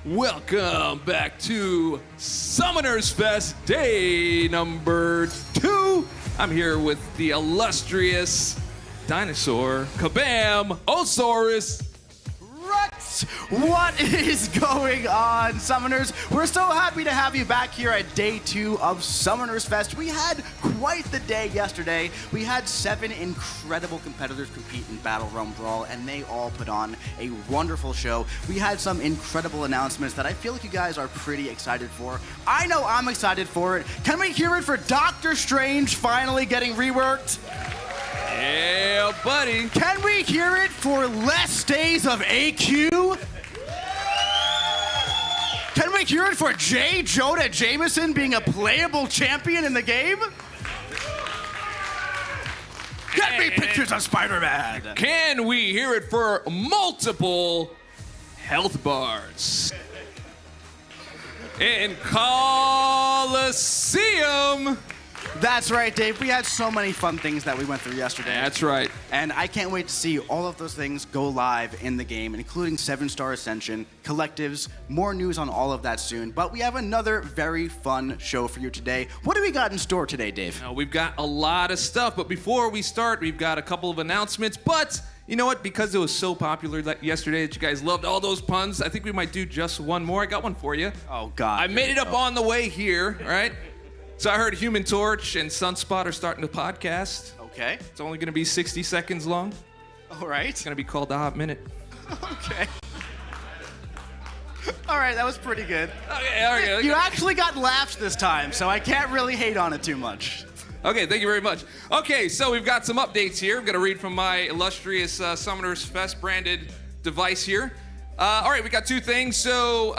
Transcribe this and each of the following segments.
Welcome back to Summoners Fest Day number 2. I'm here with the illustrious dinosaur, Kabam Osaurus. What is going on, Summoners? We're so happy to have you back here at Day 2 of Summoners Fest. We had quite the day yesterday. We had 7 incredible competitors compete in BATTLEREALM BRAWL, and they all put on a wonderful show. We had some incredible announcements that I feel like you guys are pretty excited for. I know I'm excited for it. Can we hear it for Doctor Strange finally getting reworked? Yeah, buddy. Can we hear it for less days of AQ? Can we hear it for J. Jonah Jameson being a playable champion in the game? Get me pictures of Spider-Man. Can we hear it for multiple health bars? In Coliseum. That's right, Dave. We had so many fun things that we went through yesterday. That's right. And I can't wait to see all of those things go live in the game, including 7-star Ascension, collectives, more news on all of that soon. But we have another very fun show for you today. What do we got in store today, Dave? We've got a lot of stuff, but before we start, we've got a couple of announcements. But you know what? Because it was so popular yesterday that you guys loved all those puns, I think we might do just one more. I got one for you. Oh, God. I made it up on the way here, all right? So I heard Human Torch and Sunspot are starting a podcast. Okay. It's only going to be 60 seconds long. All right. It's going to be called The Hot Minute. Okay. All right, that was pretty good. Okay. You actually got laughs this time, so I can't really hate on it too much. Okay, thank you very much. Okay, so we've got some updates here. I'm going to read from my illustrious Summoners Fest branded device here. All right, we got 2 things. So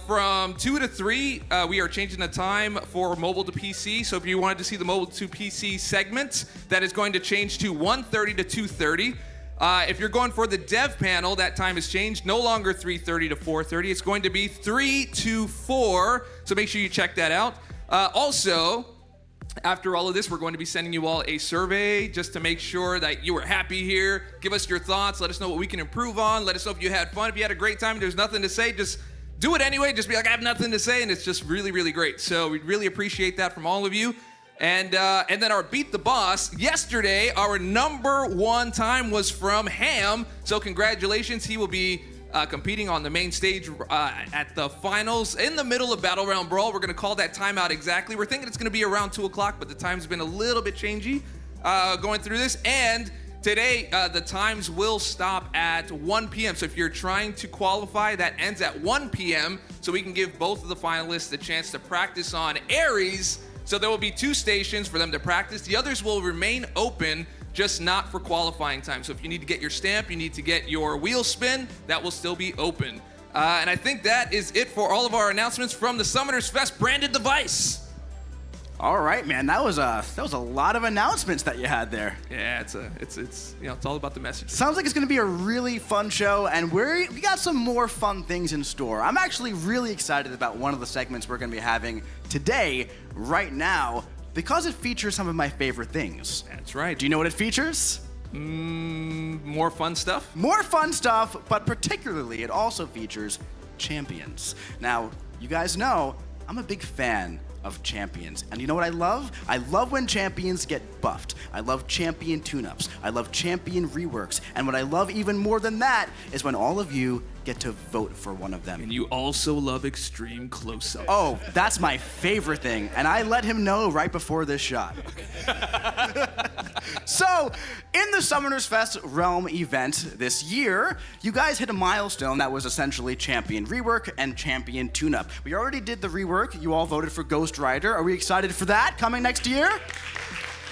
from 2 to 3, we are changing the time for mobile to PC. So if you wanted to see the mobile to PC segment, that is going to change to 1:30 to 2:30. If you're going for the dev panel, that time has changed. No longer 3:30 to 4:30. It's going to be 3 to 4. So make sure you check that out. Also, after all of this, we're going to be sending you all a survey just to make sure that you were happy here. Give us your thoughts. Let us know what we can improve on. Let us know if you had fun. If you had a great time and there's nothing to say, just do it anyway. Just be like, I have nothing to say, and it's just really, really great. So we really appreciate that from all of you. And then our Beat the Boss. Yesterday, our number 1 time was from Ham. So congratulations. He will be competing on the main stage at the finals in the middle of BATTLEREALM BRAWL. We're going to call that time out exactly. We're thinking it's going to be around 2 o'clock, but the time's been a little bit changey going through this. And today, the times will stop at 1 p.m. So if you're trying to qualify, that ends at 1 p.m. So we can give both of the finalists the chance to practice on Ares. So there will be 2 stations for them to practice. The others will remain open, just not for qualifying time. So if you need to get your stamp, you need to get your wheel spin, that will still be open. And I think that is it for all of our announcements from the Summoners Fest branded device. All right, man. That was a lot of announcements that you had there. Yeah, it's all about the message. Sounds like it's going to be a really fun show, and we got some more fun things in store. I'm actually really excited about one of the segments we're going to be having today, right now, because it features some of my favorite things. That's right. Do you know what it features? More fun stuff? More fun stuff, but particularly it also features champions. Now, you guys know I'm a big fan of champions. And you know what I love? I love when champions get buffed. I love champion tune-ups. I love champion reworks. And what I love even more than that is when all of you get to vote for one of them. And you also love extreme close-up. Oh, that's my favorite thing. And I let him know right before this shot. So, in the Summoners Fest Realm event this year, you guys hit a milestone that was essentially champion rework and champion tune-up. We already did the rework. You all voted for Ghost Rider. Are we excited for that coming next year?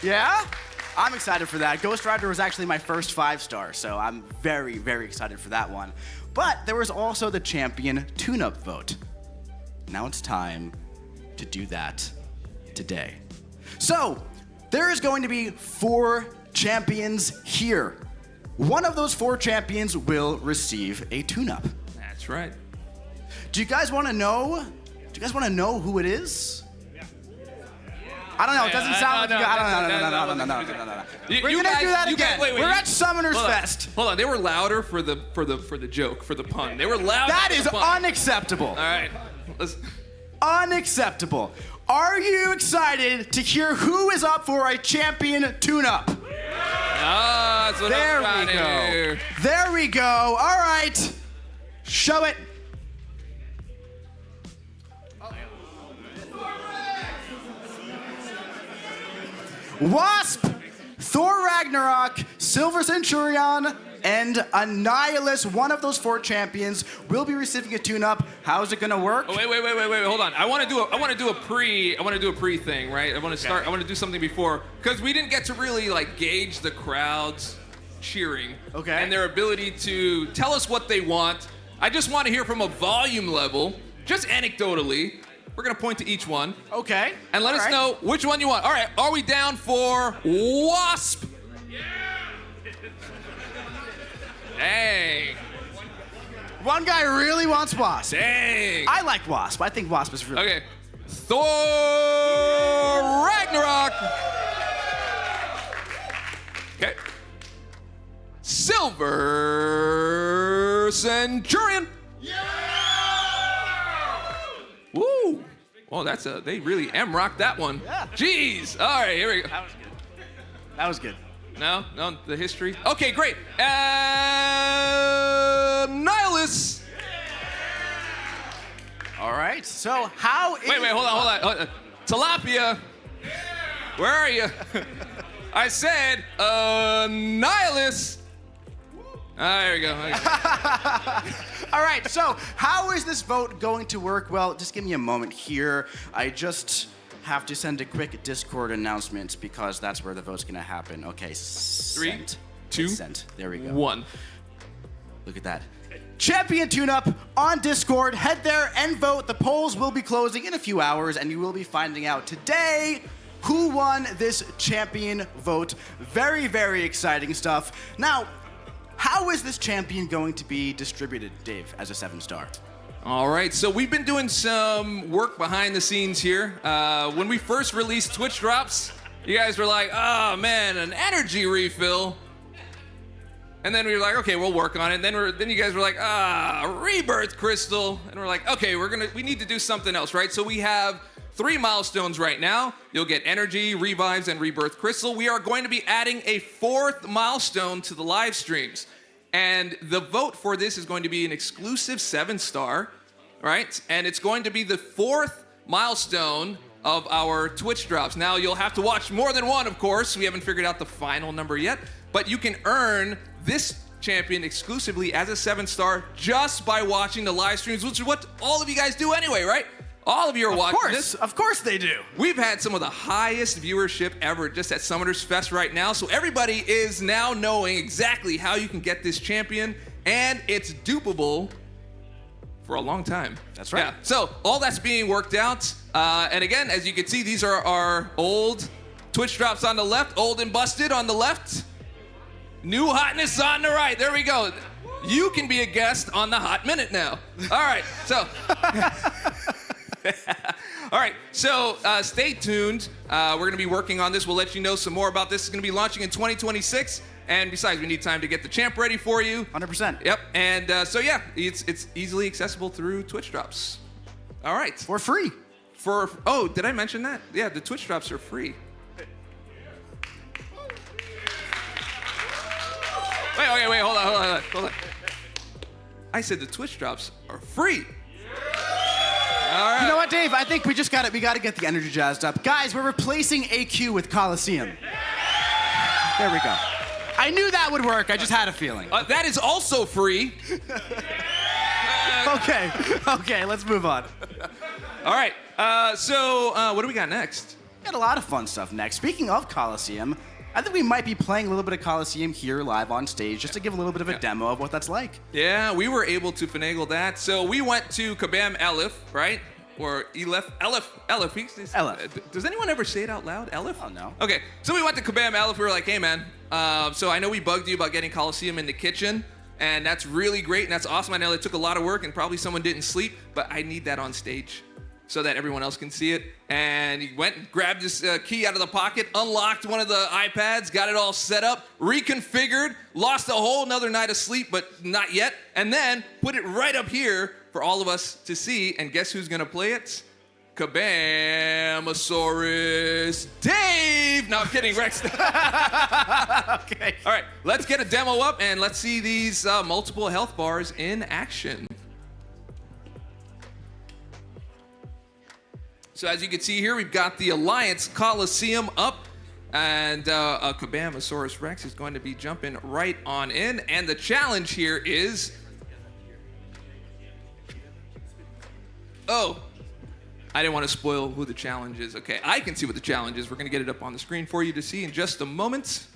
Yeah? I'm excited for that. Ghost Rider was actually my first 5-star, so I'm very, very excited for that one. But there was also the champion tune-up vote. Now it's time to do that today. So, there is going to be 4 champions here. One of those 4 champions will receive a tune-up. That's right. Do you guys want to know? Do you guys want to know who it is? I don't know. It doesn't sound like you got. No. We're gonna do that again. We're at Summoners Fest. Hold on. They were louder for the joke, for the pun. They were louder. That is unacceptable. All right. Unacceptable. Are you excited to hear who is up for a champion tune-up? Ah, that's what There I'm we trying to go. hear. There we go. All right. Show it. Wasp, Thor Ragnarok, Silver Centurion, and Annihilus, one of those 4 champions, will be receiving a tune-up. How's it gonna work? Oh, wait, hold on. I want to do a pre thing, right? I want to do something before, because we didn't get to really like gauge the crowd's cheering. Okay. And their ability to tell us what they want. I just want to hear from a volume level, just anecdotally. We're gonna point to each one. Okay. And let us know which one you want. All right, are we down for Wasp? Yeah. Dang. One guy really wants Wasp. Dang. I like Wasp. I think Wasp is really Okay. Thor Ragnarok. Okay. Silver Centurion. Yeah. Woo. Oh, they really rocked that one. Yeah. Jeez. All right, here we go. That was good. No, the history. Okay, great. Nihilus. All right. So how is... Wait, hold on. Tilapia. Where are you? I said Nihilus. There we go. All right, so how is this vote going to work? Well, just give me a moment here. I just have to send a quick Discord announcement because that's where the vote's gonna happen. Okay, 3, sent. 2, sent. There we go. 1. Look at that. Champion tune-up on Discord. Head there and vote. The polls will be closing in a few hours, and you will be finding out today who won this champion vote. Very, very exciting stuff. Now, how is this champion going to be distributed, Dave, as a 7-star? All right, so we've been doing some work behind the scenes here. When we first released Twitch Drops, you guys were like, oh man, an energy refill. And then we were like, okay, we'll work on it. And then you guys were like, a rebirth crystal. And we're like, okay, we need to do something else, right? So we have 3 milestones right now. You'll get energy, revives, and rebirth crystal. We are going to be adding a 4th milestone to the live streams. And the vote for this is going to be an exclusive 7-star, right? And it's going to be the 4th milestone of our Twitch drops. Now, you'll have to watch more than one, of course. We haven't figured out the final number yet. But you can earn this champion exclusively as a 7-star just by watching the live streams, which is what all of you guys do anyway, right? All of you are watching this. Of course they do. We've had some of the highest viewership ever just at Summoners Fest right now, so everybody is now knowing exactly how you can get this champion, and it's dupable for a long time. That's right. Yeah. So all that's being worked out, and again, as you can see, these are our old Twitch drops on the left, old and busted on the left, new hotness on the right. There we go. You can be a guest on the Hot Minute now. All right, so... All right, so stay tuned. We're going to be working on this. We'll let you know some more about this. It's going to be launching in 2026. And besides, we need time to get the champ ready for you. 100%. Yep. And so, yeah, it's easily accessible through Twitch drops. All right. For free. Oh, did I mention that? Yeah, the Twitch drops are free. Wait, hold on. I said the Twitch drops are free. All right. You know what, Dave? I think we got to get the energy jazzed up. Guys, we're replacing AQ with Coliseum. There we go. I knew that would work. I just had a feeling. That is also free. Okay, let's move on. All right. So what do we got next? We got a lot of fun stuff next. Speaking of Coliseum, I think we might be playing a little bit of Coliseum here live on stage just to give a little bit of a demo of what that's like. Yeah, we were able to finagle that. So we went to Kabam Elif, right? Or Elif. Does anyone ever say it out loud? Elif? Oh, no. Okay, so we went to Kabam Elif. We were like, hey, man, so I know we bugged you about getting Coliseum in the kitchen, and that's really great, and that's awesome. I know it took a lot of work, and probably someone didn't sleep, but I need that on stage. so that everyone else can see it. And he went and grabbed his key out of the pocket, unlocked one of the iPads, got it all set up, reconfigured, lost a whole nother night of sleep, but not yet, and then put it right up here for all of us to see. And guess who's gonna play it? Kabamasaurus Dave! No, I'm kidding, Rex. Okay. All right, let's get a demo up and let's see these multiple health bars in action. So as you can see here, we've got the Alliance Coliseum up, and a Kabamasaurus Rex is going to be jumping right on in. And the challenge here is... Oh, I didn't want to spoil who the challenge is. Okay, I can see what the challenge is. We're going to get it up on the screen for you to see in just a moment.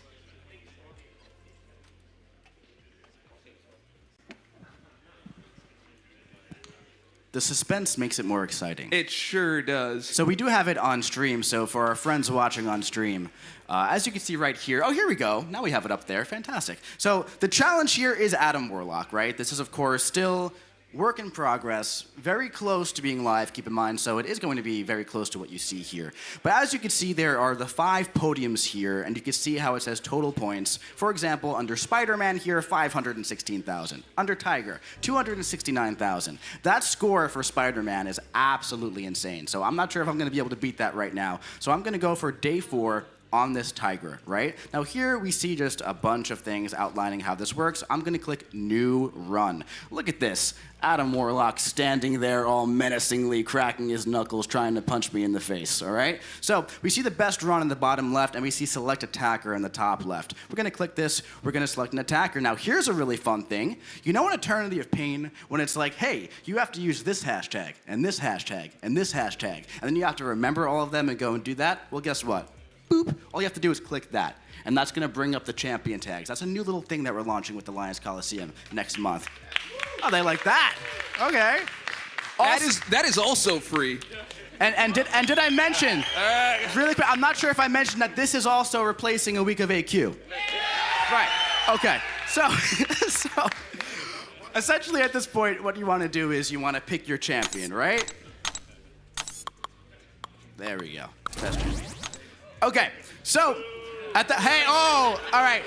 The suspense makes it more exciting. It sure does. So we do have it on stream, so for our friends watching on stream, as you can see right here, oh, here we go. Now we have it up there, fantastic. So the challenge here is Adam Warlock, right? This is, of course, still work in progress, very close to being live, keep in mind, so it is going to be very close to what you see here. But as you can see, there are the 5 podiums here, and you can see how it says total points. For example, under Spider-Man here, 516,000. Under Tiger, 269,000. That score for Spider-Man is absolutely insane, so I'm not sure if I'm going to be able to beat that right now. So I'm going to go for day 4 on this Tiger, right? Now here we see just a bunch of things outlining how this works. I'm gonna click New Run. Look at this. Adam Warlock standing there all menacingly, cracking his knuckles, trying to punch me in the face, all right? So we see the best run in the bottom left, and we see Select Attacker in the top left. We're gonna click this, we're gonna select an attacker. Now here's a really fun thing. You know in Eternity of Pain, when it's like, hey, you have to use this hashtag, and this hashtag, and this hashtag, and then you have to remember all of them and go and do that? Well, guess what? Boop. All you have to do is click that, and that's going to bring up the champion tags. That's a new little thing that we're launching with the Alliance Coliseum next month. Oh, they like that. Okay. That is also free. And did I mention, really quick, I'm not sure if I mentioned that this is also replacing a week of AQ. Right. Okay. So essentially at this point, what you want to do is you want to pick your champion, right? There we go. Best champion. Okay, so all right.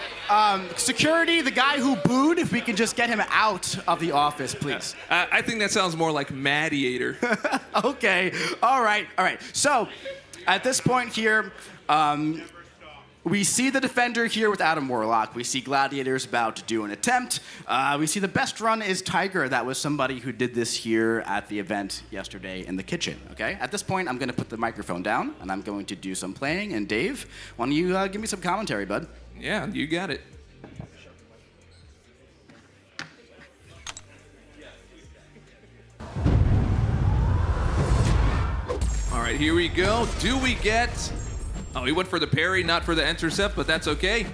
Security, the guy who booed, if we can just get him out of the office, please. I think that sounds more like Madiator. Okay, all right. So, at this point here, we see the defender here with Adam Warlock. We see Gladiators about to do an attempt. We see the best run is Tiger. That was somebody who did this here at the event yesterday in the kitchen, okay? At this point, I'm going to put the microphone down, and I'm going to do some playing. And Dave, why don't you give me some commentary, bud? Yeah, you got it. All right, here we go. Do we get... Oh, he went for the parry, not for the intercept, but that's okay.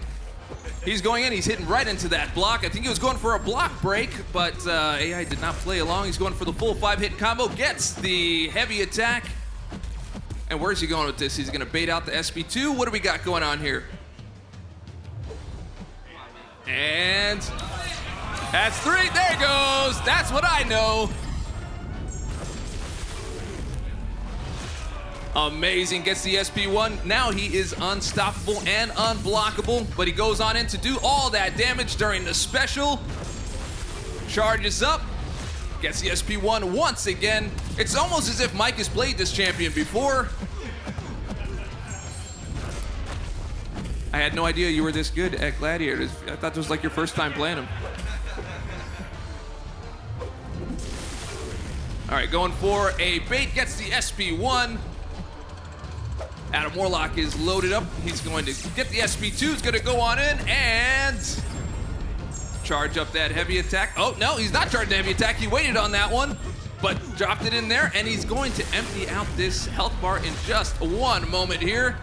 He's going in, he's hitting right into that block. I think he was going for a block break, but AI did not play along. He's going for the full 5-hit combo, gets the heavy attack. And where's he going with this? He's gonna bait out the SP2. What do we got going on here? And that's 3, there goes. That's what I know. Amazing, gets the SP1. Now he is unstoppable and unblockable, but he goes on in to do all that damage during the special. Charges up, gets the SP1 once again. It's almost as if Mike has played this champion before. I had no idea you were this good at Gladiators. I thought this was like your first time playing him. All right, going for a bait, gets the SP1. Adam Warlock is loaded up. He's going to get the SP2. He's going to go on in and charge up that heavy attack. Oh, no, he's not charging the heavy attack. He waited on that one, but dropped it in there, and he's going to empty out this health bar in just one moment here.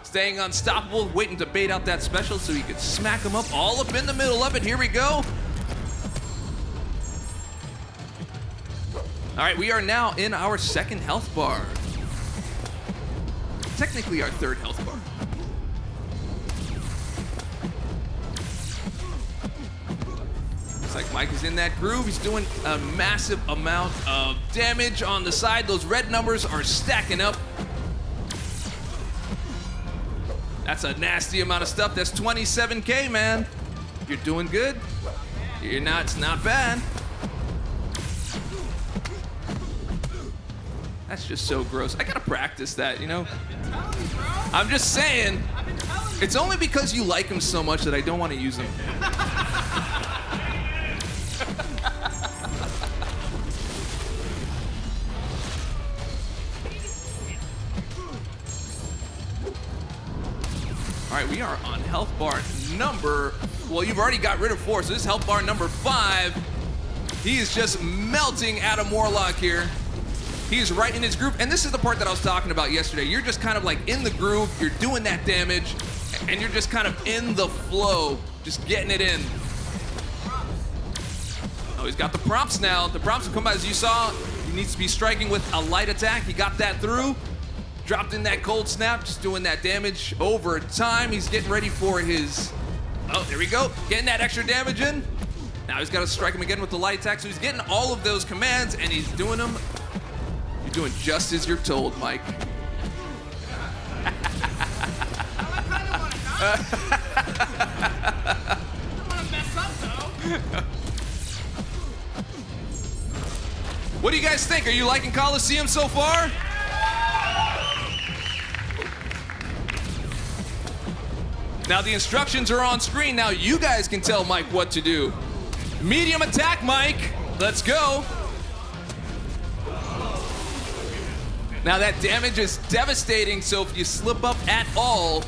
Staying unstoppable, waiting to bait out that special so he could smack him up all up in the middle of it. Here we go. All right, we are now in our second health bar. Technically our third health bar. like Mike is in that groove. He's doing a massive amount of damage on the side. Those red numbers are stacking up. That's a nasty amount of stuff. That's 27K, man. You're doing good. You're not, it's not bad. That's just so gross. I gotta practice that, you know? I'm just saying. It's only because you like him so much that I don't want to use him. All right, we are on health bar number, well, you've already got rid of 4, so this is health bar number 5. He is just melting Adam Warlock here. He is right in his groove, and this is the part that I was talking about yesterday. You're just kind of like in the groove, you're doing that damage, and you're just kind of in the flow, just getting it in. Oh, he's got the prompts now. The prompts have come out, as you saw. He needs to be striking with a light attack. He got that through. Dropped in that cold snap, just doing that damage over time. He's getting ready for his, oh, there we go. Getting that extra damage in. Now he's got to strike him again with the light attack. So he's getting all of those commands, and he's doing them. You're doing just as you're told, Mike. What do you guys think? Are you liking Coliseum so far? Now the instructions are on screen. Now you guys can tell Mike what to do. Medium attack, Mike. Let's go. Now that damage is devastating, so if you slip up at all,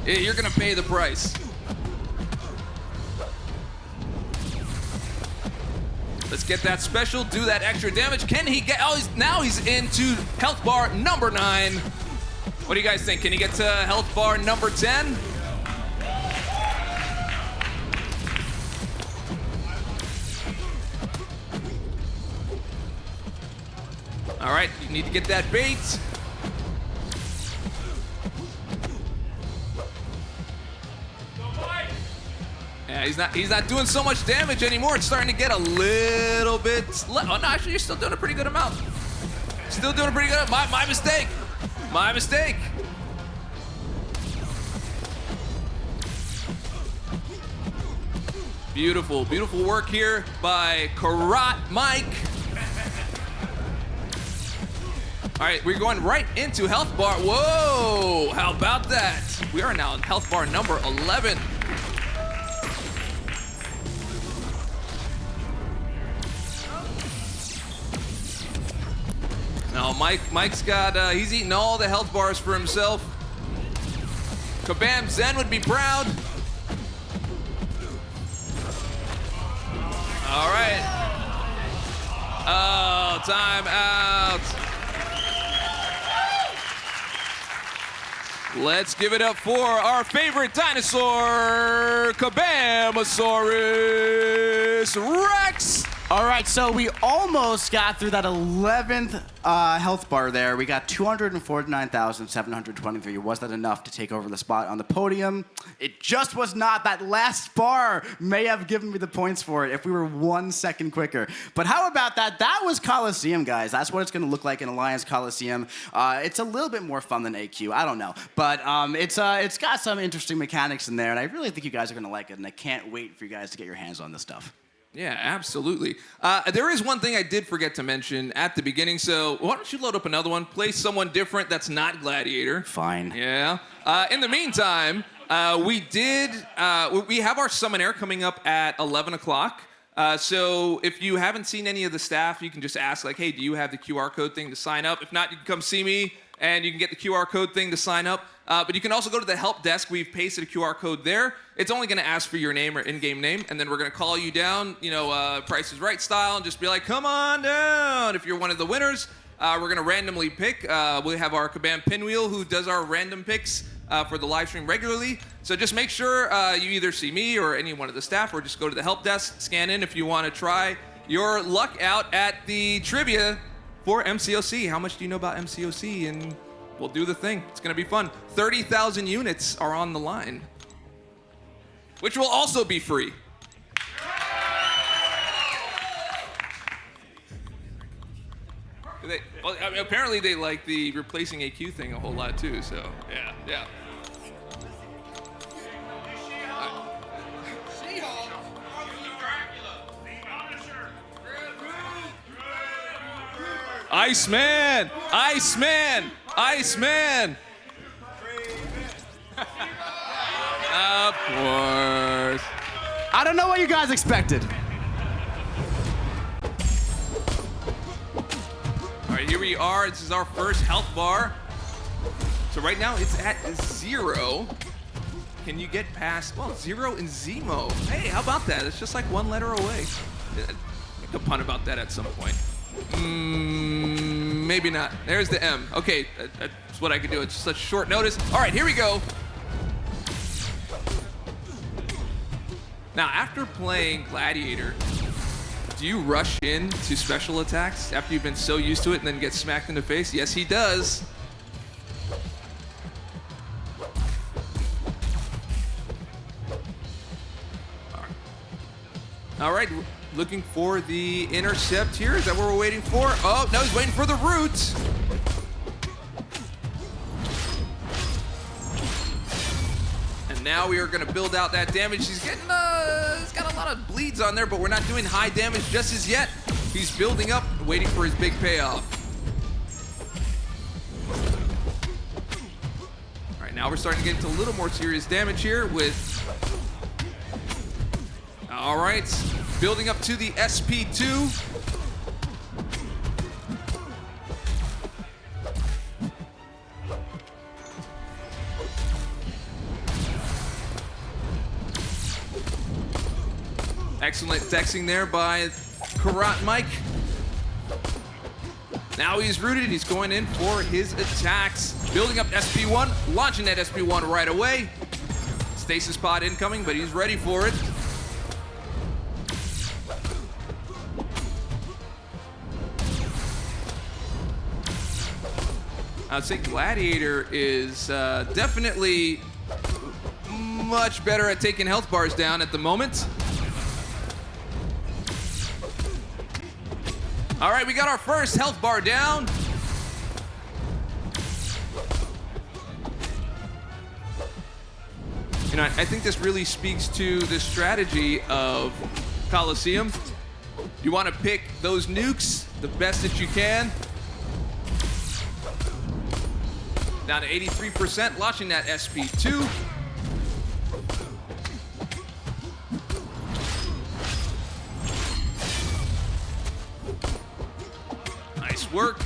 you're gonna pay the price. Let's get that special, do that extra damage. Can he get, oh, now he's into health bar number 9. What do you guys think? Can he get to health bar number 10? All right, you need to get that bait. Yeah, he's not doing so much damage anymore. It's starting to get a little bit. Oh no, actually, you're still doing a pretty good amount. Still doing a pretty good. My mistake. My mistake. Beautiful, beautiful work here by Karat Mike. All right, we're going right into health bar. Whoa, how about that? We are now in health bar number 11. Now Mike's got, he's eating all the health bars for himself. Kabam Zen would be proud. All right. Oh, time out. Let's give it up for our favorite dinosaur, Kabamasaurus Rex. All right, so we almost got through that 11th health bar there. We got 249,723. Was that enough to take over the spot on the podium? It just was not. That last bar may have given me the points for it if we were 1 second quicker. But how about that? That was Coliseum, guys. That's what it's going to look like in Alliance Coliseum. It's a little bit more fun than AQ. I don't know. But it's got some interesting mechanics in there, and I really think you guys are going to like it, and I can't wait for you guys to get your hands on this stuff. Yeah, absolutely. There is one thing I did forget to mention at the beginning, so why don't you load up another one? Play someone different that's not Gladiator. Fine. Yeah. In the meantime, we have our Summon Air coming up at 11 o'clock. So if you haven't seen any of the staff, you can just ask, like, hey, do you have the QR code thing to sign up? If not, you can come see me, and you can get the QR code thing to sign up. But you can also go to the help desk. We've pasted a QR code there. It's only going to ask for your name or in-game name, and then we're going to call you down, Price is Right style, and just be like, come on down. If you're one of the winners, we're going to randomly pick. We have our Kabam Pinwheel who does our random picks for the live stream regularly. So just make sure you either see me or any one of the staff, or just go to the help desk, scan in if you want to try your luck out at the trivia for MCOC. How much do you know about MCOC? And we'll do the thing. It's going to be fun. 30,000 units are on the line, which will also be free. Well, I mean, apparently they like the replacing AQ thing a whole lot too. So yeah. Iceman! Iceman! Iceman! Of course. I don't know what you guys expected. All right, here we are. This is our first health bar. So right now it's at 0. Can you get past, well, 0 and Zemo? Hey, how about that? It's just like one letter away. Make a pun about that at some point. Maybe not. There's the M. Okay, that's what I could do. It's just such short notice. All right, here we go. Now, after playing Gladiator, do you rush into special attacks after you've been so used to it and then get smacked in the face? Yes, he does. All right, looking for the intercept here. Is that what we're waiting for? Oh, no, he's waiting for the root. And now we are going to build out that damage. He's getting, he's got a lot of bleeds on there, but we're not doing high damage just as yet. He's building up, waiting for his big payoff. All right, now we're starting to get into a little more serious damage here with... All right, building up to the SP2. Excellent dexing there by Karat Mike. Now he's rooted, he's going in for his attacks. Building up SP1, launching that SP1 right away. Stasis pod incoming, but he's ready for it. I'd say Gladiator is definitely much better at taking health bars down at the moment. All right, we got our first health bar down. You know, I think this really speaks to the strategy of Coliseum. You want to pick those nukes the best that you can. Down to 83%, launching that SP2. Nice work.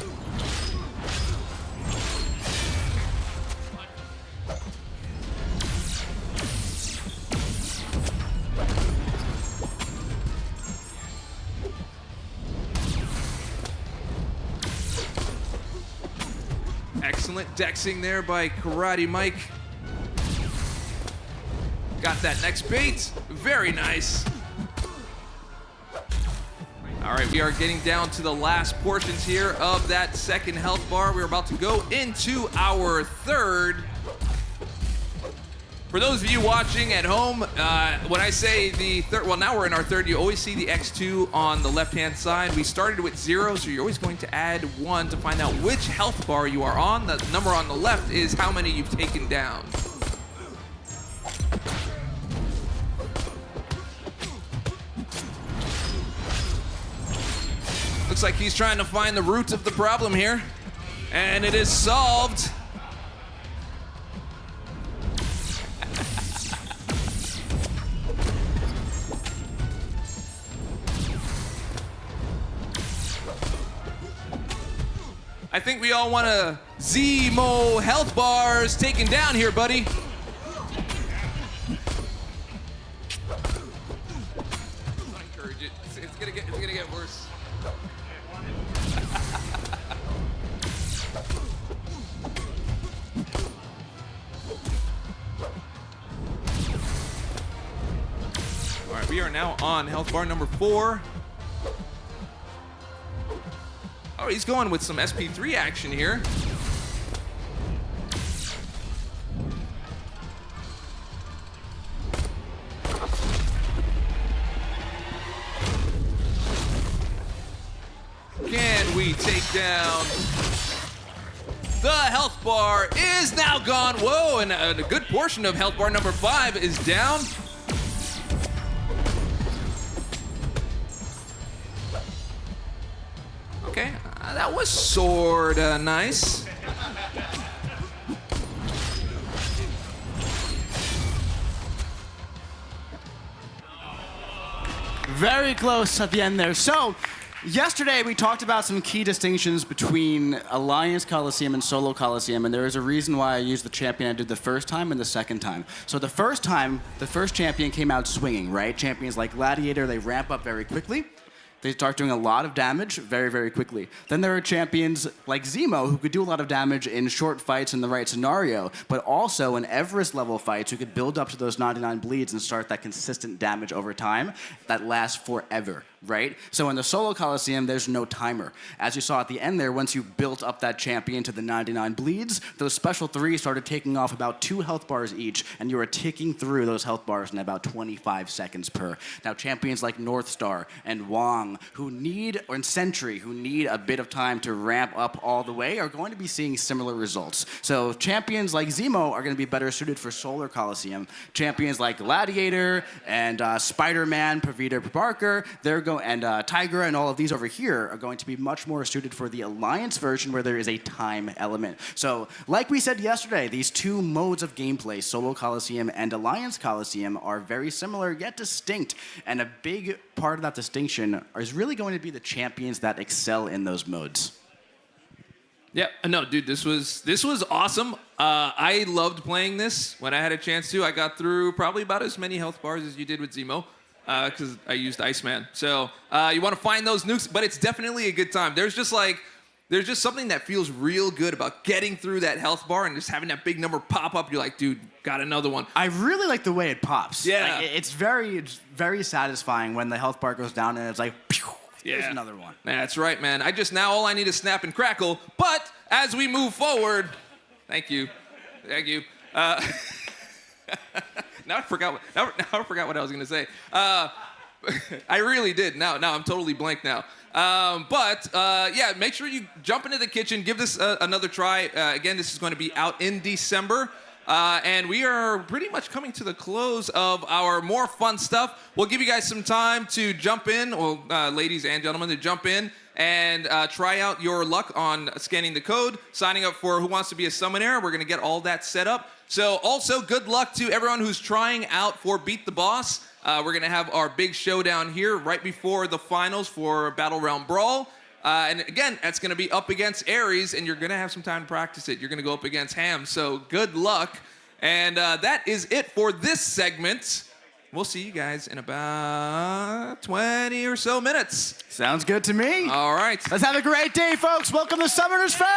Excellent dexing there by Karate Mike. Got that next bait. Very nice. All right, we are getting down to the last portions here of that second health bar. We're about to go into our third. For those of you watching at home, when I say the third, well, now we're in our third, you always see the X2 on the left-hand side. We started with 0, so you're always going to add 1 to find out which health bar you are on. The number on the left is how many you've taken down. Looks like he's trying to find the root of the problem here, and it is solved. I think we all want a Zemo health bars taken down here, buddy. Don't encourage it. It's gonna get worse. All right, we are now on health bar number 4. Oh, he's going with some SP3 action here. Can we we take down the health bar is now gone. Whoa, and a good portion of health bar number 5 is down. Okay, that was sorta nice. Very close at the end there. So, yesterday we talked about some key distinctions between Alliance Coliseum and Solo Coliseum, and there is a reason why I used the champion I did the first time and the second time. So the first time, the first champion came out swinging, right? Champions like Gladiator, they ramp up very quickly. They start doing a lot of damage very, very quickly. Then there are champions like Zemo who could do a lot of damage in short fights in the right scenario, but also in Everest-level fights who could build up to those 99 bleeds and start that consistent damage over time that lasts forever, right? So in the Solo Coliseum, there's no timer. As you saw at the end there, once you built up that champion to the 99 bleeds, those special 3 started taking off about 2 health bars each, and you were ticking through those health bars in about 25 seconds per. Now, champions like North Star and Wong, and Sentry, who need a bit of time to ramp up all the way, are going to be seeing similar results. So champions like Zemo are going to be better suited for Solar Coliseum. Champions like Gladiator and Spider-Man, Peter Parker, and Tigra and all of these over here are going to be much more suited for the Alliance version where there is a time element. So, like we said yesterday, these 2 modes of gameplay, Solo Coliseum and Alliance Coliseum, are very similar yet distinct. And a big part of that distinction is really going to be the champions that excel in those modes. Yeah, no, dude, this was awesome. I loved playing this when I had a chance to. I got through probably about as many health bars as you did with Zemo, because I used Iceman. So you want to find those nukes, but it's definitely a good time. There's just something that feels real good about getting through that health bar and just having that big number pop up. You're like, dude, got another one. I really like the way it pops. Yeah. Like, it's very satisfying when the health bar goes down and it's like, pew, yeah. There's another one. That's right, man. Now all I need is snap and crackle. But as we move forward, thank you. Now I forgot what I was gonna say. I really did. Now I'm totally blank now. Yeah, make sure you jump into the kitchen. Give this another try. Again, this is going to be out in December. And we are pretty much coming to the close of our more fun stuff. We'll give you guys some time to jump in, or ladies and gentlemen, to jump in and try out your luck on scanning the code, signing up for Who Wants to Be a Summoner. We're going to get all that set up. So also, good luck to everyone who's trying out for Beat the Boss. We're going to have our big showdown here right before the finals for BATTLEREALM BRAWL. And again, that's going to be up against Ares, and you're going to have some time to practice it. You're going to go up against Ham, so good luck. And that is it for this segment. We'll see you guys in about 20 or so minutes. Sounds good to me. All right. Let's have a great day, folks. Welcome to Summoners Fest!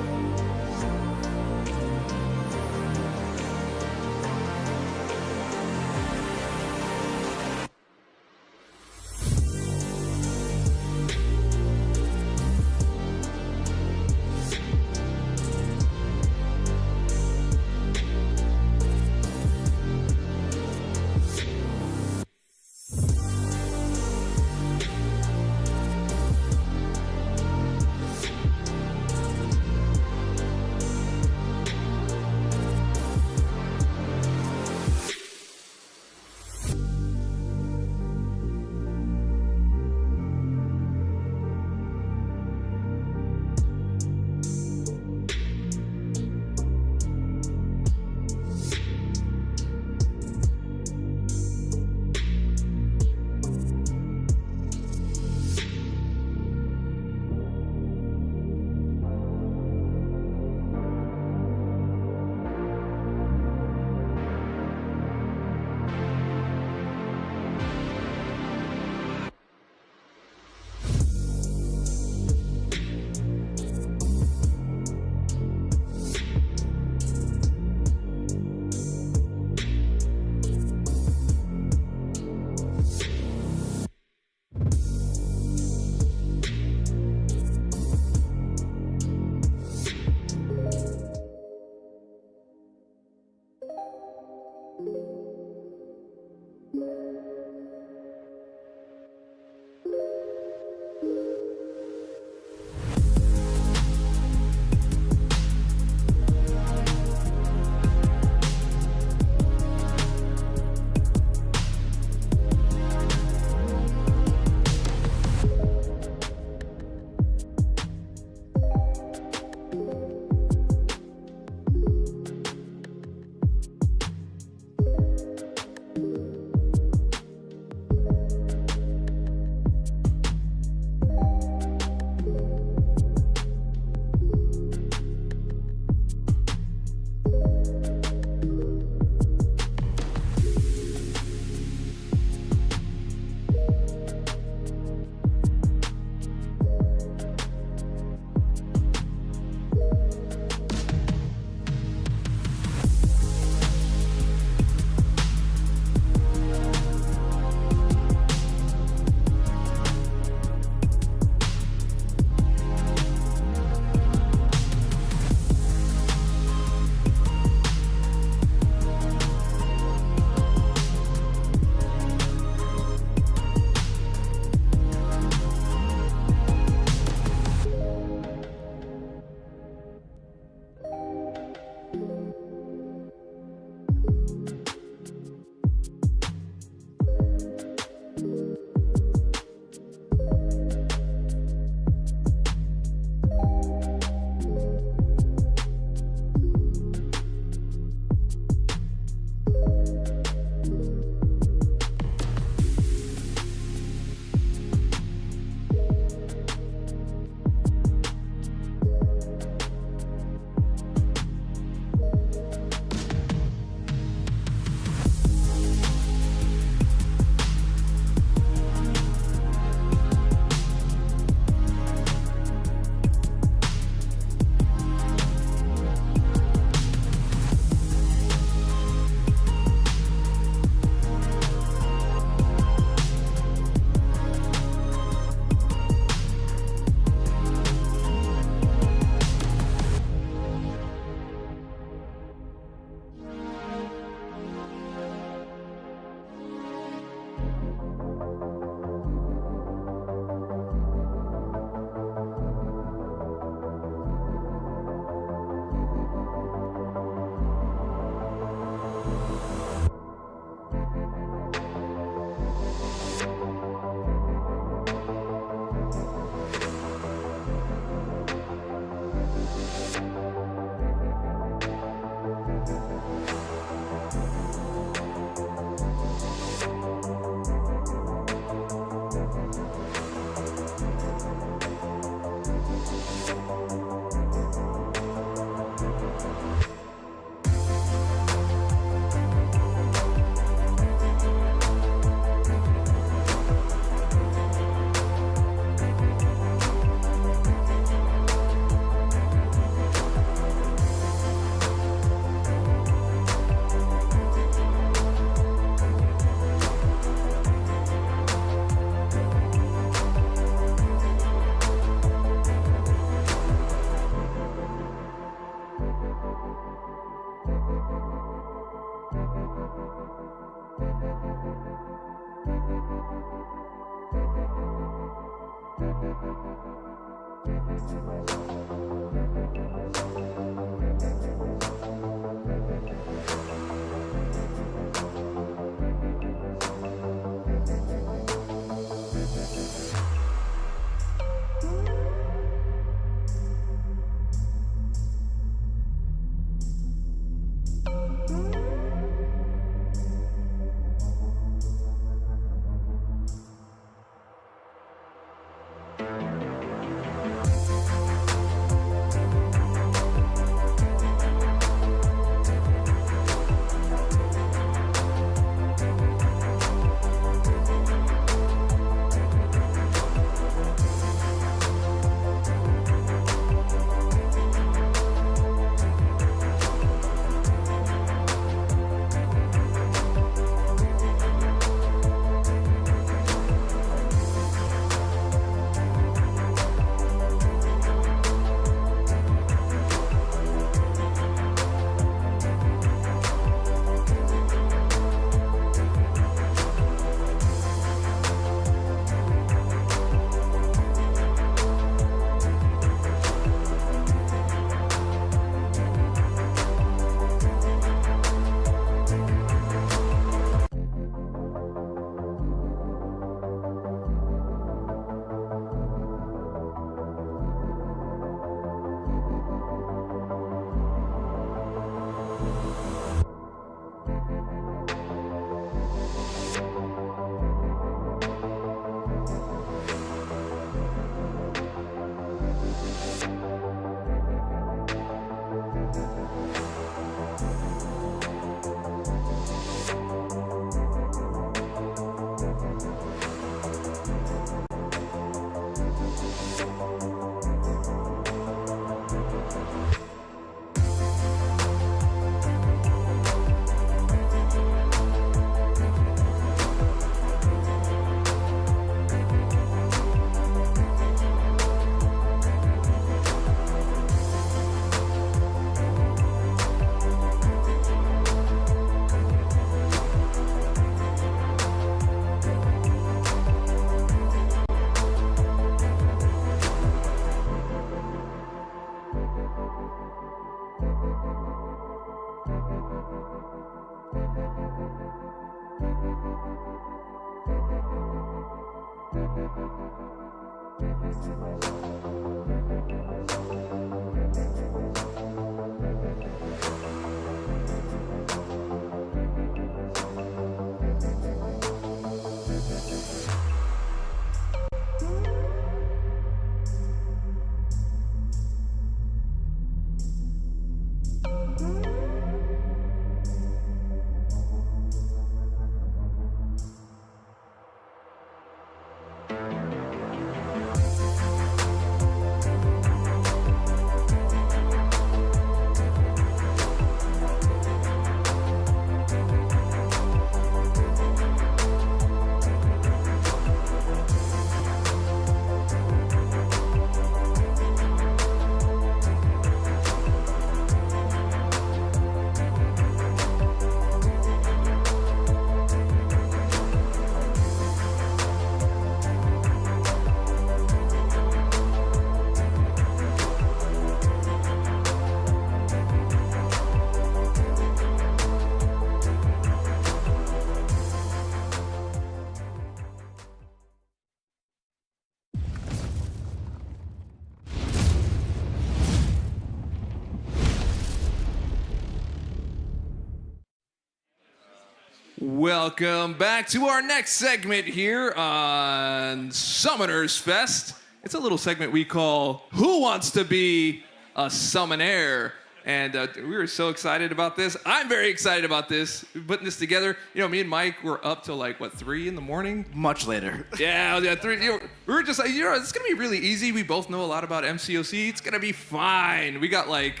Welcome back to our next segment here on Summoners Fest. It's a little segment we call Who Wants to Be a Summonaire? And we were so excited about this. I'm very excited about this, putting this together. You know, me and Mike were up till like, what, 3 in the morning? Much later. Yeah, 3. You know, we were just like, you know, it's going to be really easy. We both know a lot about MCOC. It's going to be fine. We got like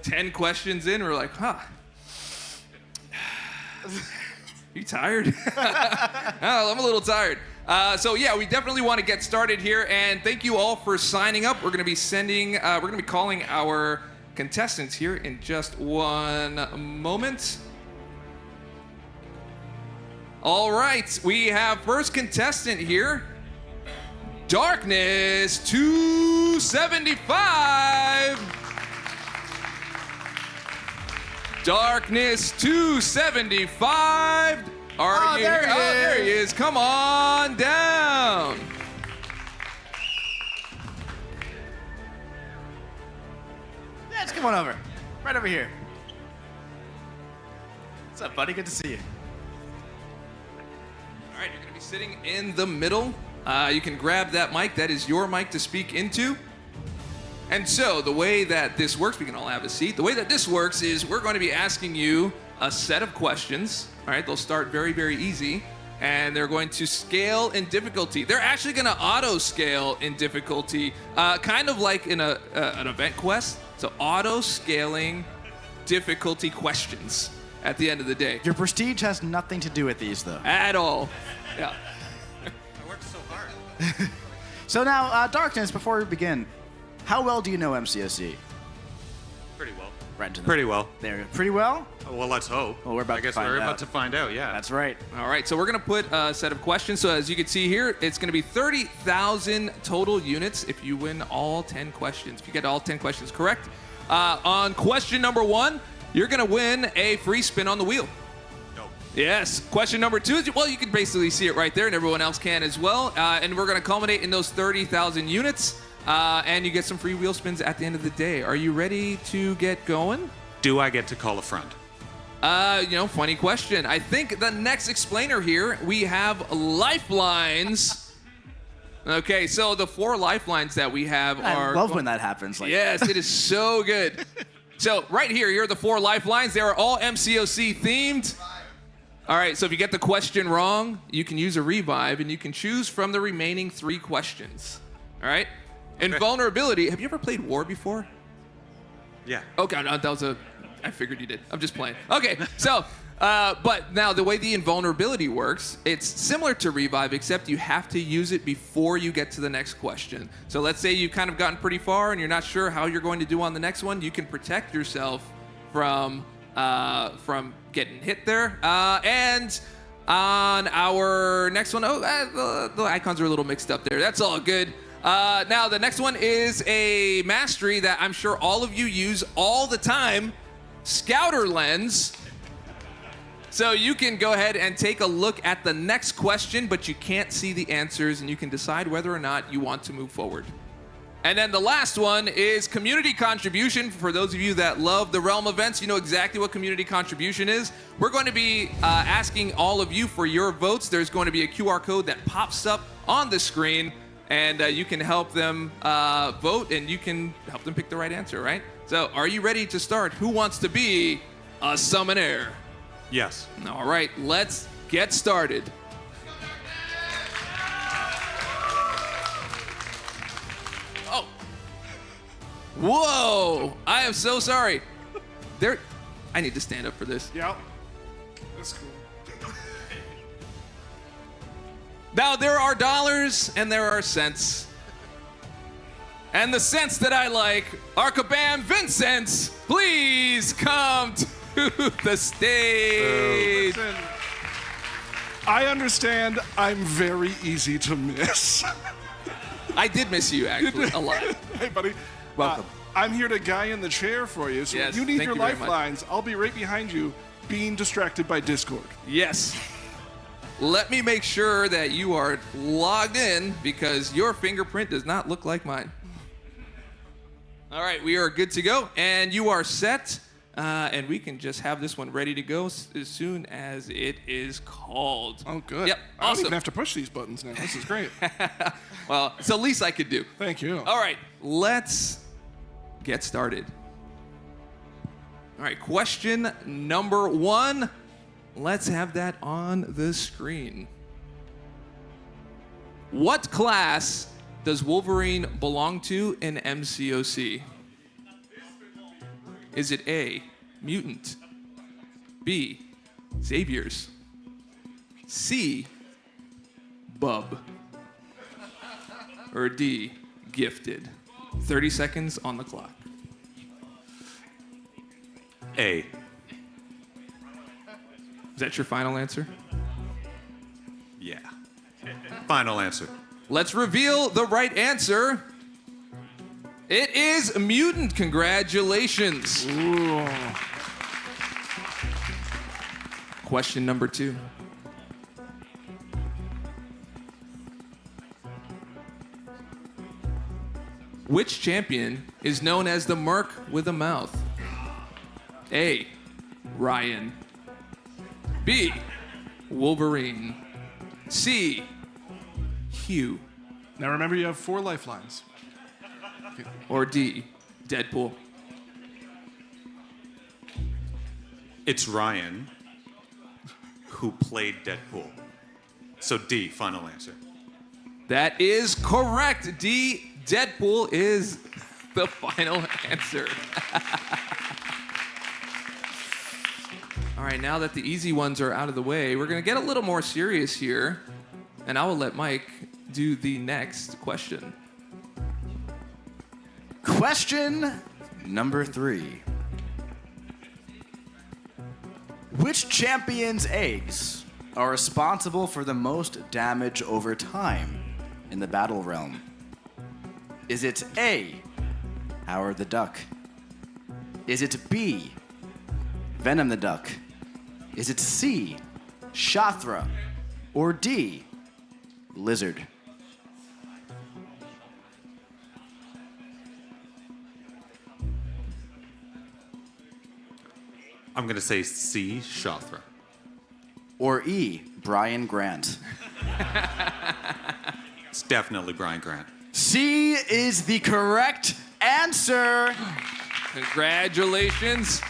10 questions in. We're like, huh. You tired? Oh, I'm a little tired. So yeah, we definitely want to get started here, and thank you all for signing up. We're going to be calling our contestants here in just one moment. All right, we have first contestant here, Darkness 275. Darkness 275. Are you here? Oh, there he is. Come on down. Yeah, just come on over. Right over here. What's up, buddy? Good to see you. All right, you're going to be sitting in the middle. You can grab that mic. That is your mic to speak into. And so the way that this works, we can all have a seat. The way that this works is we're going to be asking you a set of questions. All right, they'll start very, very easy, and they're going to scale in difficulty. They're actually going to auto-scale in difficulty, kind of like in an event quest. So auto-scaling difficulty questions at the end of the day. Your prestige has nothing to do with these, though. At all. Yeah. I worked so hard. So now, Darkness, before we begin, how well do you know MCOC? Pretty well. Right into the Pretty well. There, pretty well? Well, let's hope. Well, we're about I to guess find we're out. about to find out, yeah. That's right. All right, so we're going to put a set of questions. So as you can see here, it's going to be 30,000 total units if you win all 10 questions. If you get all 10 questions correct. On question number 1, you're going to win a free spin on the wheel. No. Yes. Question number 2 is, well, you can basically see it right there, and everyone else can as well. And we're going to culminate in those 30,000 units, and you get some free wheel spins at the end of the day. Are you ready to get going? Do I get to call a friend? Funny question. I think the next explainer here, we have lifelines. Okay, so the 4 lifelines that we have are... I love when that happens. Like, yes, it is so good. So right here are the 4 lifelines. They are all MCOC themed. All right, so if you get the question wrong, you can use a revive, and you can choose from the remaining 3 questions. All right? Invulnerability. Have you ever played War before? Yeah. Okay, no, that was I figured you did. I'm just playing. Okay, so, but now the way the invulnerability works, it's similar to revive, except you have to use it before you get to the next question. So let's say you've kind of gotten pretty far and you're not sure how you're going to do on the next one. You can protect yourself from getting hit there. And on our next one, the icons are a little mixed up there. That's all good. Now, the next one is a mastery that I'm sure all of you use all the time, Scouter Lens. So you can go ahead and take a look at the next question, but you can't see the answers, and you can decide whether or not you want to move forward. And then the last one is community contribution. For those of you that love the Realm events, you know exactly what community contribution is. We're going to be asking all of you for your votes. There's going to be a QR code that pops up on the screen, and you can help them vote, and you can help them pick the right answer, right? So are you ready to start? Who wants to be a summoner? Yes. All right, let's get started. Oh. Whoa! I am so sorry. I need to stand up for this. Yep. That's cool. Now, there are dollars and there are cents. And the cents that I like are Kabam Vincent. Please come to the stage. Listen, I understand I'm very easy to miss. I did miss you, actually, a lot. Hey, buddy. Welcome. I'm here to guy in the chair for you, so Yes, if you need thank your you very much. lifelines, I'll be right behind you, being distracted by Discord. Yes. Let me make sure that you are logged in because your fingerprint does not look like mine. All right, we are good to go, and you are set, and we can just have this one ready to go as soon as it is called. Oh, good. Yep, I don't awesome. even have to push these buttons now. This is great. Well, it's the least I could do. Thank you. All right, let's get started. All right, question number 1. Let's have that on the screen. What class does Wolverine belong to in MCOC? Is it A, mutant, B, Xavier's, C, bub, or D, gifted? 30 seconds on the clock. A. Is that your final answer? Yeah. Final answer. Let's reveal the right answer. It is mutant. Congratulations. Ooh. Question number 2. Which champion is known as the Merc with a mouth? A, Ryan. B, Wolverine. C, Hugh. Now remember, you have 4 lifelines. Or D, Deadpool. It's Ryan who played Deadpool. So D, final answer. That is correct. D, Deadpool is the final answer. All right, now that the easy ones are out of the way, we're going to get a little more serious here, and I will let Mike do the next question. Question number 3. Which champion's eggs are responsible for the most damage over time in the battle realm? Is it A, Howard the Duck? Is it B, Venom the Duck? Is it C, Shathra? Or D, Lizard? I'm going to say C, Shathra. Or E, Brian Grant? It's definitely Brian Grant. C is the correct answer. Congratulations.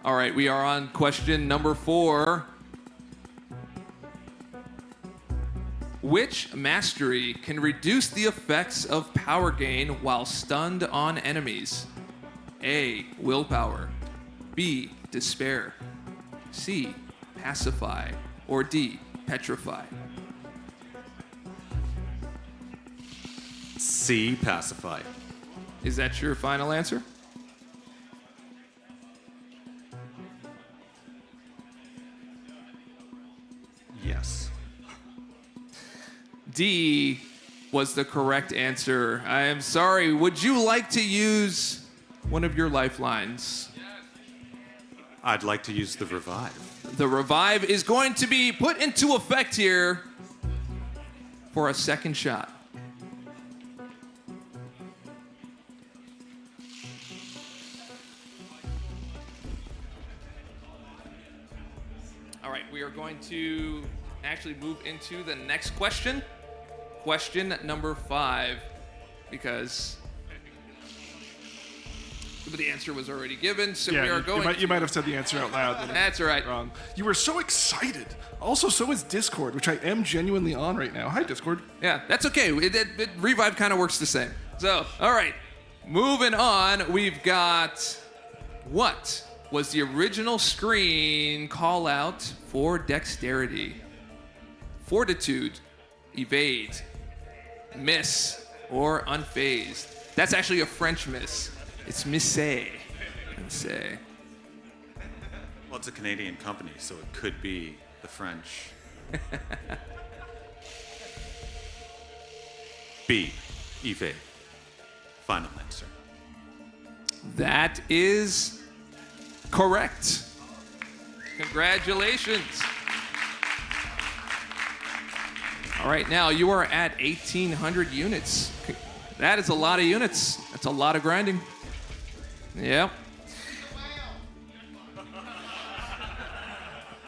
All right, we are on question number 4. Which mastery can reduce the effects of power gain while stunned on enemies? A, willpower. B, despair. C, pacify. Or D, petrify. C, pacify. Is that your final answer? Yes. D was the correct answer. I am sorry. Would you like to use one of your lifelines. I'd like to use the revive. The revive is going to be put into effect here for a second shot. All right, we are going to actually move into the next question. Question number 5, because the answer was already given, so we are going you might have said the answer out loud. That's right. Wrong. You were so excited. Also, so is Discord, which I am genuinely on right now. Hi, Discord. Yeah, that's okay. Revive kind of works the same. So, all right, moving on. We've got what was the original screen call out for dexterity? Fortitude, evade, miss, or unfazed. That's actually a French miss. It's missé. Missé. Well, it's a Canadian company, so it could be the French. B, evade. Final answer. That is correct. Congratulations. All right, now you are at 1,800 units. That is a lot of units. That's a lot of grinding. Yep.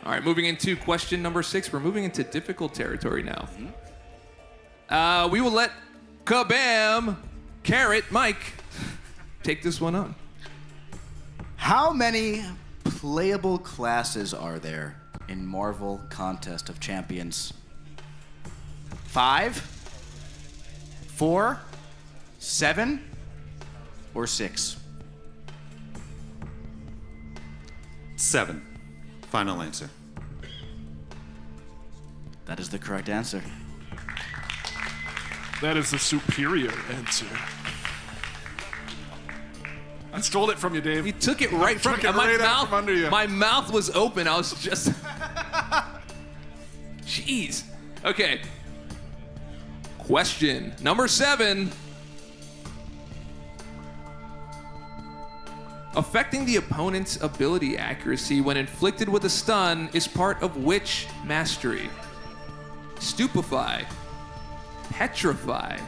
All right, moving into question number 6. We're moving into difficult territory now. We will let Kabam, Carrot, Mike take this one on. How many playable classes are there in Marvel Contest of Champions? 5, 4, 7, or 6? 7. Final answer. That is the correct answer. That is the superior answer. I stole it from you, Dave. You took it right from Took it right out from under you. My mouth was open. I was just. Jeez. Okay. Question number 7. Affecting the opponent's ability accuracy when inflicted with a stun is part of which mastery? Stupefy, petrify,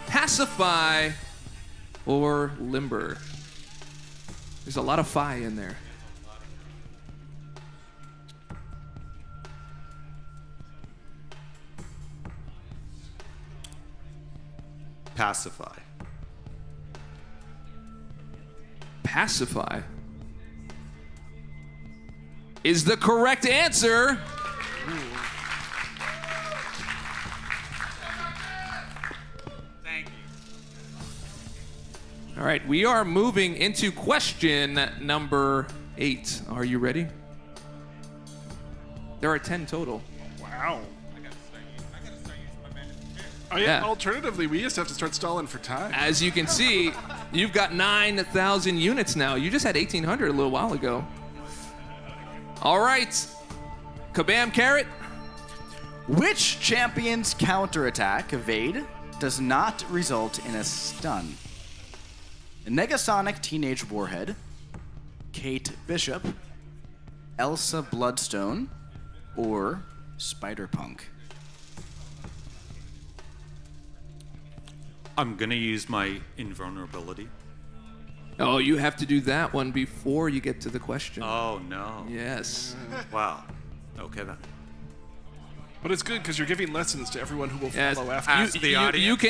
pacify, or limber? There's a lot of phi in there. Pacify. Pacify is the correct answer. Thank you. All right, we are moving into question number 8. Are you ready? There are 10 total. Wow. I gotta start using my magic. Oh, yeah. Yeah. Alternatively, we just have to start stalling for time. As you can see, you've got 9,000 units now. You just had 1,800 a little while ago. All right, Kabam Carrot. Which champion's counterattack, evade, does not result in a stun? Negasonic Teenage Warhead, Kate Bishop, Elsa Bloodstone, or Spider-Punk? I'm gonna use my invulnerability. Oh, you have to do that one before you get to the question. Oh no. Yes. Wow. Okay then. But it's good because you're giving lessons to everyone who will Yes. follow after. Ask the audience.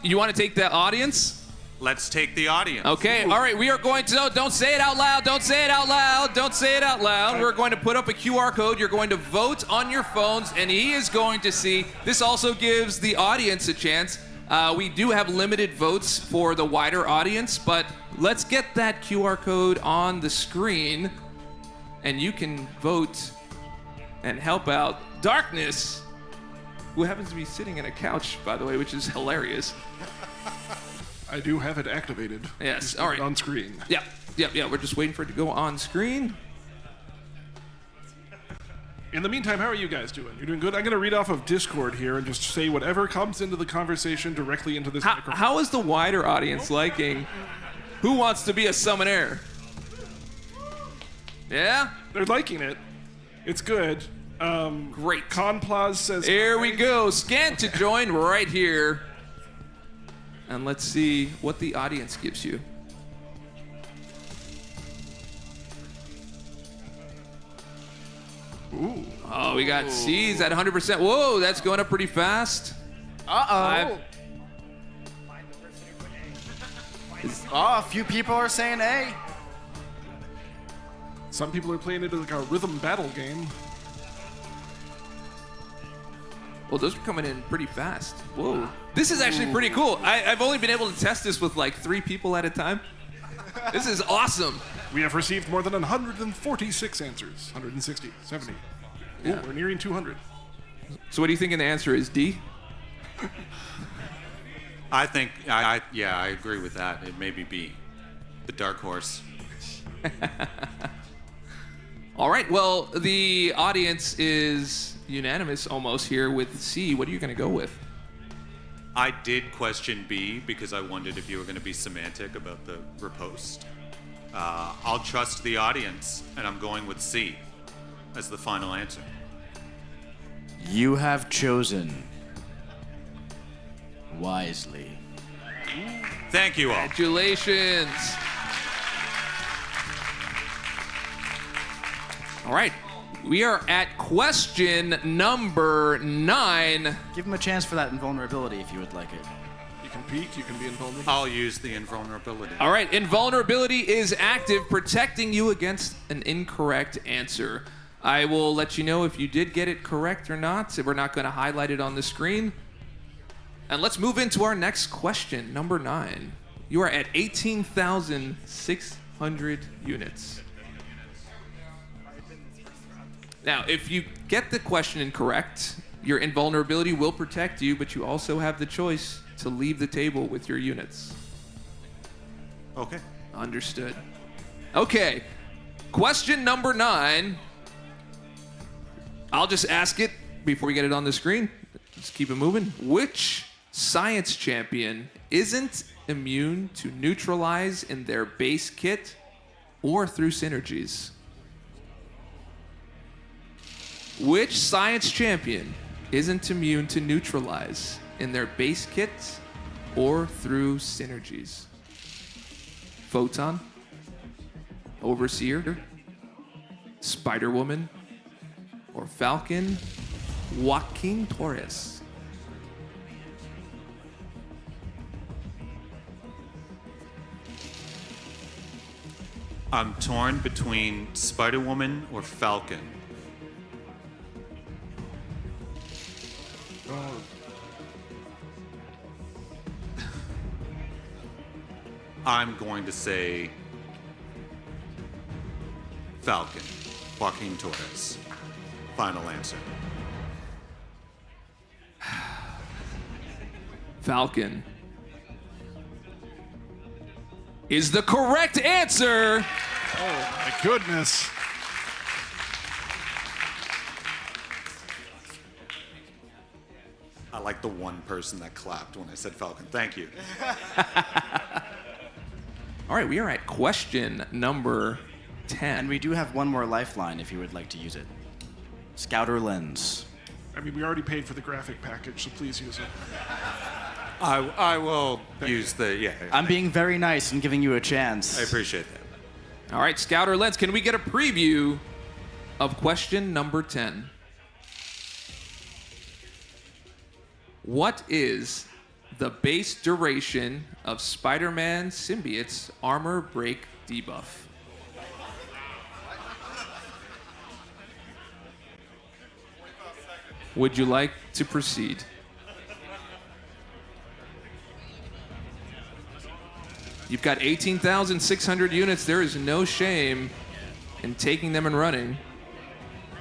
You want to take the audience? Let's take the audience. Okay, all right, we are going to, don't say it out loud, don't say it out loud, don't say it out loud. We're going to put up a QR code. You're going to vote on your phones, and he is going to see. This also gives the audience a chance. We do have limited votes for the wider audience, but let's get that QR code on the screen, and you can vote and help out Darkness, who happens to be sitting in a couch, by the way, which is hilarious. I do have it activated. Yes, all right. On screen. Yeah. We're just waiting for it to go on screen. In the meantime, how are you guys doing? You're doing good? I'm going to read off of Discord here and just say whatever comes into the conversation directly into this microphone. How is the wider audience liking Who wants to be a summoner? Yeah? They're liking it. It's good. Great. Conplaz says. Here we go. Scan to join right here. And let's see what the audience gives you. Ooh. Oh, we got C's at 100%. Whoa, that's going up pretty fast. Uh-oh. Oh, a few people are saying A. Some people are playing it as like a rhythm battle game. Well, those are coming in pretty fast. Whoa. This is actually pretty cool. I've only been able to test this with like 3 people at a time. This is awesome. We have received more than 146 answers. 160, 70. Yeah. Ooh, we're nearing 200. So what do you think the answer is, D? I think, I agree with that. It may be B, the dark horse. All right, well, the audience is unanimous almost here with C. What are you going to go with? I did question B because I wondered if you were going to be semantic about the riposte. I'll trust the audience, and I'm going with C as the final answer. You have chosen wisely. Thank you all. Congratulations. All right, we are at question number 9. Give him a chance for that invulnerability if you would like it. You can peek, you can be invulnerable. I'll use the invulnerability. All right, invulnerability is active, protecting you against an incorrect answer. I will let you know if you did get it correct or not. We're not going to highlight it on the screen. And let's move into our next question, number 9. You are at 18,600 units. Now, if you get the question incorrect, your invulnerability will protect you, but you also have the choice to leave the table with your units. Okay. Understood. Okay, question number 9. I'll just ask it before we get it on the screen. Just keep it moving. Which science champion isn't immune to neutralize in their base kit or through synergies? Which science champion isn't immune to neutralize in their base kit or through synergies? Photon, Overseer, Spider-Woman, or Falcon, Joaquin Torres? I'm torn between Spider-Woman or Falcon. I'm going to say Falcon, Joaquin Torres. Final answer. Falcon is the correct answer. Oh, my goodness. I like the one person that clapped when I said Falcon. Thank you. All right, we are at question number 10. And we do have one more lifeline if you would like to use it. Scouter lens. I mean, we already paid for the graphic package, so please use it. I will use the, yeah. I'm being very nice and giving you a chance. I appreciate that. All right, Scouter Lens, can we get a preview of question number 10? What is the base duration of Spider-Man Symbiote's armor break debuff? Would you like to proceed? You've got 18,600 units. There is no shame in taking them and running.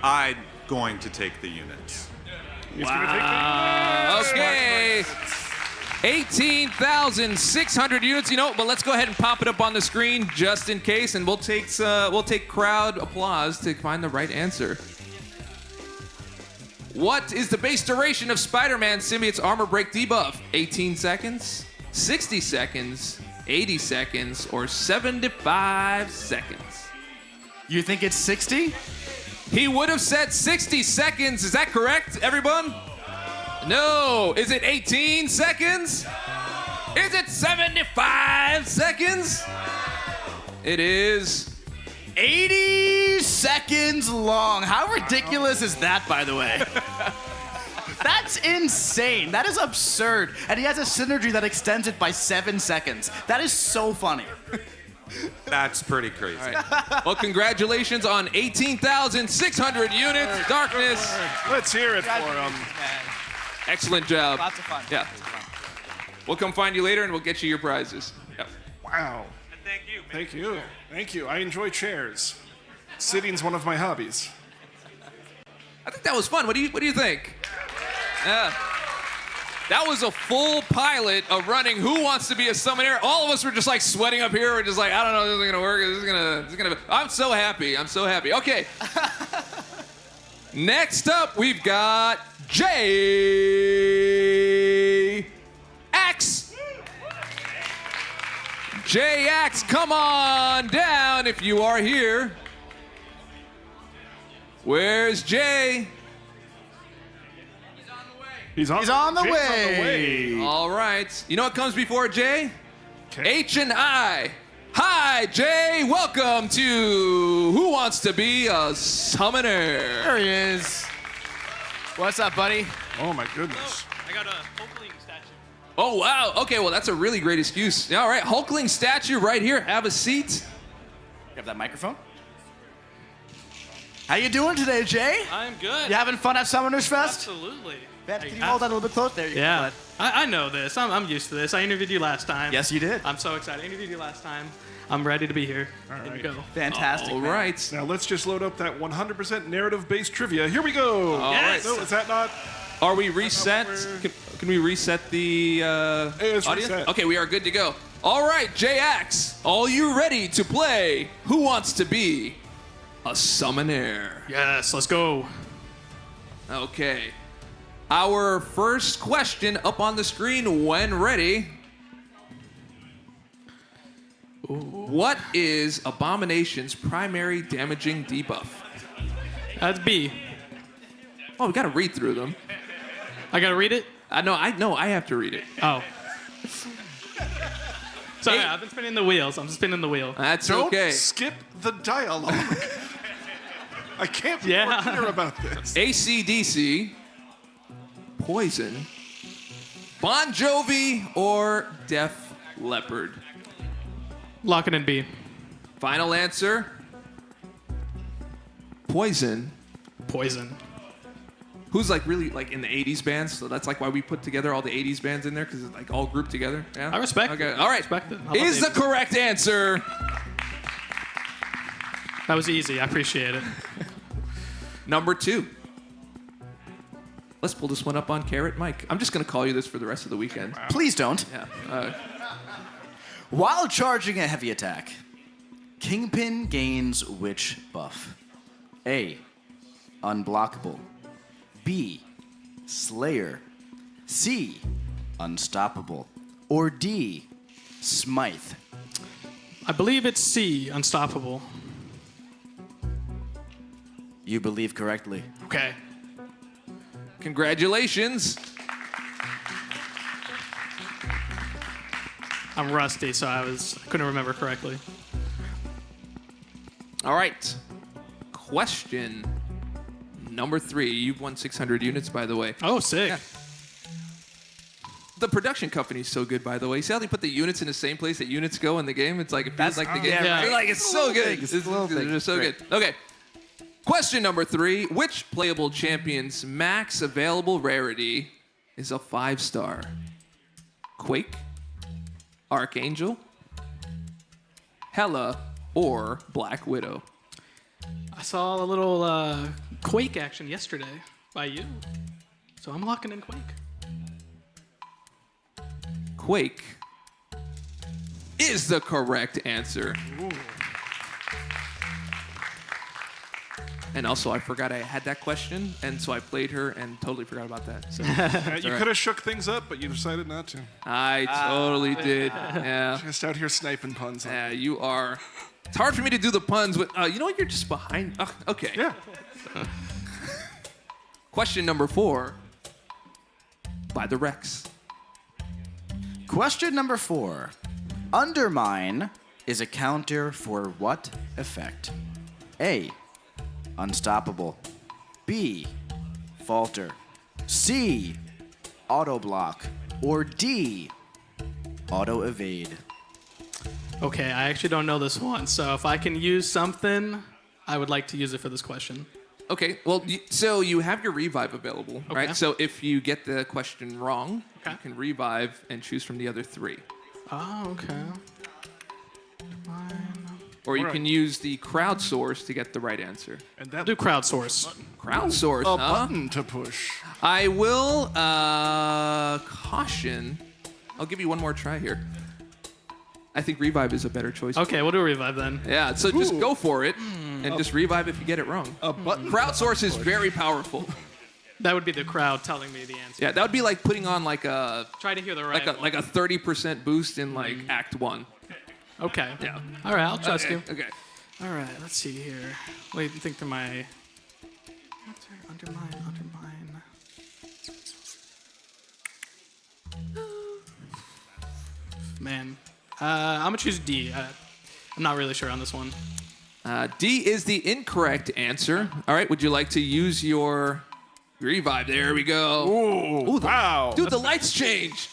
I'm going to take the units. He's gonna take Okay. 18,600 units. You know, but let's go ahead and pop it up on the screen just in case, and we'll take crowd applause to find the right answer. What is the base duration of Spider-Man Symbiote's armor break debuff? 18 seconds, 60 seconds, 80 seconds, or 75 seconds? You think it's 60? He would have said 60 seconds. Is that correct, everyone? No. Is it 18 seconds? Is it 75 seconds? It is 80 seconds long. How ridiculous is that, by the way? That's insane. That is absurd. And he has a synergy that extends it by 7 seconds. That is so funny. That's pretty crazy. All right. Well, congratulations on 18,600 units. Darkness. Let's hear it for him. Excellent job. Lots of fun. Yeah. We'll come find you later and we'll get you your prizes. Yep. Wow. Thank you. Thank you. Thank you. I enjoy chairs. Sitting's one of my hobbies. I think that was fun. What do you think? Yeah. That was a full pilot of running Who Wants to Be a Summoner. All of us were just like sweating up here. We're just like, I don't know, this isn't gonna work. This is gonna. I'm so happy. I'm so happy. Okay. Next up, we've got J-Ax. J-Ax, come on down if you are here. He's Where's Jay? on the way. Jay's on the way. All right. You know what comes before Jay? Okay. H and I. Hi, Jay. Welcome to Who Wants to Be a Summoner? There he is. What's up, buddy? Oh my goodness. I got a Hulkling statue. Oh, wow. Okay, well, that's a really great excuse. All right, Hulkling statue right here. Have a seat. You have that microphone? How you doing today, Jay? I'm good. You having fun at Summoners Fest? Absolutely. Can you hold that a little bit close? There you go. Yeah. Bud. I know this. I'm used to this. I interviewed you last time. Yes, you did. I'm so excited. I interviewed you last time. I'm ready to be here. Ready to right. go. Fantastic. All man. right. Now let's just load up that 100% narrative-based trivia. Here we go. All Yes. No, is that not? Are we reset? Can we reset the It's audience? reset. Okay, we are good to go. All right, J-Ax, are you ready to play Who Wants to Be a Summoner? Yes, let's go. Okay. Our first question up on the screen when ready. What is Abomination's primary damaging debuff? That's B. Oh, we gotta read through them. I gotta read it? I know, I have to read it. Oh. Sorry, Hey. I've been spinning the wheels. I'm spinning the wheel. That's Don't okay. skip the dialogue. I can't be Yeah. more clear about this. AC/DC, Poison, Bon Jovi, or Def Leppard? Lock it in B. Final answer, Poison. Poison. Who's like really like in the 80s bands, so that's like why we put together all the 80s bands in there, because it's like all grouped together. Yeah? I respect Okay, it. all right. Respect it. I love Is the 80s. correct answer That was easy. I appreciate it. number 2? Let's pull this one up on Carrot Mike. I'm just gonna call you this for the rest of the weekend. Please don't. Yeah. While charging a heavy attack, Kingpin gains which buff? A. Unblockable. B. Slayer. C. Unstoppable. Or D. Smite. I believe it's C. Unstoppable. You believe correctly. Okay. Congratulations. I'm rusty, so I couldn't remember correctly. All right. Question number 3. You've won 600 units, by the way. Oh, sick. Yeah. The production company's so good, by the way. See how they put the units in the same place that units go in the game? It's like it feels like the game. yeah. Like it's so good. It's a little thing. They're so Great. good. Okay. Question number 3. Which playable champion's max available rarity is a 5-star? Quake, Archangel, Hela, or Black Widow? I saw a little Quake action yesterday by you. So I'm locking in Quake. Quake is the correct answer. And also, I forgot I had that question, and so I played her and totally forgot about that. So You could have shook things up, but you decided not to. I totally did. Yeah. Just out here sniping puns. Yeah, you are. It's hard for me to do the puns, but you know what? You're just behind. Okay. Yeah. Question number 4 by the Rex. Question number 4. Undermine is a counter for what effect? A. Unstoppable. B. Falter. C. Auto block. Or D. Auto evade. Okay, I actually don't know this one, so if I can use something, I would like to use it for this question. Okay, well, so you have your revive available, Okay. right? So if you get the question wrong, Okay. you can revive and choose from the other 3. Oh, okay. Or you Alright. can use the crowdsource to get the right answer. And that Do crowdsource. Crowdsource, a huh? button to push. I will caution. I'll give you one more try here. I think revive is a better choice. Okay, we'll do a revive then. Yeah, so just Ooh. go for it and just revive if you get it wrong. A button. Crowdsource is very powerful. That would be the crowd telling me the answer. Yeah, that would be like putting on like a Try to hear the right like a 30% boost in like Act 1. Okay. Yeah. All right, I'll trust Okay, you. okay. All right, let's see here. Wait, think through my... Undermine. Man. I'm going to choose D. I'm not really sure on this one. D is the incorrect answer. All right, would you like to use your revive? There we go. Ooh, wow. Dude, the lights change.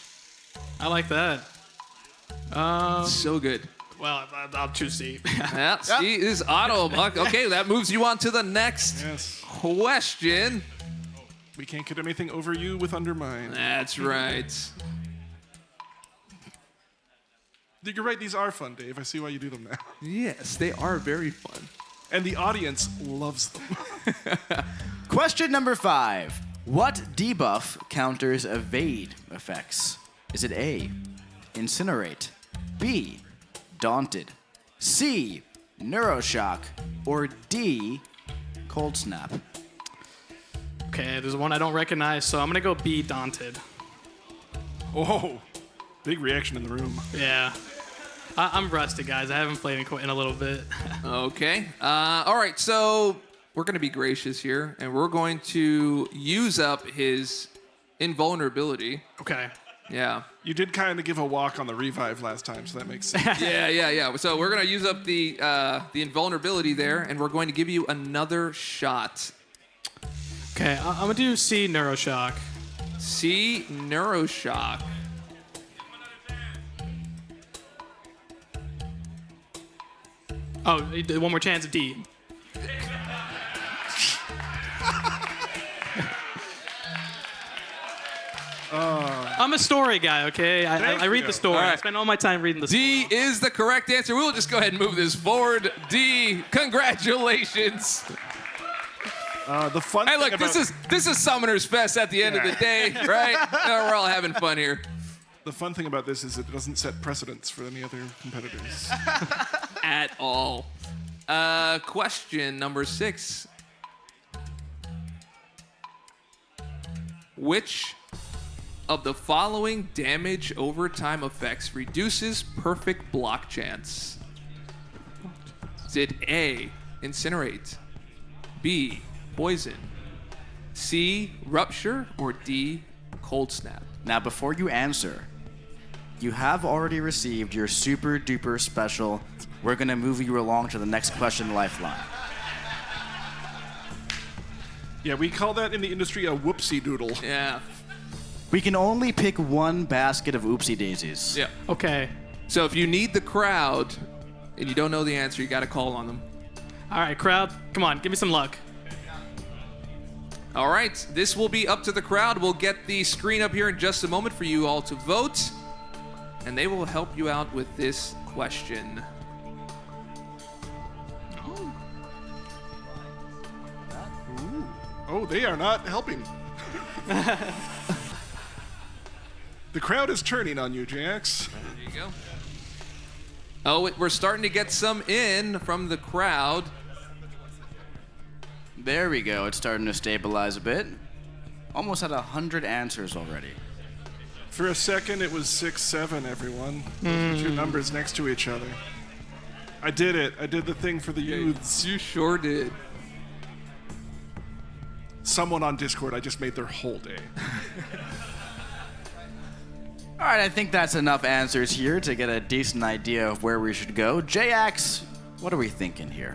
I like that. So good. Well, I'll choose C. Yeah, C is auto. Okay, that moves you on to the next Yes. question. We can't get anything over you with Undermine. That's right. You're right, these are fun, Dave. I see why you do them now. Yes, they are very fun. And the audience loves them. Question number 5. What debuff counters evade effects? Is it A. Incinerate. B. Daunted. C. Neuroshock. Or D. Cold Snap. Okay, there's one I don't recognize, so I'm going to go B, Daunted. Oh, big reaction in the room. Yeah. I'm rusty, guys. I haven't played in a little bit. Okay. All right, so we're going to be gracious here, and we're going to use up his invulnerability. Okay. Yeah. You did kind of give a walk on the revive last time, so that makes sense. Yeah. So we're going to use up the invulnerability there, and we're going to give you another shot. Okay, I'm going to do C, Neuroshock. C, Neuroshock. Oh, one more chance, D. I'm a story guy, okay? I read you. the story. All right. I spend all my time reading the story. D is the correct answer. We'll just go ahead and move this forward. D, congratulations. The fun Hey, thing look, about, this is Summoners Fest at the end of the day, right? We're all having fun here. the fun thing about this is it doesn't set precedents for any other competitors. At all. Question number 6. Which of the following damage over time effects reduces perfect block chance? Is it A, Incinerate, B, Poison, C, Rupture, or D, Cold Snap? Now, before you answer, you have already received your super duper special. We're going to move you along to the next question lifeline. Yeah, we call that in the industry a whoopsie doodle. Yeah. We can only pick one basket of oopsie daisies. Yeah. Okay. So if you need the crowd and you don't know the answer, you got to call on them. All right, crowd, come on, give me some luck. All right, this will be up to the crowd. We'll get the screen up here in just a moment for you all to vote, and they will help you out with this question. Oh, they are not helping. The crowd is turning on you, Jax. There you go. Oh, we're starting to get some in from the crowd. There we go. It's starting to stabilize a bit. Almost at 100 answers already. For a second, it was 6-7, everyone. Those were two numbers next to each other. I did it. I did the thing for the youths. You sure did. Someone on Discord, I just made their whole day. All right, I think that's enough answers here to get a decent idea of where we should go. J-Ax, what are we thinking here?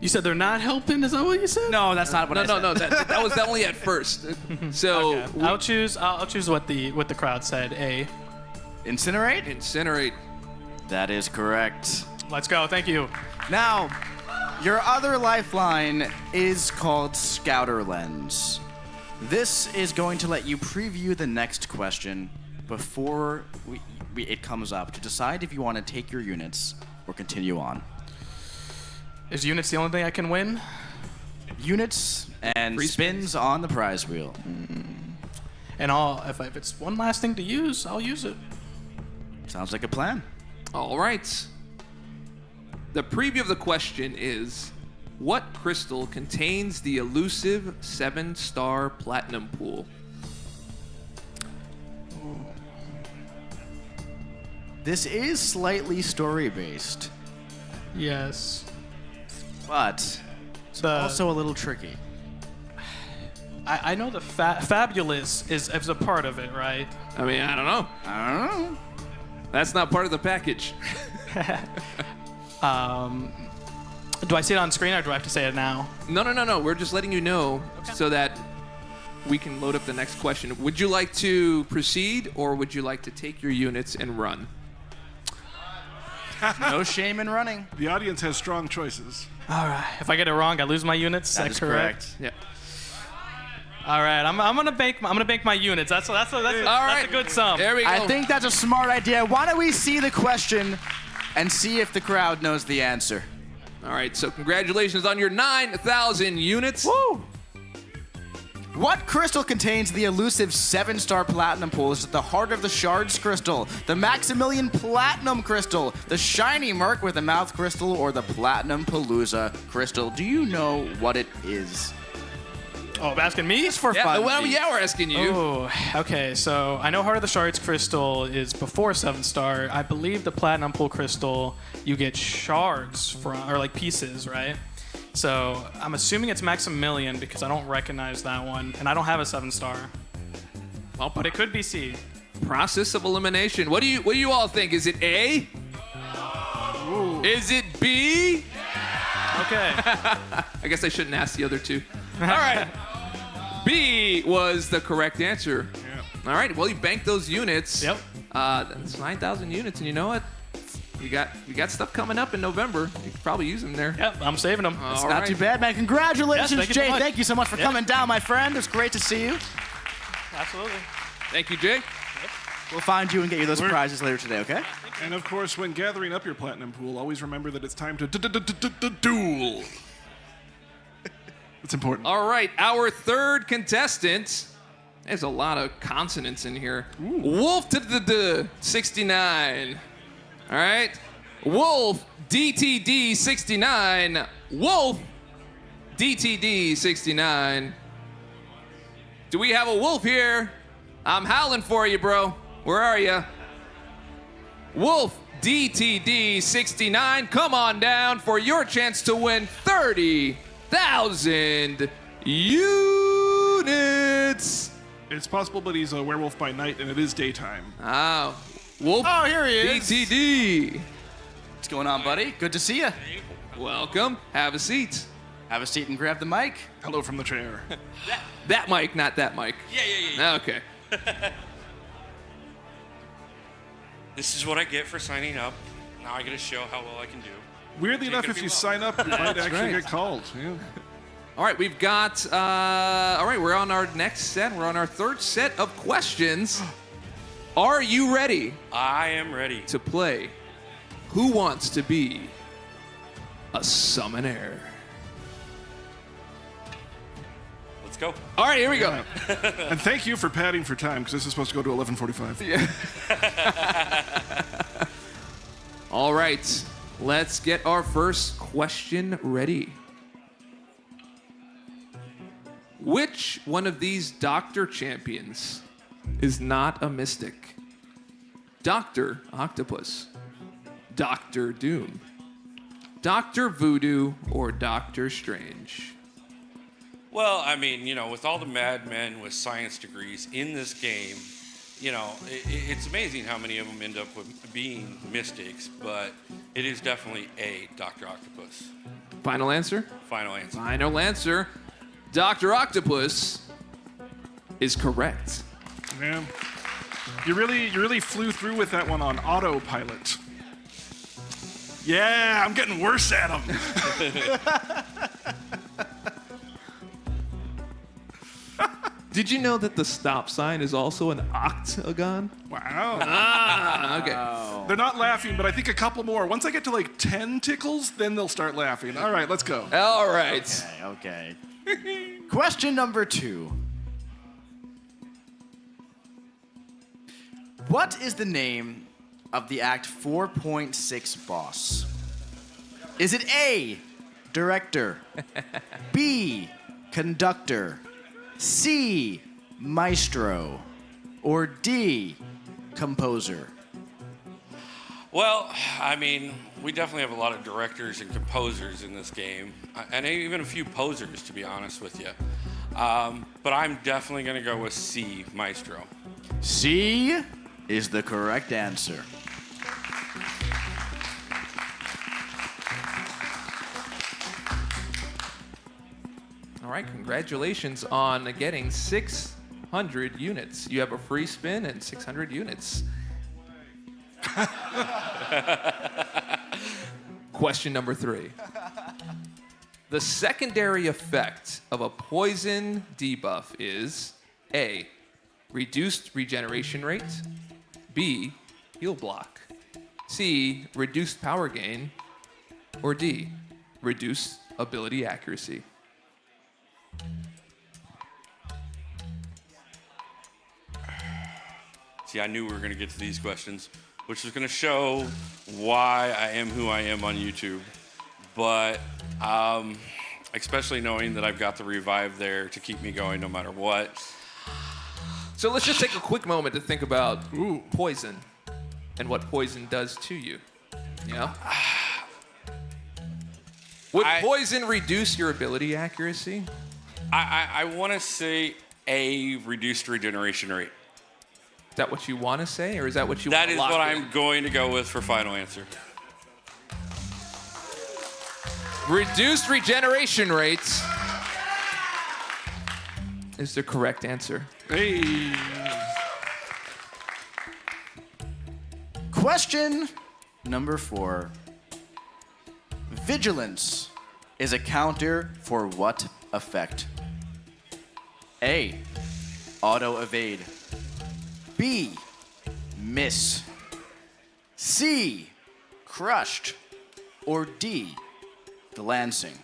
You said they're not helping? Is that what you said? No, that's not what I said. No. That was only at first. So Okay. I'll choose what the crowd said. A. Incinerate? incinerate. That is correct. Let's go. Thank you. Now, your other lifeline is called Scouter Lens. This is going to let you preview the next question before it comes up to decide if you want to take your units or continue on. Is units the only thing I can win? Units and Free spins on the prize wheel. And if it's one last thing to use, I'll use it. Sounds like a plan. All right. The preview of the question is, what crystal contains the elusive 7-star platinum pool? This is slightly story-based, Yes. but also a little tricky. I know the fabulous is a part of it, right? I mean, I don't know. I don't know. That's not part of the package. Do I see it on screen or do I have to say it now? No. We're just letting you know so that we can load up the next question. Would you like to proceed or would you like to take your units and run? No shame in running. The audience has strong choices. All right. If I get it wrong, I lose my units. That is correct. Yeah. All right. I'm gonna bank my units. That's a good sum. There we go. I think that's a smart idea. Why don't we see the question and see if the crowd knows the answer? All right, so congratulations on your 9,000 units. Woo! What crystal contains the elusive 7-star platinum pool? Is it the Heart of the Shards crystal, the Maximilian Platinum crystal, the Shiny Merc with a Mouth crystal, or the Platinum Palooza crystal? Do you know what it is? Oh, asking me? Just for Yeah, fun. well, yeah, we're asking you. Oh, okay. So I know Heart of the Shards crystal is before 7-star. I believe the Platinum Pool crystal, you get shards from, or like pieces, right? So I'm assuming it's Maximilian because I don't recognize that one, and I don't have a 7-star. Well, but it could be C. Process of elimination. What do you all think? Is it A? Is it B? Okay. I guess I shouldn't ask the other two. All right. B was the correct answer. Yeah. All right. Well, you banked those units. Yep. That's 9,000 units, and you know what? You got stuff coming up in November. You could probably use them there. Yep. I'm saving them. It's not too bad, man. Congratulations, Yes, thank you so Jay. much. Thank you so much for coming down, my friend. It was great to see you. Absolutely. Thank you, Jay. We'll find you and get you those prizes later today, okay? And of course, when gathering up your platinum pool, always remember that it's time to duel. It's important. All right, our third contestant. There's a lot of consonants in here. Wolf 69. All right. Wolf DTD 69. Wolf DTD 69. Do we have a wolf here? I'm howling for you, bro. Where are you? Wolf DTD 69. Come on down for your chance to win 30,000 units. It's possible, but he's a werewolf by night, and it is daytime. Oh, Wolf Oh, here he is. DTD. What's going on, buddy? Good to see you. Welcome. Have a seat. Have a seat and grab the mic. Hello from the chair. That mic, not that mic. Yeah. Okay. This is what I get for signing up. Now I get to show how well I can do. Weirdly enough, if you sign up, you might actually right. get called. Yeah. All right, we've got, all right, we're on our next set. We're on our third set of questions. Are you ready I am ready. to play Who Wants to Be a Summoner? Let's go. All right, here we go. And thank you for padding for time, because this is supposed to go to 11:45. All right, let's get our first question ready. Which one of these Doctor champions is not a mystic? Dr. Octopus, Dr. Doom, Dr. Voodoo, or Dr. Strange? Well, I mean, you know, with all the madmen with science degrees in this game, you know, it's amazing how many of them end up with being mystics, but it is definitely a Dr. Octopus. Final answer? Final answer. Final answer. Dr. Octopus is correct. Man, you really flew through with that one on autopilot. Yeah, I'm getting worse at them. Did you know that the stop sign is also an octagon? Wow. Okay. They're not laughing, but I think a couple more. Once I get to like 10 tickles, then they'll start laughing. All right, let's go. All right. Okay. Question number 2. What is the name of the Act 4.6 boss? Is it A, director, B, conductor, C, maestro, or D, composer? Well, I mean, we definitely have a lot of directors and composers in this game, and even a few posers, to be honest with you. But I'm definitely going to go with C, maestro. C is the correct answer. All right, congratulations on getting 600 units. You have a free spin and 600 units. Question number 3. The secondary effect of a poison debuff is A, reduced regeneration rate, B, heal block, C, reduced power gain, or D, reduced ability accuracy. See, I knew we were going to get to these questions, which is going to show why I am who I am on YouTube. But especially knowing that I've got the revive there to keep me going no matter what. So let's just take a quick moment to think about poison and what poison does to you. Yeah. Would poison reduce your ability accuracy? I want to say A, reduced regeneration rate. Is that what you want to say, or is that what you That want is to lock what in? I'm going to go with for final answer. Reduced regeneration rates is the correct answer. Hey. Question number 4. Vigilance is a counter for what effect? A, auto evade. B, miss. C, crushed. Or D, glancing.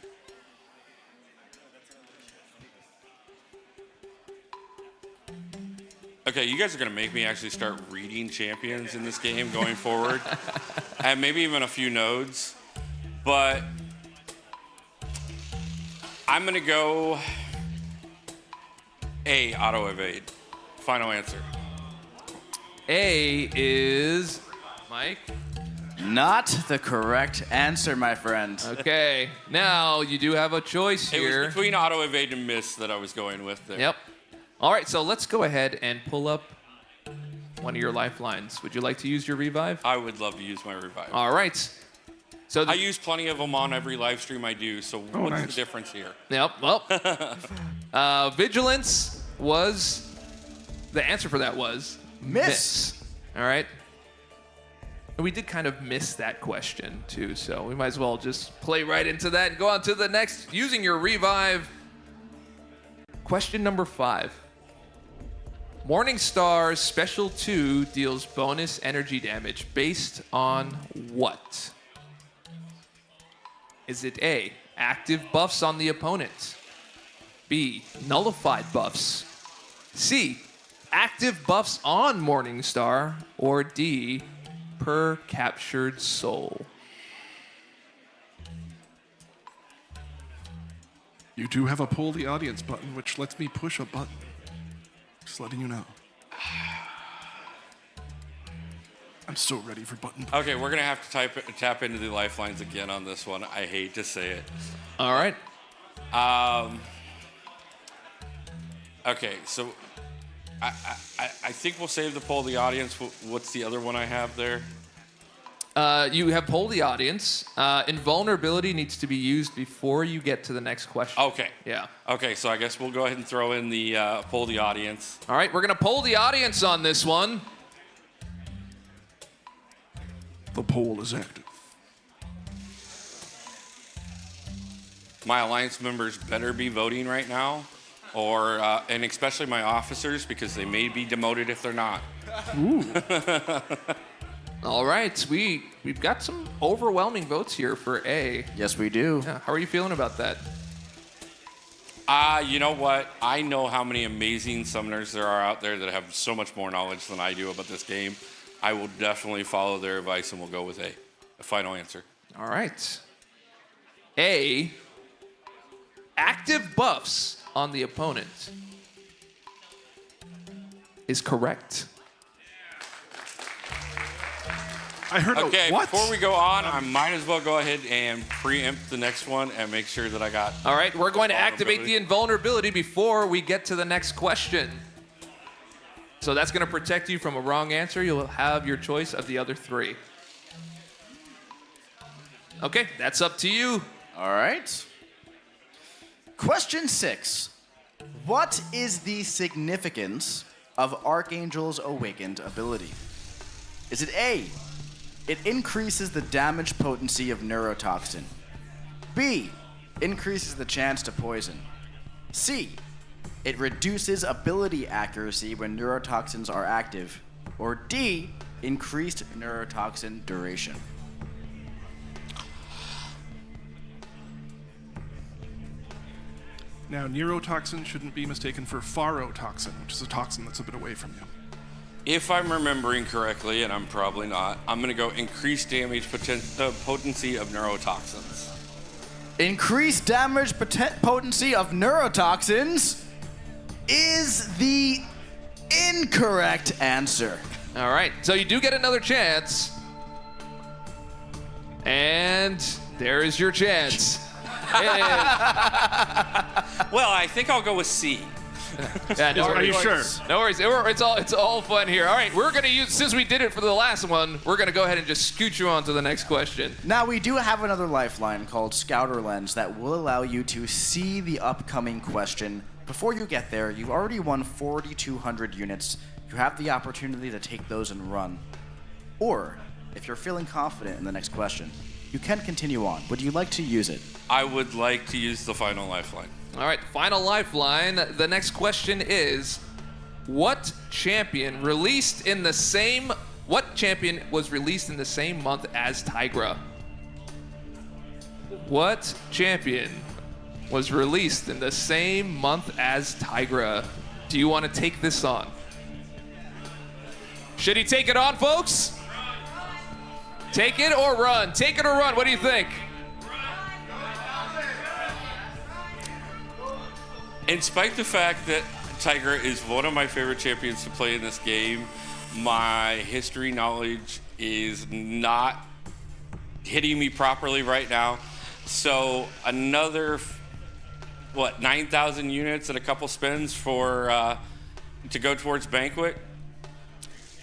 Okay, you guys are going to make me actually start reading champions in this game going forward. And maybe even a few nodes. But I'm going to go A, auto evade. Final answer. A is Mike. Not the correct answer, my friend. Okay, now you do have a choice It here. was between auto evade and miss that I was going with there. Yep. All right, so let's go ahead and pull up one of your lifelines. Would you like to use your revive? I would love to use my revive. All right. So I use plenty of them on every live stream I do, so what's nice. the difference here? Yep. Well, vigilance was the answer for that was Miss. All right. And we did kind of miss that question too, so we might as well just play right into that and go on to the next using your revive. Question number 5. Morningstar's Special 2 deals bonus energy damage based on what? Is it A, active buffs on the opponent? B, nullified buffs? C, active buffs on Morningstar? Or D, per captured soul? You do have a poll the audience button, which lets me push a button. Just letting you know. I'm so ready for button push. Okay, we're gonna have to tap into the lifelines again on this one. I hate to say it. All right. Okay, so I think we'll save the poll the audience. What's the other one I have there? You have polled the audience. Invulnerability needs to be used before you get to the next question. Okay. Yeah. Okay, so I guess we'll go ahead and throw in the poll the audience. All right, we're going to poll the audience on this one. The poll is active. My alliance members better be voting right now, or and especially my officers, because they may be demoted if they're not. All right, we've got some overwhelming votes here for A. Yes, we do. Yeah, how are you feeling about that? You know what? I know how many amazing summoners there are out there that have so much more knowledge than I do about this game. I will definitely follow their advice and we'll go with A. A final answer. All right. A, active buffs on the opponent is correct. I heard Okay, a what? before we go on, I might as well go ahead and preempt the next one and make sure that I got... All right, we're going to activate the invulnerability before we get to the next question. So that's going to protect you from a wrong answer. You'll have your choice of the other three. Okay, that's up to you. All right. Question 6. What is the significance of Archangel's Awakened ability? Is it A, it increases the damage potency of neurotoxin? B, increases the chance to poison? C, it reduces ability accuracy when neurotoxins are active? Or D, increased neurotoxin duration? Now, neurotoxin shouldn't be mistaken for pharotoxin, which is a toxin that's a bit away from you. If I'm remembering correctly, and I'm probably not, I'm going to go increased damage potency of neurotoxins. Increased damage potency of neurotoxins is the incorrect answer. All right, so you do get another chance. And there is your chance. Well, I think I'll go with C. Yeah, no Are worries. you sure? No worries. It's all fun here. All right, we're gonna use, since we did it for the last one, we're gonna go ahead and just scoot you on to the next question. Now, we do have another lifeline called Scouter Lens that will allow you to see the upcoming question. Before you get there, you've already won 4,200 units. You have the opportunity to take those and run. Or, if you're feeling confident in the next question, you can continue on. Would you like to use it? I would like to use the final lifeline. All right, final lifeline. The next question is, what champion was released in the same month as Tigra? What champion was released in the same month as Tigra? Do you want to take this on? Should he take it on, folks? Take it or run? Take it or run? What do you think? In spite of the fact that Tigra is one of my favorite champions to play in this game, my history knowledge is not hitting me properly right now. So another, 9,000 units and a couple spins for to go towards Banquet.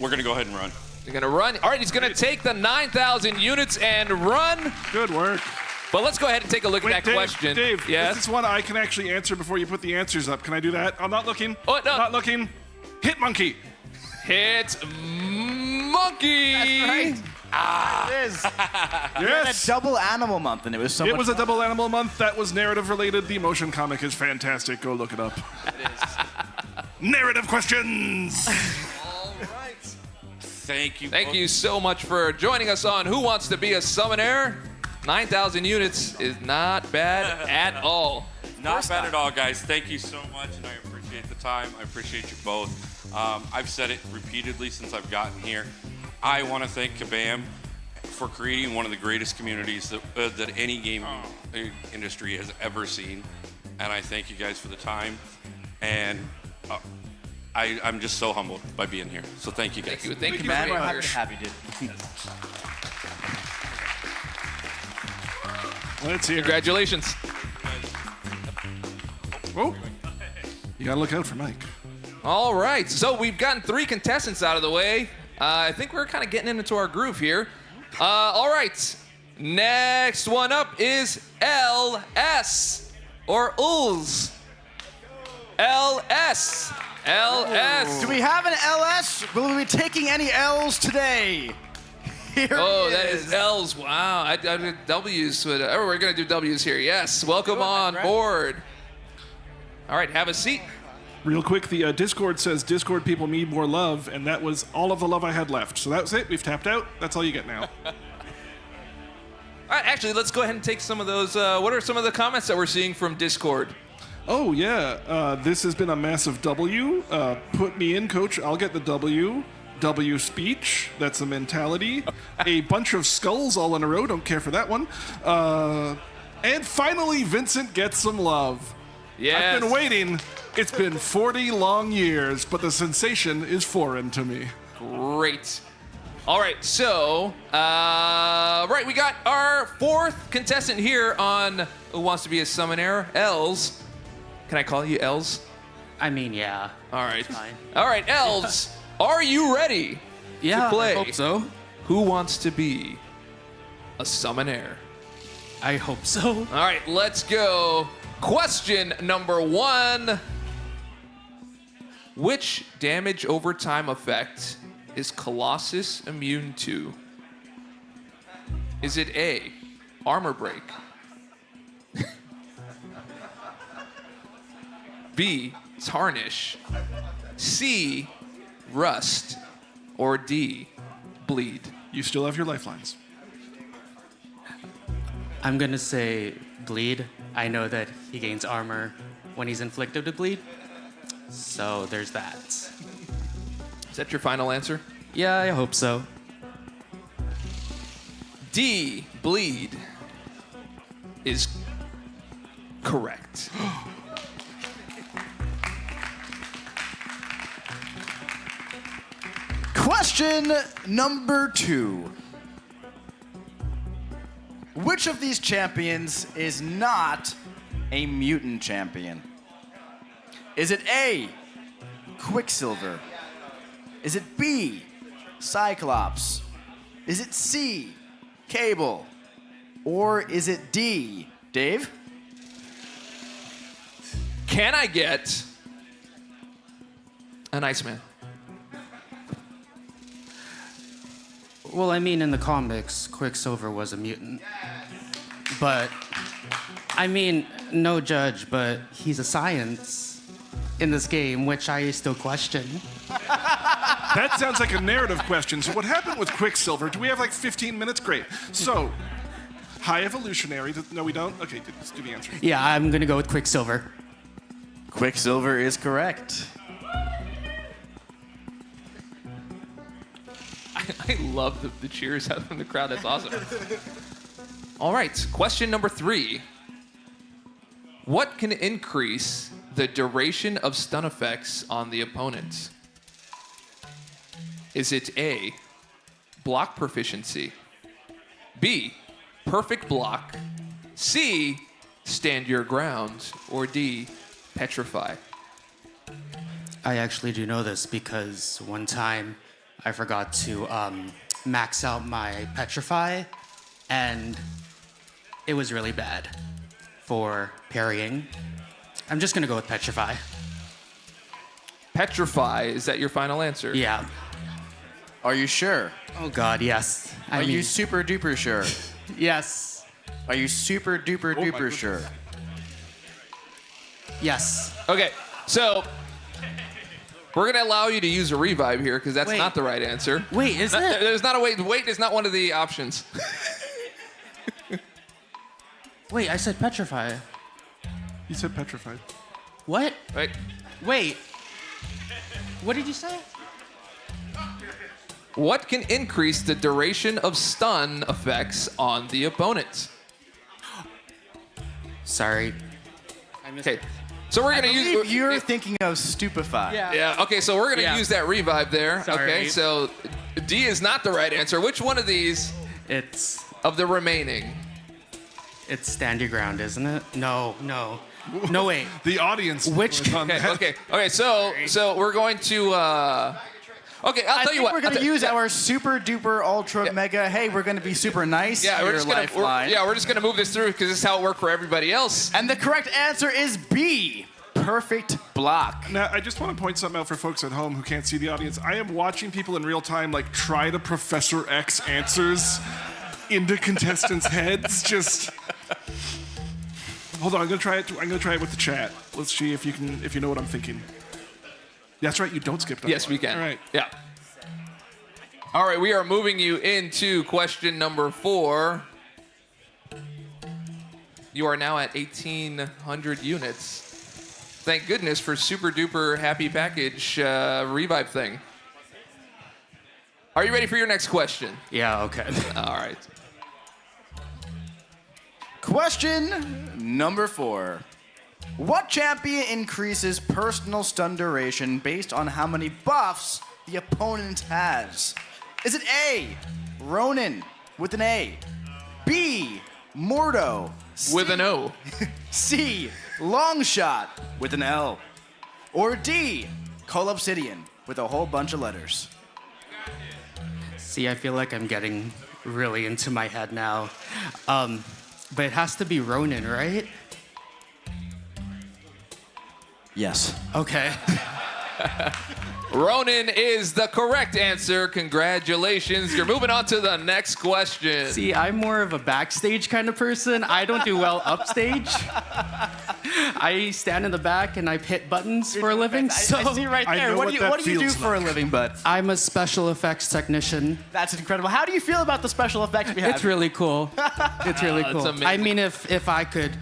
We're gonna go ahead and run. You're gonna run. All right, he's gonna take the 9,000 units and run. Good work. But let's go ahead and take a look at that Dave, question. Dave, yes? this is one I can actually answer before you put the answers up. Can I do that? I'm not looking. Oh, no. Not looking. Hit monkey. Hit monkey. That's right. It is. Yes. A double animal month, and it was so It much was a fun. double animal month that was narrative related. The motion comic is fantastic. Go look it up. Narrative questions. Thank you. Thank you so much for joining us on Who Wants to Be a Summoner? 9,000 units is not bad at all. Not bad at all, guys. Thank you so much, and I appreciate the time. I appreciate you both. I've said it repeatedly since I've gotten here. I want to thank Kabam for creating one of the greatest communities that any game industry has ever seen. and I thank you guys for the time. And I'm just so humbled by being here. So thank you guys. Thank you Man, for we're being happy here. to have you, dude. Let's hear it. Congratulations. Whoa. You gotta look out for Mike. All right, so we've gotten 3 contestants out of the way. I think we're kind of getting into our groove here. All right, next one up is LS, or ULS. LS. LS. Do we have an LS? Will we be taking any L's today? Here Oh, he that is L's. Wow, I did W's. Oh, we're going to do W's here. Yes, welcome on board. All right, have a seat. Real quick, the Discord says Discord people need more love, and that was all of the love I had left. So that was it. We've tapped out. That's all you get now. All right, actually, let's go ahead and take some of those. What are some of the comments that we're seeing from Discord? Oh, yeah. This has been a massive W. Put me in, coach. I'll get the W. W speech. That's a mentality. A bunch of skulls all in a row. Don't care for that one. And finally, Vincent gets some love. Yes. I've been waiting. It's been 40 long years, but the sensation is foreign to me. Great. All right, so, right, we got our 4th contestant here on Who Wants to Be a Summoner, Els. Can I call you Els? I mean, yeah. All right. Fine. All right, Els, are you ready Yeah, to play? I hope so. Who Wants to Be a Summoner? I hope so. All right, let's go. Question number 1. Which damage over time effect is Colossus immune to? Is it A, armor break? B, tarnish? C, rust? Or D, bleed? You still have your lifelines. I'm gonna say bleed. I know that he gains armor when he's inflicted with bleed. So there's that. Is that your final answer? Yeah, I hope so. D, bleed, is correct. Question number 2. Which of these champions is not a mutant champion? Is it A, Quicksilver? Is it B, Cyclops? Is it C, Cable? Or is it D, Dave? Can I get an Iceman? Well, I mean, in the comics, Quicksilver was a mutant. But, I mean, no judge, but he's a science in this game, which I still question. That sounds like a narrative question. So what happened with Quicksilver? Do we have like 15 minutes? Great. So, high evolutionary. No, we don't? Okay, let's do the answer. Yeah, I'm gonna go with Quicksilver. Quicksilver is correct. I love the cheers out from the crowd. That's awesome. All right, question number 3. What can increase the duration of stun effects on the opponent? Is it A, block proficiency? B, perfect block? C, stand your ground? Or D, petrify? I actually do know this because one time I forgot to max out my petrify, and it was really bad for parrying. I'm just gonna go with petrify. Petrify, is that your final answer? Yeah. Are you sure? Oh God, yes. Are you super duper sure? Yes. Are you super duper my duper goodness. sure? Yes. Okay, so we're gonna allow you to use a revive here because that's Wait. not the right answer. Wait, is No, it? There's not a wait. Wait is not one of the options. Wait, I said petrify. You said petrified. What? Right? Wait. What did you say? What can increase the duration of stun effects on the opponent? Sorry. Okay. So we're I gonna believe use. you're thinking of Stupefy. Yeah. Okay. So we're gonna Yeah. use that revive there. Sorry. Okay. So D is not the right answer. Which one of these It's of the remaining? Stand your ground, isn't it? No. Wait. The audience. Which- was on that. Okay. So we're going to. Okay. I'll I tell you think what. we're going to use our super duper ultra mega. Hey, we're going to be super nice. Yeah, we're here just gonna. lifeline. We're just gonna move this through because this is how it worked for everybody else. And the correct answer is B. Perfect block. Now, I just want to point something out for folks at home who can't see the audience. I am watching people in real time like try to Professor X answers into contestants' heads. Just hold on. I'm gonna try it. I'm gonna try it with the chat. Let's see if you know what I'm thinking. That's right. You don't skip that. Yes, one. we can. All right. Yeah. All right, we are moving you into question number 4. You are now at 1,800 units. Thank goodness for super duper happy package revive thing. Are you ready for your next question? Yeah. Okay. All right. Question number 4. What champion increases personal stun duration based on how many buffs the opponent has? Is it A, Ronin with an A, B, Mordo With an O. C, Longshot with an L, or D, Call Obsidian with a whole bunch of letters? See, I feel like I'm getting really into my head now. But it has to be Ronin, right? Yes. Okay. Ronin is the correct answer. Congratulations. You're moving on to the next question. See, I'm more of a backstage kind of person. I don't do well upstage. I stand in the back and I hit buttons for a living. So I see right I there. know What what do you, that what do you do feels for a like. living, bud? I'm a special effects technician. That's incredible. How do you feel about the special effects we have? It's really cool. It's really That's cool. amazing. I mean, if I could,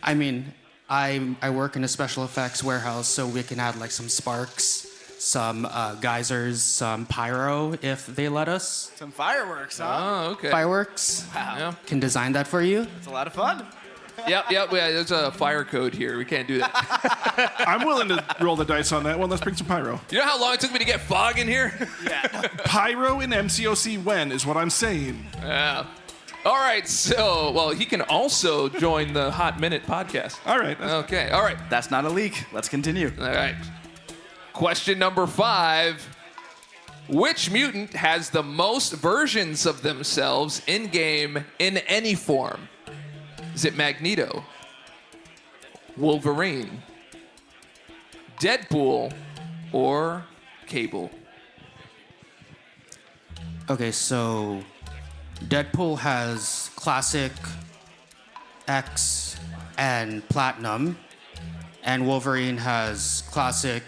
I mean, I work in a special effects warehouse, so we can add like some sparks, some geysers, some pyro if they let us. Some fireworks, huh? Oh, okay. Fireworks. Yeah. Can design that for you. It's a lot of fun. Yep. Yeah, there's a fire code here. We can't do that. I'm willing to roll the dice on that one. Let's bring some pyro. You know how long it took me to get fog in here? Pyro in MCOC when is what I'm saying. Yeah. All right. So, well, he can also join the Hot Minute podcast. All right. Okay. All right. That's not a leak. Let's continue. All right. Question number 5. Which mutant has the most versions of themselves in-game in any form? Is it Magneto, Wolverine, Deadpool, or Cable? Okay, so Deadpool has Classic, X, and Platinum, and Wolverine has Classic,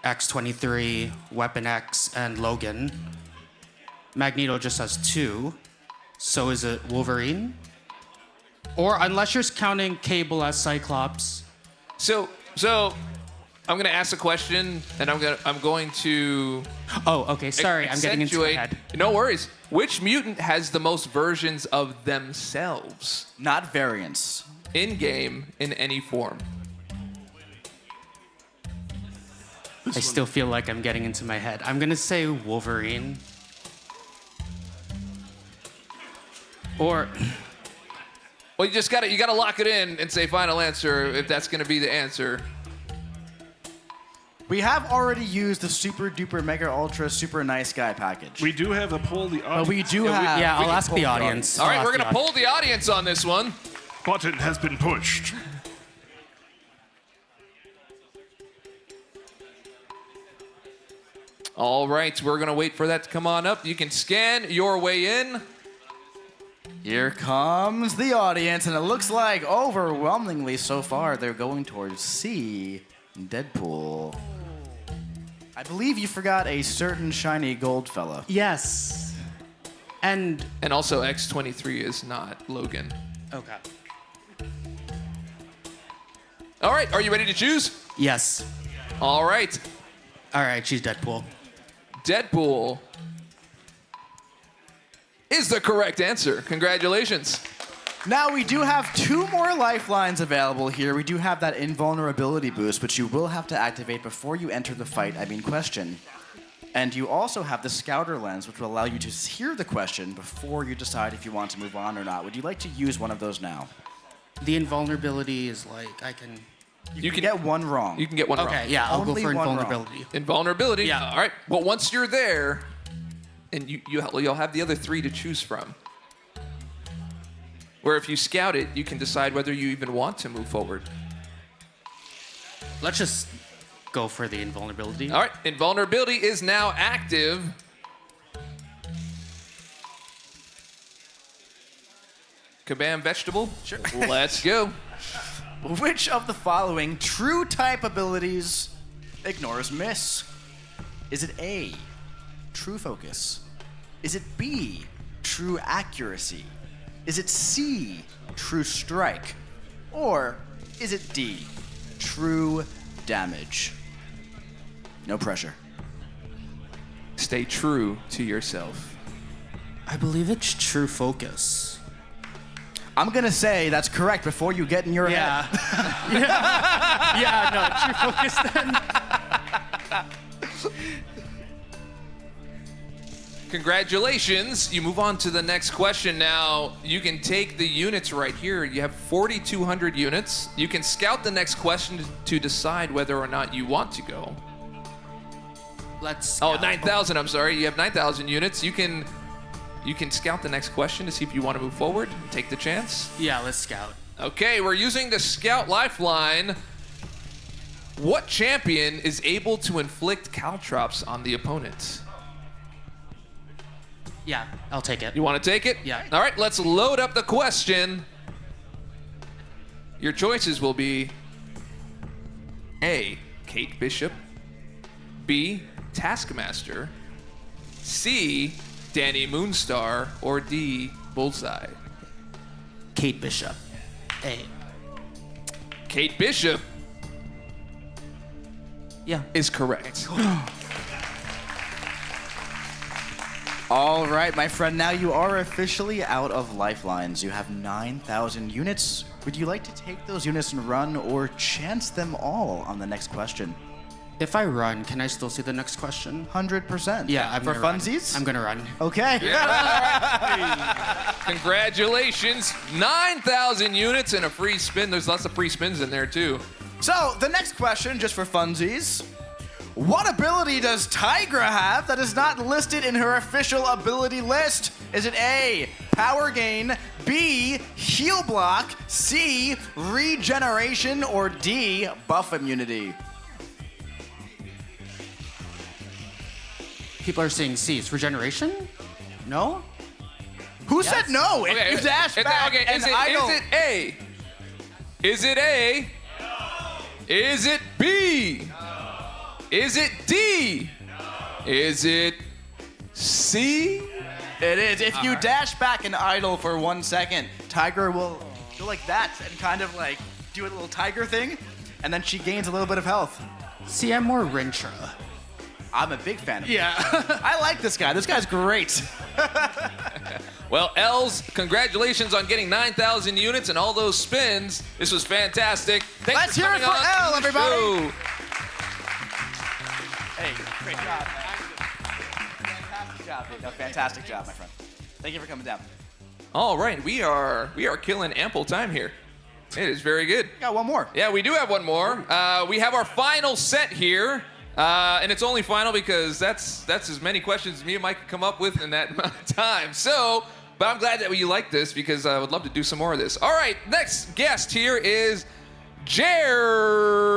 X23, Weapon X, and Logan. Magneto just has 2, so is it Wolverine? Or unless you're counting Cable as Cyclops. So I'm gonna ask a question, and I'm going to Oh, okay, sorry, I'm getting into my accentuate- head. No worries. Which mutant has the most versions of themselves Not variants. in game in any form? I still feel like I'm getting into my head. I'm gonna say Wolverine. Or Well, you gotta lock it in and say final answer if that's gonna be the answer. We have already used the super duper mega ultra super nice guy package. We do have a poll. The but audience we do have. yeah, we I'll can ask pull the audience. All right, I'll we're ask gonna the poll the audience on this one. button has been pushed. All right, we're gonna wait for that to come on up. You can scan your way in. Here comes the audience, and it looks like overwhelmingly so far they're going towards C, Deadpool. I believe you forgot a certain shiny gold fella. Yes. And And also, X23 is not Logan. okay. All right, are you ready to choose? Yes. All right, All right, she's Deadpool. Deadpool is the correct answer. Congratulations. Now, we do have 2 more lifelines available here. We do have that invulnerability boost, which you will have to activate before you enter the fight, question. And you also have the Scouter lens, which will allow you to hear the question before you decide if you want to move on or not. Would you like to use one of those now? The invulnerability is like I can. You can get one wrong. You can get one wrong. Okay, yeah, I'll go Only for one invulnerability. Invulnerability. Yeah. All right. Well, once you're there, and you'll have the other 3 to choose from. Where if you scout it, you can decide whether you even want to move forward. Let's just go for the invulnerability. All right. Invulnerability is now active. Kabam vegetable. Sure. Let's go. Which of the following true type abilities ignores miss? Is it A, true focus? Is it B, true accuracy? Is it C, true strike? Or is it D, true damage? No pressure. Stay true to yourself. I believe it's true focus. I'm gonna say that's correct before you get in your head. Yeah, no, true focus then. Congratulations. You move on to the next question now. You can take the units right here. You have 4,200 units. You can scout the next question to decide whether or not you want to go. Let's. Oh, 9,000, I'm sorry. You have 9,000 units. You can scout the next question to see if you want to move forward. Take the chance. Yeah, let's scout. Okay, we're using the Scout Lifeline. What champion is able to inflict caltrops on the opponent? Yeah, I'll take it. You want to take it? Yeah. All right, let's load up the question. Your choices will be A, Kate Bishop, B, Taskmaster, C, Danny Moonstar, or D, Bullseye. Kate Bishop. A. Kate Bishop Yeah. is correct. All right, my friend, now you are officially out of lifelines. You have 9,000 units. Would you like to take those units and run or chance them all on the next question? If I run, can I still see the next question? 100%. Yeah, I'm For gonna run. funsies? I'm gonna run. Okay. Congratulations. 9,000 units and a free spin. There's lots of free spins in there, too. So, the next question, just for funsies. What ability does Tigra have that is not listed in her official ability list? Is it A, power gain, B, heal block, C, regeneration, or D, buff immunity? People are saying C. It's regeneration? No? Who said no? If you dash back okay, and is it A? Is it A? Is it B? Is it D? Is it C? It is. If you dash back and idle for 1 second, Tiger will go like that and kind of like do a little tiger thing, and then she gains a little bit of health. See, I'm more Rintra. I'm a big fan of him. Yeah. I like this guy. This guy's great. Well, Els, congratulations on getting 9,000 units and all those spins. This was fantastic. Thanks Let's for hear it coming for on Elle, the everybody. show. Hey, great job, man. Fantastic job, dude. No, fantastic job, my friend. Thank you for coming down. All right, we are killing ample time here. It is very good. We got one more. Yeah, we do have one more. We have our final set here, and it's only final because that's as many questions as me and Mike could come up with in that amount of time. So, but I'm glad that you like this because I would love to do some more of this. All right, next guest here is Jerry.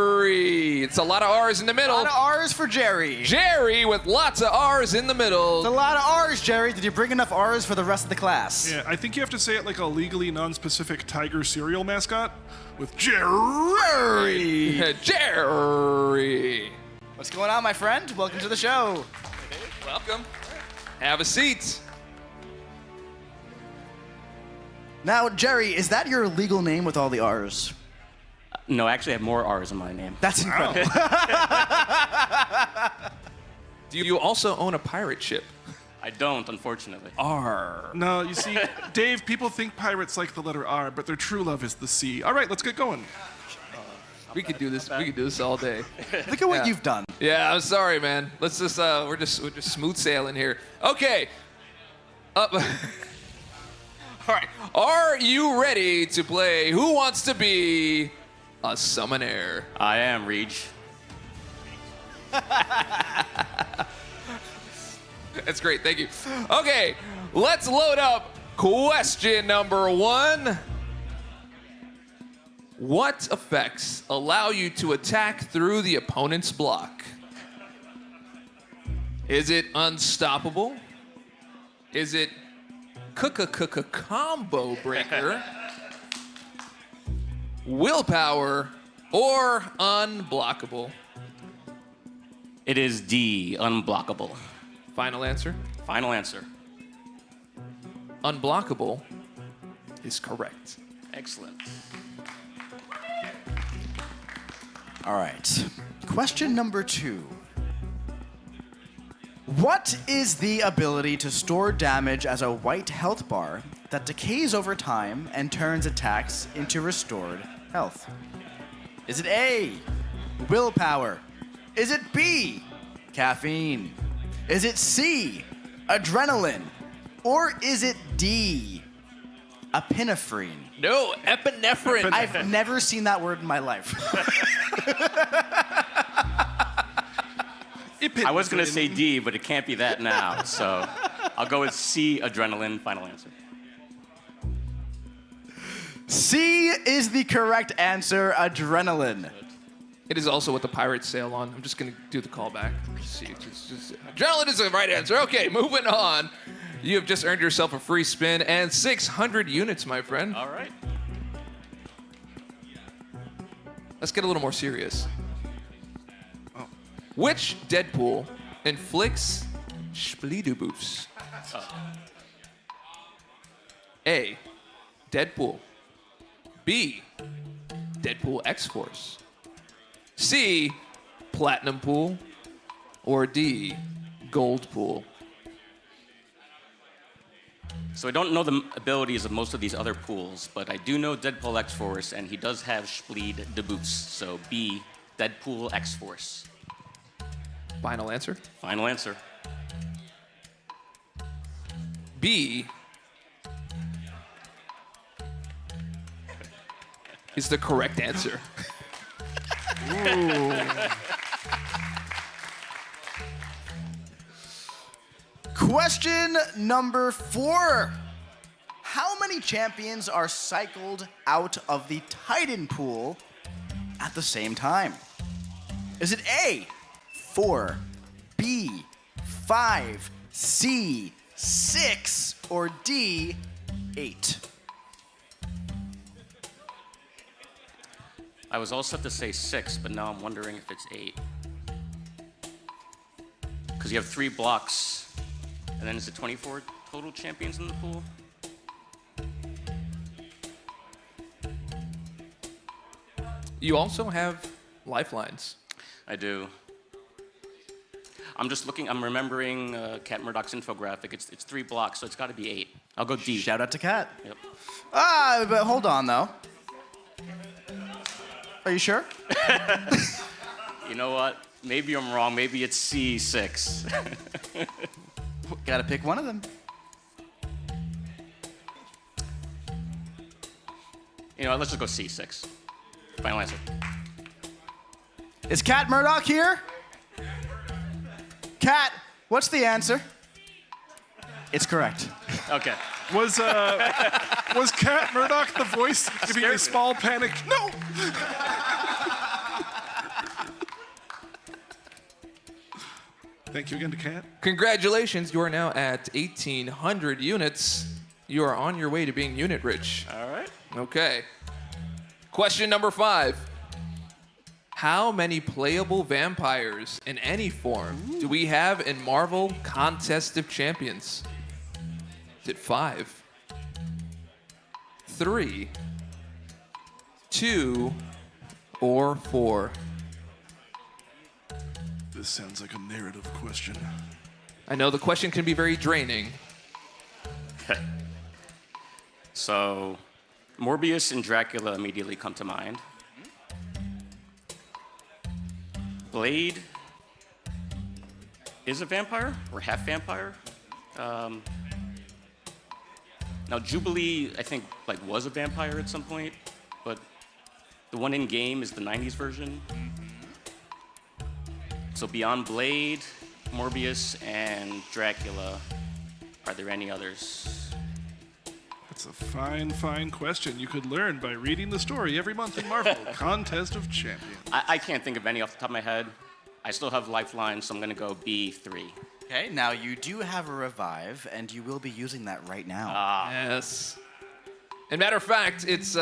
It's a lot of R's in the A middle. lot of R's for Jerry. Jerry with lots of R's in the It's a middle. lot of R's, Jerry. Did you bring enough R's for the rest of the class? Yeah, I think you have to say it like a legally non-specific tiger cereal mascot with Jerry. Jerry. What's going on, my friend? Welcome to the show. Welcome. Have a seat. Now, Jerry, is that your legal name with all the R's? No, I actually have more R's in my name. That's incredible. Do you also own a pirate ship? I don't, unfortunately. R. No, you see, Dave, people think pirates like the letter R, but their true love is the C. All right, let's get going. We could do this. We could do this all day. Look at what Yeah. you've done. Yeah, I'm sorry, man. Let's just we're just smooth sailing here. Okay. Up. All right. Are you ready to play Who Wants to Be a Summoner? I am, Reg. That's great. Thank you. Okay, let's load up question number 1. What effects allow you to attack through the opponent's block? Is it unstoppable? Is it combo breaker? Willpower? Or unblockable? It is D, unblockable. Final answer? Final answer. Unblockable is correct. Excellent. All right. Question number 2. What is the ability to store damage as a white health bar that decays over time and turns attacks into restored health? Is it A, willpower? Is it B, caffeine? Is it C, adrenaline? Or is it D, epinephrine? No, epinephrine. I've never seen that word in my life. I was going to say D, but it can't be that now. So I'll go with C, adrenaline. Final answer. C is the correct answer, adrenaline. It is also what the pirates sail on. I'm just going to do the callback. See, adrenaline is the right answer. Okay, moving on. You have just earned yourself a free spin and 600 units, my friend. All right. Let's get a little more serious. Which Deadpool inflicts Spliedeboofs? A, Deadpool. B, Deadpool X-Force. C, Platinum Pool. Or D, Gold Pool. So I don't know the abilities of most of these other pools, but I do know Deadpool X-Force, and he does have Spleed de Boost. So B, Deadpool X-Force. Final answer? Final answer. B is the correct answer. Question number 4. How many champions are cycled out of the Titan pool at the same time? Is it A, 4, B, 5, C, 6, or D, 8? I was all set to say 6, but now I'm wondering if it's 8. Because you have 3 blocks, and then is it 24 total champions in the pool? You also have lifelines. I do. I'm just looking, I'm remembering Cat Murdoch's infographic. It's 3 blocks, so it's got to be 8. I'll go D. Shout out to Kat. Yep. But hold on, though. Are you sure? You know what? Maybe I'm wrong. Maybe it's C6. Gotta pick one of them. You know what? Let's just go C6. Final answer. Is Kat Murdoch here? Kat, what's the answer? It's correct. Okay. Was Cat Murdoch the voice giving a small panic? No! Thank you again to Cat. Congratulations, you are now at 1,800 units. You are on your way to being unit rich. All right. Okay. Question number 5. How many playable vampires in any form do we have in Marvel Contest of Champions? Is it 5, 3, 2, or 4? This sounds like a narrative question. I know the question can be very draining. So, Morbius and Dracula immediately come to mind. Blade is a vampire or half vampire. Now Jubilee, I think, was a vampire at some point, but the one in game is the '90s version. So beyond Blade, Morbius, and Dracula, are there any others? That's a fine, fine question you could learn by reading the story every month in Marvel Contest of Champions. I can't think of any off the top of my head. I still have lifeline, so I'm gonna go B3. Okay, now you do have a revive, and you will be using that right now. Yes. And matter of fact, it's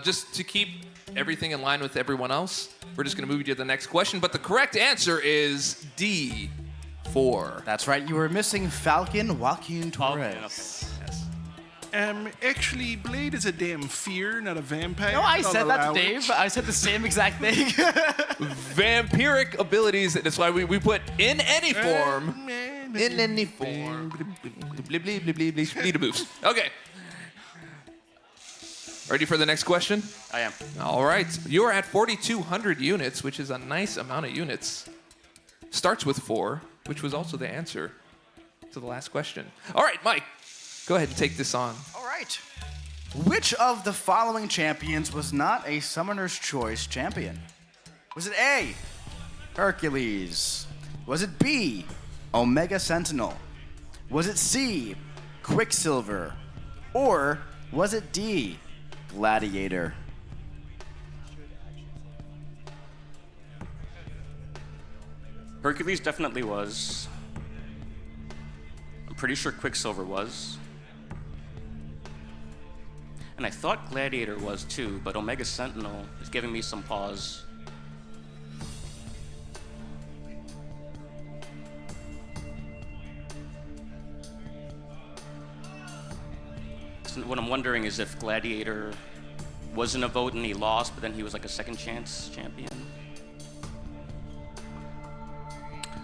just to keep everything in line with everyone else, we're just going to move you to the next question. But the correct answer is D4. That's right, you were missing Falcon Joaquin Torres. Okay. Actually, Blade is a damn fear, not a vampire. No, I I'll said that allow to it. Dave. I said the same exact thing. Vampiric abilities, that's why we put in any form. In any form. Okay. Ready for the next question? I am. All right. You're at 4,200 units, which is a nice amount of units. Starts with 4, which was also the answer to the last question. All right, Mike, go ahead and take this on. All right. Which of the following champions was not a Summoner's Choice champion? Was it A, Hercules? Was it B, Omega Sentinel? Was it C, Quicksilver? Or was it D, Gladiator? Hercules definitely was. I'm pretty sure Quicksilver was. And I thought Gladiator was too, but Omega Sentinel is giving me some pause. So what I'm wondering is if Gladiator wasn't a vote and he lost, but then he was like a second chance champion.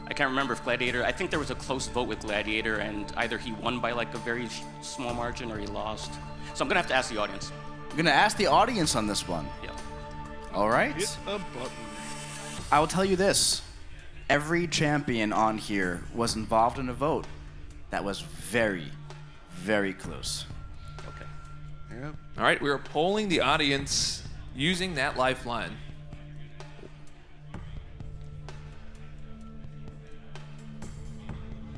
I can't remember if Gladiator, I think there was a close vote with Gladiator and either he won by like a very small margin or he lost. So I'm gonna have to ask the audience. I'm going to ask the audience on this one. Yeah. All right. Hit a button. I will tell you this. Every champion on here was involved in a vote that was very, very close. Okay. Yeah. All right, we are polling the audience using that lifeline.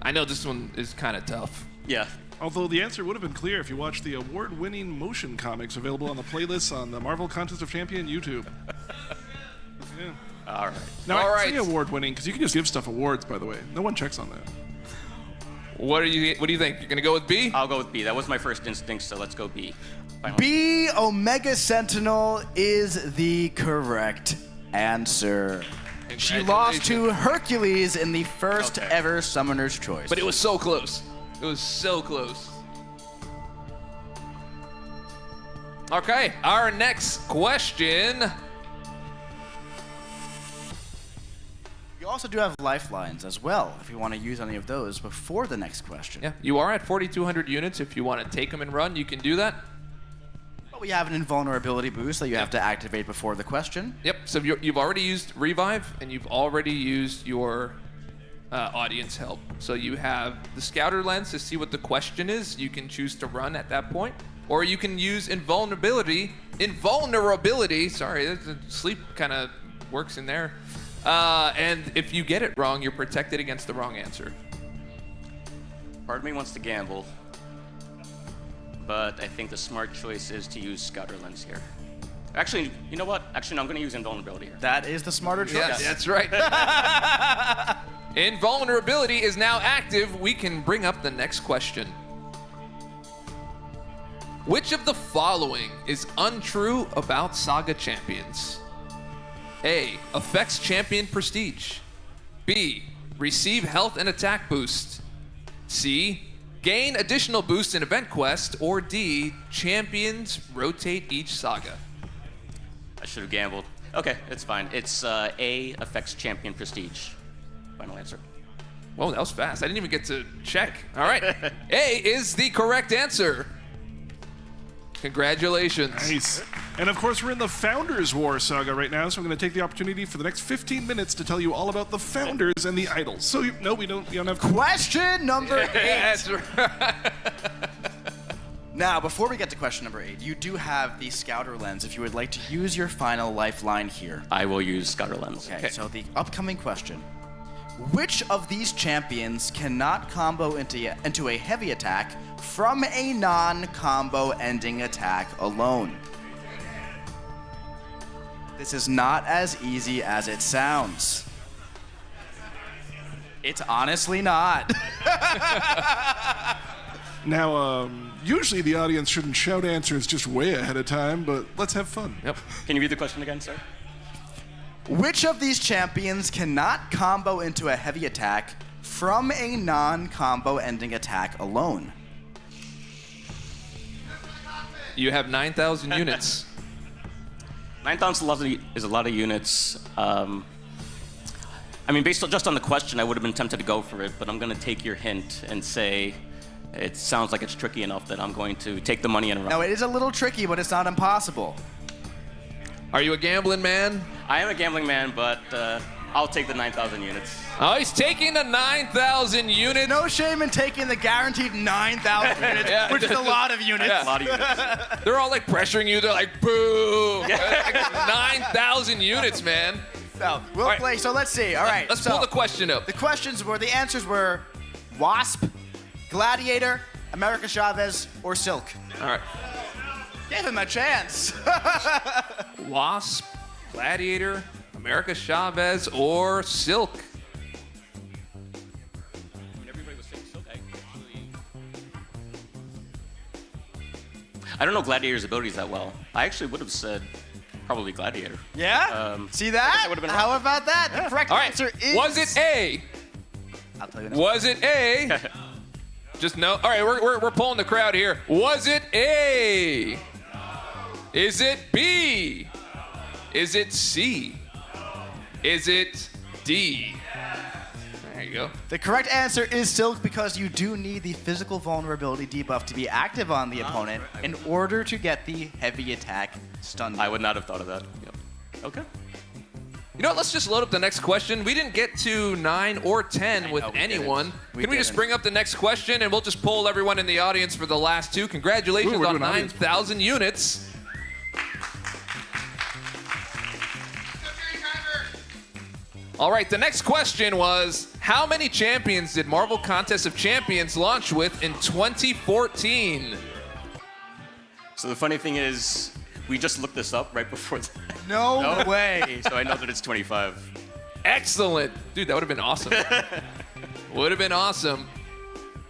I know this one is kind of tough. Yeah. Although the answer would have been clear if you watched the award-winning motion comics available on the playlists on the Marvel Contest of Champion YouTube. Yeah. All right. Now, All I say right. award-winning because you can just give stuff awards, by the way. No one checks on that. What do you think? You're gonna go with B? I'll go with B. That was my first instinct, so let's go B. Finally. B, Omega Sentinel, is the correct answer. She lost to Hercules in the first Okay. ever Summoner's Choice. But it was so close. It was so close. Okay, our next question. You also do have lifelines as well, if you want to use any of those before the next question. Yeah, you are at 4,200 units. If you want to take them and run, you can do that. But we have an invulnerability boost that you have to activate before the question. Yep, so you've already used Revive, and you've already used your audience help. So you have the Scouter Lens to see what the question is. You can choose to run at that point. Or you can use Invulnerability, sorry, the sleep kind of works in there. And if you get it wrong, you're protected against the wrong answer. Part of me wants to gamble, but I think the smart choice is to use Scouter Lens here. Actually, you know what? Actually, no, I'm going to use Invulnerability here. That is the smarter choice. Yes, that's right. Invulnerability is now active. We can bring up the next question. Which of the following is untrue about Saga Champions? A. Affects champion prestige. B. Receive health and attack boost. C. Gain additional boost in event quest. Or D. Champions rotate each saga. I should have gambled. Okay, it's fine. It's A, affects champion prestige. Final answer. Whoa, that was fast. I didn't even get to check. All right. A is the correct answer. Congratulations. Nice. And of course, we're in the Founders War saga right now, so I'm going to take the opportunity for the next 15 minutes to tell you all about the founders and the idols. So, no, we don't have to. Question number 8. That's right. Now, before we get to question number 8, you do have the Scouter Lens if you would like to use your final lifeline here. I will use Scouter Lens. Okay, so the upcoming question. Which of these champions cannot combo into a heavy attack from a non-combo ending attack alone? This is not as easy as it sounds. It's honestly not. Now, usually the audience shouldn't shout answers just way ahead of time, but let's have fun. Yep. Can you read the question again, sir? Which of these champions cannot combo into a heavy attack from a non-combo ending attack alone? You have 9,000 units. 9,000 is a lot of units. I mean, based just on the question, I would have been tempted to go for it, but I'm going to take your hint and say it sounds like it's tricky enough that I'm going to take the money and run. Now, it is a little tricky, but it's not impossible. Are you a gambling man? I am a gambling man, but I'll take the 9,000 units. Oh, he's taking the 9,000 units. No shame in taking the guaranteed 9,000 units, Yeah. which is a lot of units. Yeah. A lot of units. They're all like pressuring you. They're like, boo. Like 9,000 units, man. So, we'll All right. play. So let's see. All right. Let's so pull the question up. the answers were Wasp, Gladiator, America Chavez, or Silk. All right. Give him a chance. Wasp, Gladiator, America Chavez, or Silk. Everybody was saying Silk. I don't know Gladiator's abilities that well. I actually would have said probably Gladiator. Yeah? See I that? guess I would've been How wrong. about that? The correct All right. answer is... Was it A? I'll tell you now. Was it A? Just no. All right, we're pulling the crowd here. Was it A? Is it B? Is it C? Is it D? There you go. The correct answer is Silk because you do need the physical vulnerability debuff to be active on the opponent in order to get the heavy attack stun. I would not have thought of that. Yep. Okay. You know what? Let's just load up the next question. We didn't get to 9 or 10 with know, we anyone. didn't. We Can we just didn't. bring up the next question and we'll just poll everyone in the audience for the last two? Congratulations Ooh, we're on doing audience 9,000 units. All right, the next question was, how many champions did Marvel Contest of Champions launch with in 2014? So the funny thing is, we just looked this up right before that. No way. So I know that it's 25. Excellent. Dude, that would have been awesome. Would have been awesome.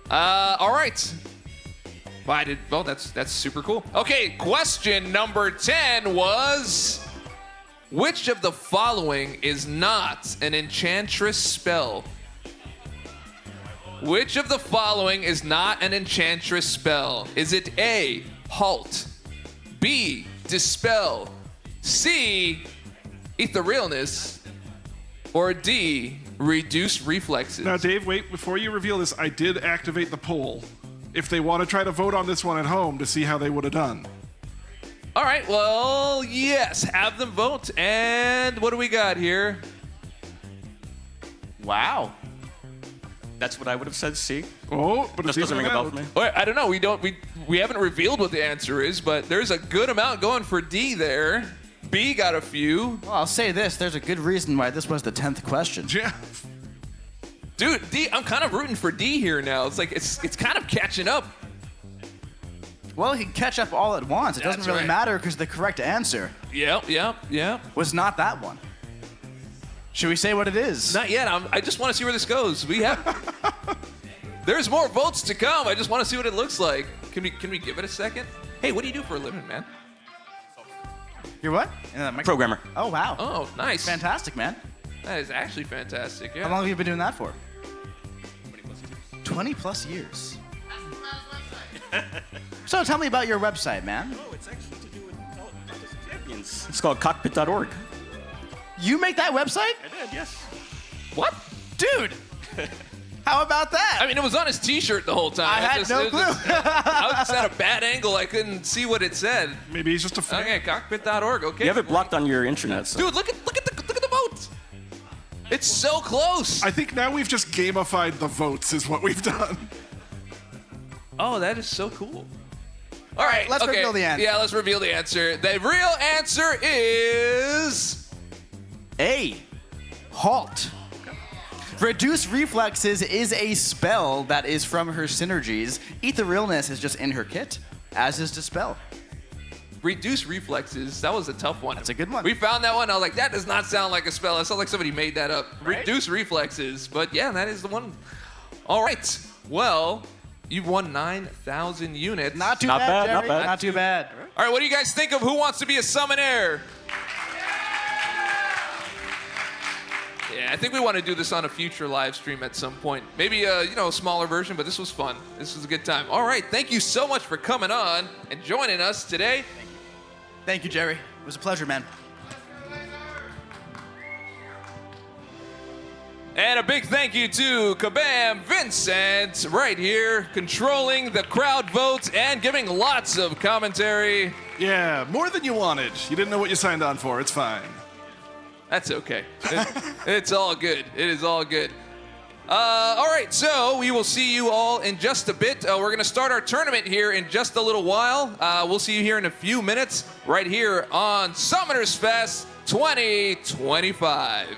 All right. Well, that's super cool. Okay, question number 10 was, which of the following is not an enchantress spell? Which of the following is not an enchantress spell? Is it A, halt, B, dispel, C, etherealness, or D, reduce reflexes? Now, Dave, wait, before you reveal this, I did activate the poll. If they want to try to vote on this one at home to see how they would have done. All right, well, yes, have them vote. And what do we got here? Wow. That's what I would have said, C. Oh, but Just it's doesn't ring a bell for me. All right, I don't know. We haven't revealed what the answer is, but there's a good amount going for D there. B got a few. Well, I'll say this. There's a good reason why this was the 10th question. Yeah. Dude, D, I'm kind of rooting for D here now. It's like it's kind of catching up. Well, he can catch up all at once. It doesn't That's really right. matter because the correct answer Yep. was not that one. Should we say what it is? Not yet. I just want to see where this goes. There's more votes to come. I just want to see what it looks like. Can we give it a second? Hey, what do you do for a living, man? You're what? Programmer. Oh, wow. Oh, nice. Fantastic, man. That is actually fantastic. Yeah. How long have you been doing that for? 20 plus years. So tell me about your website, man. Oh, it's actually to do with champions. It's called cockpit.org. You make that website? I did, yes. What? Dude! How about that? I mean, it was on his T-shirt the whole time. I had no clue. I was just at a bad angle. I couldn't see what it said. Maybe he's just a fan. Okay, cockpit.org. Okay. You have it blocked on your internet. So. Dude, look at the vote. It's so close. I think now we've just gamified the votes is what we've done. Oh, that is so cool. All right, let's okay. reveal the answer. Yeah, let's reveal the answer. The real answer is A. Halt. Reduce reflexes is a spell that is from her synergies. Etherealness is just in her kit, as is Dispel. reduce reflexes. That was a tough one. That's a good one. We found that one. I was like, that does not sound like a spell. It sounds like somebody made that up. Right? Reduce reflexes. But yeah, that is the one. All right. Well, you've won 9,000 units. Not too Not bad, bad, Jerry. not bad. Not too bad. All right, what do you guys think of Who Wants to Be a Summonaire? Yeah, I think we want to do this on a future live stream at some point. Maybe a smaller version, but this was fun. This was a good time. All right, thank you so much for coming on and joining us today. Thank you, Jerry. It was a pleasure, man. And a big thank you to Kabam Vincent, right here, controlling the crowd votes and giving lots of commentary. Yeah, more than you wanted. You didn't know what you signed on for. It's fine. That's okay. It's all good. It is all good. All right, so we will see you all in just a bit. We're going to start our tournament here in just a little while. We'll see you here in a few minutes, right here on Summoners Fest 2025.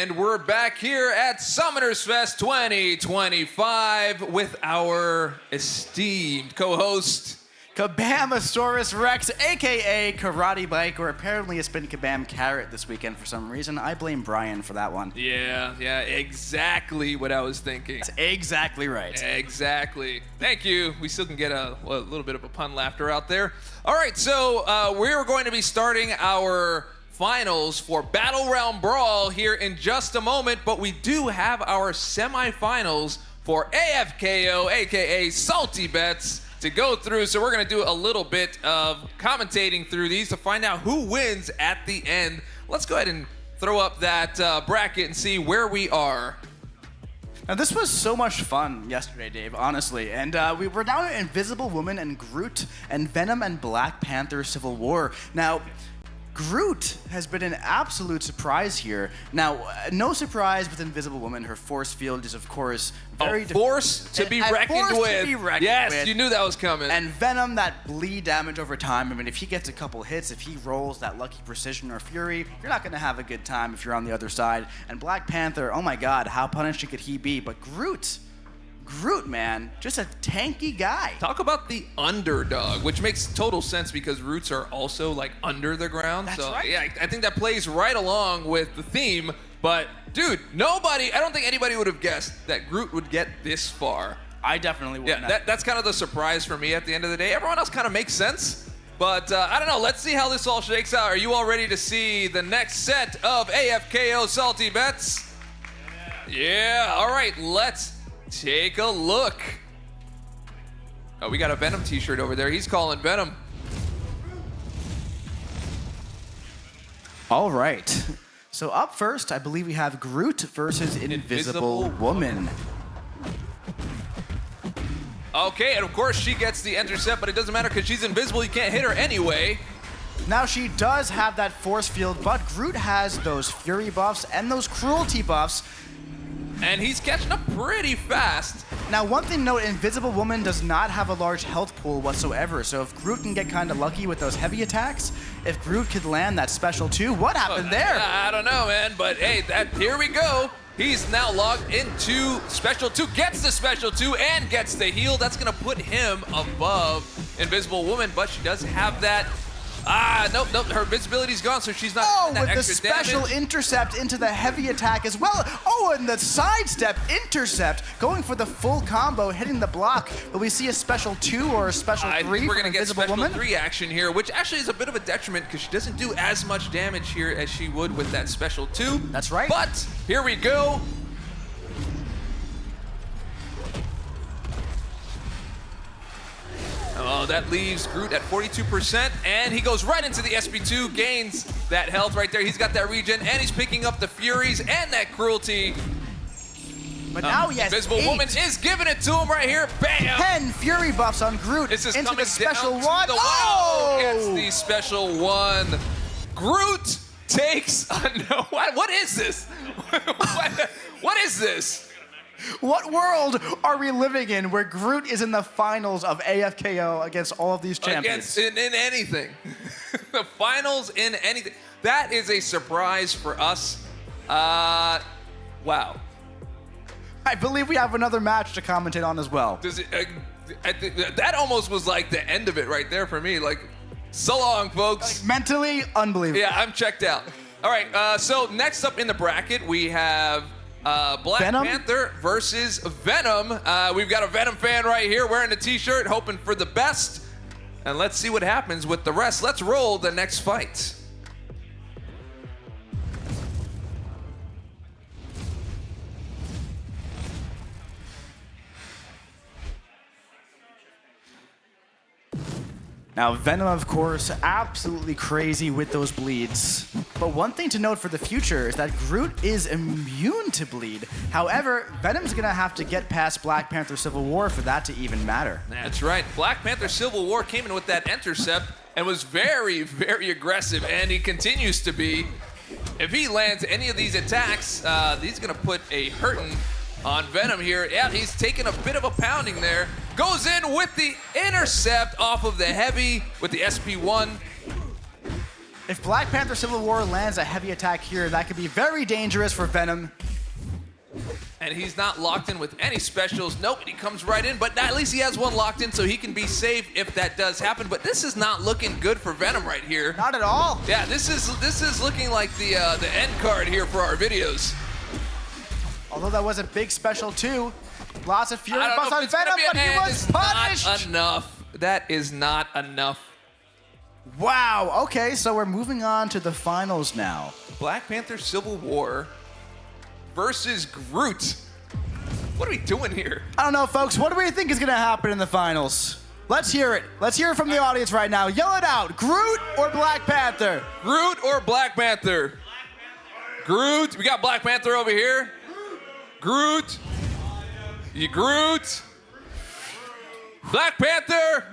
And we're back here at Summoners Fest 2025 with our esteemed co-host, Kabamasaurus Rex, aka Karate Bike, or apparently it's been Kabam Carrot this weekend for some reason. I blame Brian for that one. Yeah, exactly what I was thinking. That's exactly right. Exactly. Thank you. We still can get a little bit of a pun laughter out there. All right, so we're going to be starting our finals for BATTLEREALM Brawl here in just a moment, but we do have our semifinals for AFKO, aka Salty Bets, to go through. So we're going to do a little bit of commentating through these to find out who wins at the end. Let's go ahead and throw up that bracket and see where we are. Now, this was so much fun yesterday, Dave, honestly. And we were down at Invisible Woman and Groot and Venom and Black Panther Civil War. Now, Groot has been an absolute surprise here. Now, no surprise with Invisible Woman. Her force field is, of course, very... force to be reckoned with. Yes, you knew that was coming. And Venom, that bleed damage over time. I mean, if he gets a couple hits, if he rolls that lucky precision or fury, you're not going to have a good time if you're on the other side. And Black Panther, oh my god, how punishing could he be? But Groot, man, just a tanky guy. Talk about the underdog, which makes total sense because roots are also like under the ground. That's so right. yeah, I think that plays right along with the theme. But dude, I don't think anybody would have guessed that Groot would get this far. I definitely wouldn't. Yeah, that's kind of the surprise for me at the end of the day. Everyone else kind of makes sense. But I don't know. Let's see how this all shakes out. Are you all ready to see the next set of AFKO Salty Bets? Yeah. All right. Let's take a look. Oh, we got a Venom t-shirt over there. He's calling Venom. All right. So up first, I believe we have Groot versus Invisible Woman. Okay, and of course she gets the intercept, but it doesn't matter because she's invisible. You can't hit her anyway. Now she does have that force field, but Groot has those fury buffs and those cruelty buffs. And he's catching up pretty fast. Now, one thing to note, Invisible Woman does not have a large health pool whatsoever, so if Groot can get kind of lucky with those heavy attacks, if Groot could land that special 2, what happened there? I don't know, man, but hey, here we go. He's now logged into special 2, gets the special 2, and gets the heal. That's gonna put him above Invisible Woman, but she does have that. Nope, her visibility's gone, so she's not Oh, that with the extra special damage. intercept into the heavy attack as well. Oh, and the sidestep intercept, going for the full combo, hitting the block. Will we see a special 2 or a special 3 I think we're from gonna get Invisible special Woman? 3 action here, which actually is a bit of a detriment because she doesn't do as much damage here as she would with that special 2. That's right. But here we go. Oh, that leaves Groot at 42%, and he goes right into the SP2, gains that health right there. He's got that regen, and he's picking up the Furies and that Cruelty. But now he has Invisible 8. Woman is giving it to him right here. Bam! 10 Fury buffs on Groot This is into coming the special down to 1. the Oh! Gets the special 1. Groot takes no. What is this? What is this? What world are we living in where Groot is in the finals of AFKO against all of these champions? Against in anything. The finals in anything. That is a surprise for us. Wow. I believe we have another match to commentate on as well. Does it? That almost was like the end of it right there for me. Like, so long, folks. Mentally unbelievable. Yeah, I'm checked out. All right. So next up in the bracket we have Black Venom? Panther versus Venom. We've got a Venom fan right here wearing a t-shirt, hoping for the best. And let's see what happens with the rest. Let's roll the next fight. Now, Venom, of course, absolutely crazy with those bleeds. But one thing to note for the future is that Groot is immune to bleed. However, Venom's gonna have to get past Black Panther Civil War for that to even matter. That's right. Black Panther Civil War came in with that intercept and was very, very aggressive, and he continues to be. If he lands any of these attacks, he's gonna put a hurting on Venom here. Yeah, he's taking a bit of a pounding there. Goes in with the intercept off of the heavy with the SP1. If Black Panther Civil War lands a heavy attack here, that could be very dangerous for Venom. And he's not locked in with any specials. Nope, and he comes right in, but at least he has one locked in so he can be safe if that does happen. But this is not looking good for Venom right here. Not at all. Yeah, this is looking like the end card here for our videos. Although that was a big special too. Lots of Fury I don't Bust know if on it's gonna Venom, be but he and was it's punished. not enough. That is not enough. Wow, okay, so we're moving on to the finals now. Black Panther Civil War versus Groot. What are we doing here? I don't know, folks, what do we think is gonna happen in the finals? Let's hear it. Let's hear it from the audience right now. Yell it out, Groot or Black Panther? Groot or Black Panther? Groot. We got Black Panther over here. Groot. You Groot. Black Panther.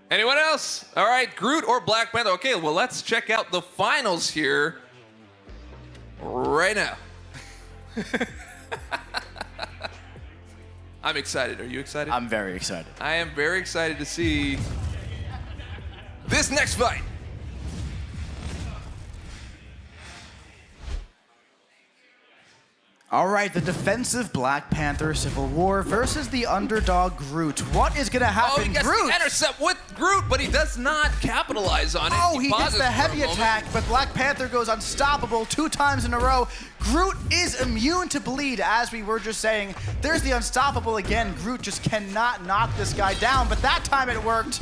Anyone else? All right, Groot or Black Panther. Okay, well, let's check out the finals here right now. I'm excited. Are you excited? I'm very excited. I am very excited to see this next fight. All right, the defensive Black Panther Civil War versus the underdog Groot. What is gonna happen? Oh, he gets Groot. the intercept with Groot, but he does not capitalize on it. Oh, he gets pauses the for a heavy moment. attack, but Black Panther goes unstoppable 2 times in a row. Groot is immune to bleed, as we were just saying. There's the unstoppable again. Groot just cannot knock this guy down, but that time it worked.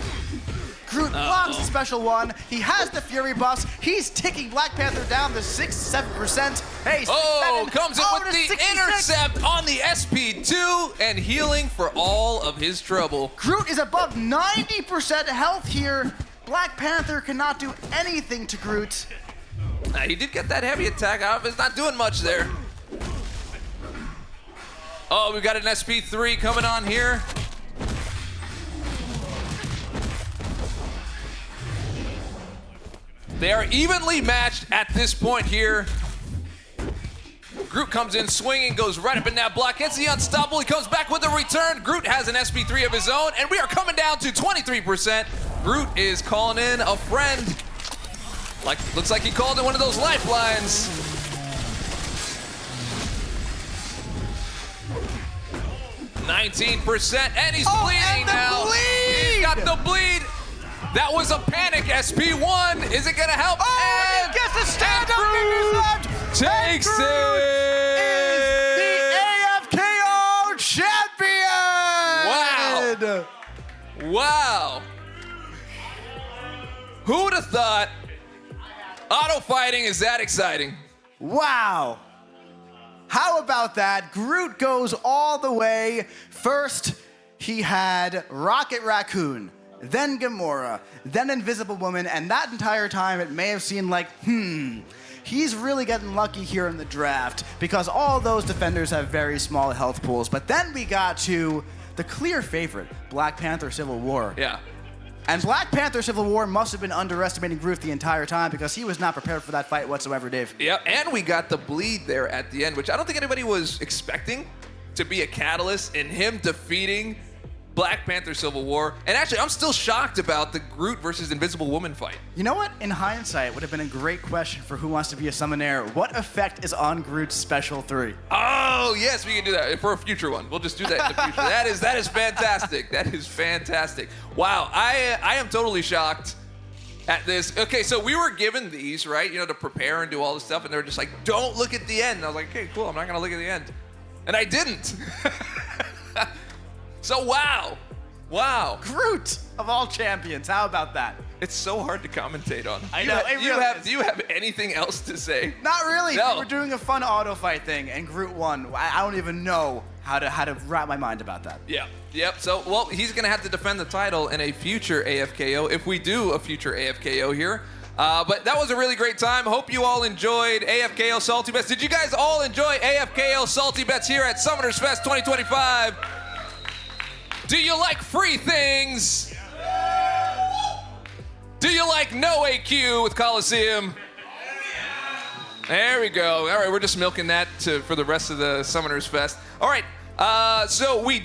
Groot blocks the special one. He has the Fury Bust. He's ticking Black Panther down to 6-7%. Hey, 6, Oh, 7, comes in oh, with to the 66. intercept on the SP2 and healing for all of his trouble. Groot is above 90% health here. Black Panther cannot do anything to Groot. Now, he did get that heavy attack out. It's not doing much there. Oh, we've got an SP3 coming on here. They are evenly matched at this point here. Groot comes in swinging, goes right up in that block, hits the unstoppable, he comes back with a return. Groot has an SP3 of his own, and we are coming down to 23%. Groot is calling in a friend. Looks like he called in one of those lifelines. %, and he's bleeding and the now. bleed! He's got the bleed. That was a panic SP1. Is it gonna help? Oh, and he gets the stand-up Groot fingers left. takes Groot is the it. AFKO champion. Wow. Who would have thought auto fighting is that exciting? Wow. How about that? Groot goes all the way. First, he had Rocket Raccoon, then Gamora, then Invisible Woman, and that entire time it may have seemed like, he's really getting lucky here in the draft because all those defenders have very small health pools. But then we got to the clear favorite, Black Panther Civil War. Yeah. And Black Panther Civil War must have been underestimating Groot the entire time because he was not prepared for that fight whatsoever, Dave. Yep, and we got the bleed there at the end, which I don't think anybody was expecting to be a catalyst in him defeating Black Panther Civil War. And actually, I'm still shocked about the Groot versus Invisible Woman fight. You know what? In hindsight, would have been a great question for Who Wants to Be a Summonaire. What effect is on Groot's Special 3? Oh, yes, we can do that for a future one. We'll just do that in the future. That is fantastic. That is fantastic. Wow, I am totally shocked at this. Okay, so we were given these, right, to prepare and do all this stuff, and they were just like, don't look at the end. And I was like, okay, cool, I'm not going to look at the end. And I didn't. So, wow. Groot, of all champions. How about that? It's so hard to commentate on. I know, it really is. Do you have anything else to say? Not really. No. We were doing a fun auto fight thing, and Groot won. I don't even know how to wrap my mind about that. Yeah. Yep. So, well, he's going to have to defend the title in a future AFKO if we do a future AFKO here. But that was a really great time. Hope you all enjoyed AFKO Salty Bets. Did you guys all enjoy AFKO Salty Bets here at Summoners Fest 2025? Do you like free things? Do you like no AQ with Coliseum? There we go. All right, we're just milking that for the rest of the Summoners Fest. All right, so we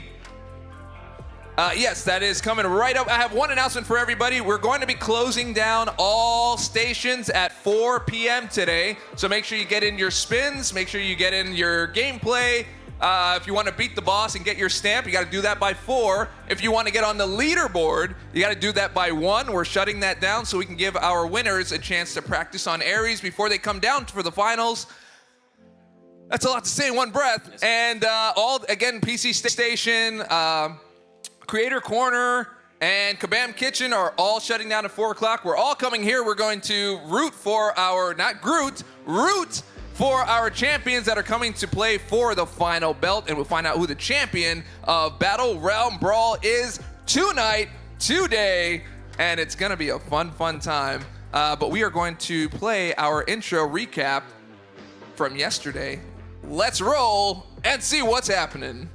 Yes, that is coming right up. I have one announcement for everybody. We're going to be closing down all stations at 4 p.m. today. So make sure you get in your spins. Make sure you get in your gameplay. If you want to beat the boss and get your stamp, you got to do that by 4. If you want to get on the leaderboard, you got to do that by 1. We're shutting that down so we can give our winners a chance to practice on Ares before they come down for the finals. That's a lot to say in one breath. And again, PC Station, Creator Corner, and Kabam Kitchen are all shutting down at 4 o'clock. We're all coming here. We're going to root for our, root for our champions that are coming to play for the final belt, and we'll find out who the champion of BATTLEREALM Brawl is tonight, today, and it's gonna be a fun time. But we are going to play our intro recap from yesterday. Let's roll and see what's happening.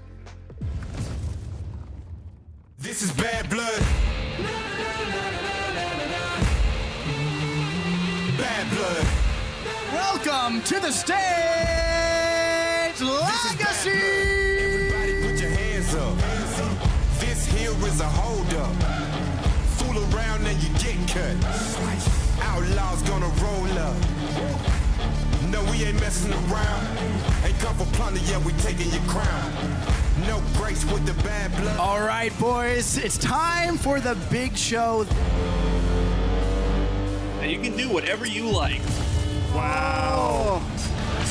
This is bad blood. Bad blood. Welcome to the stage, Legacy! Everybody put your hands up. This here is a hold up. Fool around and you get cut. Outlaws gonna roll up. No, we ain't messing around. Ain't come for plunder, yeah, we taking your crown. No grace with the bad blood. All right, boys, it's time for the big show. And you can do whatever you like. Wow.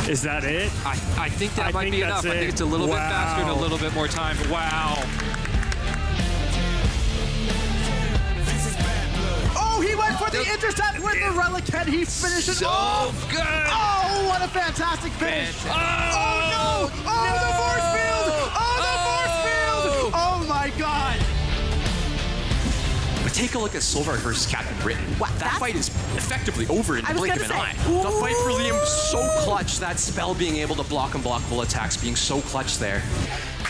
Is that it? I think that might be enough. I think it's a little bit faster and a little bit more time. Wow. Oh, he went for the intercept with the relic head. He finished it So off. good. Oh, what a fantastic finish. Oh, no. Oh, the force field. Oh, the force field. Oh, my God. But take a look at Solvar versus Captain Britain. Wow, that fight is effectively over in the blink of an eye. The fight for Liam so clutch. That spell being able to block and blockable attacks being so clutch there.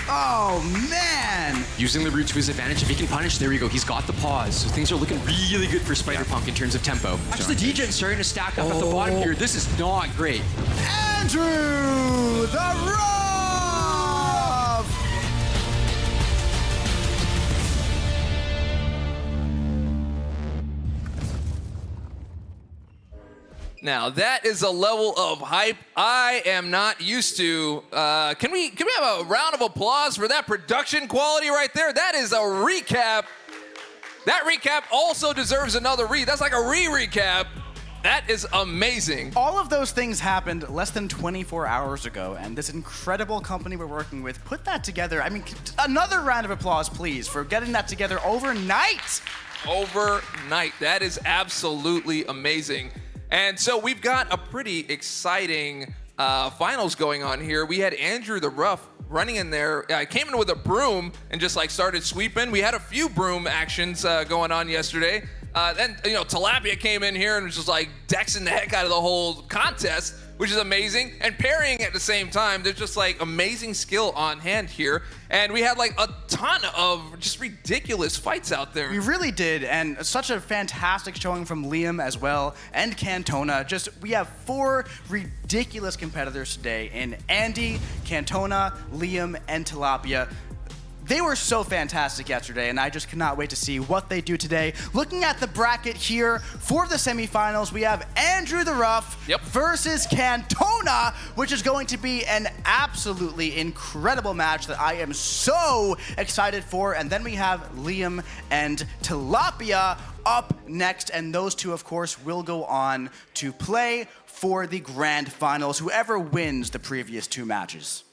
Oh, man. Using the root to his advantage. If he can punish, there we go. He's got the pause. So things are looking really good for Spider-Punk in terms of tempo. Watch the DJ starting to stack up at the bottom here. This is not great. Andrew the Ruff. Now that is a level of hype I am not used to. Can we have a round of applause for that production quality right there? That is a recap. That recap also deserves another That's like a recap. That is amazing. All of those things happened less than 24 hours ago, and this incredible company we're working with put that together. I mean, another round of applause, please, for getting that together overnight. Overnight. That is absolutely amazing. And so we've got a pretty exciting finals going on here. We had Andrew the Ruff running in there. Came in with a broom and just like started sweeping. We had a few broom actions going on yesterday. Then, Tilapia came in here and was just like dexing the heck out of the whole contest, which is amazing. And parrying at the same time. There's just like amazing skill on hand here. And we had like a ton of just ridiculous fights out there. We really did, and such a fantastic showing from Liam as well, and Cantona. We have 4 ridiculous competitors today in Andy, Cantona, Liam, and Tilapia. They were so fantastic yesterday, and I just cannot wait to see what they do today. Looking at the bracket here for the semifinals, we have Andrew the Ruff versus Cantona, which is going to be an absolutely incredible match that I am so excited for. And then we have Liam and Tilapia up next, and those two, of course, will go on to play for the grand finals, whoever wins the previous 2 matches.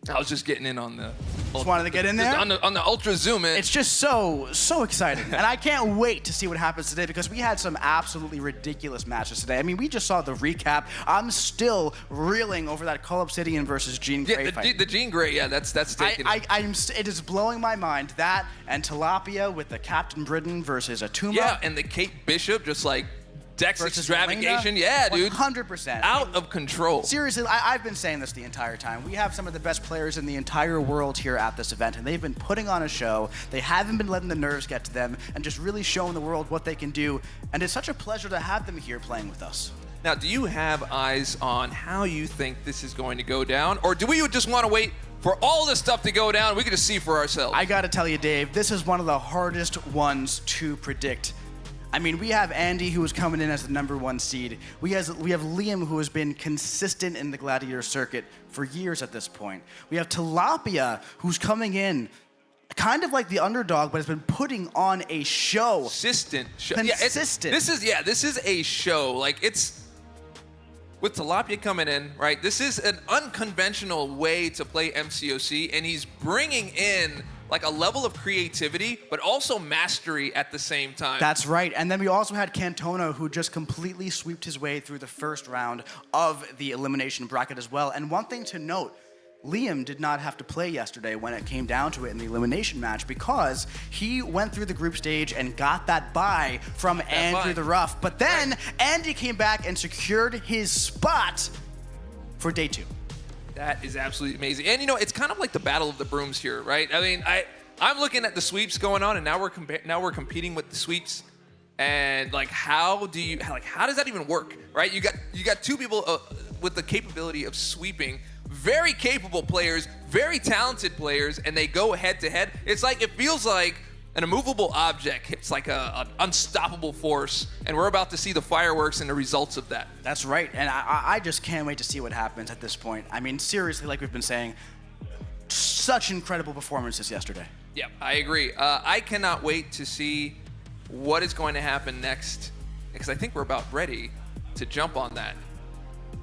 I was just getting in on the... Just wanted to get in there? On the ultra zoom in. It's just so exciting. And I can't wait to see what happens today because we had some absolutely ridiculous matches today. I mean, we just saw the recap. I'm still reeling over that Call Obsidian versus Jean Grey fight. The Jean Grey, that's taking it is blowing my mind. That and Tilapia with the Captain Britain versus Atuma. Yeah, and the Kate Bishop just like Dex extravagation. Yeah, dude. 100%. Out of control. Seriously, I've been saying this the entire time. We have some of the best players in the entire world here at this event, and they've been putting on a show. They haven't been letting the nerves get to them and just really showing the world what they can do. And it's such a pleasure to have them here playing with us. Now, do you have eyes on how you think this is going to go down? Or do we just want to wait for all this stuff to go down. We can just see for ourselves. I gotta tell you, Dave, this is one of the hardest ones to predict. I mean, we have Andy, who is coming in as the #1 seed. We have Liam, who has been consistent in the Gladiator circuit for years at this point. We have Tilapia, who's coming in kind of like the underdog, but has been putting on a show. Consistent show. Consistent. This is a show. Like, it's with Tilapia coming in, right? This is an unconventional way to play MCOC, and he's bringing in like a level of creativity, but also mastery at the same time. That's right. And then we also had Cantona, who just completely sweeped his way through the first round of the elimination bracket as well. And one thing to note, Liam did not have to play yesterday when it came down to it in the elimination match because he went through the group stage and got that bye from Andrew the Rough. But then Andy came back and secured his spot for day 2. That is absolutely amazing. And, you know, it's kind of like the battle of the brooms here, right? I mean, I'm looking at the sweeps going on, and now we're competing with the sweeps. And, like, how does that even work, right? You got two people with the capability of sweeping, very capable players, very talented players, and they go head-to-head. It's like, it feels like an immovable object hits like an unstoppable force, and we're about to see the fireworks and the results of that. That's right, and I just can't wait to see what happens at this point. I mean, seriously, like we've been saying, such incredible performances yesterday. Yeah, I agree. I cannot wait to see what is going to happen next, because I think we're about ready to jump on that.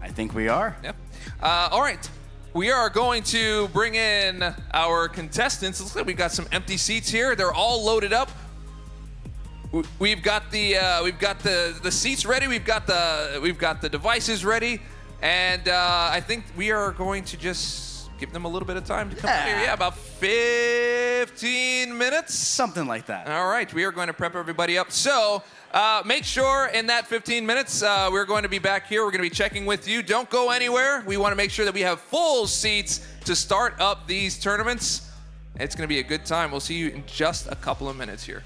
I think we are. Yep. All right. We are going to bring in our contestants. Looks like we've got some empty seats here. They're all loaded up. We've got the seats ready. We've got the devices ready, and I think we are going to just give them a little bit of time to come here. Yeah, about 15 minutes, something like that. All right, we are going to prep everybody up. So make sure in that 15 minutes we're going to be back here. We're going to be checking with you. Don't go anywhere. We want to make sure that we have full seats to start up these tournaments. It's going to be a good time. We'll see you in just a couple of minutes here.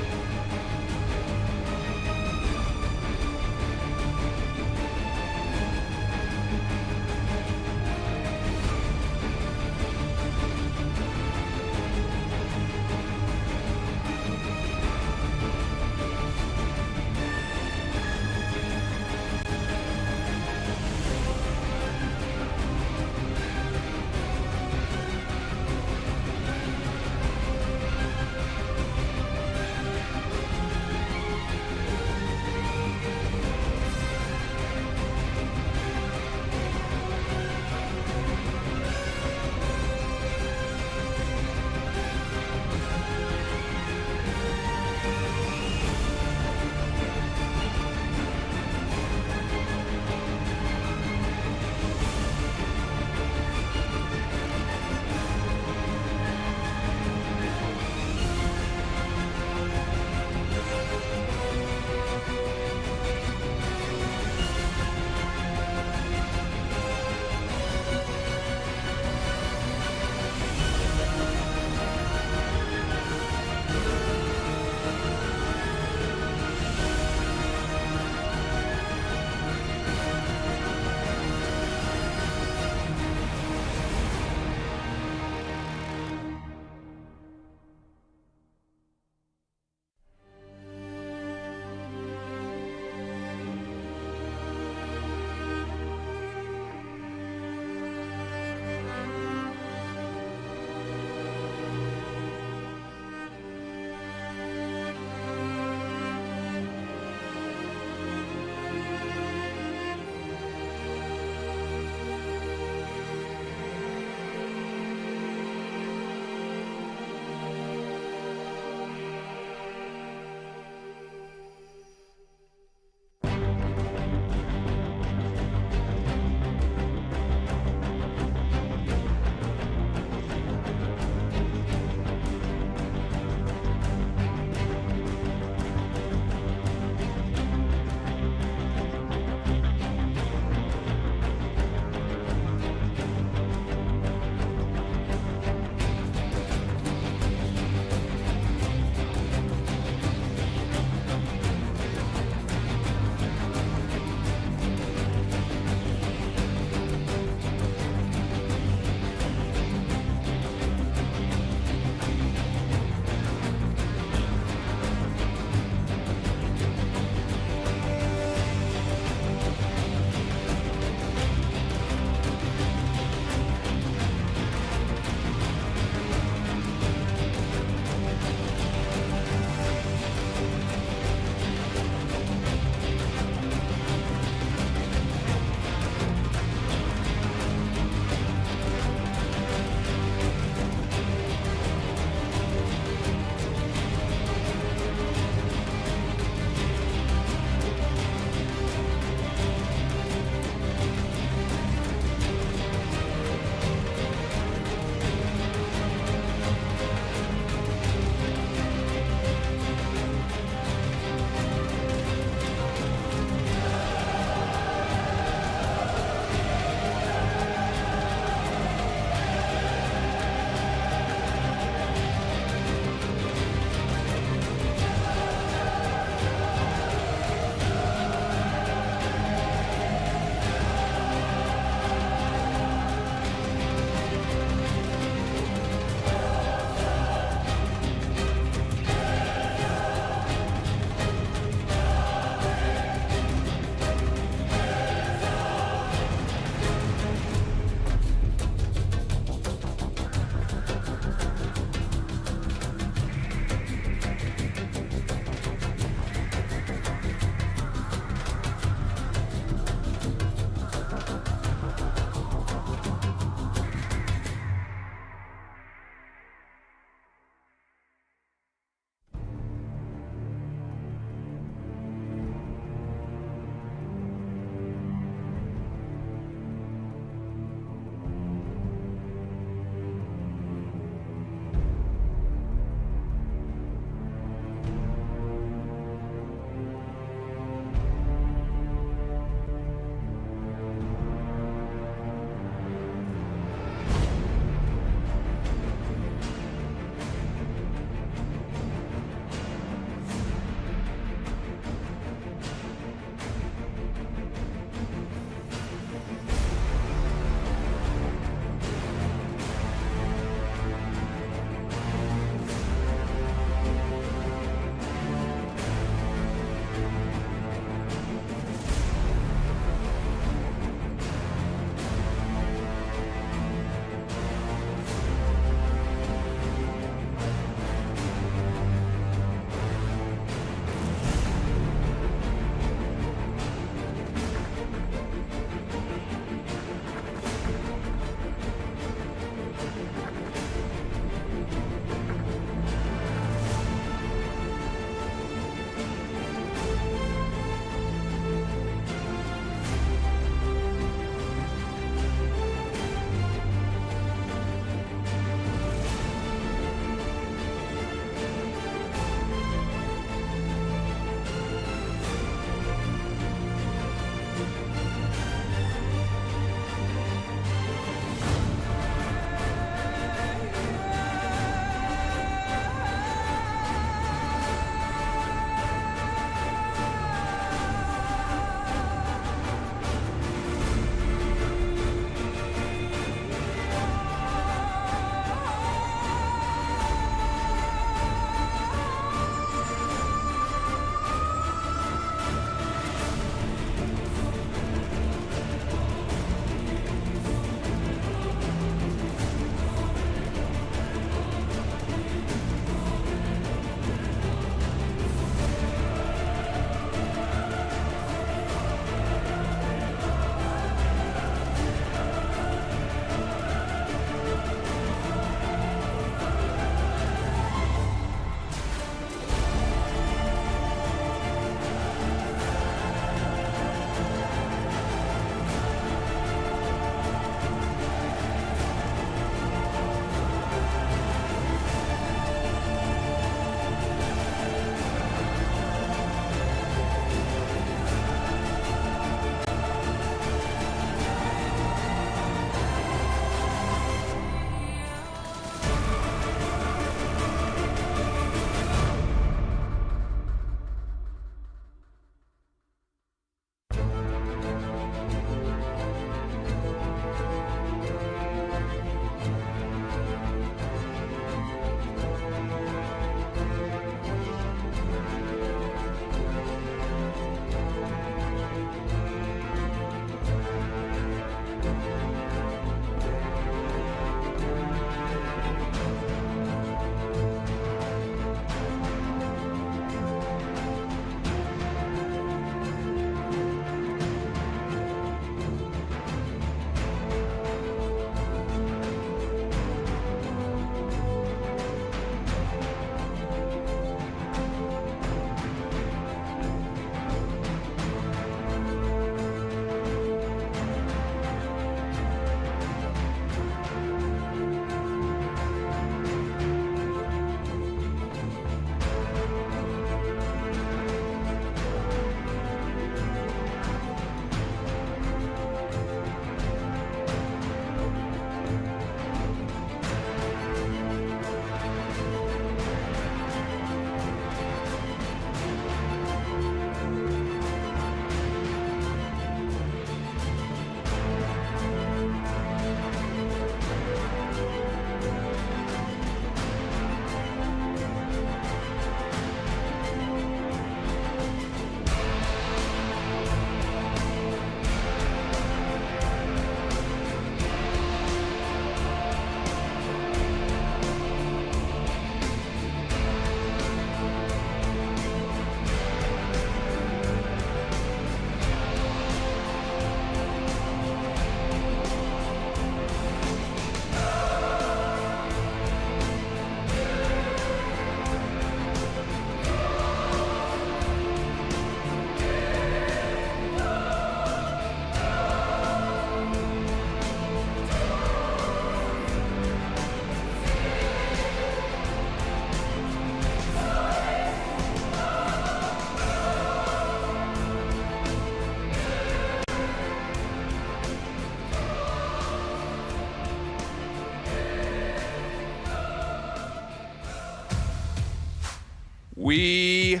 We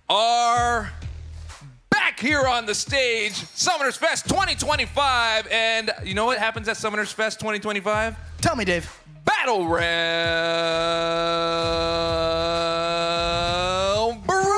are back here on the stage, Summoners Fest 2025. And you know what happens at Summoners Fest 2025? Tell me, Dave. BATTLEREALM BRAWL!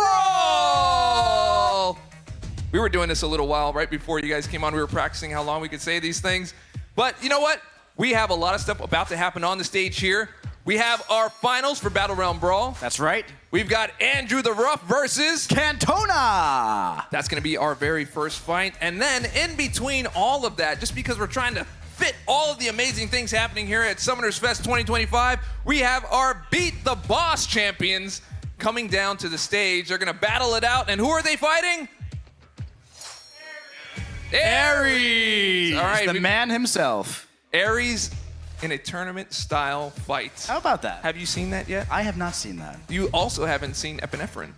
We were doing this a little while right before you guys came on. We were practicing how long we could say these things. But you know what? We have a lot of stuff about to happen on the stage here. We have our finals for BATTLEREALM Brawl. That's right. We've got Andrew the Rough versus Cantona. That's going to be our very first fight. And then in between all of that, just because we're trying to fit all of the amazing things happening here at Summoners Fest 2025, we have our Beat the Boss champions coming down to the stage. They're going to battle it out. And who are they fighting? Aries. All right. The man himself. Aries in a tournament-style fight. How about that? Have you seen that yet? I have not seen that. You also haven't seen epinephrine.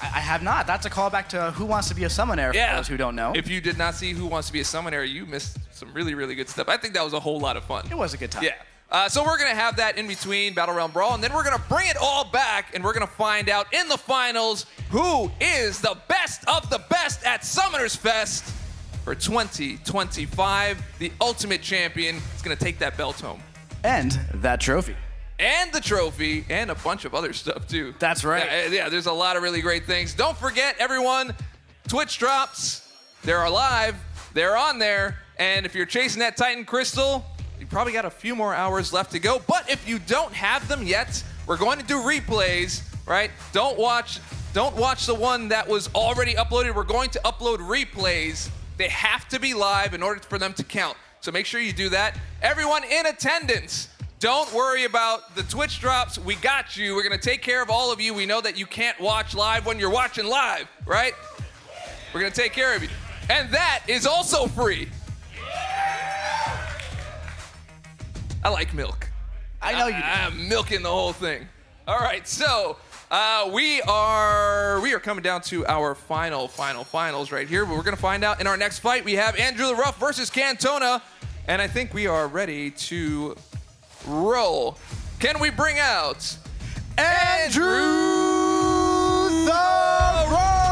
I have not. That's a callback to Who Wants to Be a Summoner, for those who don't know. If you did not see Who Wants to Be a Summoner, you missed some really, really good stuff. I think that was a whole lot of fun. It was a good time. Yeah. So we're going to have that in between BATTLEREALM Brawl, and then we're going to bring it all back, and we're going to find out in the finals who is the best of the best at Summoners Fest for 2025. The ultimate champion is going to take that belt home. And that trophy. And the trophy, and a bunch of other stuff, too. That's right. Yeah, there's a lot of really great things. Don't forget, everyone, Twitch drops. They're alive. They're on there. And if you're chasing that Titan Crystal, you probably got a few more hours left to go. But if you don't have them yet, we're going to do replays, right? Don't watch the one that was already uploaded. We're going to upload replays. They have to be live in order for them to count. So make sure you do that. Everyone in attendance, don't worry about the Twitch drops. We got you. We're going to take care of all of you. We know that you can't watch live when you're watching live, right? We're going to take care of you. And that is also free. I like milk. I know you do. I'm milking the whole thing. All right, so we are coming down to our finals right here. But we're going to find out in our next fight. We have Andrew the Rough versus Cantona. And I think we are ready to roll. Can we bring out Andrew the Rough?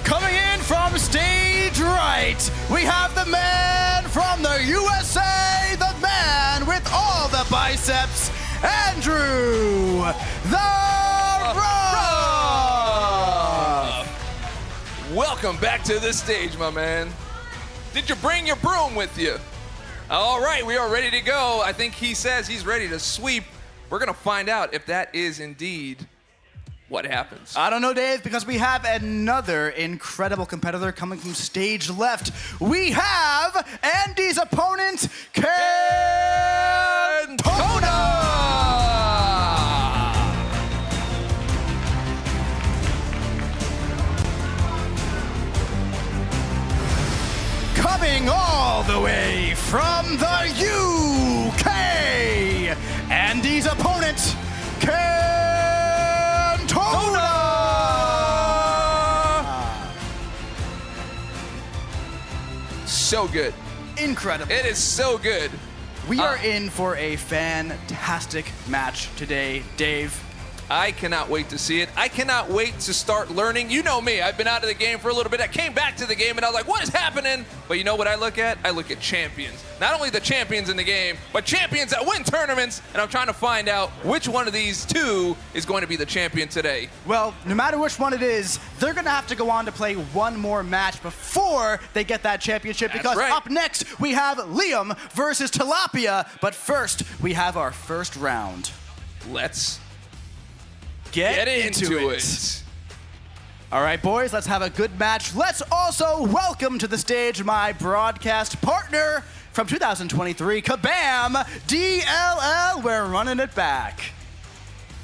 Coming in from stage right, we have the man from the USA, the man with all the biceps, Andrew the Rough! Welcome back to the stage, my man. Did you bring your broom with you? All right, we are ready to go. I think he says he's ready to sweep. We're going to find out if that is indeed what happens. I don't know, Dave, because we have another incredible competitor coming from stage left. We have Andy's opponent, Cantona! Coming all the way from the UK, Andy's opponent, Cantona! So good. Incredible. It is so good. We are in for a fantastic match today, Dave. I cannot wait to see it. I cannot wait to start learning. You know me, I've been out of the game for a little bit. I came back to the game and I was like, what is happening? But you know what I look at? I look at champions. Not only the champions in the game, but champions that win tournaments. And I'm trying to find out which one of these two is going to be the champion today. Well, no matter which one it is, they're going to have to go on to play one more match before they get that championship. That's because right. Up next, we have Liam versus Tilapia. But first, we have our first round. Let's Get into it. All right, boys, let's have a good match. Let's also welcome to the stage my broadcast partner from 2023, Kabam DLL. We're running it back.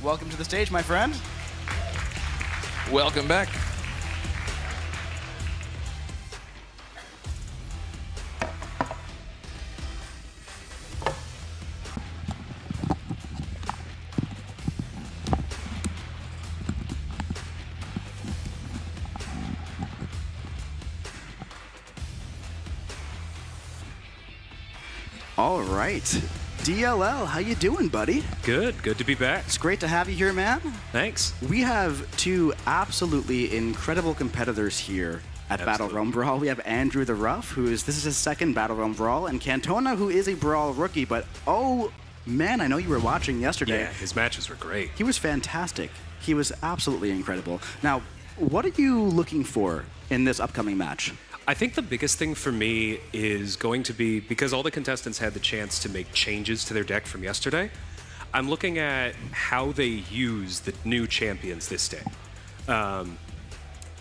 Welcome to the stage, my friend. Welcome back. All right. DLL, how you doing, buddy? Good to be back. It's great to have you here, man. Thanks. We have two absolutely incredible competitors here at BATTLEREALM Brawl. We have Andrew the Rough, this is his second BATTLEREALM Brawl, and Cantona, who is a Brawl rookie, but oh man, I know you were watching yesterday. Yeah, his matches were great. He was fantastic. He was absolutely incredible. Now, what are you looking for in this upcoming match? I think the biggest thing for me is going to be, because all the contestants had the chance to make changes to their deck from yesterday, I'm looking at how they use the new champions this day.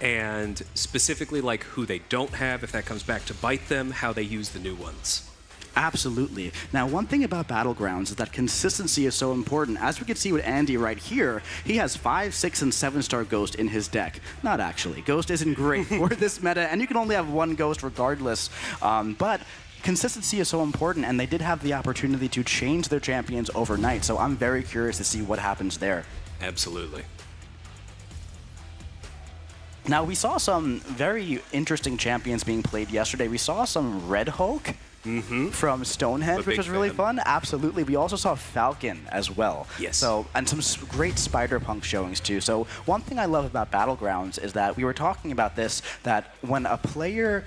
And specifically like who they don't have, if that comes back to bite them, how they use the new ones. Absolutely. Now, one thing about Battlegrounds is that consistency is so important. As we can see with Andy right here, he has 5, 6, and 7-star Ghost in his deck. Not actually. Ghost isn't great for this meta, and you can only have one Ghost regardless. But consistency is so important, and they did have the opportunity to change their champions overnight, so I'm very curious to see what happens there. Absolutely. Now, we saw some very interesting champions being played yesterday. We saw some Red Hulk from Stonehenge, which was really fun. Absolutely. We also saw Falcon as well. Yes. So, and some great Spider-Punk showings too. So one thing I love about Battlegrounds is that we were talking about this, that when a player,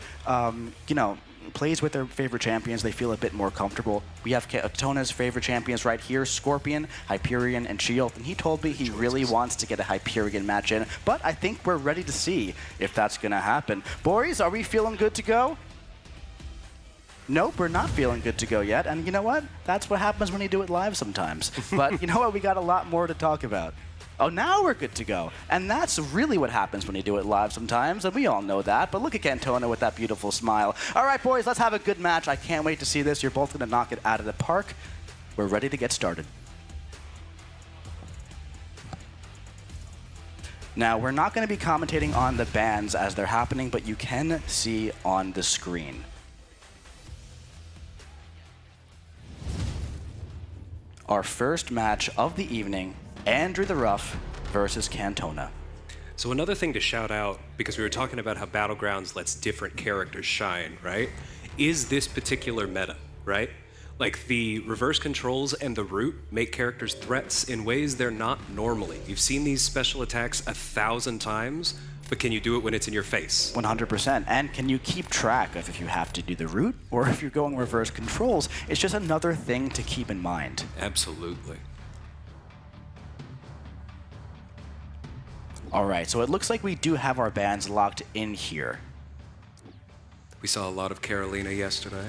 plays with their favorite champions, they feel a bit more comfortable. We have Tona's favorite champions right here, Scorpion, Hyperion, and Shield, and he told me he really wants to get a Hyperion match in, but I think we're ready to see if that's going to happen. Boys, are we feeling good to go? Nope, we're not feeling good to go yet, and you know what? That's what happens when you do it live sometimes. But you know what? We got a lot more to talk about. Oh, now we're good to go. And that's really what happens when you do it live sometimes, and we all know that. But look at Cantona with that beautiful smile. All right, boys, let's have a good match. I can't wait to see this. You're both going to knock it out of the park. We're ready to get started. Now, we're not going to be commentating on the bans as they're happening, but you can see on the screen. Our first match of the evening, Andrew the Rough versus Cantona. So another thing to shout out, because we were talking about how Battlegrounds lets different characters shine, right? Is this particular meta, right? Like the reverse controls and the root make characters threats in ways they're not normally. You've seen these special attacks 1,000 times, but can you do it when it's in your face? 100%. And can you keep track of if you have to do the root or if you're going reverse controls? It's just another thing to keep in mind. Absolutely. All right, so it looks like we do have our bans locked in here. We saw a lot of Carolina yesterday.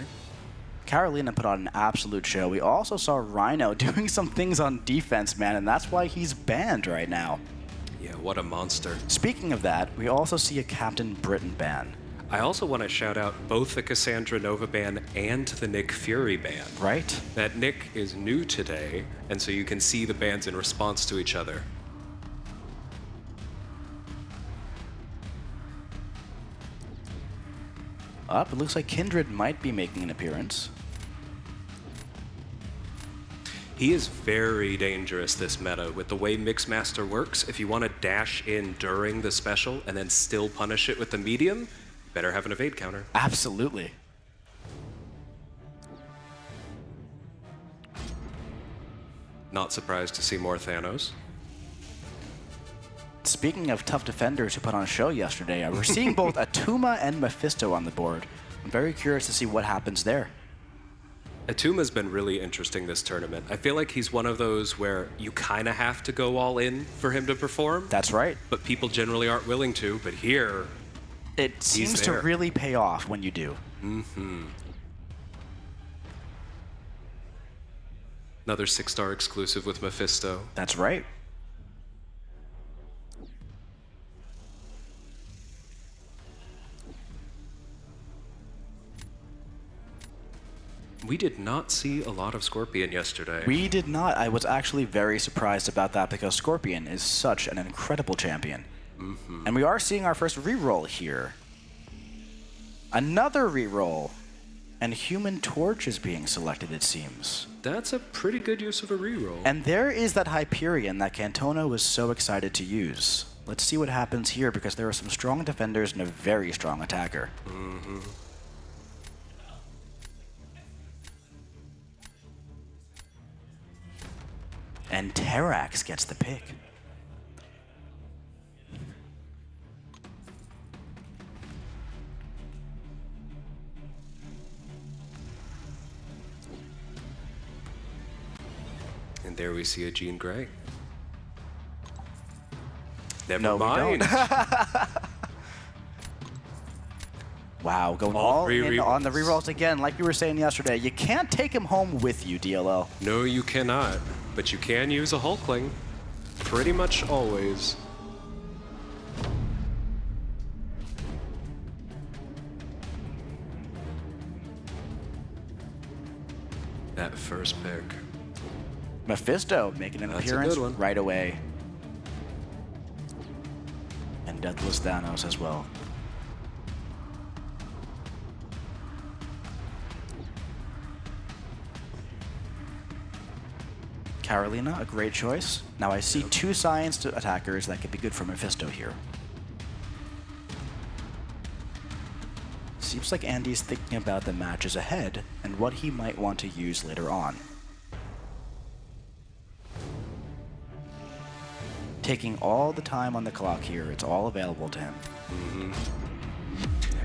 Carolina put on an absolute show. We also saw Rhino doing some things on defense, man, and that's why he's banned right now. Yeah, what a monster. Speaking of that, we also see a Captain Britain ban. I also want to shout out both the Cassandra Nova ban and the Nick Fury ban. Right. That Nick is new today, and so you can see the bans in response to each other. Up, it looks like Kindred might be making an appearance. He is very dangerous, this meta, with the way Mixmaster works. If you want to dash in during the special and then still punish it with the medium, better have an evade counter. Absolutely. Not surprised to see more Thanos. Speaking of tough defenders who put on a show yesterday, we're seeing both Atuma and Mephisto on the board. I'm very curious to see what happens there. Atuma's been really interesting this tournament. I feel like he's one of those where you kind of have to go all in for him to perform. That's right. But people generally aren't willing to, but here, it seems to really pay off when you do. Mm-hmm. Another 6-star exclusive with Mephisto. That's right. We did not see a lot of Scorpion yesterday. We did not. I was actually very surprised about that because Scorpion is such an incredible champion. Mm-hmm. And we are seeing our first reroll here. Another reroll. And Human Torch is being selected, it seems. That's a pretty good use of a reroll. And there is that Hyperion that Cantona was so excited to use. Let's see what happens here because there are some strong defenders and a very strong attacker. Mm-hmm. And Terrax gets the pick. And there we see a Jean Grey. Never No, we mind. don't. Wow, going all three in on the rerolls. rerolls again. Like we were saying yesterday, you can't take him home with you, DLL. No, you cannot. But you can use a Hulkling. Pretty much always. That first pick. Mephisto making an That's a appearance good one. right away. And Deathless Thanos as well. Carolina, a great choice. Now I see two science attackers that could be good for Mephisto here. Seems like Andy's thinking about the matches ahead and what he might want to use later on. Taking all the time on the clock here, it's all available to him.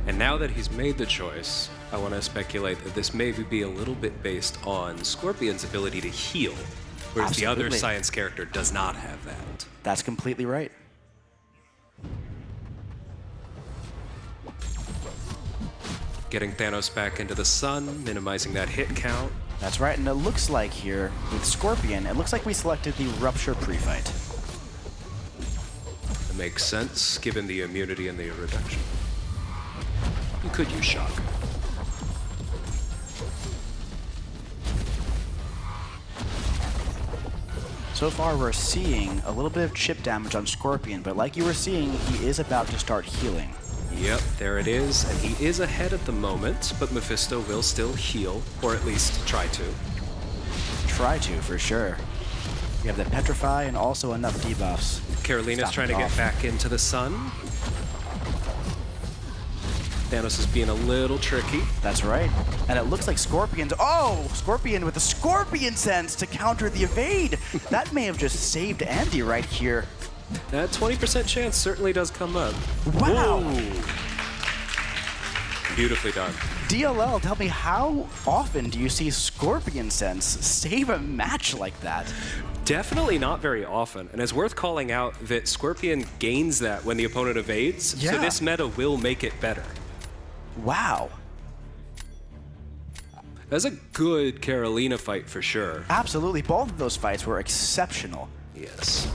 And now that he's made the choice, I want to speculate that this may be a little bit based on Scorpion's ability to heal, whereas the other Absolutely. science character does not have that. That's completely right. Getting Thanos back into the sun, minimizing that hit count. That's right, and it looks like here, with Scorpion, it looks like we selected the Rupture pre-fight. It makes sense, given the immunity and the reduction. You could use Shock. So far, we're seeing a little bit of chip damage on Scorpion, but like you were seeing, he is about to start healing. Yep, there it is, and he is ahead at the moment, but Mephisto will still heal, or at least try to. Try to, for sure. We have the Petrify and also enough debuffs. Carolina's Stop trying it to get off. back into the sun. Thanos is being a little tricky. That's right. And it looks like Scorpion's... Oh! Scorpion with the Scorpion Sense to counter the evade! That may have just saved Andy right here. That 20% chance certainly does come up. Wow! Whoa. Beautifully done. DLL, tell me, how often do you see Scorpion Sense save a match like that? Definitely not very often, and it's worth calling out that Scorpion gains that when the opponent evades, so Yeah. this meta will make it better. Wow. That's a good Carolina fight for sure. Absolutely. Both of those fights were exceptional. Yes.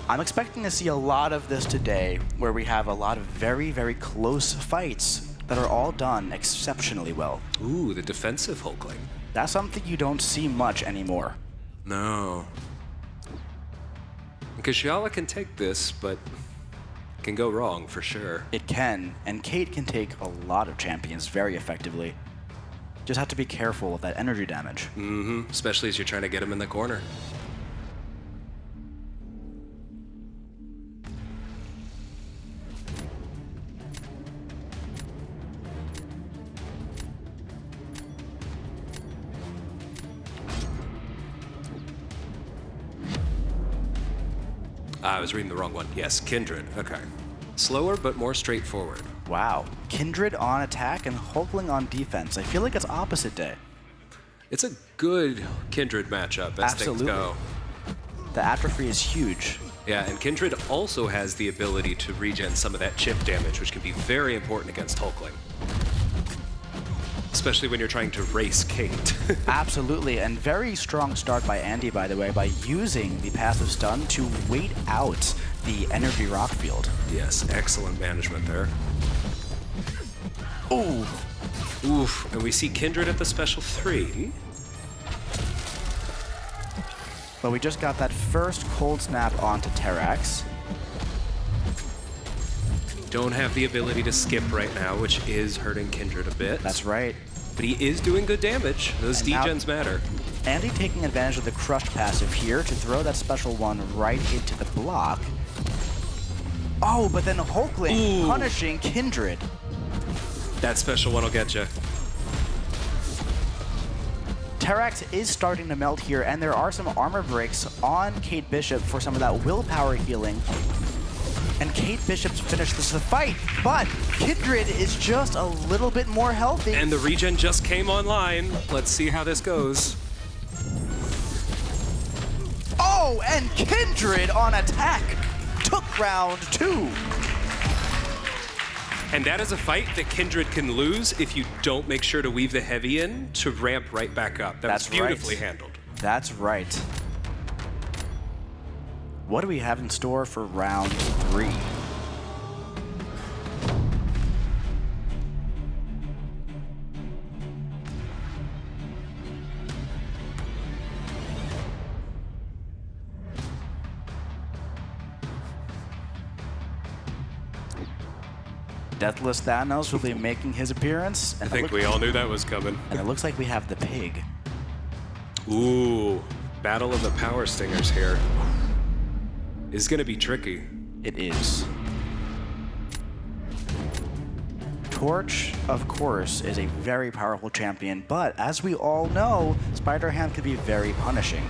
I'm expecting to see a lot of this today, where we have a lot of very, very close fights that are all done exceptionally well. Ooh, the defensive Hulkling. That's something you don't see much anymore. No. Because Shyala can take this, but can go wrong for sure. It can, and Kate can take a lot of champions very effectively. Just have to be careful of that energy damage. Mm-hmm. Especially as you're trying to get him in the corner. I was reading the wrong one. Yes, Kindred. Okay. Slower, but more straightforward. Wow. Kindred on attack and Hulkling on defense. I feel like it's opposite day. It's a good Kindred matchup as Absolutely. things go. The atrophy is huge. Yeah, and Kindred also has the ability to regen some of that chip damage, which can be very important against Hulkling. Especially when you're trying to race Kate. Absolutely, and very strong start by Andy, by the way, by using the passive stun to wait out the energy rock field. Yes, excellent management there. Ooh. Oof, and we see Kindred at the special 3. But we just got that first cold snap onto Terrax. Don't have the ability to skip right now, which is hurting Kindred a bit. That's right. But he is doing good damage. Those And now- degens matter. Andy taking advantage of the crushed passive here to throw that special one right into the block. Oh, but then Hulkling Ooh. punishing Kindred. That special one will get you. Teract is starting to melt here, and there are some armor breaks on Kate Bishop for some of that willpower healing. And Kate Bishop's finished this fight, but Kindred is just a little bit more healthy. And the regen just came online. Let's see how this goes. Oh, and Kindred on attack took round 2. And that is a fight that Kindred can lose if you don't make sure to weave the heavy in to ramp right back up. That's beautifully handled. That's right. What do we have in store for round 3? Deathless Thanos will be making his appearance. I think we all knew that was coming. And it looks like we have the pig. Ooh, battle of the power stingers here. Is gonna be tricky. It is. Torch, of course, is a very powerful champion, but as we all know, Spider-Ham can be very punishing.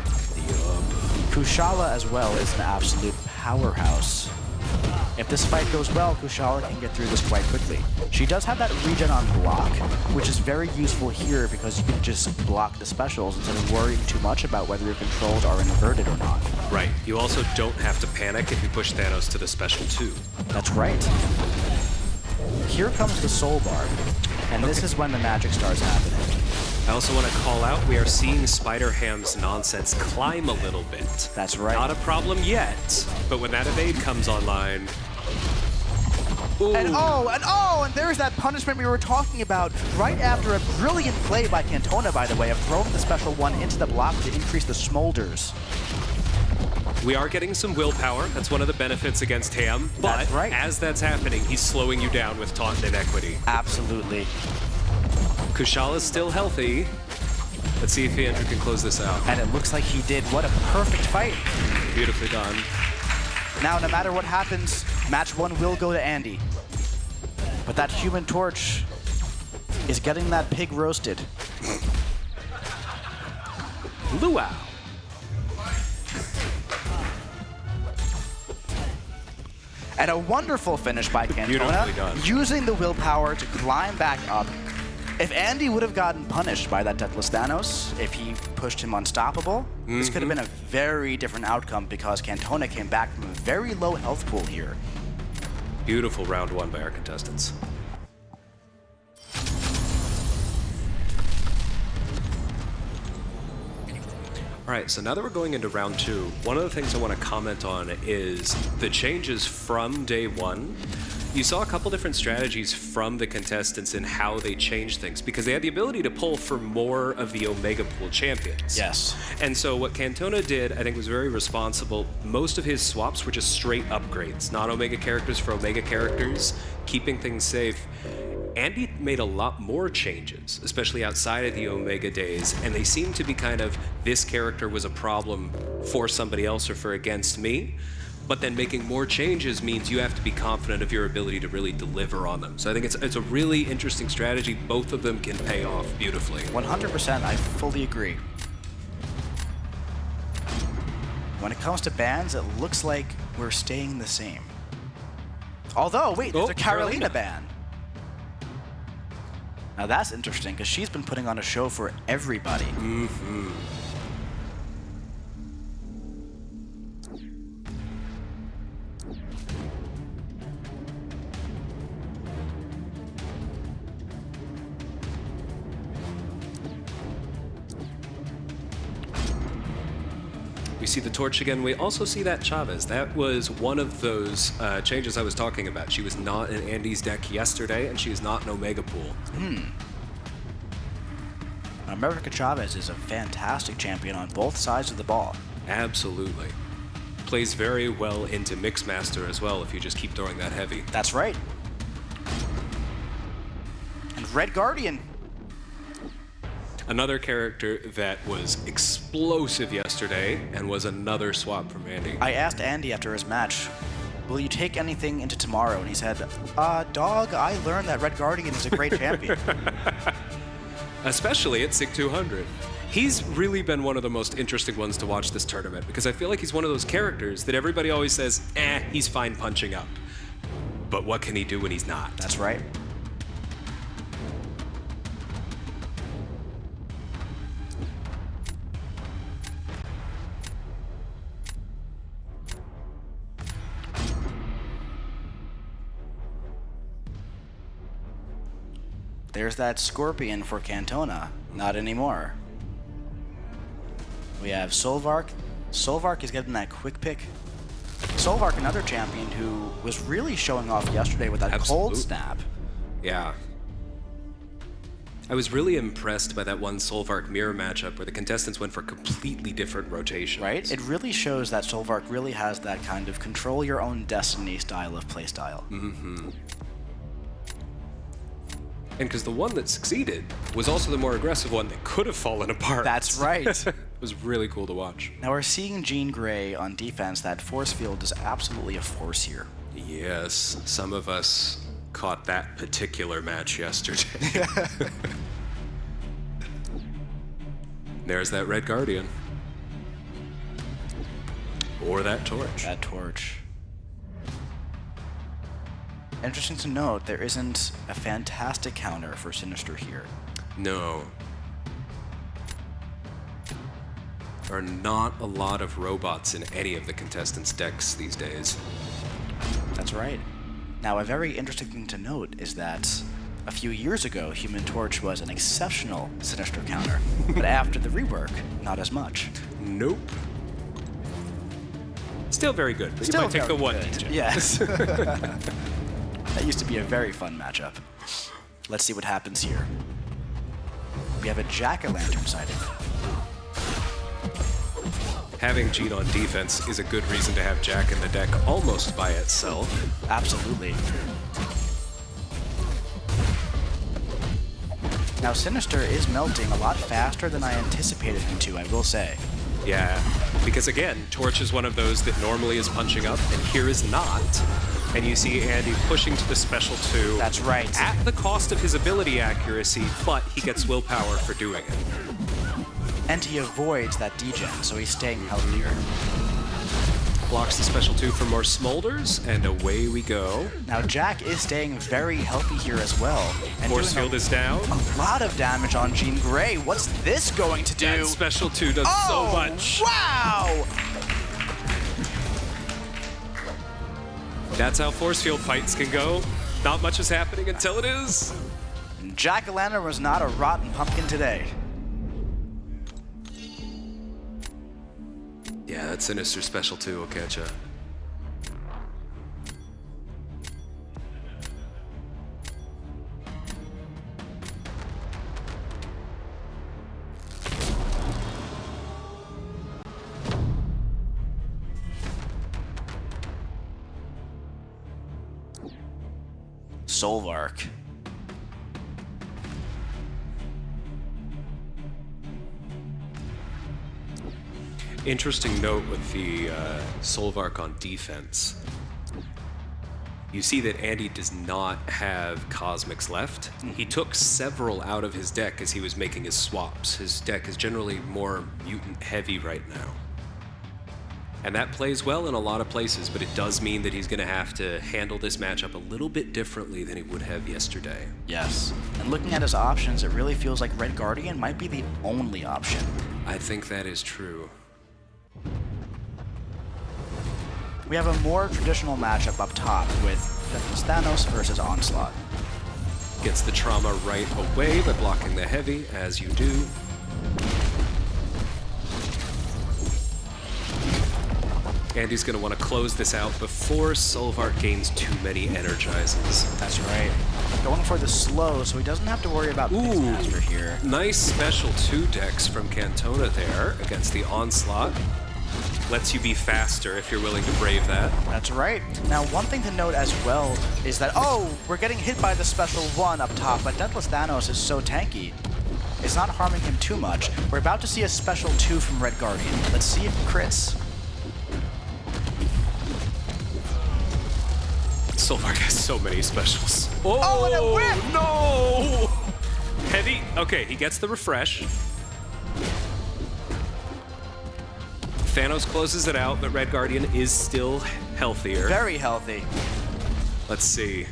Kushala as well is an absolute powerhouse. If this fight goes well, Kushala can get through this quite quickly. She does have that regen on block, which is very useful here because you can just block the specials instead of worrying too much about whether your controls are inverted or not. Right. You also don't have to panic if you push Thanos to the special too. That's right. Here comes the Soul Barb, and this is when the magic starts happening. I also want to call out, we are seeing Spider-Ham's nonsense climb a little bit. That's right. Not a problem yet, but when that evade comes online... Ooh. And there's that punishment we were talking about right after a brilliant play by Cantona, by the way, of throwing the special one into the block to increase the smolders. We are getting some willpower. That's one of the benefits against Ham. But That's right. as that's happening, he's slowing you down with taunt and inequity. Absolutely. Kushala's still healthy. Let's see if Andrew can close this out. And it looks like he did. What a perfect fight. Beautifully done. Now, no matter what happens, match 1 will go to Andy. But that Human Torch is getting that pig roasted. Luau. And a wonderful finish by Beautifully Cantona, done. using the willpower to climb back up. If Andy would have gotten punished by that Deathless Thanos, if he pushed him unstoppable, this could have been a very different outcome because Cantona came back from a very low health pool here. Beautiful round 1 by our contestants. All right, so now that we're going into round 2, one of the things I want to comment on is the changes from day 1. You saw a couple different strategies from the contestants in how they changed things because they had the ability to pull for more of the Omega Pool champions. Yes. And so what Cantona did, I think, was very responsible. Most of his swaps were just straight upgrades, not Omega characters for Omega characters, keeping things safe. Andy made a lot more changes, especially outside of the Omega days, and they seem to be kind of, this character was a problem for somebody else or for against me. But then making more changes means you have to be confident of your ability to really deliver on them. So I think it's a really interesting strategy. Both of them can pay off beautifully. 100%, I fully agree. When it comes to bans, it looks like we're staying the same. Although, wait, there's a Carolina ban. Now that's interesting, because she's been putting on a show for everybody. Mm-hmm. We see the Torch again. We also see that Chavez. That was one of those changes I was talking about. She was not in Andy's deck yesterday, and she is not in Omega Pool. America Chavez is a fantastic champion on both sides of the ball. Absolutely. Plays very well into Mixmaster as well if you just keep throwing that heavy. That's right. And Red Guardian. Another character that was explosive yesterday and was another swap from Andy. I asked Andy after his match, will you take anything into tomorrow? And he said, dog, I learned that Red Guardian is a great champion. Especially at SIG 200. He's really been one of the most interesting ones to watch this tournament because I feel like he's one of those characters that everybody always says, he's fine punching up. But what can he do when he's not? That's right. There's that Scorpion for Cantona. Not anymore. We have Solvark. Solvark is getting that quick pick. Solvark, another champion who was really showing off yesterday with that cold snap. Yeah. I was really impressed by that one Solvark mirror matchup where the contestants went for completely different rotations. Right? It really shows that Solvark really has that kind of control your own destiny style of playstyle. Mm-hmm. And because the one that succeeded was also the more aggressive one that could have fallen apart. That's right. It was really cool to watch. Now we're seeing Jean Grey on defense. That force field is absolutely a force here. Yes, some of us caught that particular match yesterday. There's that Red Guardian. Or that torch. That torch. Interesting to note, there isn't a fantastic counter for Sinister here. No. There are not a lot of robots in any of the contestants' decks these days. That's right. Now, a very interesting thing to note is that a few years ago, Human Torch was an exceptional Sinister counter, but after the rework, not as much. Nope. Still very good, but Still you might take the one. good. Yes. That used to be a very fun matchup. Let's see what happens here. We have a Jack-o'-lantern sighting. Having Jean on defense is a good reason to have Jack in the deck almost by itself. Absolutely. Now, Sinister is melting a lot faster than I anticipated him to, I will say. Yeah, because again, Torch is one of those that normally is punching up, and here is not. And you see Andy pushing to the special 2. That's right. At the cost of his ability accuracy, but he gets willpower for doing it. And he avoids that degen, so he's staying healthier. Blocks the special 2 for more smolders, and away we go. Now Jack is staying very healthy here as well. And Force field is down. A lot of damage on Jean Grey. What's this going to do? That special 2 does so much. Wow! That's how force field fights can go. Not much is happening until it is. Jack-o'-lantern was not a rotten pumpkin today. Yeah, that Sinister special 2 will catch ya. Solvark. Interesting note with the Solvark on defense. You see that Andy does not have Cosmics left. He took several out of his deck as he was making his swaps. His deck is generally more mutant heavy right now. And that plays well in a lot of places, but it does mean that he's going to have to handle this matchup a little bit differently than he would have yesterday. Yes. And looking at his options, it really feels like Red Guardian might be the only option. I think that is true. We have a more traditional matchup up top with Thanos versus Onslaught. Gets the trauma right away by blocking the heavy, as you do. Andy's going to want to close this out before Solvark gains too many energizes. That's right. Going for the slow, so he doesn't have to worry about Mixmaster here. Nice special 2 decks from Cantona there against the Onslaught. Lets you be faster if you're willing to brave that. That's right. Now, one thing to note as well is that, we're getting hit by the special 1 up top, but Deathless Thanos is so tanky. It's not harming him too much. We're about to see a special 2 from Red Guardian. Let's see if it crits. Solvark has so many specials. Oh, and a whip! No! Heavy. Okay, he gets the refresh. Thanos closes it out, but Red Guardian is still healthier. Very healthy. Let's see.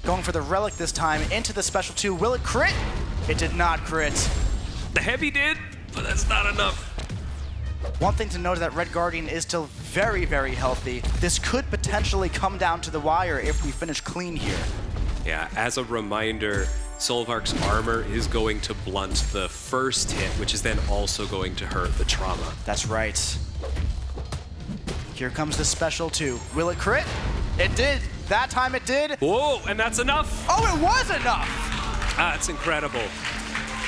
Going for the relic this time into the special 2. Will it crit? It did not crit. The heavy did, but that's not enough. One thing to note is that Red Guardian is still very, very healthy. This could potentially come down to the wire if we finish clean here. Yeah, as a reminder, Solvark's armor is going to blunt the first hit, which is then also going to hurt the trauma. That's right. Here comes the special 2. Will it crit? It did. That time it did. Whoa, and that's enough. Oh, it was enough. That's incredible.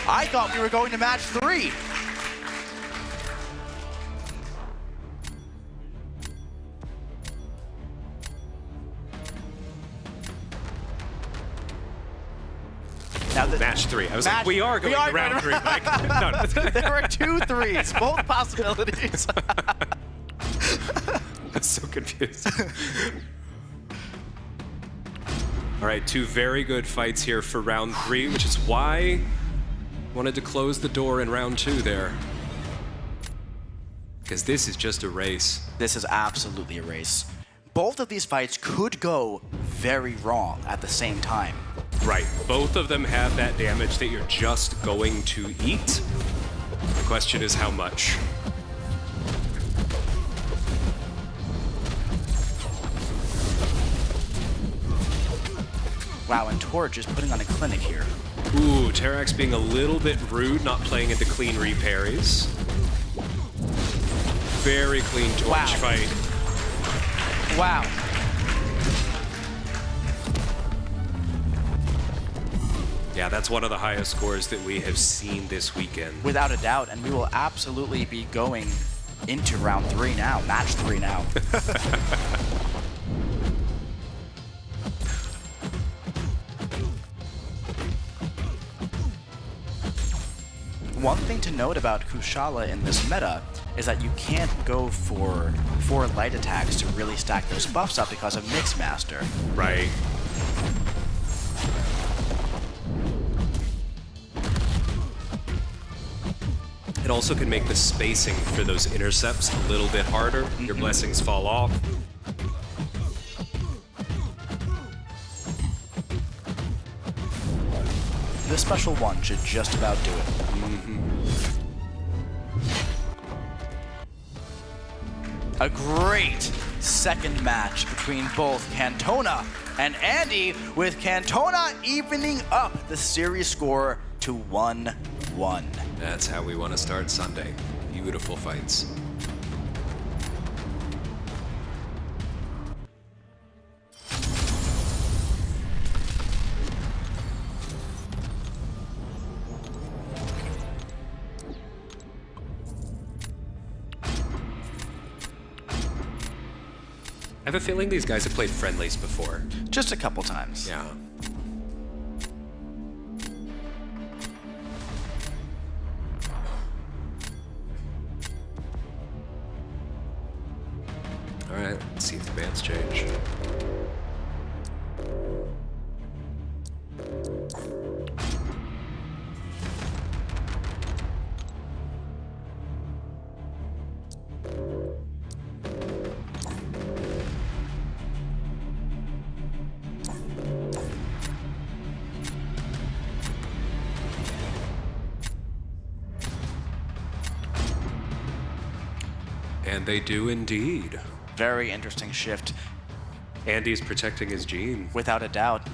I thought we were going to match 3. Now Match 3. I was like, we are going to round 3. Like, no. There were 2 3s, both possibilities. I'm so confused. All right, 2 very good fights here for round 3, which is why I wanted to close the door in round 2 there. Because this is just a race. This is absolutely a race. Both of these fights could go very wrong at the same time. Right, both of them have that damage that you're just going to eat. The question is how much. Wow, and Torch is putting on a clinic here. Ooh, Terax being a little bit rude, not playing into clean reparries. Very clean Torch fight. Wow. Yeah, that's one of the highest scores that we have seen this weekend. Without a doubt, and we will absolutely be going into round 3 now, match 3 now. One thing to note about Kushala in this meta is that you can't go for 4 light attacks to really stack those buffs up because of Mixmaster. Right. It also can make the spacing for those intercepts a little bit harder. Your blessings fall off. This special 1 should just about do it. A great second match between both Cantona and Andy, with Cantona evening up the series score to 1-1. That's how we want to start Sunday. Beautiful fights. I have a feeling these guys have played friendlies before. Just a couple times. Yeah. All right, let's see if the bands change. And they do indeed. Very interesting shift. Andy's protecting his gene. Without a doubt.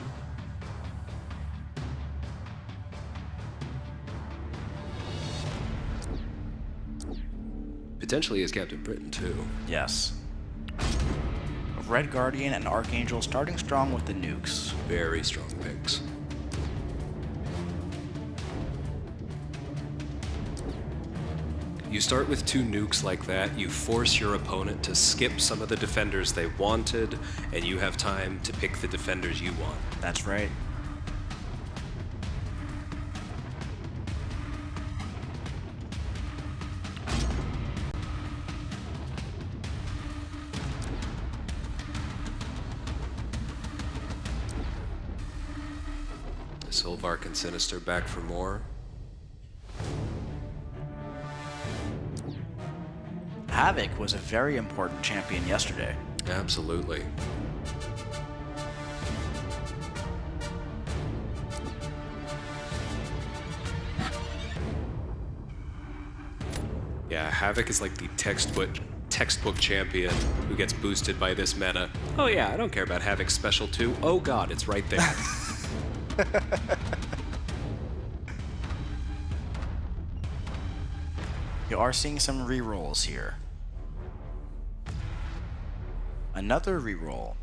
Potentially as Captain Britain, too. Yes. Red Guardian and Archangel starting strong with the nukes. Very strong picks. You start with 2 nukes like that, you force your opponent to skip some of the defenders they wanted, and you have time to pick the defenders you want. That's right. Solvark and Sinister back for more. Havoc was a very important champion yesterday. Absolutely. Yeah, Havoc is like the textbook champion who gets boosted by this meta. Oh yeah, I don't care about Havoc's special 2. Oh god, it's right there. You are seeing some rerolls here. Another reroll.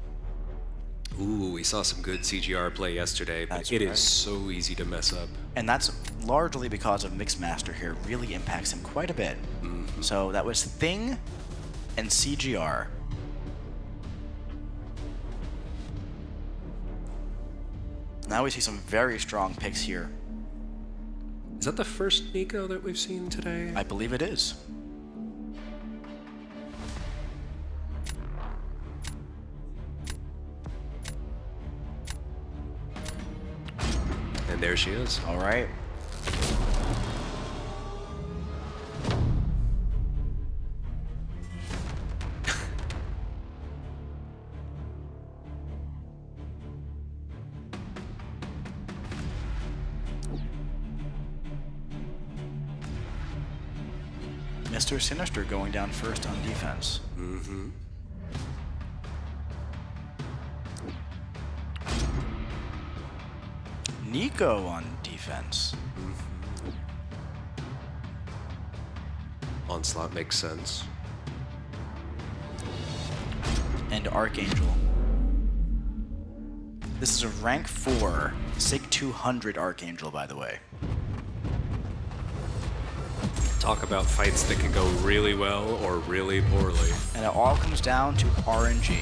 Ooh, we saw some good CGR play yesterday, but That's it right. is so easy to mess up. And that's largely because of Mixmaster here. Really impacts him quite a bit. So that was Thing and CGR. Now we see some very strong picks here. Is that the first Nico that we've seen today? I believe it is. And there she is. All right. Mr. Sinister going down first on defense. Mm-hmm. Nico on defense. Onslaught makes sense. And Archangel. This is a rank 4 SIG 200 Archangel, by the way. Talk about fights that can go really well or really poorly. And it all comes down to RNG.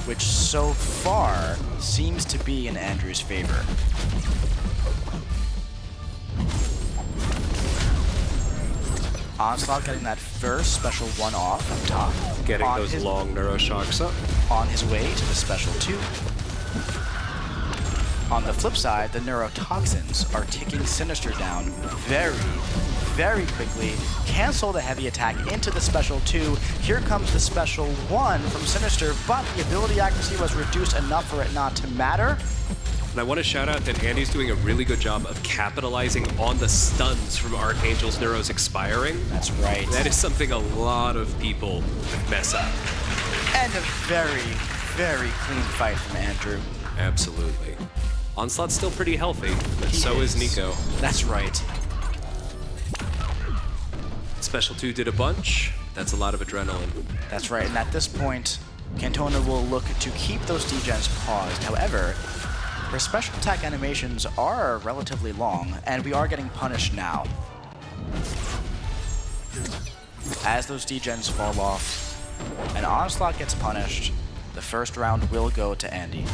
Which so far seems to be in Andrew's favor. Onslaught getting that first special 1 off up top. Getting on those his, long neuroshocks up. on his way to the special 2. On the flip side, the neurotoxins are ticking Sinister down very, very quickly. Cancel the heavy attack into the special 2. Here comes the special 1 from Sinister, but the ability accuracy was reduced enough for it not to matter. And I want to shout out that Andy's doing a really good job of capitalizing on the stuns from Archangel's Neuros expiring. That's right. That is something a lot of people mess up. And a very, very clean fight from Andrew. Absolutely. Onslaught's still pretty healthy, but He so is Nico. That's right. Special 2 did a bunch. That's a lot of adrenaline. That's right. And at this point, Cantona will look to keep those degens paused. However, her special attack animations are relatively long, and we are getting punished now. As those degens fall off, and Onslaught gets punished, the first round will go to Andy.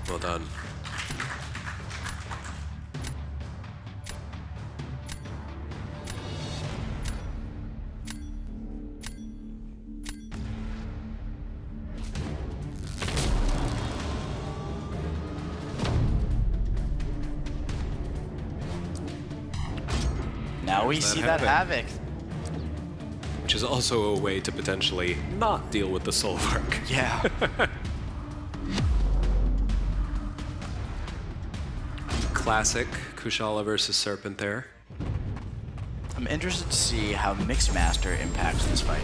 Well done. Now we see that Havoc. Which is also a way to potentially not deal with the soul work. Yeah. Classic Kushala versus Serpent there. I'm interested to see how Mixmaster impacts this fight.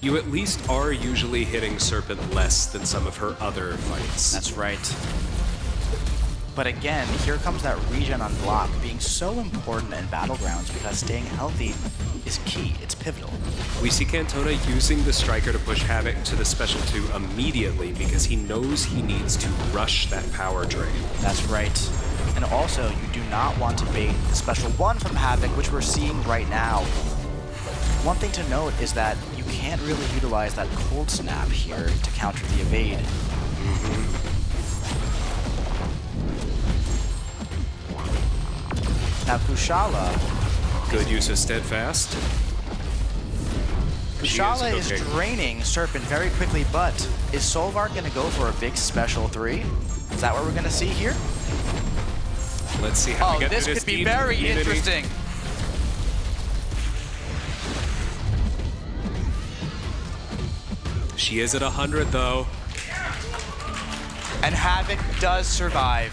You at least are usually hitting Serpent less than some of her other fights. That's right. But again, here comes that regen on block being so important in Battlegrounds because staying healthy is key. It's pivotal. We see Cantona using the Striker to push Havoc to the Special 2 immediately because he knows he needs to rush that power drain. That's right. And also, you do not want to bait the Special 1 from Havoc, which we're seeing right now. One thing to note is that you can't really utilize that Cold Snap here to counter the evade. Now Kushala, Good use of Steadfast. Shala is cooking. draining Serpent very quickly, but is Solvar going to go for a big special 3? Is that what we're going to see here? Let's see how we Oh, get this through could be team very community. interesting. She is at 100 though. And Havoc does survive.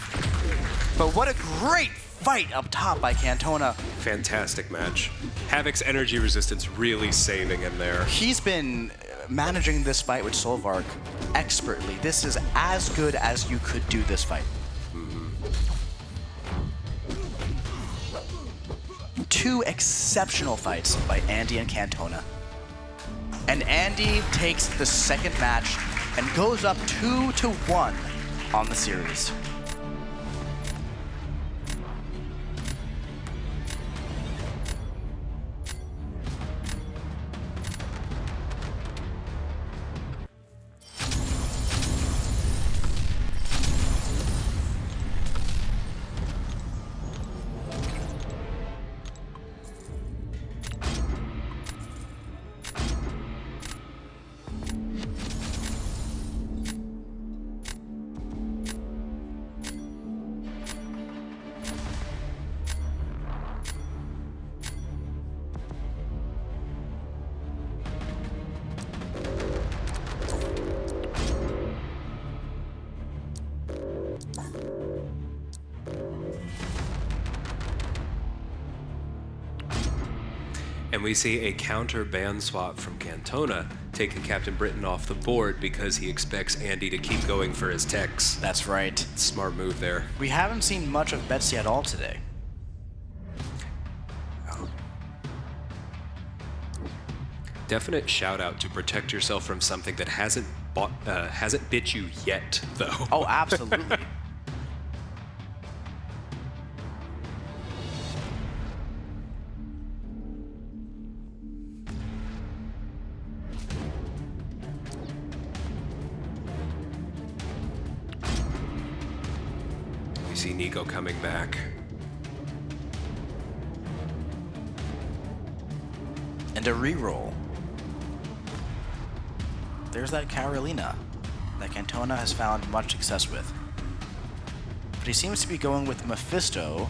But what a great fight up top by Cantona. Fantastic match. Havoc's energy resistance really saving him there. He's been managing this fight with Solvark expertly. This is as good as you could do this fight. Two exceptional fights by Andy and Cantona. And Andy takes the second match and goes up 2-1 on the series. And we see a counter ban swap from Cantona, taking Captain Britain off the board because he expects Andy to keep going for his techs. That's right. Smart move there. We haven't seen much of Betsy at all today. Definite shout out to protect yourself from something that hasn't bit you yet, though. Oh, absolutely. We see Nico coming back. And a reroll. There's that Carolina that Cantona has found much success with. But he seems to be going with Mephisto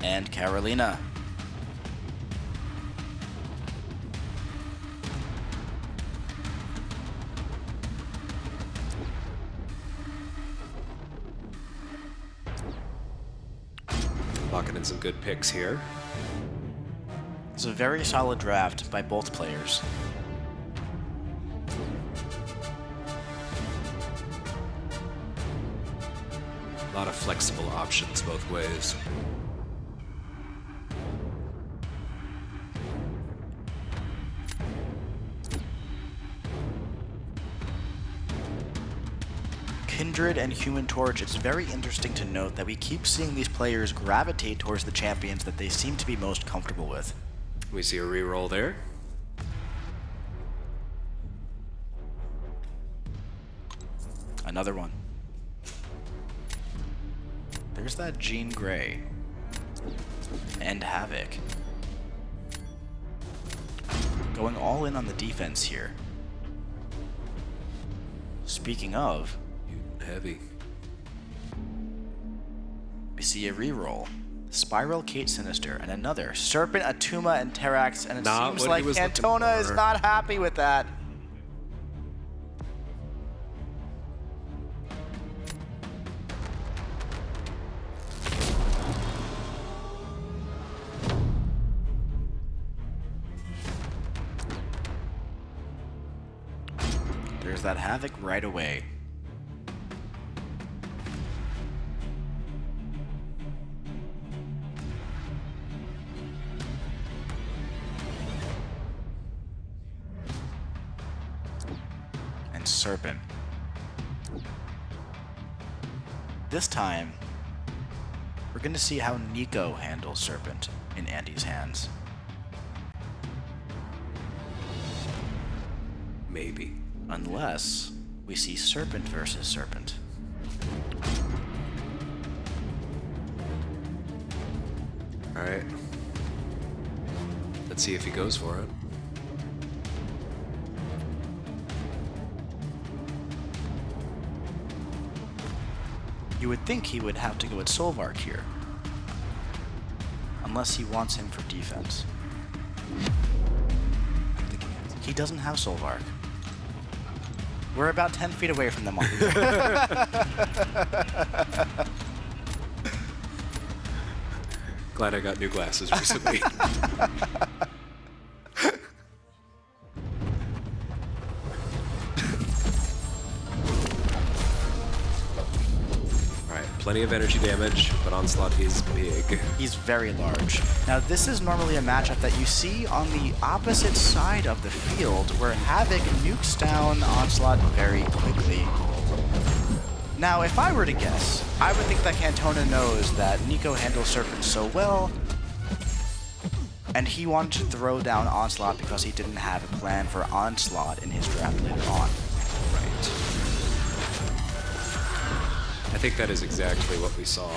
and Carolina. Locking in some good picks here. It's a very solid draft by both players. A lot of flexible options both ways. Kindred and Human Torch, it's very interesting to note that we keep seeing these players gravitate towards the champions that they seem to be most comfortable with. We see a reroll there. Another one. There's that Jean Grey. And Havoc. Going all in on the defense here. Speaking of, Heavy. we see a reroll. Spiral, Kate Sinister, and another Serpent, Atuma, and Terax, and it Not seems what like he was looking Cantona is for. not happy with that. There's that Havoc right away. And Serpent. This time, we're going to see how Nico handles Serpent in Andy's hands. Maybe. Unless we see Serpent versus Serpent. All right. Let's see if he goes for it. You would think he would have to go with Solvark here. Unless he wants him for defense. He doesn't have Solvark. We're about 10 feet away from them all. Glad I got new glasses recently. Alright, plenty of energy damage, but Onslaught is big. He's very large. Now, this is normally a matchup that you see on the opposite side of the field, where Havoc nukes down Onslaught very quickly. Now, if I were to guess, I would think that Cantona knows that Nico handles Serpent so well, and he wanted to throw down Onslaught because he didn't have a plan for Onslaught in his draft later on. Right. I think that is exactly what we saw.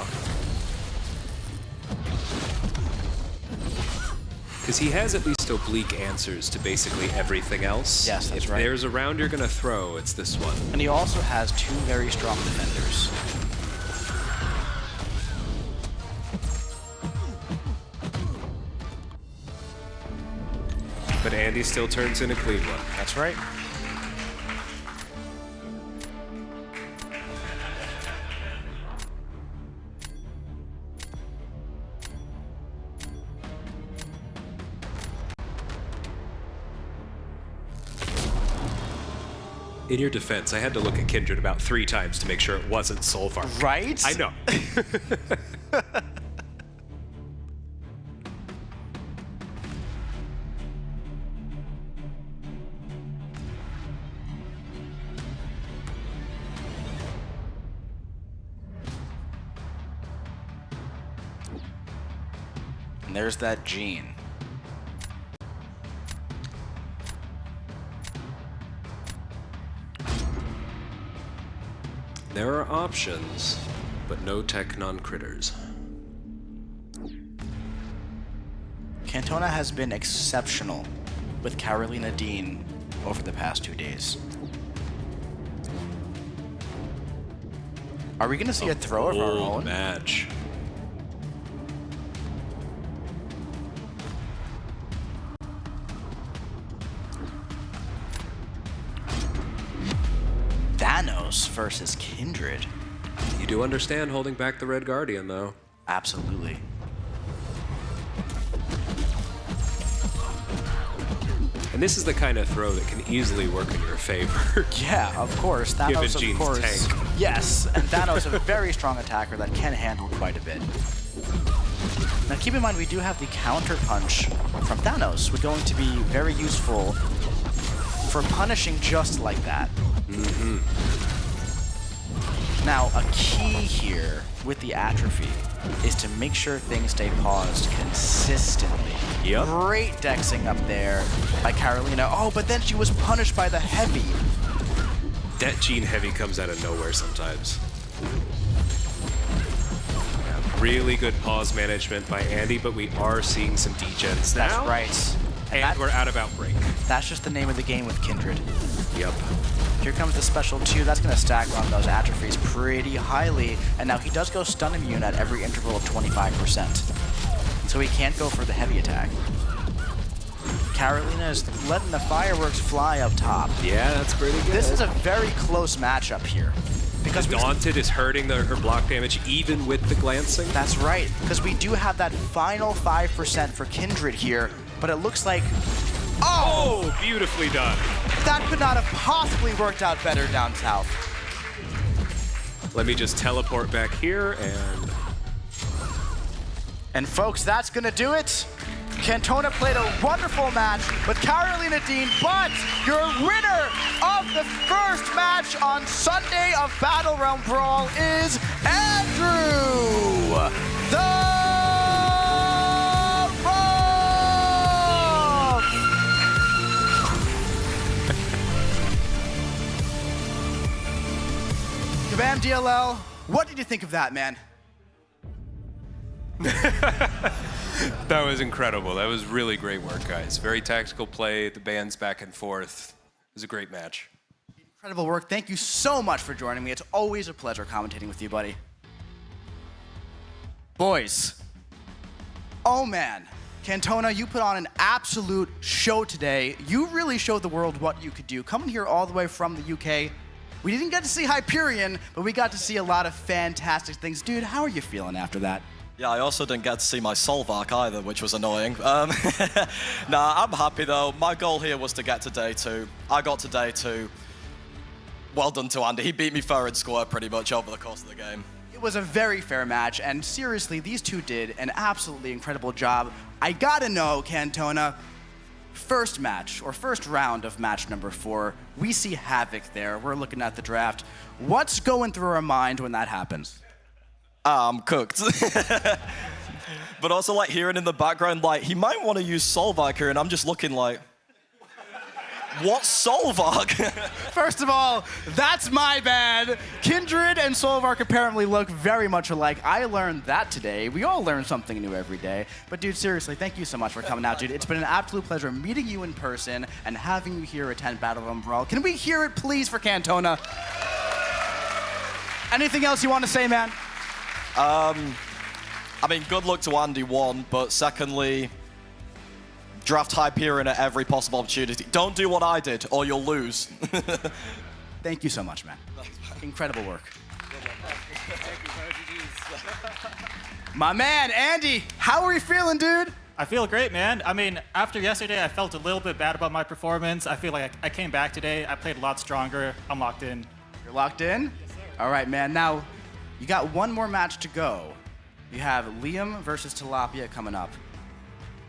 Because he has at least oblique answers to basically everything else. Yes, that's right. If there's a round you're going to throw, it's this one. And he also has two very strong defenders. But Andy still turns in a clean one. That's right. In your defense, I had to look at Kindred about 3 times to make sure it wasn't Solvark. Right? I know. And there's that gene. There are options, but no Technon critters. Cantona has been exceptional with Carolina Dean over the past 2 days. Are we going to see a throw of our Old own? match. Thanos versus Kindred. You do understand holding back the Red Guardian, though. Absolutely. And this is the kind of throw that can easily work in your favor. Yeah, of course. Given Thanos, Gene's of course. tank. Yes, and Thanos, a very strong attacker that can handle quite a bit. Now keep in mind, we do have the counter punch from Thanos, which is going to be very useful for punishing just like that. Mm-hmm. Now, a key here with the atrophy is to make sure things stay paused consistently. Yep. Great dexing up there by Carolina. Oh, but then she was punished by the heavy. That Gene Heavy comes out of nowhere sometimes. Yeah, really good pause management by Andy, but we are seeing some degens now. That's right. And we're out of Outbreak. That's just the name of the game with Kindred. Yep. Here comes the special 2. That's going to stack on those atrophies pretty highly. And now he does go stun immune at every interval of 25%. So he can't go for the heavy attack. Carolina is letting the fireworks fly up top. Yeah, that's pretty good. This is a very close matchup here. Because Daunted is hurting her block damage even with the glancing. That's right, because we do have that final 5% for Kindred here, but it looks like... Oh, beautifully done. That could not have possibly worked out better down south. Let me just teleport back here and... And folks, that's gonna do it. Cantona played a wonderful match with Carolina Dean, but your winner of the first match on Sunday of BattleRealm Brawl is Andrew the Kabam DLL, what did you think of that, man? That was incredible. That was really great work, guys. Very tactical play, the bands back and forth. It was a great match. Incredible work. Thank you so much for joining me. It's always a pleasure commentating with you, buddy. Boys. Oh man. Cantona, you put on an absolute show today. You really showed the world what you could do. Coming here all the way from the UK, we didn't get to see Hyperion, but we got to see a lot of fantastic things. Dude, how are you feeling after that? Yeah, I also didn't get to see my Solvark either, which was annoying. Nah, I'm happy though. My goal here was to get to day 2. I got to day 2. Well done to Andy. He beat me fair and square pretty much over the course of the game. It was a very fair match, and seriously, these two did an absolutely incredible job. I gotta know, Cantona, first match, or first round of match number 4, we see Havoc there. We're looking at the draft. What's going through our mind when that happens? I'm cooked. But also, like, hearing in the background, like, he might want to use Solvark here, and I'm just looking like, what's Solvark? First of all, that's my bad. Kindred and Solvark apparently look very much alike. I learned that today. We all learn something new every day. But dude, seriously, thank you so much for coming out, dude. It's been an absolute pleasure meeting you in person and having you here attend BATTLEREALM Brawl. Can we hear it, please, for Cantona? Anything else you want to say, man? I mean, good luck to Andy, one, but secondly, draft Hyperion at every possible opportunity. Don't do what I did, or you'll lose. Thank you so much, man. Incredible work. My man, Andy, how are you feeling, dude? I feel great, man. I mean, after yesterday, I felt a little bit bad about my performance. I feel like I came back today. I played a lot stronger. I'm locked in. You're locked in? Yes, sir. All right, man. Now, you got one more match to go. You have Liam versus Tilapia coming up.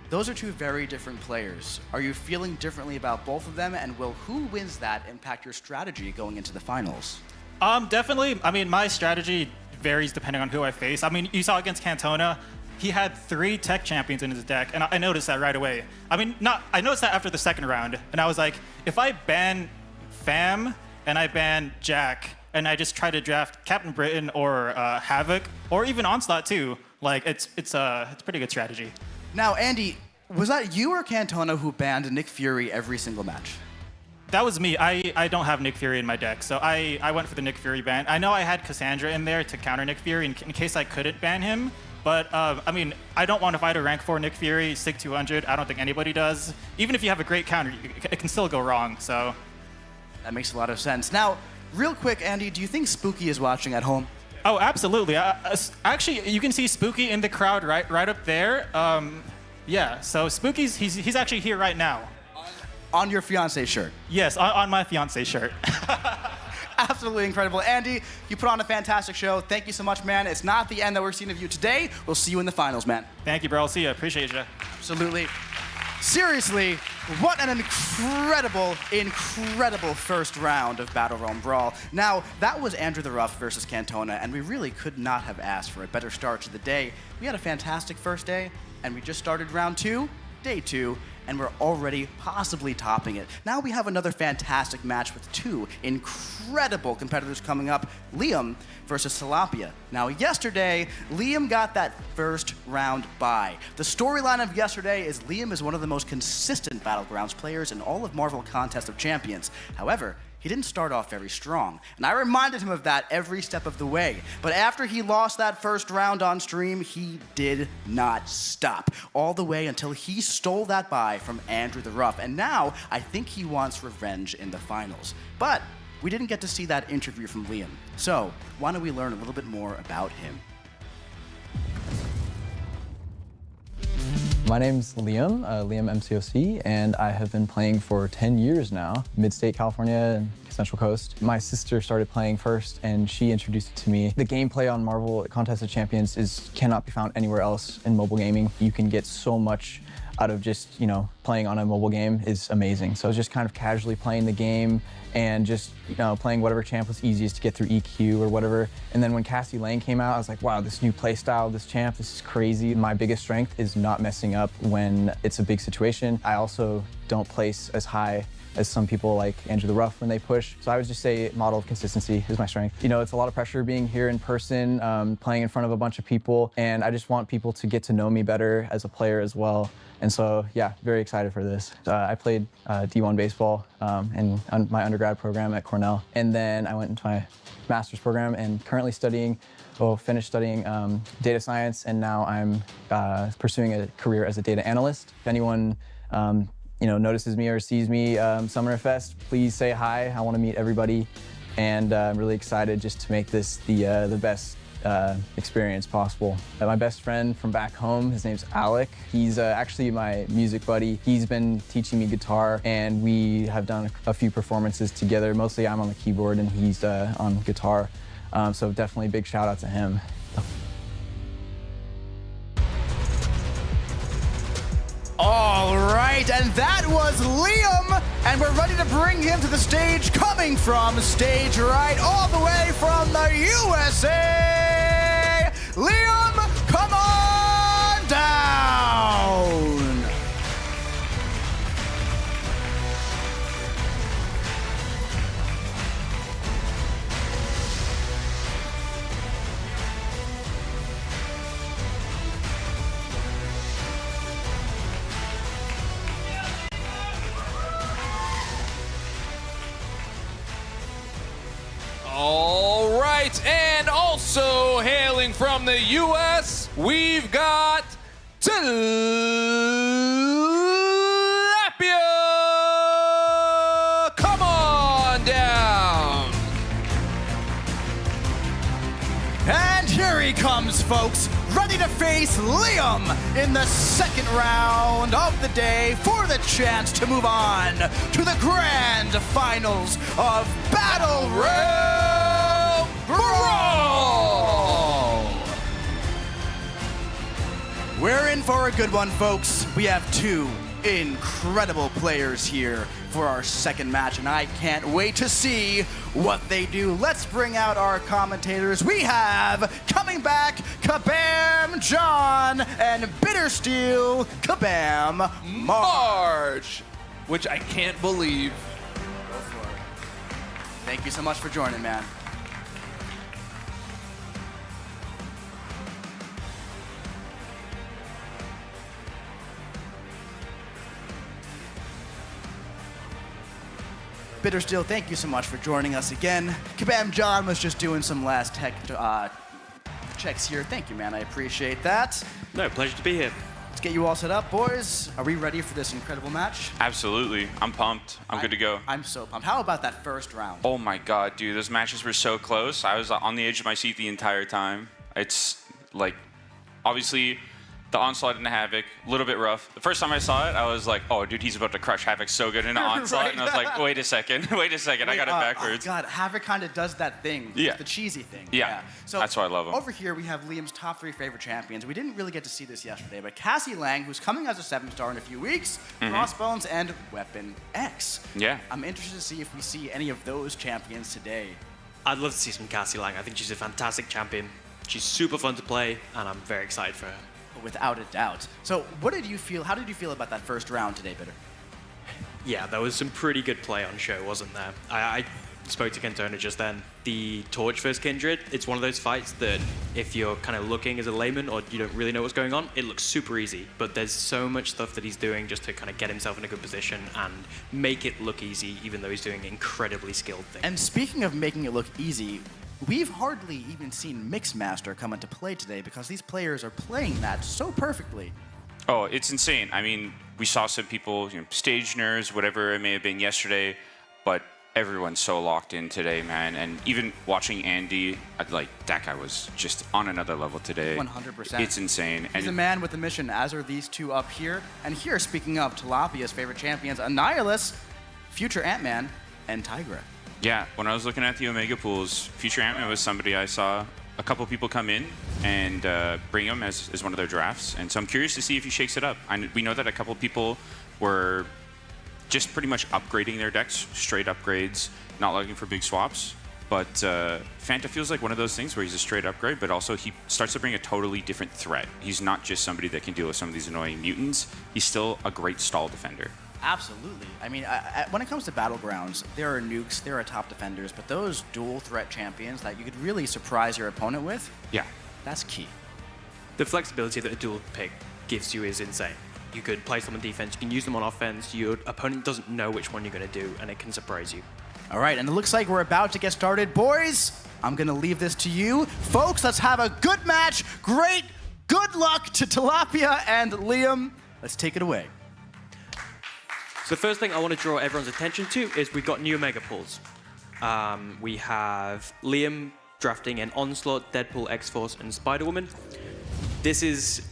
Those are two very different players. Are you feeling differently about both of them, and will who wins that impact your strategy going into the finals? Definitely. I mean, my strategy varies depending on who I face. I mean, you saw against Cantona, he had 3 tech champions in his deck, and I noticed that right away. I mean, I noticed that after the second round, and I was like, if I ban Fam and I ban Jack, and I just try to draft Captain Britain or Havoc, or even Onslaught too, like it's a pretty good strategy. Now, Andy, was that you or Cantona who banned Nick Fury every single match? That was me. I don't have Nick Fury in my deck, so I went for the Nick Fury ban. I know I had Cassandra in there to counter Nick Fury in case I couldn't ban him, but I mean, I don't want to fight a rank 4 Nick Fury, SIG 200. I don't think anybody does. Even if you have a great counter, it can still go wrong, so. That makes a lot of sense. Now, real quick, Andy, do you think Spooky is watching at home? Oh, absolutely. Actually, you can see Spooky in the crowd right up there. Yeah, so Spooky's, he's actually here right now. On your fiancé shirt? Yes, on my fiancé shirt. Absolutely incredible. Andy, you put on a fantastic show. Thank you so much, man. It's not the end that we're seeing of you today. We'll see you in the finals, man. Thank you, bro. I'll see you. Appreciate you. Absolutely. Seriously, what an incredible, incredible first round of BATTLEREALM Brawl. Now, that was Andrew the Rough versus Cantona, and we really could not have asked for a better start to the day. We had a fantastic first day, and we just started round 2, day 2, and we're already possibly topping it. Now we have another fantastic match with 2 incredible competitors coming up, Liam versus Tilapia. Now yesterday, Liam got that first round bye. The storyline of yesterday is Liam is one of the most consistent Battlegrounds players in all of Marvel Contest of Champions. However, he didn't start off very strong, and I reminded him of that every step of the way. But after he lost that first round on stream, he did not stop, all the way until he stole that bye from Andrew the Rough, and now I think he wants revenge in the finals. But we didn't get to see that interview from Liam, so why don't we learn a little bit more about him? My name's Liam, Liam MCOC, and I have been playing for 10 years now, Mid-State California and Central Coast. My sister started playing first, and she introduced it to me. The gameplay on Marvel Contest of Champions cannot be found anywhere else in mobile gaming. You can get so much out of just, playing on a mobile game is amazing. So just kind of casually playing the game and just, playing whatever champ was easiest to get through EQ or whatever. And then when Cassie Lane came out, I was like, wow, this new play style, this champ, this is crazy. My biggest strength is not messing up when it's a big situation. I also don't place as high as some people like Andrew the Rough when they push. So I would just say model of consistency is my strength. It's a lot of pressure being here in person, playing in front of a bunch of people, and I just want people to get to know me better as a player as well. And so, yeah, very excited. excited for this. I played D1 baseball in my undergrad program at Cornell, and then I went into my master's program and currently finished studying data science, and now I'm pursuing a career as a data analyst. If anyone notices me or sees me Summoner Fest, please say hi. I want to meet everybody, and I'm really excited just to make this the best experience possible. My best friend from back home, his name's Alec. He's actually my music buddy. He's been teaching me guitar, and we have done a few performances together. Mostly I'm on the keyboard and he's on guitar. So definitely big shout out to him. All right, and that was Liam, and we're ready to bring him to the stage, coming from stage right, all the way from the USA. Liam, come on down. All right, and also hailing from the U.S., we've got Tilapia! Come on down! And here he comes, folks, ready to face Liam in the second round of the day for the chance to move on to the grand finals of BATTLEREALM BRAWL! We're in for a good one, folks. We have two incredible players here for our second match, and I can't wait to see what they do. Let's bring out our commentators. We have, coming back, Kabam John and Bittersteel Kabam Marge, which I can't believe. Go for it. Thank you so much for joining, man. Bittersteel, thank you so much for joining us again. Kabam John was just doing some last tech checks here. Thank you, man. I appreciate that. No, pleasure to be here. Let's get you all set up, boys. Are we ready for this incredible match? Absolutely. I'm pumped. I'm good to go. I'm so pumped. How about that first round? Oh my god, dude. Those matches were so close. I was on the edge of my seat the entire time. It's like, obviously, the Onslaught and the Havoc, a little bit rough. The first time I saw it, I was like, oh, dude, he's about to crush Havoc so good in the Onslaught. Right. And I was like, wait a second, I got it backwards. Oh God, Havoc kind of does that thing. Yeah. The cheesy thing. Yeah. So that's why I love him. Over here, we have Liam's top 3 favorite champions. We didn't really get to see this yesterday, but Cassie Lang, who's coming as a 7-star in a few weeks, Crossbones, and Weapon X. Yeah. I'm interested to see if we see any of those champions today. I'd love to see some Cassie Lang. I think she's a fantastic champion. She's super fun to play, and I'm very excited for her. Without a doubt. So what did you feel, how did you feel about that first round today, Bitter? Yeah, there was some pretty good play on show, wasn't there? I spoke to Kentona just then. The Torch vs Kindred, it's one of those fights that if you're kind of looking as a layman or you don't really know what's going on, it looks super easy. But there's so much stuff that he's doing just to kind of get himself in a good position and make it look easy, even though he's doing incredibly skilled things. And speaking of making it look easy, we've hardly even seen Mixmaster come into play today because these players are playing that so perfectly. Oh, it's insane. I mean, we saw some people, stage nerds, whatever it may have been yesterday, but everyone's so locked in today, man. And even watching Andy, that guy was just on another level today. 100%. It's insane. He's a man with a mission, as are these two up here. And here, speaking of Tilapia's favorite champions, Annihilus, Future Ant-Man, and Tigra. Yeah, when I was looking at the Omega pools, Future Ant-Man was somebody I saw a couple people come in and bring him as one of their drafts. And so I'm curious to see if he shakes it up. We know that a couple people were just pretty much upgrading their decks, straight upgrades, not looking for big swaps. But Fanta feels like one of those things where he's a straight upgrade, but also he starts to bring a totally different threat. He's not just somebody that can deal with some of these annoying mutants. He's still a great stall defender. Absolutely. I mean, when it comes to Battlegrounds, there are nukes, there are top defenders, but those dual threat champions that you could really surprise your opponent with, yeah, that's key. The flexibility that a dual pick gives you is insane. You could place them on defense, you can use them on offense. Your opponent doesn't know which one you're going to do, and it can surprise you. All right, and it looks like we're about to get started. Boys, I'm going to leave this to you. Folks, let's have a good match. Good luck to Tilapia and Liam. Let's take it away. So the first thing I want to draw everyone's attention to is we've got new Omega pools. We have Liam drafting an Onslaught, Deadpool, X-Force, and Spider-Woman. This is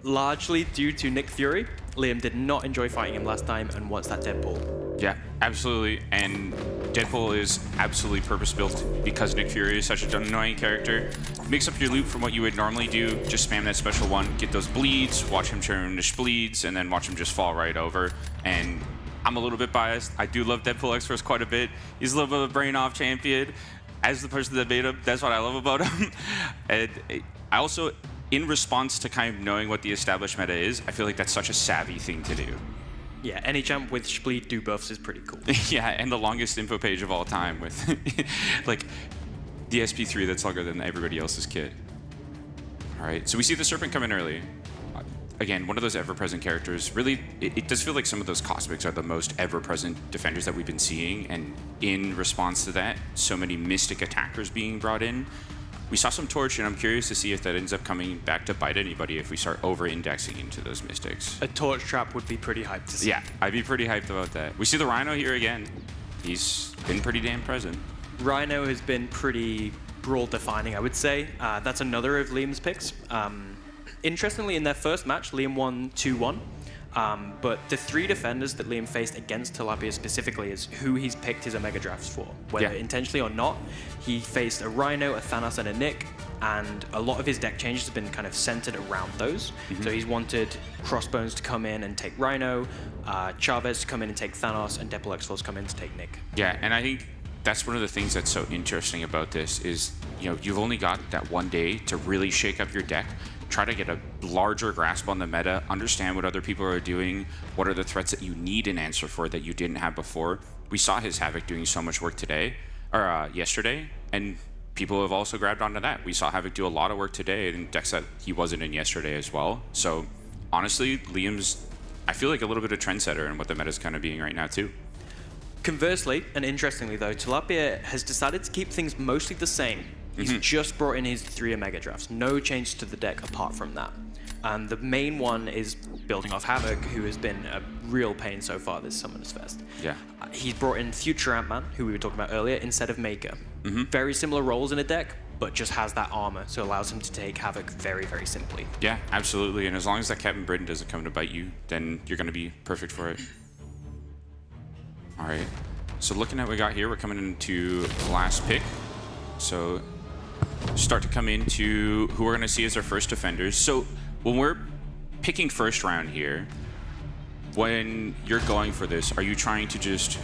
largely due to Nick Fury. Liam did not enjoy fighting him last time and wants that Deadpool. Yeah, absolutely. And Deadpool is absolutely purpose-built because Nick Fury is such an annoying character. Mix up your loop from what you would normally do. Just spam that special one, get those bleeds, watch him turn into bleeds, and then watch him just fall right over. And I'm a little bit biased. I do love Deadpool X-Force quite a bit. He's a little bit of a brain-off champion. As the person that made him, that's what I love about him. And I also, in response to kind of knowing what the established meta is, I feel like that's such a savvy thing to do. Yeah, any champ with Spleed do buffs is pretty cool. Yeah, and the longest info page of all time with like the SP3 that's longer than everybody else's kit. All right, so we see the Serpent come in early. Again, one of those ever-present characters. Really, it does feel like some of those Cosmics are the most ever-present defenders that we've been seeing, and in response to that, so many Mystic attackers being brought in. We saw some Torch, and I'm curious to see if that ends up coming back to bite anybody if we start over-indexing into those Mystics. A Torch trap would be pretty hyped to see. Yeah, I'd be pretty hyped about that. We see the Rhino here again. He's been pretty damn present. Rhino has been pretty brawl-defining, I would say. That's another of Liam's picks. Interestingly, in their first match, Liam won 2-1. But the three defenders that Liam faced against Tilapia specifically is who he's picked his Omega drafts for. Whether intentionally or not, he faced a Rhino, a Thanos, and a Nick, and a lot of his deck changes have been kind of centered around those. So he's wanted Crossbones to come in and take Rhino, Chavez to come in and take Thanos, and Deadpool X-Force come in to take Nick. Yeah, and I think that's one of the things that's so interesting about this is, you know, you've only got that one day to really shake up your deck, try to get a larger grasp on the meta, understand what other people are doing, what are the threats that you need an answer for that you didn't have before. We saw his Havoc doing so much work today, or yesterday, and people have also grabbed onto that. We saw Havoc do a lot of work today in decks that he wasn't in yesterday as well. So honestly, Liam's, I feel like a little bit of trendsetter in what the meta's kind of being right now too. Conversely, and interestingly though, Tilapia has decided to keep things mostly the same. He's just brought in his 3 Omega drafts. No changes to the deck apart from that. And the main one is building off Havoc, who has been a real pain so far this Summoners Fest. Yeah. He's brought in Future Ant-Man, who we were talking about earlier, instead of Maker. Very similar roles in a deck, but just has that armor, so allows him to take Havoc very, very simply. Yeah, absolutely. And as long as that Captain Britain doesn't come to bite you, then you're going to be perfect for it. All right. So looking at what we got here, we're coming into the last pick. So start to come into who we're going to see as our first defenders. So when we're picking first round here, when you're going for this, are you trying to just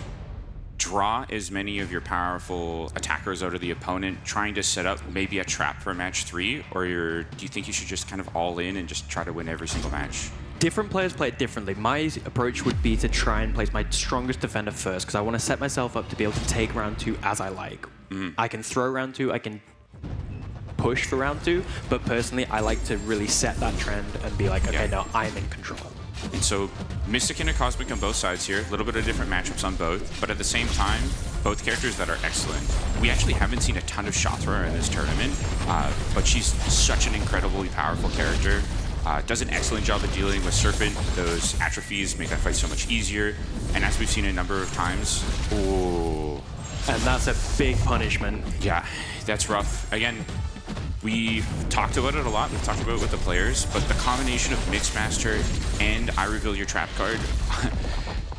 draw as many of your powerful attackers out of the opponent, trying to set up maybe a trap for match 3, or do you think you should just kind of all in and just try to win every single match? Different players play it differently. My approach would be to try and place my strongest defender first, because I want to set myself up to be able to take round 2 as I like. I can throw round 2, I can push for round 2, but personally I like to really set that trend and be like, okay, now I'm in control. And so Mystic and a Cosmic on both sides here, a little bit of different matchups on both, but at the same time, both characters that are excellent. We actually haven't seen a ton of Shothra in this tournament, but she's such an incredibly powerful character. Does an excellent job of dealing with Serpent. Those atrophies make that fight so much easier. And as we've seen a number of times, ooh. And that's a big punishment. Yeah, that's rough. Again, we've talked about it a lot. We've talked about it with the players, but the combination of Mixmaster and I Reveal Your Trap card,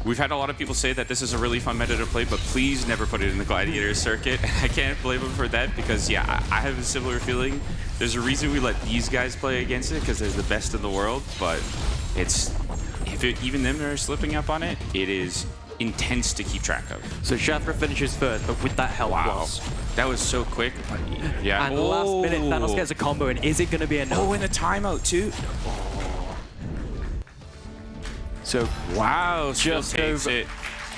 we've had a lot of people say that this is a really fun meta to play, but please never put it in the Gladiator circuit. I can't blame them for that because, yeah, I have a similar feeling. There's a reason we let these guys play against it because they're the best in the world, but even them are slipping up on it, it is intense to keep track of. So Shothra finishes first, but with that help loss. That was so quick. But yeah. And last minute, Thanos gets a combo, and is it going to be enough? Oh, and a timeout too. So wow,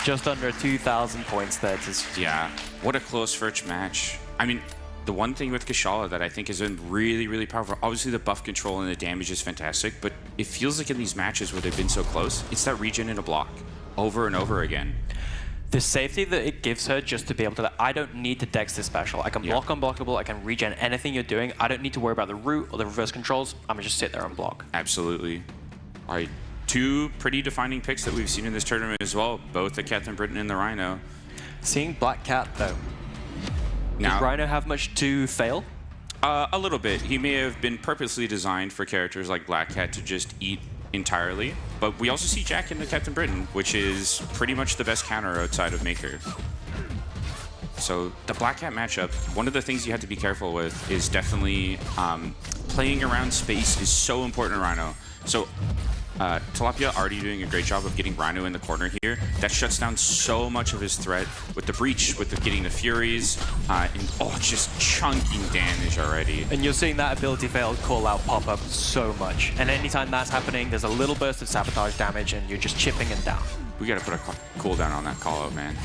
just under 2,000 points there. Yeah, what a close first match. I mean, the one thing with Kushala that I think has been really, really powerful, obviously the buff control and the damage is fantastic, but it feels like in these matches where they've been so close, it's that regen in a block over and over again. The safety that it gives her just to be able to, I don't need to dex this special. I can block unblockable, I can regen anything you're doing. I don't need to worry about the root or the reverse controls. I'm gonna just sit there and block. Absolutely. All right, 2 pretty defining picks that we've seen in this tournament as well, both the Captain Britain and the Rhino. Seeing Black Cat though, does Rhino have much to fail? A little bit. He may have been purposely designed for characters like Black Cat to just eat entirely, but we also see Jack in the Captain Britain, which is pretty much the best counter outside of Maker. So the Black Cat matchup, one of the things you have to be careful with is definitely playing around space is so important in Rhino. So Tilapia already doing a great job of getting Rhino in the corner here. That shuts down so much of his threat with the breach, with the getting the Furies, and just chunking damage already. And you're seeing that ability failed call out pop up so much. And anytime that's happening, there's a little burst of sabotage damage and you're just chipping it down. We gotta put a cooldown on that call out, man.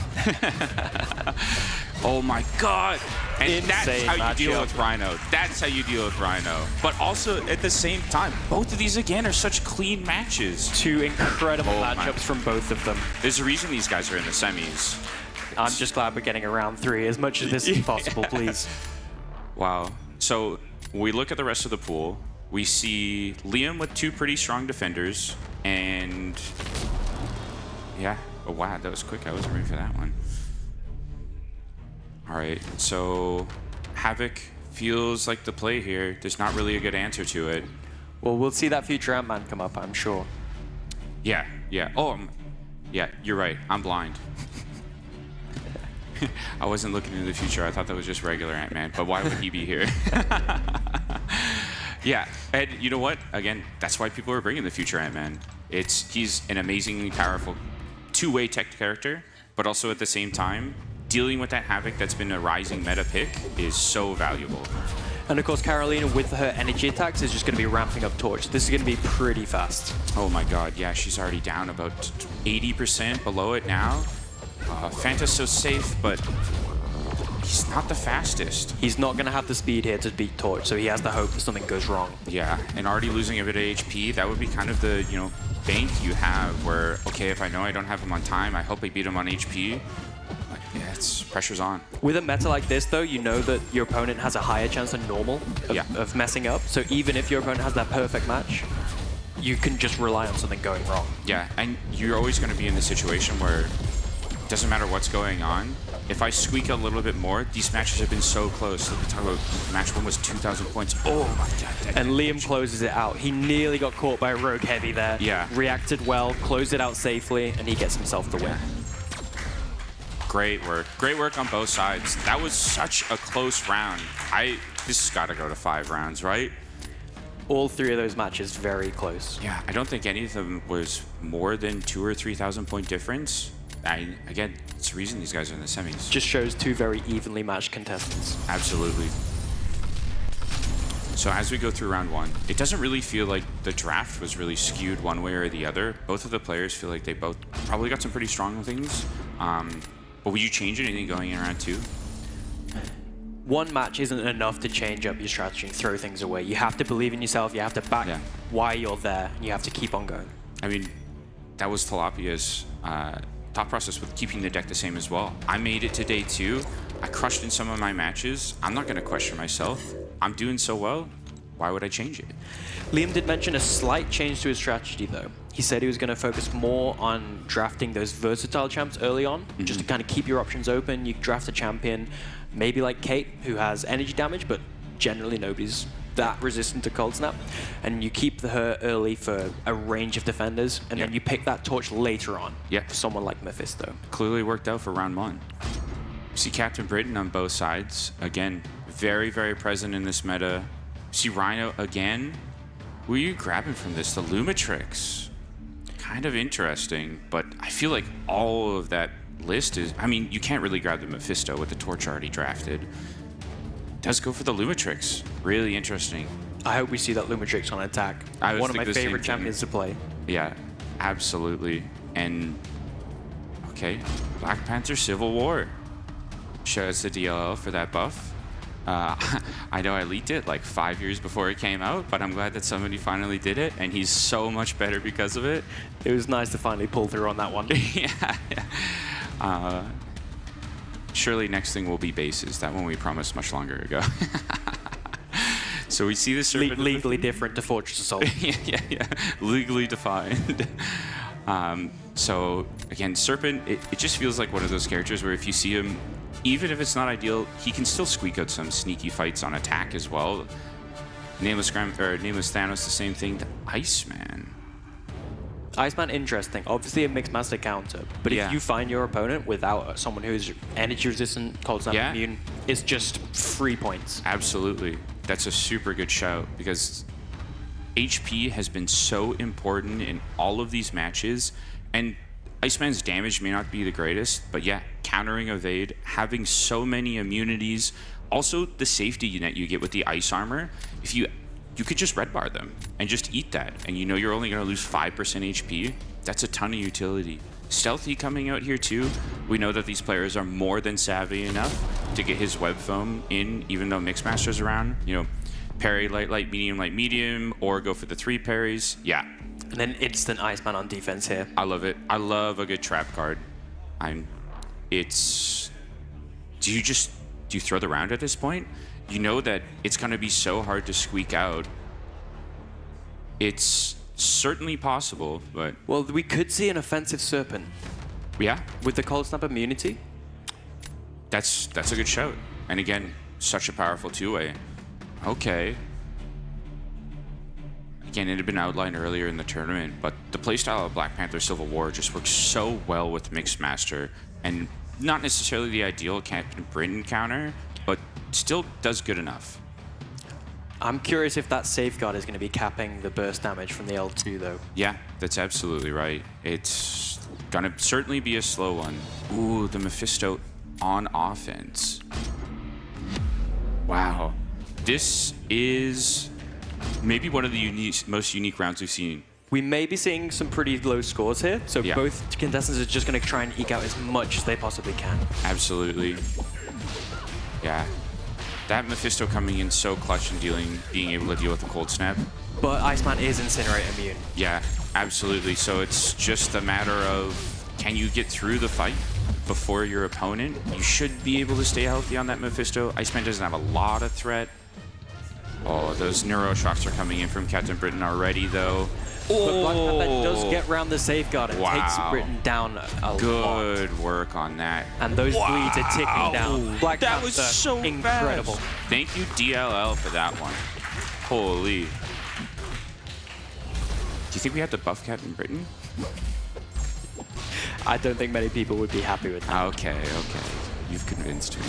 Oh my god! And that's how you deal with Rhino. That's how you deal with Rhino. But also, at the same time, both of these, again, are such clean matches. 2 incredible matchups from both of them. There's a reason these guys are in the semis. I'm just glad we're getting a round 3 as much as this is possible, please. Wow. So, when we look at the rest of the pool, we see Liam with 2 pretty strong defenders, and yeah. Oh, wow, that was quick. I wasn't ready for that one. All right, so Havoc feels like the play here. There's not really a good answer to it. Well, we'll see that future Ant-Man come up, I'm sure. Yeah. Oh, yeah, you're right. I'm blind. I wasn't looking into the future. I thought that was just regular Ant-Man, but why would he be here? Yeah, and you know what? Again, that's why people are bringing the future Ant-Man. He's an amazingly powerful two-way tech character, but also at the same time, dealing with that Havoc that's been a rising meta pick is so valuable. And of course, Carolina, with her energy attacks, is just going to be ramping up Torch. This is going to be pretty fast. Oh my god, yeah, she's already down about 80% below it now. Fanta's so safe, but he's not the fastest. He's not going to have the speed here to beat Torch, so he has the hope that something goes wrong. Yeah, and already losing a bit of HP, that would be kind of the, bank you have where, okay, if I know I don't have him on time, I hope I beat him on HP. Yeah, pressure's on. With a meta like this, though, you know that your opponent has a higher chance than normal of messing up. So even if your opponent has that perfect match, you can just rely on something going wrong. Yeah, and you're always going to be in the situation where it doesn't matter what's going on. If I squeak a little bit more, these matches have been so close. Like we talk about match 1 was 2,000 points. Oh my god. And Liam closes it out. He nearly got caught by a Rogue Heavy there. Yeah. Reacted well, closed it out safely, and he gets himself the win. Great work. Great work on both sides. That was such a close round. This has got to go to 5 rounds, right? All 3 of those matches very close. Yeah, I don't think any of them was more than 2,000 or 3,000 point difference. Again, it's the reason these guys are in the semis. Just shows 2 very evenly matched contestants. Absolutely. So as we go through round 1, it doesn't really feel like the draft was really skewed one way or the other. Both of the players feel like they both probably got some pretty strong things. But would you change anything going in round 2? One match isn't enough to change up your strategy and throw things away. You have to believe in yourself, you have to back why you're there, and you have to keep on going. I mean, that was Tilapia's thought process with keeping the deck the same as well. I made it to day 2. I crushed in some of my matches. I'm not going to question myself. I'm doing so well. Why would I change it? Liam did mention a slight change to his strategy, though. He said he was going to focus more on drafting those versatile champs early on, just to kind of keep your options open. You draft a champion, maybe like Kate, who has energy damage, but generally nobody's that resistant to Cold Snap. And you keep her early for a range of defenders, and then you pick that torch later on for someone like Mephisto. Clearly worked out for round 1. See Captain Britain on both sides. Again, very, very present in this meta. See Rhino again. Who are you grabbing from this? The Lumitrix. Kind of interesting, but I feel like all of that list is... I mean, you can't really grab the Mephisto with the torch already drafted. Does go for the Lumitrix. Really interesting. I hope we see that Lumitrix on attack. One of my favorite champions to play. Yeah, absolutely. And, okay, Black Panther Civil War. Shows the DLL for that buff. I know I leaked it like 5 years before it came out, but I'm glad that somebody finally did it, and he's so much better because of it. It was nice to finally pull through on that one. yeah. Surely next thing will be bases. That one we promised much longer ago. So we see the serpent. Legally different to Fortress Assault. yeah. Legally defined. So again, Serpent, it just feels like one of those characters where if you see him, even if it's not ideal, he can still squeak out some sneaky fights on attack as well. Nameless Thanos, the same thing. The Iceman. Iceman, interesting. Obviously a mixed master counter, but if you find your opponent without someone who's energy resistant, cold snap immune, it's just 3 points. Absolutely. That's a super good shout because HP has been so important in all of these matches, and Iceman's damage may not be the greatest, but yeah, countering evade, having so many immunities, also the safety net you get with the ice armor. If you could just red bar them and just eat that, and you know you're only going to lose 5% HP. That's a ton of utility. Stealthy coming out here too. We know that these players are more than savvy enough to get his web foam in, even though Mixmaster's around. You know, parry light, medium, or go for the 3 parries. Yeah. And then instant Iceman on defense here. I love it. I love a good trap card. Do you throw the round at this point? You know that it's going to be so hard to squeak out. It's certainly possible, but... Well, we could see an offensive Serpent. Yeah? With the cold snap immunity? That's a good shout. And again, such a powerful two-way. Okay. Again, it had been outlined earlier in the tournament, but the playstyle of Black Panther Civil War just works so well with Mixmaster, and not necessarily the ideal Captain Britain counter, but still does good enough. I'm curious if that safeguard is going to be capping the burst damage from the L2, though. Yeah, that's absolutely right. It's going to certainly be a slow one. Ooh, the Mephisto on offense. Wow. This is maybe one of the most unique rounds we've seen. We may be seeing some pretty low scores here, so both contestants are just going to try and eke out as much as they possibly can. Absolutely. Yeah. That Mephisto coming in so clutch and being able to deal with the cold snap. But Iceman is Incinerate immune. Yeah, absolutely. So it's just a matter of, can you get through the fight before your opponent? You should be able to stay healthy on that Mephisto. Iceman doesn't have a lot of threat. Oh, those neuro shocks are coming in from Captain Britain already, though. But Black Panther does get around the safeguard and takes Britain down a lot. Good work on that. And those bleeds are ticking down. Black that Panther, was so incredible. Fast. Thank you, DLL, for that one. Holy. Do you think we have to buff Captain Britain? I don't think many people would be happy with that. Okay. You've convinced me.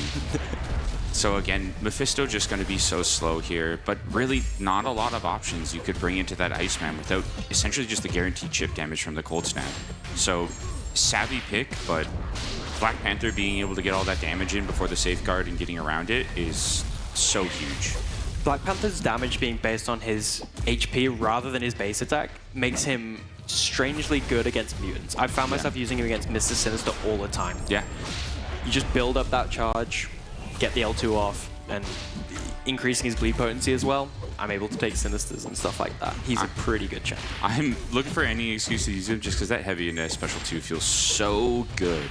So again, Mephisto just going to be so slow here, but really not a lot of options you could bring into that Iceman without essentially just the guaranteed chip damage from the cold snap. So savvy pick, but Black Panther being able to get all that damage in before the safeguard and getting around it is so huge. Black Panther's damage being based on his HP rather than his base attack makes him strangely good against mutants. I've found myself using him against Mr. Sinister all the time. Yeah. You just build up that charge, get the L2 off, and increasing his bleed potency as well, I'm able to take Sinisters and stuff like that. He's a pretty good champ. I'm looking for any excuse to use him just because that heavy and special 2 feels so good.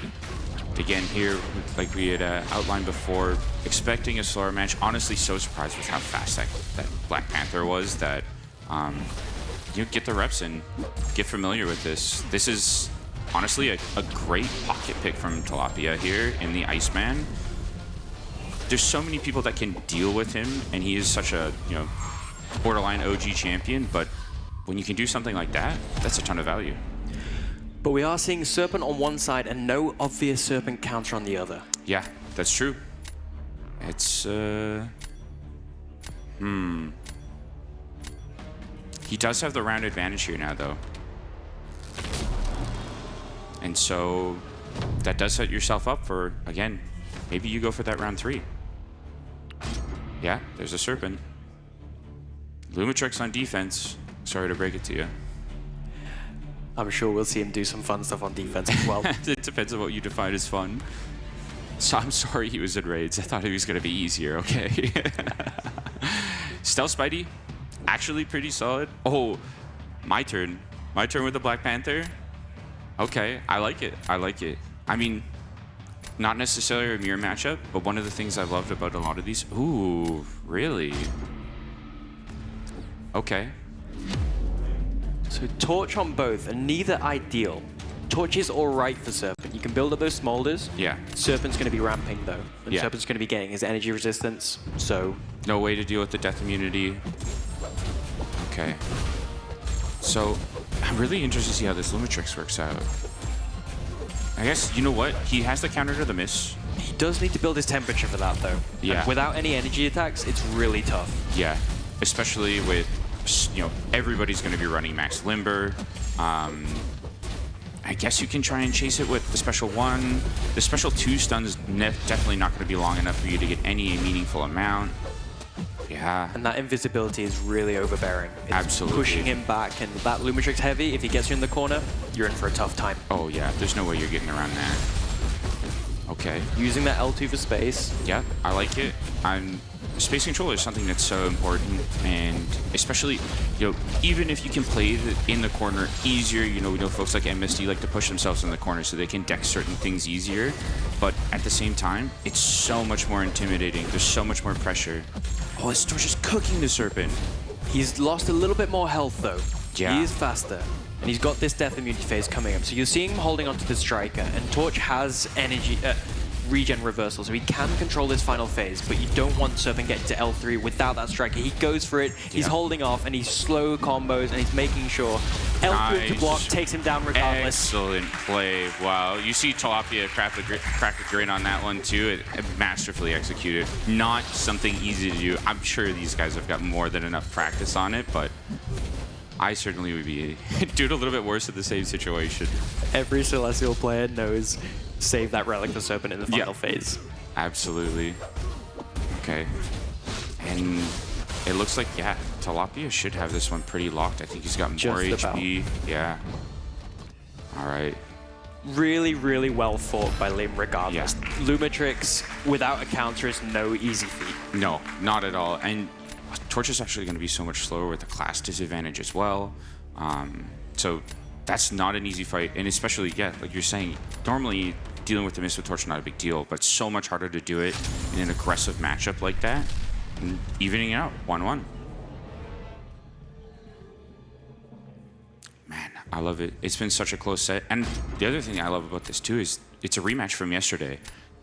Again, here, like we had outlined before, expecting a slower match. Honestly, so surprised with how fast that Black Panther was that you get the reps in, get familiar with this. This is honestly a great pocket pick from Tilapia here in the Iceman. There's so many people that can deal with him, and he is such a borderline OG champion, but when you can do something like that, that's a ton of value. But we are seeing Serpent on one side and no obvious Serpent counter on the other. Yeah, that's true. It's, He does have the round advantage here now, though. And so that does set yourself up for, again, maybe you go for that round 3. Yeah, there's a Serpent. Lumitrix on defense. Sorry to break it to you. I'm sure we'll see him do some fun stuff on defense as well. It depends on what you define as fun. So I'm sorry he was in raids. I thought he was going to be easier, okay? Stealth Spidey, actually pretty solid. Oh, my turn. My turn with the Black Panther. Okay, I like it. I like it. I mean, not necessarily a mirror matchup, but one of the things I've loved about a lot of these... Ooh, really? Okay. So Torch on both, and neither ideal. Torch is alright for Serpent. You can build up those smolders. Yeah. Serpent's going to be ramping though. And Yeah. Serpent's going to be getting his energy resistance, so... No way to deal with the death immunity. Okay. So, I'm really interested to see how this Lumitrix works out. I guess, you know what? He has the counter to the miss. He does need to build his temperature for that though. Yeah. And without any energy attacks, it's really tough. Yeah. Especially with, you know, everybody's going to be running max limber. I guess you can try and chase it with the special 1. The special 2 stun's definitely not going to be long enough for you to get any meaningful amount. Yeah. And that invisibility is really overbearing. It's Absolutely. pushing him back, and that Lumitrix heavy, if he gets you in the corner, you're in for a tough time. Oh yeah, there's no way you're getting around that. Okay. Using that L2 for space. Yeah, I like it. Space control is something that's so important, and especially, you know, even if you can play it in the corner easier, you know, we know folks like MSD like to push themselves in the corner so they can deck certain things easier, but at the same time, it's so much more intimidating. There's so much more pressure. Oh, this Torch is cooking the Serpent. He's lost a little bit more health though. Yeah. He is faster. And he's got this death immunity phase coming up. So you're seeing him holding onto the Striker, and Torch has energy, regen reversal, so he can control this final phase, but you don't want Serpent getting to L3 without that Striker. He goes for it, he's holding off, and he's slow combos, and he's making sure L3 to block takes him down regardless. Excellent play. Wow. You see Tilapia crack a grin on that one too. It masterfully executed. Not something easy to do. I'm sure these guys have got more than enough practice on it, but I certainly would be doing a little bit worse in the same situation. Every Celestial player knows save that Relic for Serpent in the final phase. Absolutely. Okay. And it looks like, yeah, Tilapia should have this one pretty locked. I think he's got more Just HP. Yeah. All right. Really, really well fought by Liam regardless. Yeah. Lumitrix without a counter is no easy feat. No, not at all. And Torch is actually going to be so much slower with the class disadvantage as well. So that's not an easy fight. And especially, yeah, like you're saying, normally dealing with the miss with Torch is not a big deal, but so much harder to do it in an aggressive matchup like that. And evening out, 1-1. Man, I love it. It's been such a close set. And the other thing I love about this too is it's a rematch from yesterday.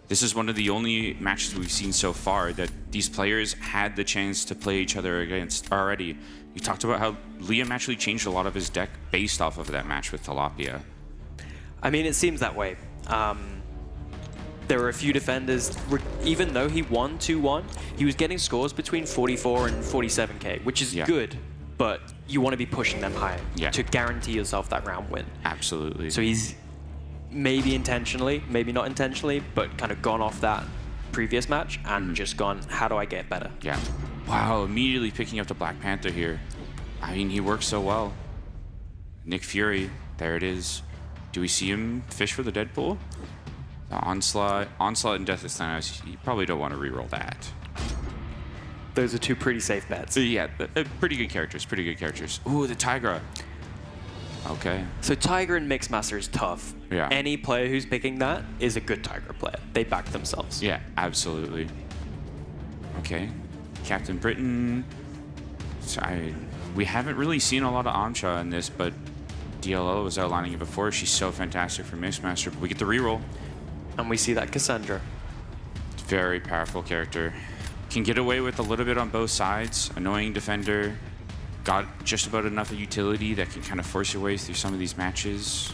This is one of the only matches we've seen so far that these players had the chance to play each other against already. You talked about how Liam actually changed a lot of his deck based off of that match with Tilapia. I mean, it seems that way. There were a few defenders, even though he won 2-1, he was getting scores between 44 and 47k, which is good, but you want to be pushing them higher to guarantee yourself that round win. Absolutely. So he's maybe intentionally, maybe not intentionally, but kind of gone off that previous match and just gone, how do I get better? Yeah. Wow, immediately picking up the Black Panther here. I mean, he works so well. Nick Fury, there it is. Do we see him fish for the Deadpool? The Onslaught and Death of Thanos, you probably don't want to reroll that. Those are two pretty safe bets. Yeah, pretty good characters, pretty good characters. Ooh, the Tigra. Okay. So Tiger and Mixmaster is tough. Yeah. Any player who's picking that is a good Tiger player. They back themselves. Yeah, absolutely. Okay. Captain Britain. So we haven't really seen a lot of Amcha in this, but DLL was outlining it before. She's so fantastic for Mixmaster. But we get the reroll. And we see that Cassandra. Very powerful character. Can get away with a little bit on both sides. Annoying defender. Got just about enough of utility that can kind of force your way through some of these matches.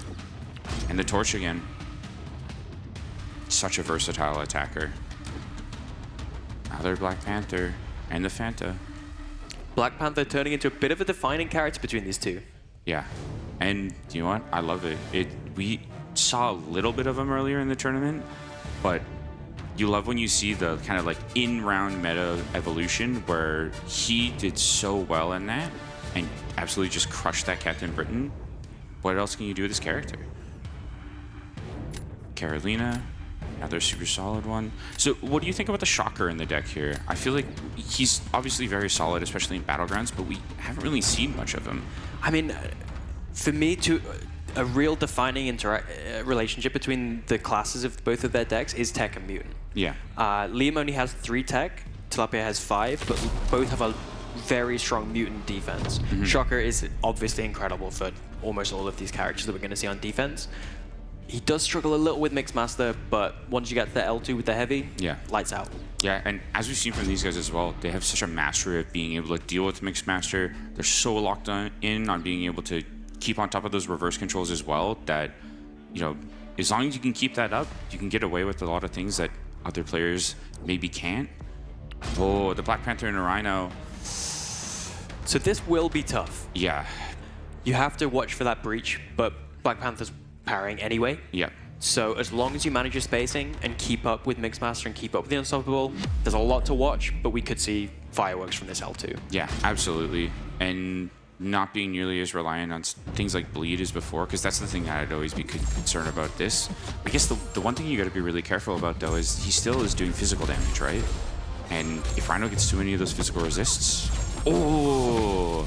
And the Torch again. Such a versatile attacker. Another Black Panther and the Fanta. Black Panther turning into a bit of a defining character between these two. Yeah. And you know what? I love it. We saw a little bit of him earlier in the tournament, but you love when you see the kind of like in-round meta evolution where he did so well in that and absolutely just crushed that Captain Britain. What else can you do with this character? Carolina, Another super solid one. So what do you think about the Shocker in the deck here? I feel like he's obviously very solid, especially in Battlegrounds, but we haven't really seen much of him. I mean, for me, a real defining relationship between the classes of both of their decks is Tech and Mutant. Yeah. Liam only has 3 Tech, Tilapia has 5, but both have a very strong Mutant defense. Shocker is obviously incredible for almost all of these characters that we're going to see on defense. He does struggle a little with Mixmaster, but once you get to the L2 with the heavy, lights out. Yeah, and as we've seen from these guys as well, they have such a mastery of being able to deal with Mixmaster. They're so locked in on being able to keep on top of those reverse controls as well that, you know, as long as you can keep that up, you can get away with a lot of things that other players maybe can't. Oh, the Black Panther and a Rhino. So this will be tough. Yeah. You have to watch for that breach, but Black Panther's parrying anyway. Yeah. So as long as you manage your spacing and keep up with Mixmaster and keep up with the Unstoppable, there's a lot to watch, but we could see fireworks from this L2. Yeah, absolutely. And not being nearly as reliant on things like bleed as before, because that's the thing that I'd always be concerned about this. I guess the one thing you got to be really careful about, though, is he still is doing physical damage, right? And if Rhino gets too many of those physical resists, oh,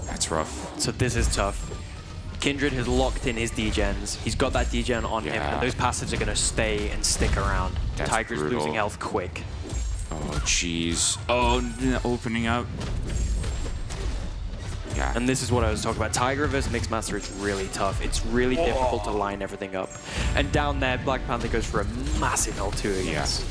that's rough. So this is tough. Kindred has locked in his degens. He's got that degen on him, and those passives are going to stay and stick around. That's Tiger's brutal. losing health quick. Oh, jeez. Oh, opening up. Yeah. And this is what I was talking about. Tiger versus Mixmaster is really tough. It's really difficult to line everything up. And down there, Black Panther goes for a massive L2 against.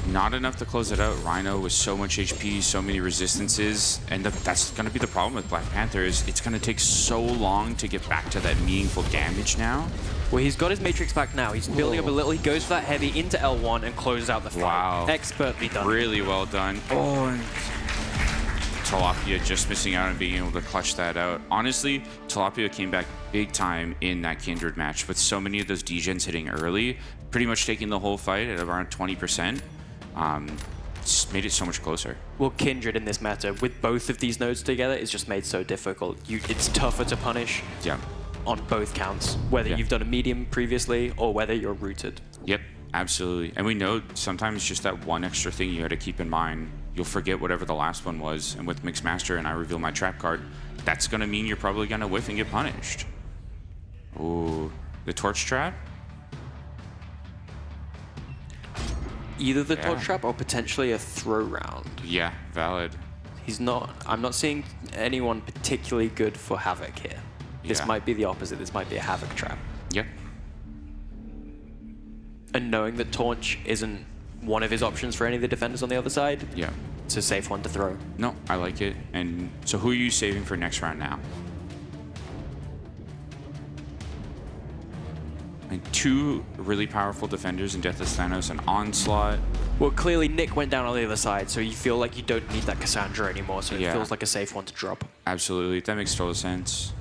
Not enough to close it out. Rhino with so much HP, so many resistances, and that's going to be the problem with Black Panther is it's going to take so long to get back to that meaningful damage now. Well, he's got his Matrix back now. He's building up a little. He goes for that heavy into L1 and closes out the fight. Wow. Expertly done. Really well done. Oh, and Tilapia just missing out on being able to clutch that out. Honestly, Tilapia came back big time in that Kindred match with so many of those degens hitting early, pretty much taking the whole fight at around 20%. Just made it so much closer. Well, Kindred in this meta, with both of these nodes together, is just made so difficult. It's tougher to punish on both counts, whether you've done a medium previously or whether you're rooted. Yep, absolutely. And we know sometimes just that one extra thing you got to keep in mind. You'll forget whatever the last one was, and with Mixmaster and I reveal my trap card, that's going to mean you're probably going to whiff and get punished. Ooh, the torch trap? Either the torch trap or potentially a throw round. Yeah, valid. I'm not seeing anyone particularly good for Havoc here. This might be the opposite. This might be a Havoc trap. Yep. And knowing that Torch isn't one of his options for any of the defenders on the other side, it's a safe one to throw. No, I like it. And so who are you saving for next round now? And 2 really powerful defenders in Deathless Thanos and Onslaught. Well, clearly Nick went down on the other side, so you feel like you don't need that Cassandra anymore, so it feels like a safe one to drop. Absolutely, that makes total sense.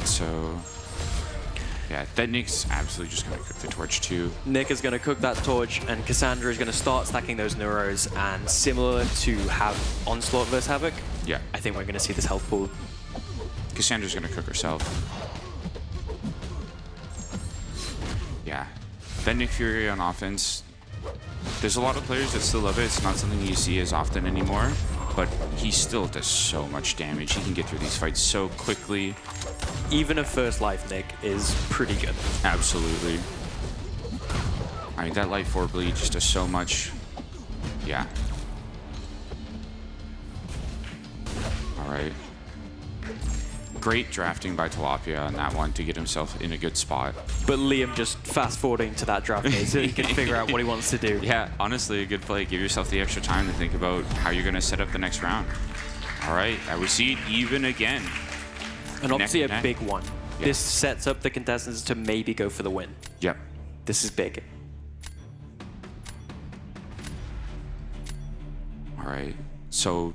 So, yeah, that Nick's absolutely just going to cook the torch too. Nick is going to cook that torch, and Cassandra is going to start stacking those Neuros, and similar to have Onslaught versus Havoc, I think we're going to see this health pool. Cassandra's going to cook herself. Yeah. Then Nick Fury on offense. There's a lot of players that still love it. It's not something you see as often anymore, but he still does so much damage. He can get through these fights so quickly. Even a first life Nick is pretty good. Absolutely. I mean, that Life 4 bleed just does so much. Yeah. All right. Great drafting by Tilapia on that one to get himself in a good spot. But Liam just fast-forwarding to that draft phase so he can figure out what he wants to do. Yeah, honestly, a good play. Give yourself the extra time to think about how you're going to set up the next round. All right, we see it even again. And obviously a big one. Yeah. This sets up the contestants to maybe go for the win. Yep. This is big. All right, so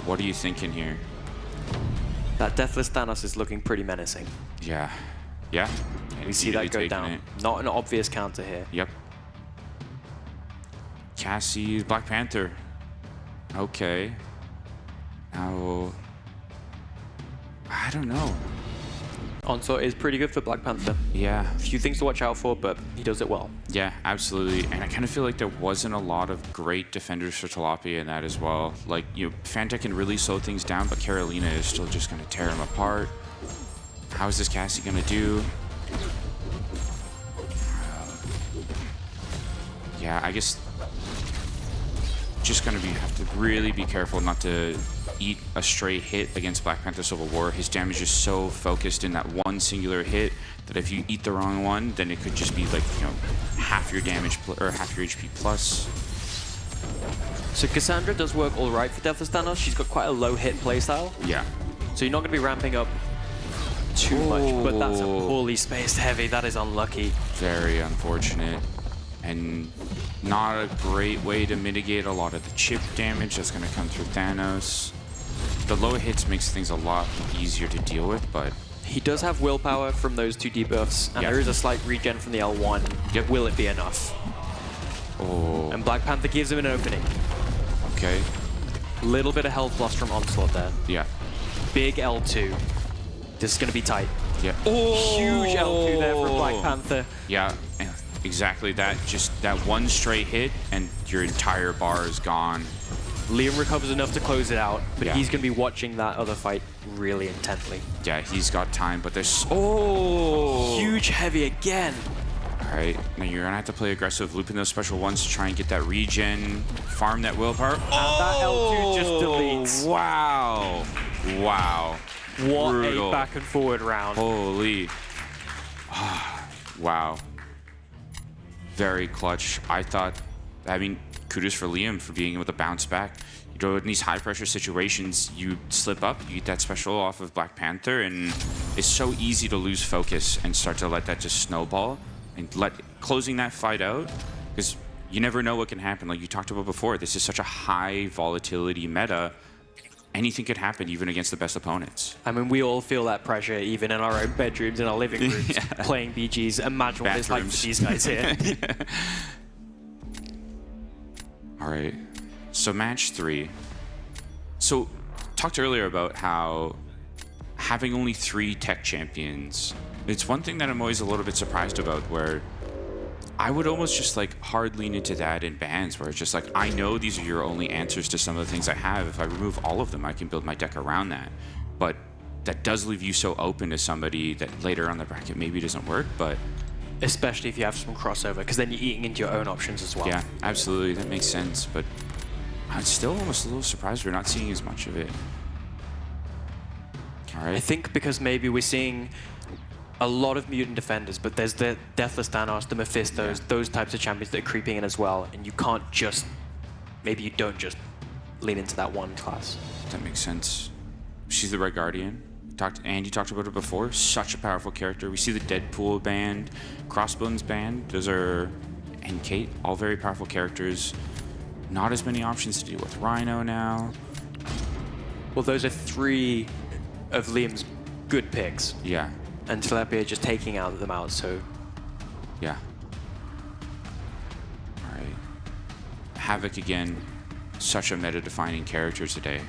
what are you thinking here? That Deathless Thanos is looking pretty menacing. Yeah. Yeah. We see that go down. Not an obvious counter here. Yep. Cassie, Black Panther. Okay. Now, I don't know. Onslaught is pretty good for Black Panther. Yeah. A few things to watch out for, but he does it well. Yeah, absolutely. And I kind of feel like there wasn't a lot of great defenders for Tilapia in that as well. Like, you know, Fanta can really slow things down, but Carolina is still just going to tear him apart. How is this Cassie going to do? Yeah, I guess just going to have to really be careful not to eat a stray hit against Black Panther Civil War. His damage is so focused in that one singular hit that if you eat the wrong one, then it could just be like, you know, half your damage or half your HP plus. So Cassandra does work all right for Deathless Thanos. She's got quite a low hit playstyle. Yeah. So you're not going to be ramping up too much, but that's a poorly spaced heavy. That is unlucky. Very unfortunate. And not a great way to mitigate a lot of the chip damage that's going to come through Thanos. The low hits makes things a lot easier to deal with, but... He does have willpower from those 2 debuffs, and there is a slight regen from the L1. Yep. Will it be enough? Oh. And Black Panther gives him an opening. Okay. Little bit of health loss from Onslaught there. Yeah. Big L2. This is going to be tight. Yeah. Huge L2 there for Black Panther. Yeah, exactly that. Just that one straight hit, and your entire bar is gone. Liam recovers enough to close it out, but Yeah. he's going to be watching that other fight really intently. Yeah, he's got time, but there's... Huge heavy again. All right, now you're going to have to play aggressive, looping those special ones to try and get that regen, farm that willpower. And that L2 just deletes. Wow. Wow. What Brutal. a back and forward round. Holy. Wow. Very clutch. I mean, kudos for Liam for being able to bounce back. You know, in these high pressure situations, you slip up, you get that special off of Black Panther, and it's so easy to lose focus and start to let that just snowball and closing that fight out, because you never know what can happen. Like you talked about before, this is such a high volatility meta. Anything could happen, even against the best opponents. I mean, we all feel that pressure, even in our own bedrooms, in our living rooms, playing BGs. Imagine what it's like for these guys here. All right, so match 3. So, talked earlier about how having only 3 tech champions, it's one thing that I'm always a little bit surprised about, where I would almost just like hard lean into that in bans, where it's just like, I know these are your only answers to some of the things I have. If I remove all of them, I can build my deck around that. But that does leave you so open to somebody that later on the bracket maybe doesn't work, but... Especially if you have some crossover, because then you're eating into your own options as well. Yeah, absolutely, that makes sense, but I'm still almost a little surprised we're not seeing as much of it. All right. I think because maybe we're seeing a lot of mutant defenders, but there's the Deathless Thanos, the Mephistos, those types of champions that are creeping in as well, and you can't just, maybe you don't just lean into that one class. That makes sense. She's the Red Guardian. Andy talked about it before. Such a powerful character. We see the Deadpool band, Crossbones band. Those are, and Kate, all very powerful characters. Not as many options to deal with Rhino now. Well, those are 3 of Liam's good picks. Yeah. And Tilapia just taking them out, so... Yeah. All right. Havoc again. Such a meta-defining character today.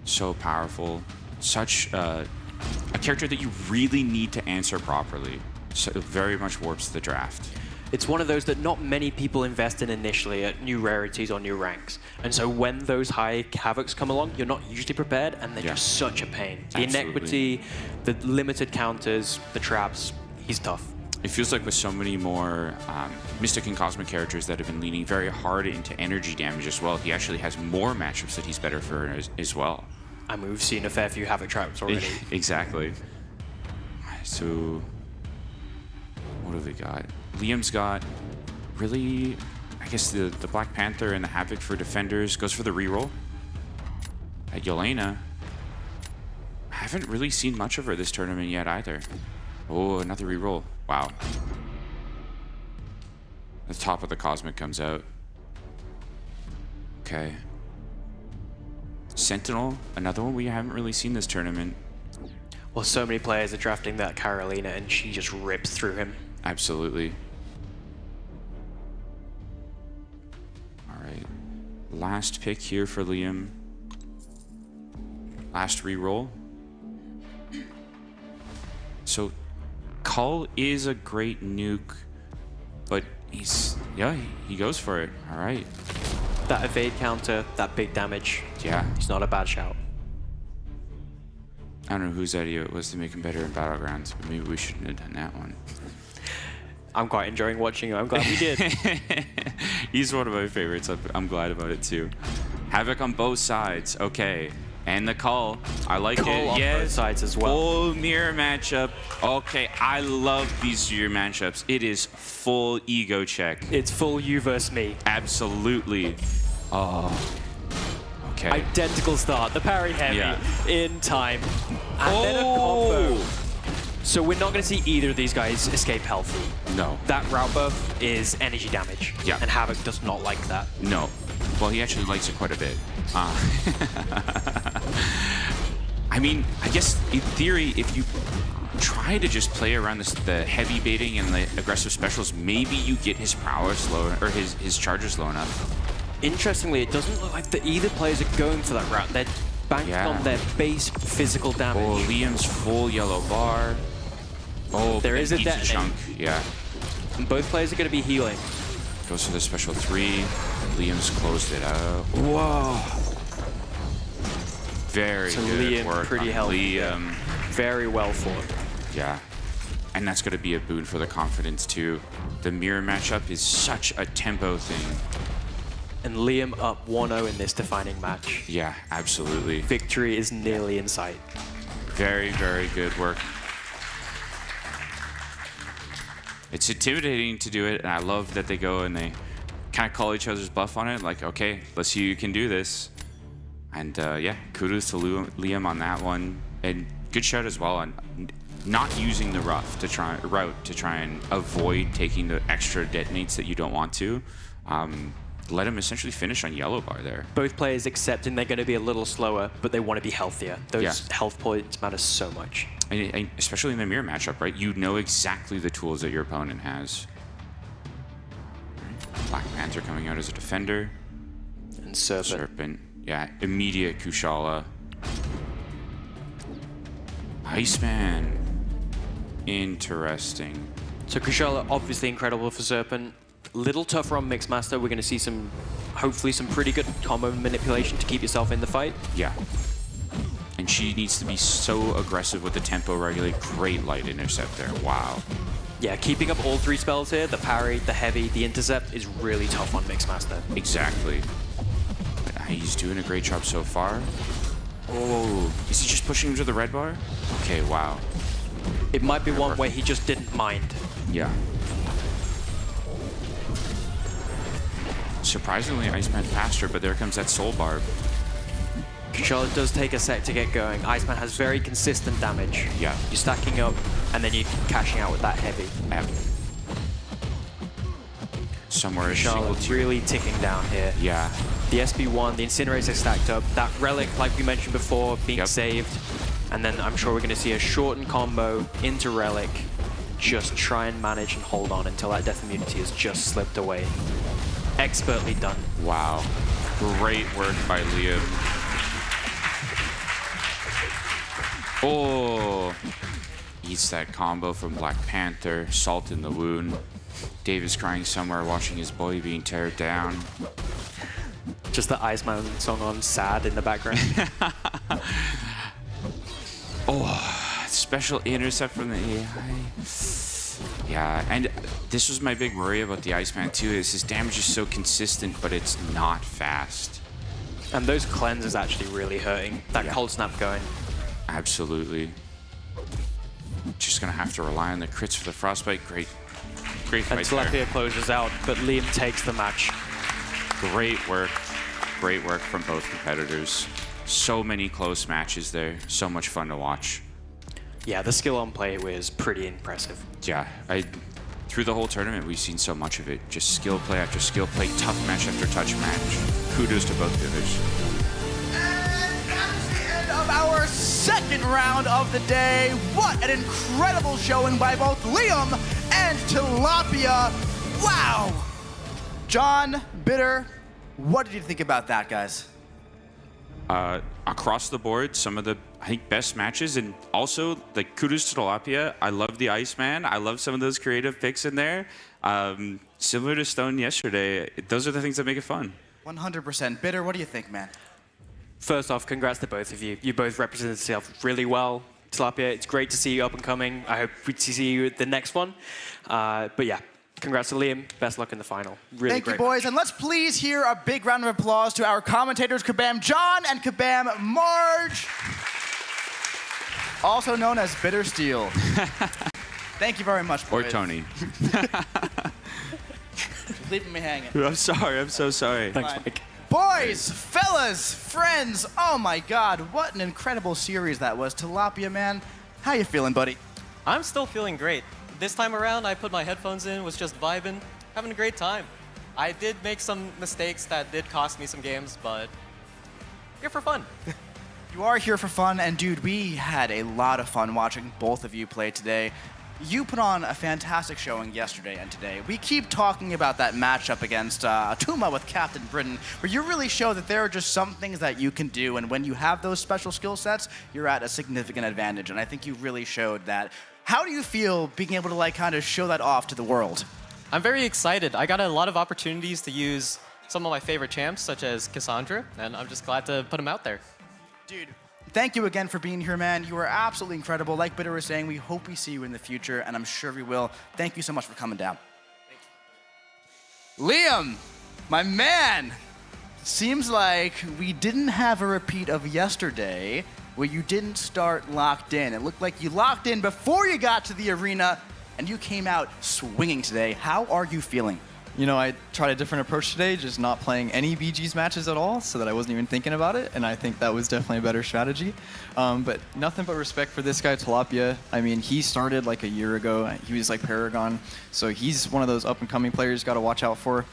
So powerful. Such a character that you really need to answer properly. So it very much warps the draft. It's one of those that not many people invest in initially at new rarities or new ranks. And so when those high Havocs come along, you're not usually prepared, and they're just such a pain. The inequity, the limited counters, the traps, he's tough. It feels like with so many more Mystic and Cosmic characters that have been leaning very hard into energy damage as well, he actually has more matchups that he's better for as well. I mean, we've seen a fair few Havoc traps already. Exactly. So, what have we got? Liam's got really, I guess the Black Panther and the Havoc for defenders. Goes for the reroll. At Yelena, I haven't really seen much of her this tournament yet either. Oh, another reroll. Wow. The top of the Cosmic comes out. Okay. Sentinel, another one we haven't really seen this tournament. Well, so many players are drafting that Carolina, and she just rips through him. Absolutely. All right. Last pick here for Liam. Last reroll. So Cull is a great nuke, but he goes for it. All right. That evade counter, that big damage. Yeah. It's not a bad shout. I don't know whose idea it was to make him better in Battlegrounds, but maybe we shouldn't have done that one. I'm quite enjoying watching him. I'm glad we did. He's one of my favorites. I'm glad about it too. Havoc on both sides. Okay. And the Cull. I like it. Cull on both sides as well. Full mirror matchup. Okay. I love these mirror matchups. It is full ego check. It's full you versus me. Absolutely. Oh. Okay. Identical start. The parry heavy in time. And then a Oh. combo. So we're not going to see either of these guys escape healthy. No. That route buff is energy damage. Yeah. And Havoc does not like that. No. Well, he actually likes it quite a bit. I mean, I guess in theory, if you try to just play around the heavy baiting and the aggressive specials, maybe you get his prowess low, or his charges low enough. Interestingly, it doesn't look like that either players are going for that route. They're banking on their base physical damage. Oh, Liam's full yellow bar. Oh, there is a detonate. chunk. Yeah. And both players are going to be healing. Goes for the special 3. Liam's closed it out. Whoa. Very So good Liam, work pretty on healthy. Liam. Very well fought. Yeah. And that's going to be a boon for the confidence, too. The mirror matchup is such a tempo thing. And Liam up 1-0 in this defining match. Yeah, absolutely. Victory is nearly in sight. Very, very good work. It's intimidating to do it, and I love that they go and they kind of call each other's bluff on it. Like, okay, let's see you can do this. And yeah, kudos to Liam on that one. And good shout as well on not using the route to try and avoid taking the extra detonates that you don't want to. Let him essentially finish on yellow bar there. Both players accepting they're going to be a little slower, but they want to be healthier. Those health points matter so much. And especially in the mirror matchup, right? You know exactly the tools that your opponent has. Black Panther coming out as a defender. And Serpent. Yeah, immediate Kushala. Iceman. Interesting. So Kushala, obviously incredible for Serpent. Little tougher on Mixmaster. We're going to see hopefully some pretty good combo manipulation to keep yourself in the fight. Yeah. And she needs to be so aggressive with the tempo regulate. Great light intercept there. Wow. Yeah, keeping up all 3 spells here, the parry, the heavy, the intercept, is really tough on Mixmaster. Exactly. But he's doing a great job so far. Oh, is he just pushing him to the red bar? Okay, wow. It might be one where he just didn't mind. Yeah. Surprisingly, Iceman faster, but there comes that soul barb. Kushala does take a sec to get going. Iceman has very consistent damage. Yeah. You're stacking up, and then you're cashing out with that heavy. Yeah. Somewhere Kushala really ticking down here. Yeah. The SB1, the Incinerator stacked up. That Relic, like we mentioned before, being saved. And then I'm sure we're going to see a shortened combo into Relic. Just try and manage and hold on until that Death Immunity has just slipped away. Expertly done. Wow. Great work by Liam. Oh. Eats that combo from Black Panther. Salt in the wound. David's crying somewhere, watching his boy being teared down. Just the Iceman song on sad in the background. Oh, special intercept from the AI. Yeah, and this was my big worry about the Iceman too, is his damage is so consistent, but it's not fast. And those cleanses actually really hurting. That cold snap going. Absolutely. Just gonna have to rely on the crits for the frostbite. Great And fight there. Telepia closes out, but Liam takes the match. Great work from both competitors. So many close matches there. So much fun to watch. Yeah, the skill on play was pretty impressive. Yeah, through the whole tournament, we've seen so much of it. Just skill play after skill play, tough match after touch match. Kudos to both hitters. And that's the end of our second round of the day. What an incredible showing by both Liam and Tilapia. Wow. John, Bitter, what did you think about that, guys? Across the board, some of the I think, best matches. And also, like, kudos to Tilapia. I love the Iceman. I love some of those creative picks in there. Similar to Stone yesterday, those are the things that make it fun. 100%. Bitter, what do you think, man? First off, congrats to both of you. You both represented yourself really well. Tilapia, it's great to see you up and coming. I hope we see you at the next one. But yeah, congrats to Liam. Best luck in the final. Really Thank great you, boys. match. And let's please hear a big round of applause to our commentators, Kabam John and Kabam Marge, also known as Bitter Steel. Thank you very much, boys. Or Tony. Leaving me hanging. I'm sorry. I'm so sorry. Thanks, Mike. Boys, fellas, friends, oh my God, what an incredible series that was. Tilapia, man, how you feeling, buddy? I'm still feeling great. This time around, I put my headphones in, was just vibing, having a great time. I did make some mistakes that did cost me some games, but here for fun. You are here for fun, and dude, we had a lot of fun watching both of you play today. You put on a fantastic showing yesterday and today. We keep talking about that matchup against Tuma with Captain Britain, where you really show that there are just some things that you can do, and when you have those special skill sets, you're at a significant advantage, and I think you really showed that. How do you feel being able to like kind of show that off to the world? I'm very excited. I got a lot of opportunities to use some of my favorite champs, such as Cassandra, and I'm just glad to put them out there. Dude, thank you again for being here, man. You are absolutely incredible. Like Bitter was saying, we hope we see you in the future, and I'm sure we will. Thank you so much for coming down. Liam, my man, seems like we didn't have a repeat of yesterday where you didn't start locked in. It looked like you locked in before you got to the arena, and you came out swinging today. How are you feeling? You know, I tried a different approach today, just not playing any BG's matches at all, so that I wasn't even thinking about it, and I think that was definitely a better strategy. But nothing but respect for this guy, Tilapia. I mean, he started like a year ago. He was like Paragon, so he's one of those up-and-coming players you got to watch out for.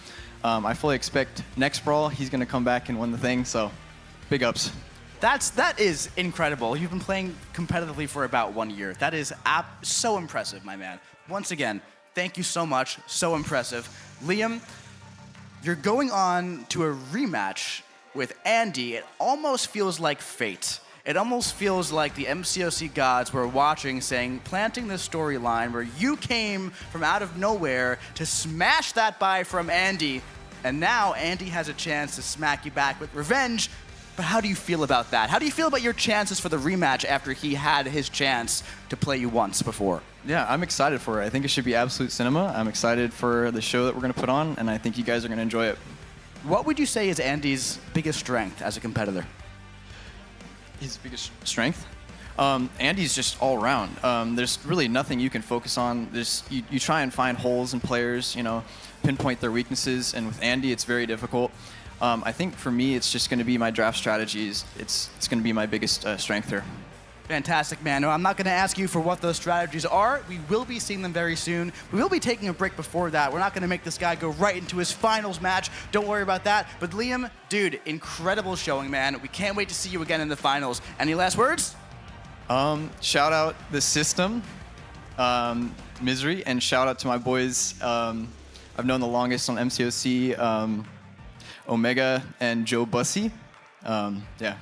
I fully expect next Brawl, he's going to come back and win the thing, so big ups. That is incredible. You've been playing competitively for about 1 year. That is so impressive, my man. Once again, thank you so much. So impressive. Liam, you're going on to a rematch with Andy. It almost feels like fate. It almost feels like the MCOC gods were watching, saying, planting this storyline where you came from out of nowhere to smash that buy from Andy, and now Andy has a chance to smack you back with revenge. But how do you feel about that? How do you feel about your chances for the rematch after he had his chance to play you once before? Yeah, I'm excited for it. I think it should be absolute cinema. I'm excited for the show that we're going to put on, and I think you guys are going to enjoy it. What would you say is Andy's biggest strength as a competitor? His biggest strength? Andy's just all around. There's really nothing you can focus on. You try and find holes in players, you know, pinpoint their weaknesses, and with Andy, it's very difficult. I think for me, it's just going to be my draft strategies. It's going to be my biggest strength here. Fantastic, man. No, I'm not going to ask you for what those strategies are. We will be seeing them very soon. We will be taking a break before that. We're not going to make this guy go right into his finals match. Don't worry about that. But Liam, dude, incredible showing, man. We can't wait to see you again in the finals. Any last words? Shout out the system, Misery, and shout out to my boys I've known the longest on MCOC, Omega and Joe Bussy. Yeah.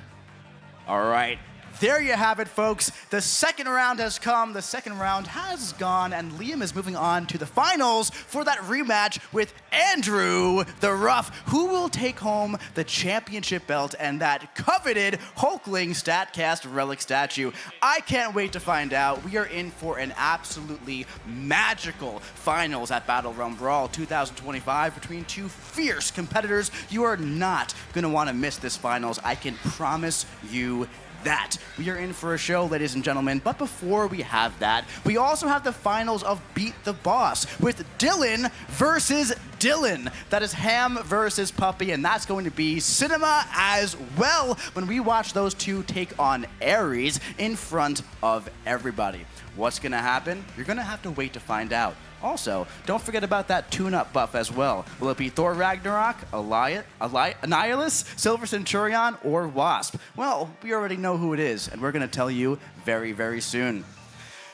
All right. There you have it, folks. The second round has come, the second round has gone, and Liam is moving on to the finals for that rematch with Andrew the Rough, who will take home the championship belt and that coveted Hulkling StatCast relic statue. I can't wait to find out. We are in for an absolutely magical finals at BattleRealm Brawl 2025 between two fierce competitors. You are not going to want to miss this finals. I can promise you that. We are in for a show, ladies and gentlemen, but before we have that, we also have the finals of Beat the Boss with Dylan versus Dylan. That is Ham versus Puppy, and that's going to be cinema as well when we watch those two take on Ares in front of everybody. What's going to happen? You're going to have to wait to find out. Also, don't forget about that tune-up buff as well. Will it be Thor Ragnarok, Annihilus, Silver Centurion, or Wasp? Well, we already know who it is, and we're going to tell you very, very soon.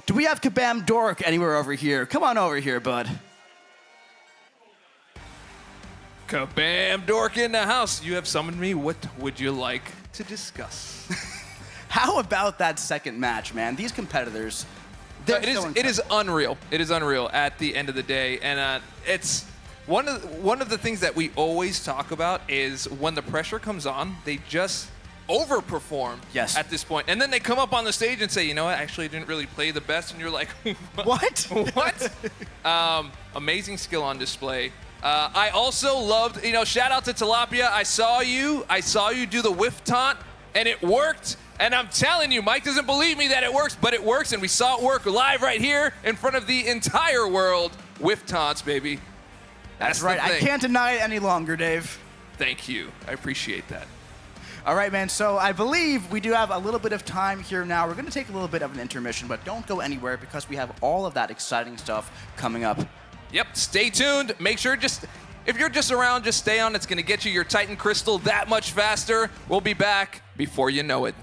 Do we have Kabam Dork anywhere over here? Come on over here, bud. Kabam Dork in the house. You have summoned me. What would you like to discuss? How about that second match, man? These competitors, they're so incredible. It is unreal. It is unreal at the end of the day, and it's one of the things that we always talk about is when the pressure comes on, they just overperform at this point. And then they come up on the stage and say, you know what, actually I didn't really play the best. And you're like, what? What? Amazing skill on display. I also loved, shout out to Tilapia. I saw you do the whiff taunt, and it worked. And I'm telling you, Mike doesn't believe me that it works, but it works, and we saw it work live right here in front of the entire world. Whiff taunts, baby. That's right. I can't deny it any longer, Dave. Thank you. I appreciate that. All right, man. So I believe we do have a little bit of time here now. We're going to take a little bit of an intermission, but don't go anywhere because we have all of that exciting stuff coming up. Yep. Stay tuned. Make sure if you're just around, just stay on. It's going to get you your Titan Crystal that much faster. We'll be back before you know it.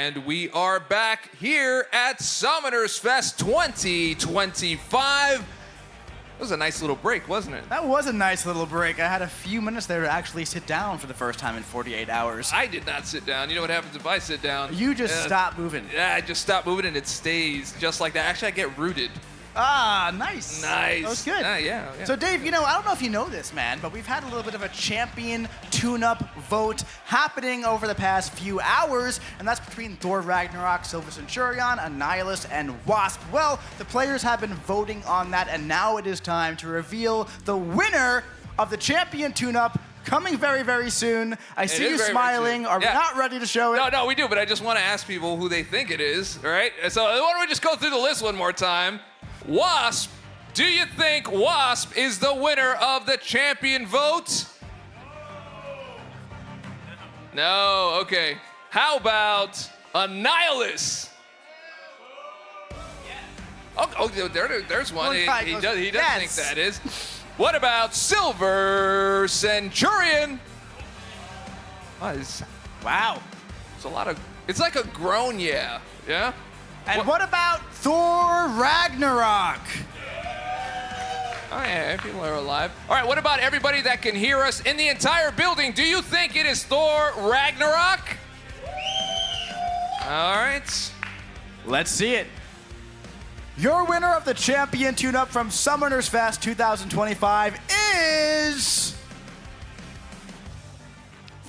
And we are back here at Summoners Fest 2025. That was a nice little break, wasn't it? That was a nice little break. I had a few minutes there to actually sit down for the first time in 48 hours. I did not sit down. You know what happens if I sit down? You just stop moving. Yeah, I just stop moving and it stays just like that. Actually, I get rooted. Ah, nice. Nice. That was good. Yeah. So, Dave, I don't know if you know this, man, but we've had a little bit of a champion tune-up vote happening over the past few hours, and that's between Thor Ragnarok, Silver Centurion, Annihilus, and Wasp. Well, the players have been voting on that, and now it is time to reveal the winner of the champion tune-up. Coming very, very soon. I see you smiling. Are we not ready to show it? No, we do, but I just want to ask people who they think it is, all right? So why don't we just go through the list one more time? Wasp, do you think Wasp is the winner of the champion vote? No, okay. How about Annihilus? Oh, there's one. He does think that is. What about Silver Centurion? Wow. It's a lot of. It's like a groan, yeah. Yeah. And what about Thor Ragnarok? Oh yeah, people are alive. All right. What about everybody that can hear us in the entire building? Do you think it is Thor Ragnarok? All right. Let's see it. Your winner of the champion tune-up from Summoners Fest 2025 is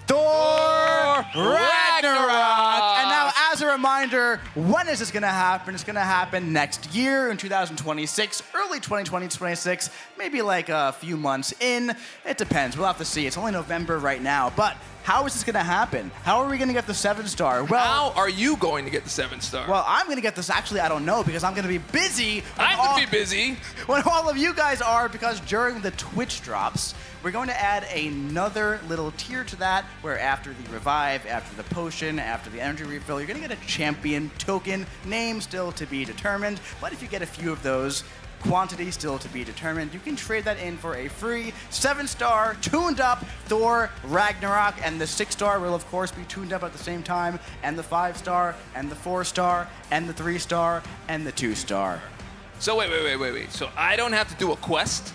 Thor Ragnarok. And now, as a reminder, when is this going to happen? It's going to happen next year in 2026, early 2026, maybe like a few months in. It depends. We'll have to see. It's only November right now, but how is this going to happen? How are we going to get the 7-star? Well, how are you going to get the 7-star? Well, I'm going to get this. Actually, I don't know because I'm going to be busy. I'm going to be busy. When all of you guys are, because during the Twitch drops, we're going to add another little tier to that where after the revive, after the potion, after the energy refill, you're going to get a champion token, name still to be determined. But if you get a few of those, quantity still to be determined, you can trade that in for a free 7-star tuned up Thor Ragnarok, and the 6-star will of course be tuned up at the same time, and the 5-star, and the 4-star, and the 3-star, and the 2-star. So wait. So I don't have to do a quest?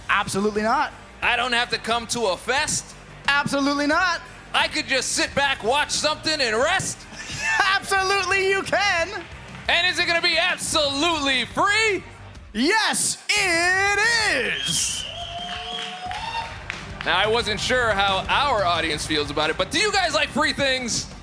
Absolutely not. I don't have to come to a fest? Absolutely not. I could just sit back, watch something, and rest? Absolutely you can. And is it going to be absolutely free? Yes, it is! Now, I wasn't sure how our audience feels about it, but do you guys like free things?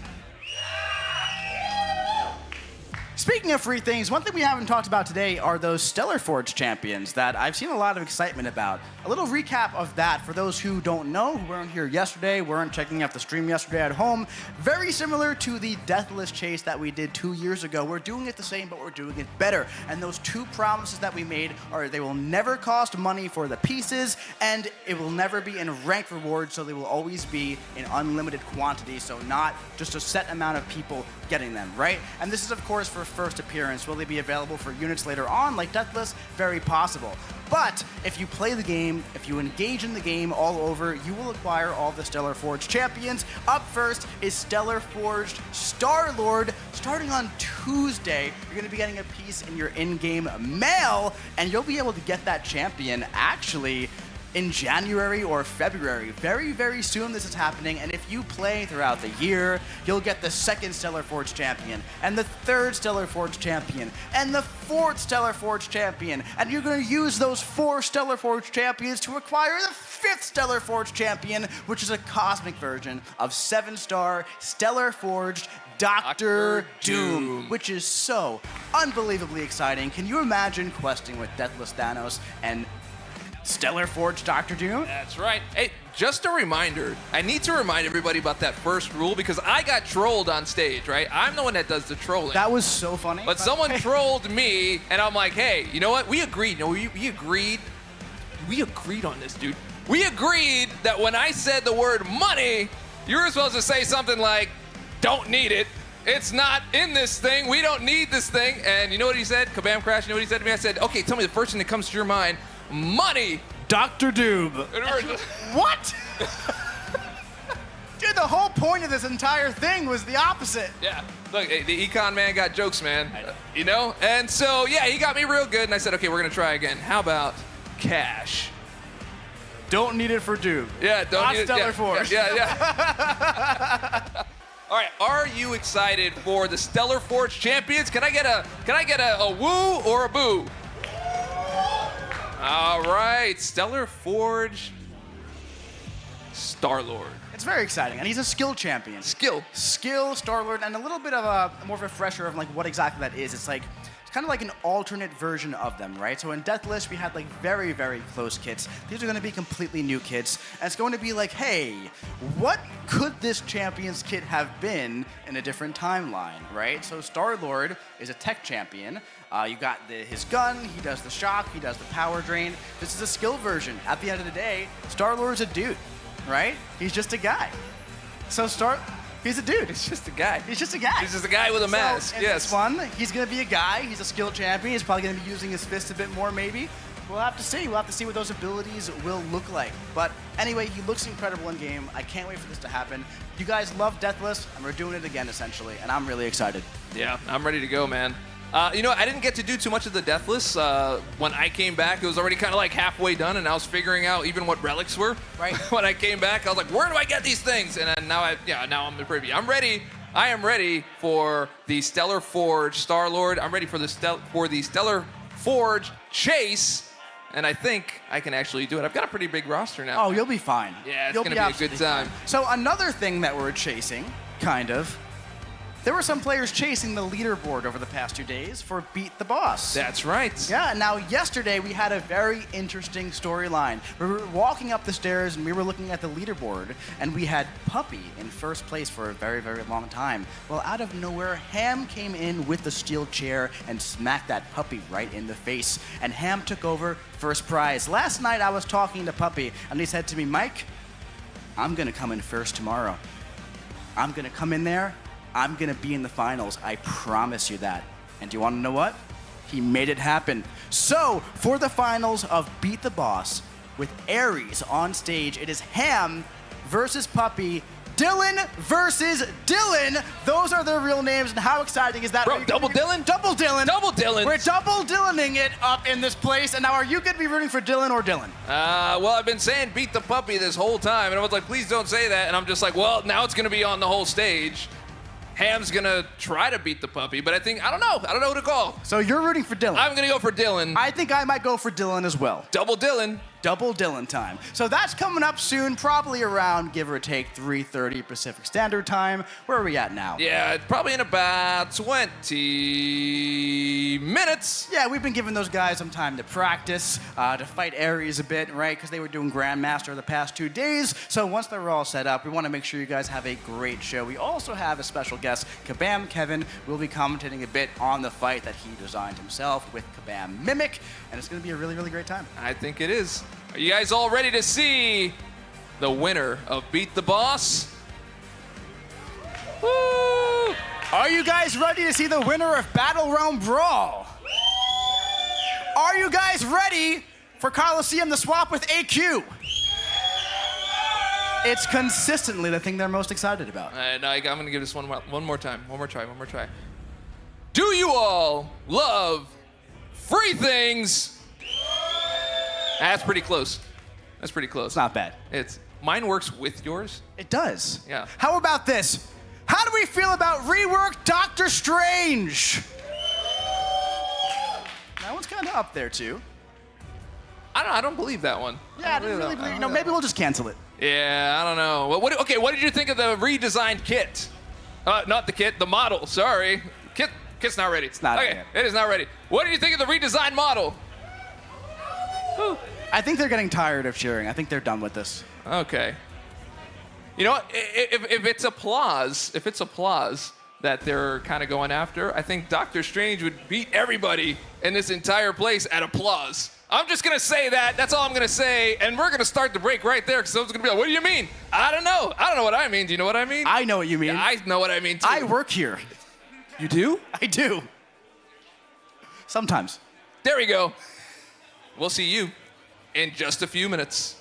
Speaking of free things, one thing we haven't talked about today are those Stellar Forge champions that I've seen a lot of excitement about. A little recap of that for those who don't know, who weren't here yesterday, weren't checking out the stream yesterday at home. Very similar to the Deathless Chase that we did 2 years ago. We're doing it the same, but we're doing it better. And those 2 promises that we made are they will never cost money for the pieces, and it will never be in ranked rewards, so they will always be in unlimited quantity, so not just a set amount of people getting them, right? And this is, of course, for first appearance. Will they be available for units later on, like Deathless? Very possible. But if you play the game, if you engage in the game all over, you will acquire all the Stellar Forge champions. Up first is Stellar Forged Star-Lord. Starting on Tuesday, you're going to be getting a piece in your in-game mail, and you'll be able to get that champion actually in January or February. Very, very soon this is happening, and if you play throughout the year, you'll get the 2nd Stellar Forge champion, and the 3rd Stellar Forge champion, and the 4th Stellar Forge champion, and you're going to use those 4 Stellar Forge champions to acquire the 5th Stellar Forge champion, which is a cosmic version of 7-star Stellar Forged Dr. Doom, which is so unbelievably exciting. Can you imagine questing with Deathless Thanos and Stellar Forge Dr. Doom? That's right. Hey, just a reminder. I need to remind everybody about that first rule because I got trolled on stage, right? I'm the one that does the trolling. That was so funny. But someone trolled me, and I'm like, hey, you know what? We agreed. No, we agreed. We agreed on this, dude. We agreed that when I said the word money, you were supposed to say something like, don't need it. It's not in this thing. We don't need this thing. And you know what he said? Kabam Crash, you know what he said to me? I said, okay, tell me the first thing that comes to your mind. Money. Dr. Doom. What? Dude, the whole point of this entire thing was the opposite. Yeah. Look, the econ man got jokes, man. You know? And so, yeah, he got me real good, and I said, okay, we're going to try again. How about cash? Don't need it for Doom. Yeah, don't need it. Stellar Yeah, Forge. yeah. All right, are you excited for the Stellar Forge champions? Can I get a woo or a boo? All right, Stellar Forge Star-Lord. It's very exciting, and he's a skill champion. Skill, Star-Lord, and a little bit of a more of a refresher of like what exactly that is. It's kind of like an alternate version of them, right? So in Deathless, we had like very, very close kits. These are going to be completely new kits, and it's going to be like, hey, what could this champion's kit have been in a different timeline, right? So Star-Lord is a tech champion. You got his gun, he does the shock, he does the power drain. This is a skill version. At the end of the day, Star-Lord's a dude, right? He's just a guy. So he's a dude. He's just a guy. He's just a guy. He's just a guy with a mask, in yes. this one, he's going to be a guy. He's a skill champion. He's probably going to be using his fist a bit more, maybe. We'll have to see. We'll have to see what those abilities will look like. But anyway, he looks incredible in game. I can't wait for this to happen. You guys love Deathless, and we're doing it again, essentially, and I'm really excited. Yeah, I'm ready to go, man. You know, I didn't get to do too much of the Deathless. When I came back, it was already kind of like halfway done, and I was figuring out even what relics were. Right. When I came back, I was like, where do I get these things? And then now I'm the privy. I'm ready. I am ready for the Stellar Forge Star-Lord. I'm ready for the Stellar Forge Chase. And I think I can actually do it. I've got a pretty big roster now. Oh, you'll be fine. Yeah, it's going to be a good time. So another thing that we're chasing, kind of, there were some players chasing the leaderboard over the past 2 days for Beat the Boss. That's right. Yeah, now yesterday we had a very interesting storyline. We were walking up the stairs and we were looking at the leaderboard, and we had Puppy in first place for a very, very long time. Well, out of nowhere, Ham came in with the steel chair and smacked that Puppy right in the face, and Ham took over first prize. Last night I was talking to Puppy, and he said to me, Mike, I'm gonna come in first tomorrow. I'm gonna come in there, I'm gonna be in the finals. I promise you that. And do you wanna know what? He made it happen. So, for the finals of Beat the Boss, with Aries on stage, it is Ham versus Puppy, Dylan versus Dylan. Those are their real names, and how exciting is that? Bro, double Dylan? Double Dylan. Double Dylan. We're double Dylaning it up in this place, and now are you gonna be rooting for Dylan or Dylan? Well, I've been saying Beat the Puppy this whole time, and I was like, please don't say that, and I'm just like, well, now it's gonna be on the whole stage. Ham's gonna try to beat the Puppy, but I don't know who to call. So you're rooting for Dylan? I'm gonna go for Dylan. I think I might go for Dylan as well. Double Dylan. Double Dylan time. So that's coming up soon, probably around, give or take, 3:30 Pacific Standard Time. Where are we at now? Yeah, probably in about 20 minutes. Yeah, we've been giving those guys some time to practice, to fight Aries a bit, right? Because they were doing Grandmaster the past 2 days. So once they're all set up, we want to make sure you guys have a great show. We also have a special guest, Kabam Kevin, will be commentating a bit on the fight that he designed himself with Kabam Mimic, and it's going to be a really, really great time. I think it is. Are you guys all ready to see the winner of Beat the Boss? Woo! Are you guys ready to see the winner of BATTLEREALM Brawl? Are you guys ready for Coliseum the swap with AQ? It's consistently the thing they're most excited about. I'm going to give this one more time. One more try. Do you all love free things? That's pretty close. It's not bad. Mine works with yours. It does. Yeah. How about this? How do we feel about rework Doctor Strange? That one's kind of up there too. I don't believe that one. Yeah, I didn't really believe. No, maybe we'll just cancel it. Yeah, I don't know. What did you think of the redesigned kit? Not the kit, the model. Sorry, kit's not ready. It's not okay. yet. It is not ready. What did you think of the redesigned model? I think they're getting tired of cheering. I think they're done with this. Okay. You know what? If it's applause that they're kind of going after, I think Doctor Strange would beat everybody in this entire place at applause. I'm just going to say that. That's all I'm going to say. And we're going to start the break right there because someone's going to be like, what do you mean? I don't know. I don't know what I mean. Do you know what I mean? I know what you mean. Yeah, I know what I mean, too. I work here. You do? I do. Sometimes. There we go. We'll see you in just a few minutes.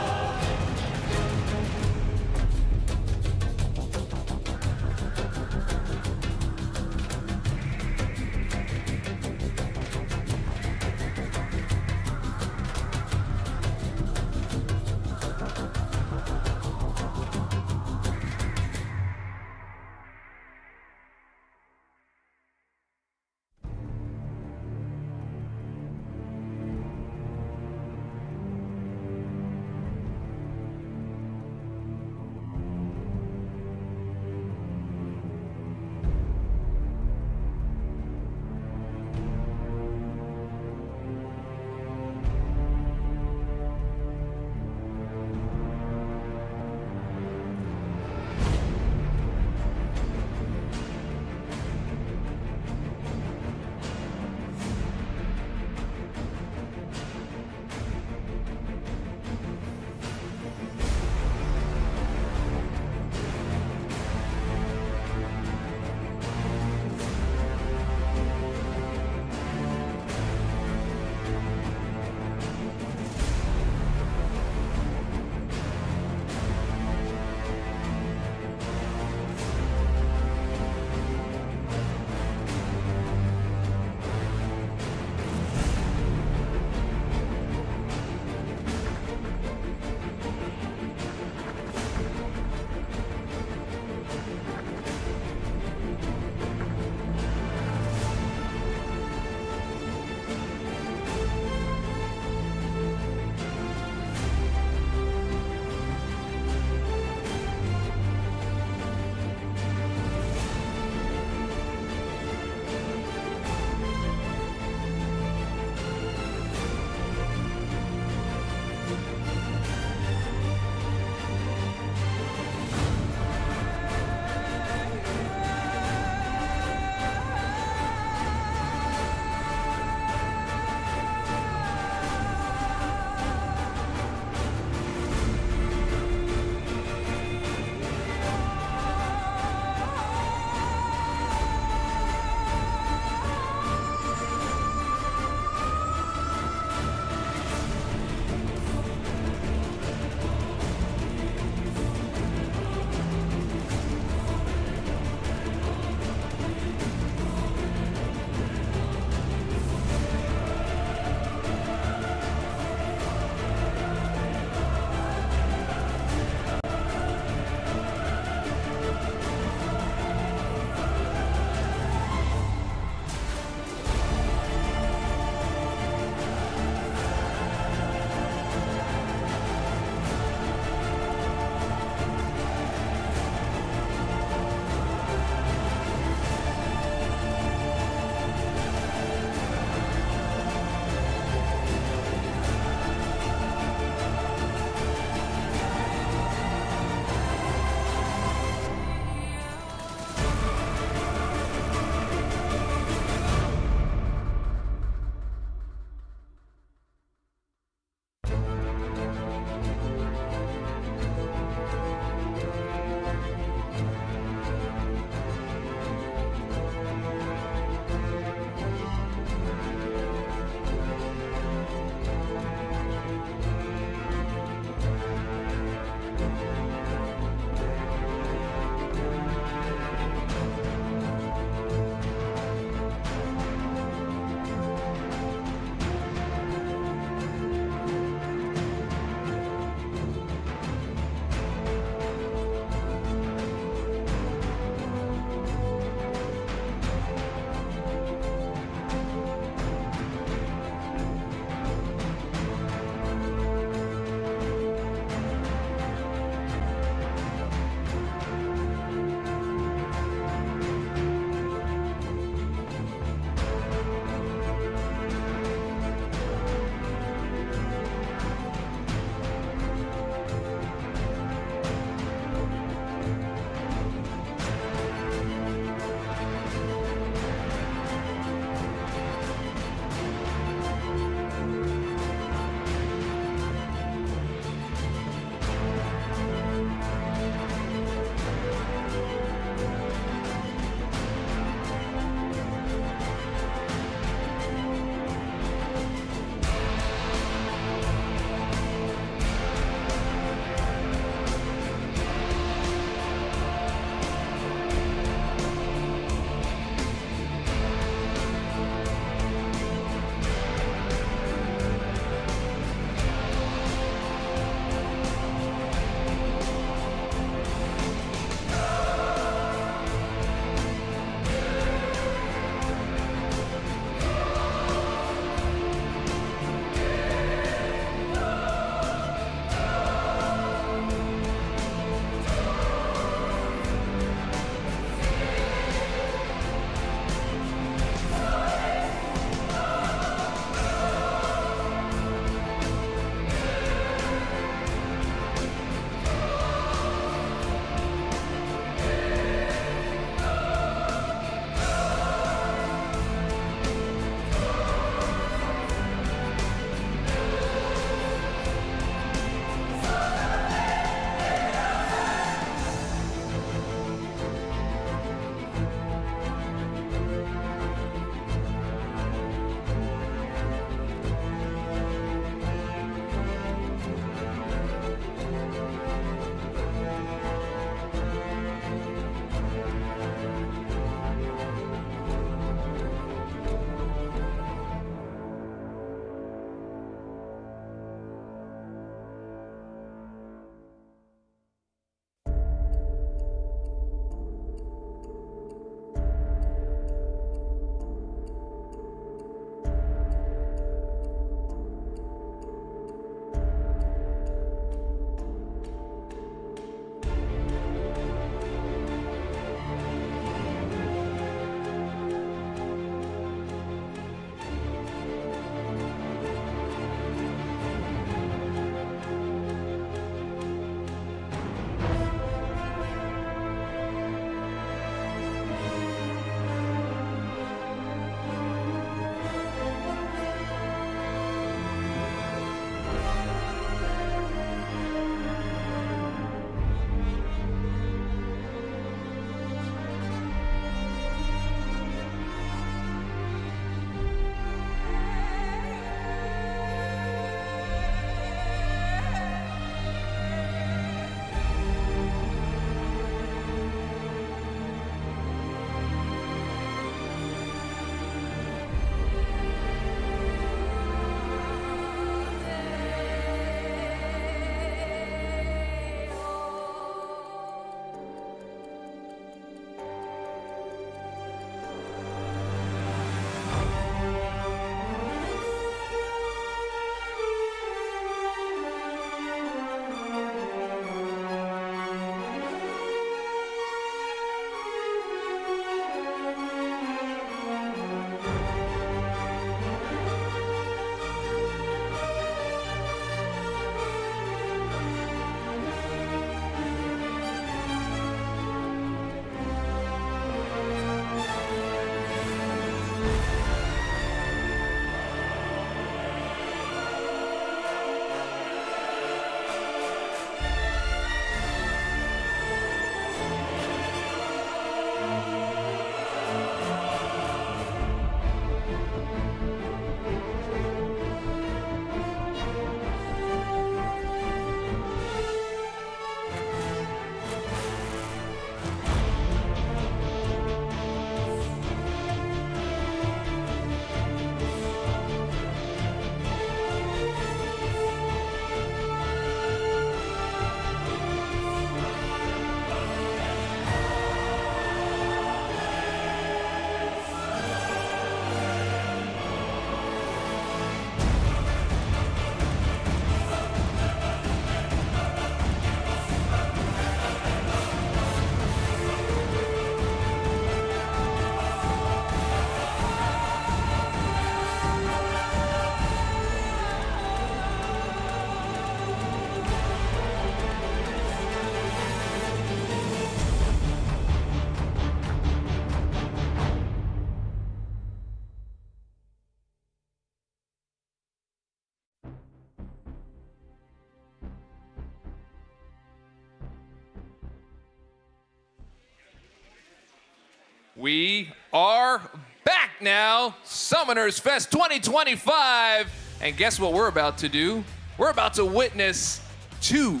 We are back now, Summoners Fest 2025. And guess what we're about to do? We're about to witness two,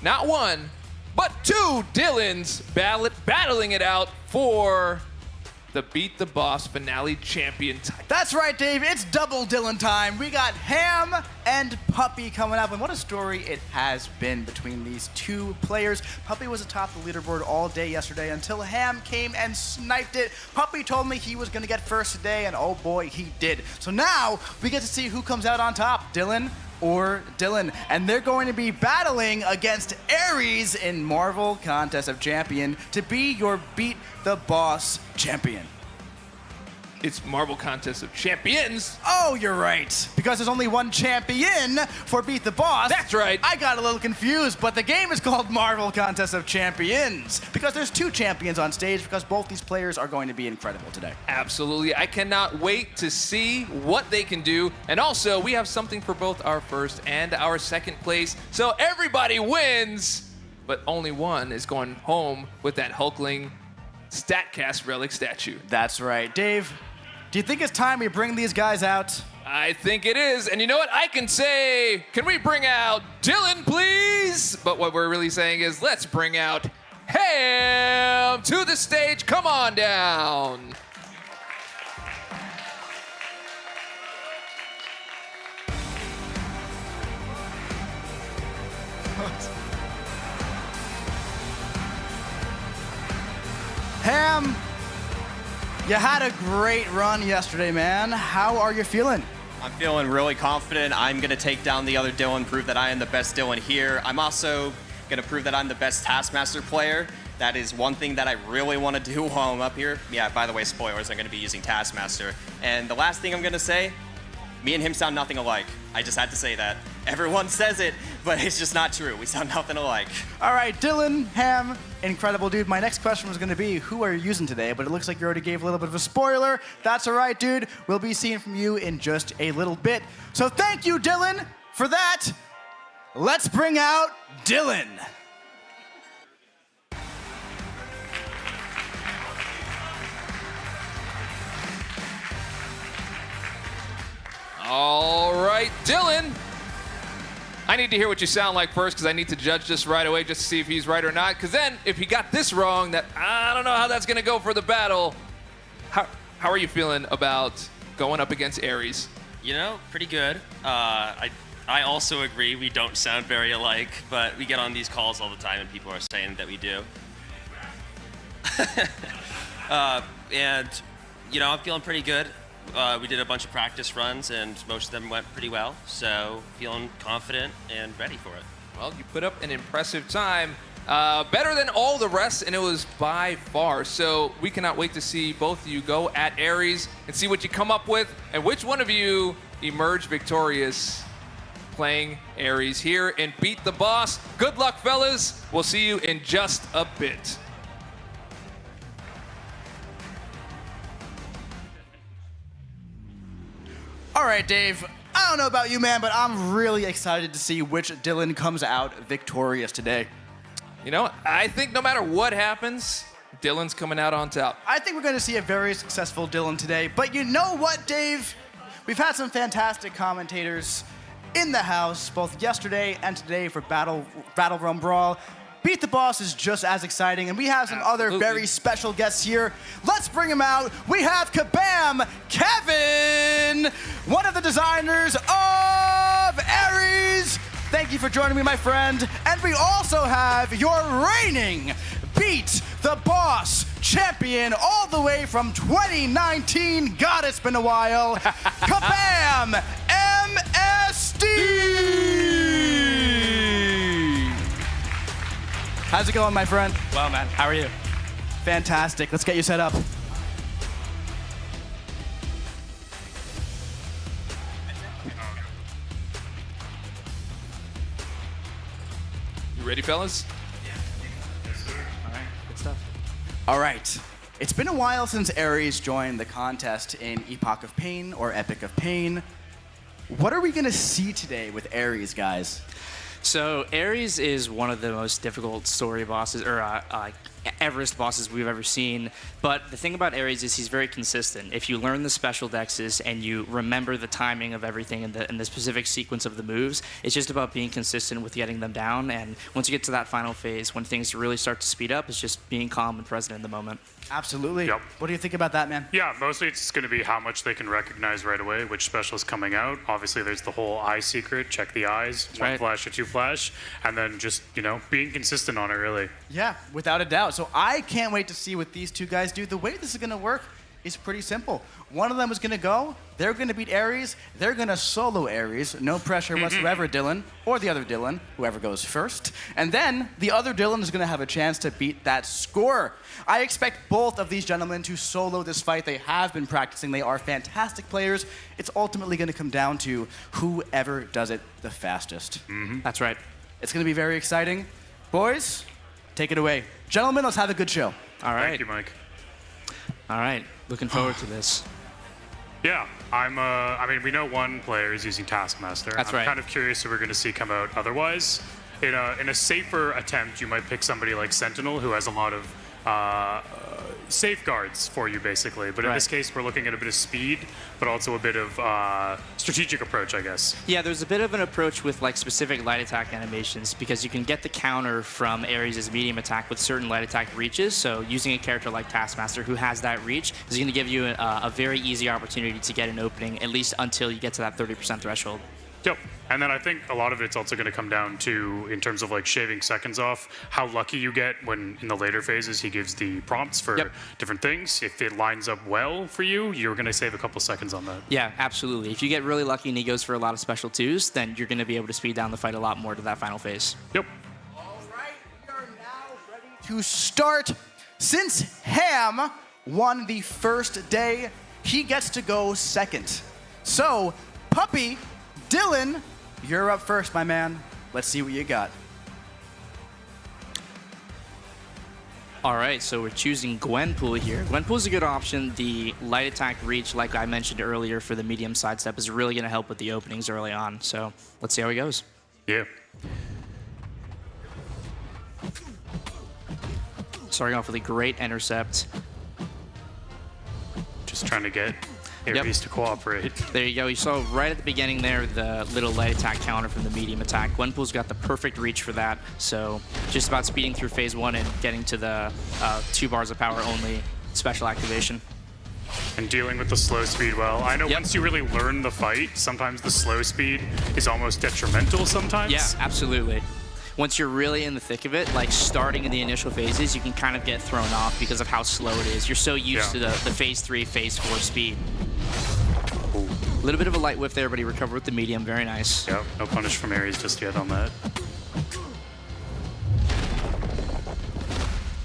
not one, but two Dylans battling it out for the Beat the Boss finale champion title. That's right, Dave. It's double Dylan time. We got Ham and Puppy coming up, and what a story it has been between these two players. Puppy was atop the leaderboard all day yesterday until Ham came and sniped it. Puppy told me he was going to get first today, and oh boy, he did. So now we get to see who comes out on top, Dylan or Dylan, and they're going to be battling against Ares in Marvel Contest of Champion to be your Beat the Boss champion. It's Marvel Contest of Champions. Oh, you're right. Because there's only one champion for Beat the Boss. That's right. I got a little confused, but the game is called Marvel Contest of Champions because there's two champions on stage because both these players are going to be incredible today. Absolutely. I cannot wait to see what they can do. And also, we have something for both our first and our second place. So everybody wins, but only one is going home with that Hulkling StatCast relic statue. That's right. Dave, do you think it's time we bring these guys out? I think it is. And you know what? I can say, can we bring out Dylan, please? But what we're really saying is, let's bring out Ham to the stage. Come on down. Ham, you had a great run yesterday, man. How are you feeling? I'm feeling really confident. I'm going to take down the other Dylan, prove that I am the best Dylan here. I'm also going to prove that I'm the best Taskmaster player. That is one thing that I really want to do while I'm up here. Yeah, by the way, spoilers, I'm going to be using Taskmaster. And the last thing I'm going to say, me and him sound nothing alike. I just had to say that. Everyone says it, but it's just not true. We sound nothing alike. All right, Dylan, Ham, incredible dude. My next question was going to be, who are you using today? But it looks like you already gave a little bit of a spoiler. That's all right, dude. We'll be seeing from you in just a little bit. So thank you, Dylan, for that. Let's bring out Dylan. All right, Dylan. I need to hear what you sound like first because I need to judge this right away just to see if he's right or not. Because then, if he got this wrong, that I don't know how that's going to go for the battle. How are you feeling about going up against Ares? You know, pretty good. I also agree we don't sound very alike, but we get on these calls all the time and people are saying that we do. And, you know, I'm feeling pretty good. We did a bunch of practice runs, and most of them went pretty well, so feeling confident and ready for it. Well, you put up an impressive time, better than all the rest, and it was by far. So we cannot wait to see both of you go at Ares and see what you come up with, and which one of you emerge victorious playing Ares here and Beat the Boss. Good luck, fellas. We'll see you in just a bit. All right, Dave. I don't know about you, man, but I'm really excited to see which Dylan comes out victorious today. You know, I think no matter what happens, Dylan's coming out on top. I think we're going to see a very successful Dylan today. But you know what, Dave? We've had some fantastic commentators in the house, both yesterday and today for BATTLEREALM Brawl. Beat the Boss is just as exciting, and we have some other very special guests here. Let's bring them out. We have Kabam Kevin, one of the designers of Ares. Thank you for joining me, my friend. And we also have your reigning Beat the Boss champion all the way from 2019. God, it's been a while. Kabam MSD. How's it going, my friend? Well, man, how are you? Fantastic. Let's get you set up. You ready, fellas? All right, good stuff. All right. It's been a while since Ares joined the contest in Epoch of Pain or Epic of Pain. What are we going to see today with Ares, guys? So Ares is one of the most difficult story bosses, or Everest bosses we've ever seen. But the thing about Ares is he's very consistent. If you learn the special dexes and you remember the timing of everything and the specific sequence of the moves, it's just about being consistent with getting them down. And once you get to that final phase, when things really start to speed up, it's just being calm and present in the moment. Absolutely. Yep. What do you think about that, man? Yeah, mostly it's going to be how much they can recognize right away, which special is coming out. Obviously, there's the whole eye secret, check the eyes, one right. flash or two flash, and then just, you know, being consistent on it, really. Yeah, without a doubt. So I can't wait to see what these two guys do. The way this is going to work is pretty simple. One of them is going to go, they're going to beat Ares, they're going to solo Ares, no pressure whatsoever, Dylan, or the other Dylan, whoever goes first. And then the other Dylan is going to have a chance to beat that score. I expect both of these gentlemen to solo this fight. They have been practicing. They are fantastic players. It's ultimately going to come down to whoever does it the fastest. That's right. It's going to be very exciting. Boys, take it away. Gentlemen, let's have a good show. All right. Thank you, Mike. All right. Looking forward to this. Yeah, I mean, we know one player is using Taskmaster. That's I'm right. kind of curious who we're going to see come out otherwise. In a safer attempt, you might pick somebody like Sentinel, who has a lot of safeguards for you, basically. But in this case, we're looking at a bit of speed, but also a bit of strategic approach, I guess. Yeah, there's a bit of an approach with like specific light attack animations because you can get the counter from Ares' medium attack with certain light attack reaches. So using a character like Taskmaster who has that reach is going to give you a very easy opportunity to get an opening, at least until you get to that 30% threshold. Yep. And then I think a lot of it's also going to come down to, in terms of like shaving seconds off, how lucky you get when in the later phases he gives the prompts for different things. If it lines up well for you, you're going to save a couple seconds on that. Yeah, absolutely. If you get really lucky and he goes for a lot of special twos, then you're going to be able to speed down the fight a lot more to that final phase. Yep. All right, we are now ready to start. Since Ham won the first day, he gets to go second. So, Puppy, Dylan, you're up first, my man. Let's see what you got. All right, so we're choosing Gwenpool here. Gwenpool's a good option. The light attack reach, like I mentioned earlier, for the medium sidestep is really going to help with the openings early on. So let's see how he goes. Yeah. Starting off with a great intercept. Just trying to get Ares to cooperate. There you go. You saw right at the beginning there the little light attack counter from the medium attack. Gwenpool's got the perfect reach for that. So just about speeding through phase one and getting to the 2 bars of power only special activation. And dealing with the slow speed well. I know once you really learn the fight, sometimes the slow speed is almost detrimental sometimes. Yeah, absolutely. Once you're really in the thick of it, like starting in the initial phases, you can kind of get thrown off because of how slow it is. You're so used to the phase 3, phase 4 speed. A little bit of a light whiff there, but he recovered with the medium. Very nice. Yep, no punish from Ares just yet on that.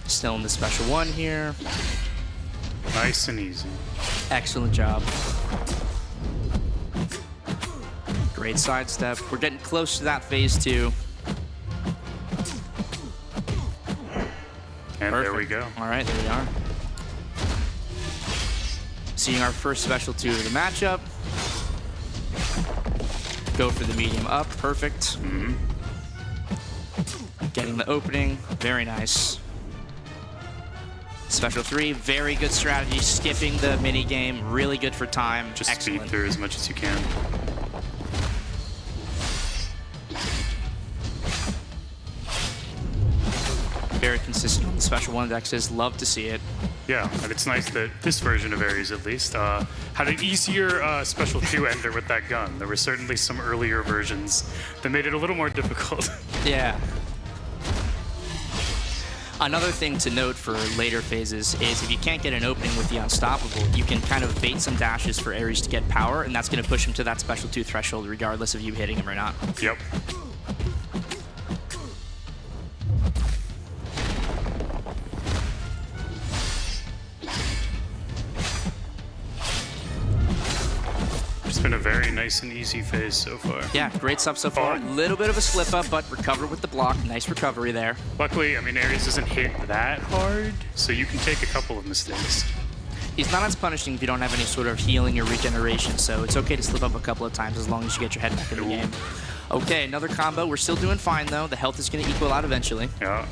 Still in the special one here. Nice and easy. Excellent job. Great sidestep. We're getting close to that phase 2. And there we go. All right, there we are. Seeing our first special 2 of the matchup. Go for the medium up. Perfect. Getting the opening. Very nice. Special 3, very good strategy. Skipping the mini game, really good for time. Just excellent. speed through as much as you can. Very consistent on the special 1 dexes. Love to see it. Yeah, and it's nice that this version of Ares, at least, had an easier special 2 ender with that gun. There were certainly some earlier versions that made it a little more difficult. Yeah. Another thing to note for later phases is if you can't get an opening with the Unstoppable, you can kind of bait some dashes for Ares to get power, and that's going to push him to that special 2 threshold regardless of you hitting him or not. Yep. It's been a very nice and easy phase so far. Yeah, great stuff so far. A little bit of a slip up, but recover with the block. Nice recovery there. Luckily, I mean, Ares doesn't hit that hard, so you can take a couple of mistakes. He's not as punishing if you don't have any sort of healing or regeneration, so it's okay to slip up a couple of times as long as you get your head back in the game. Okay, another combo. We're still doing fine, though. The health is going to equal out eventually. Yeah.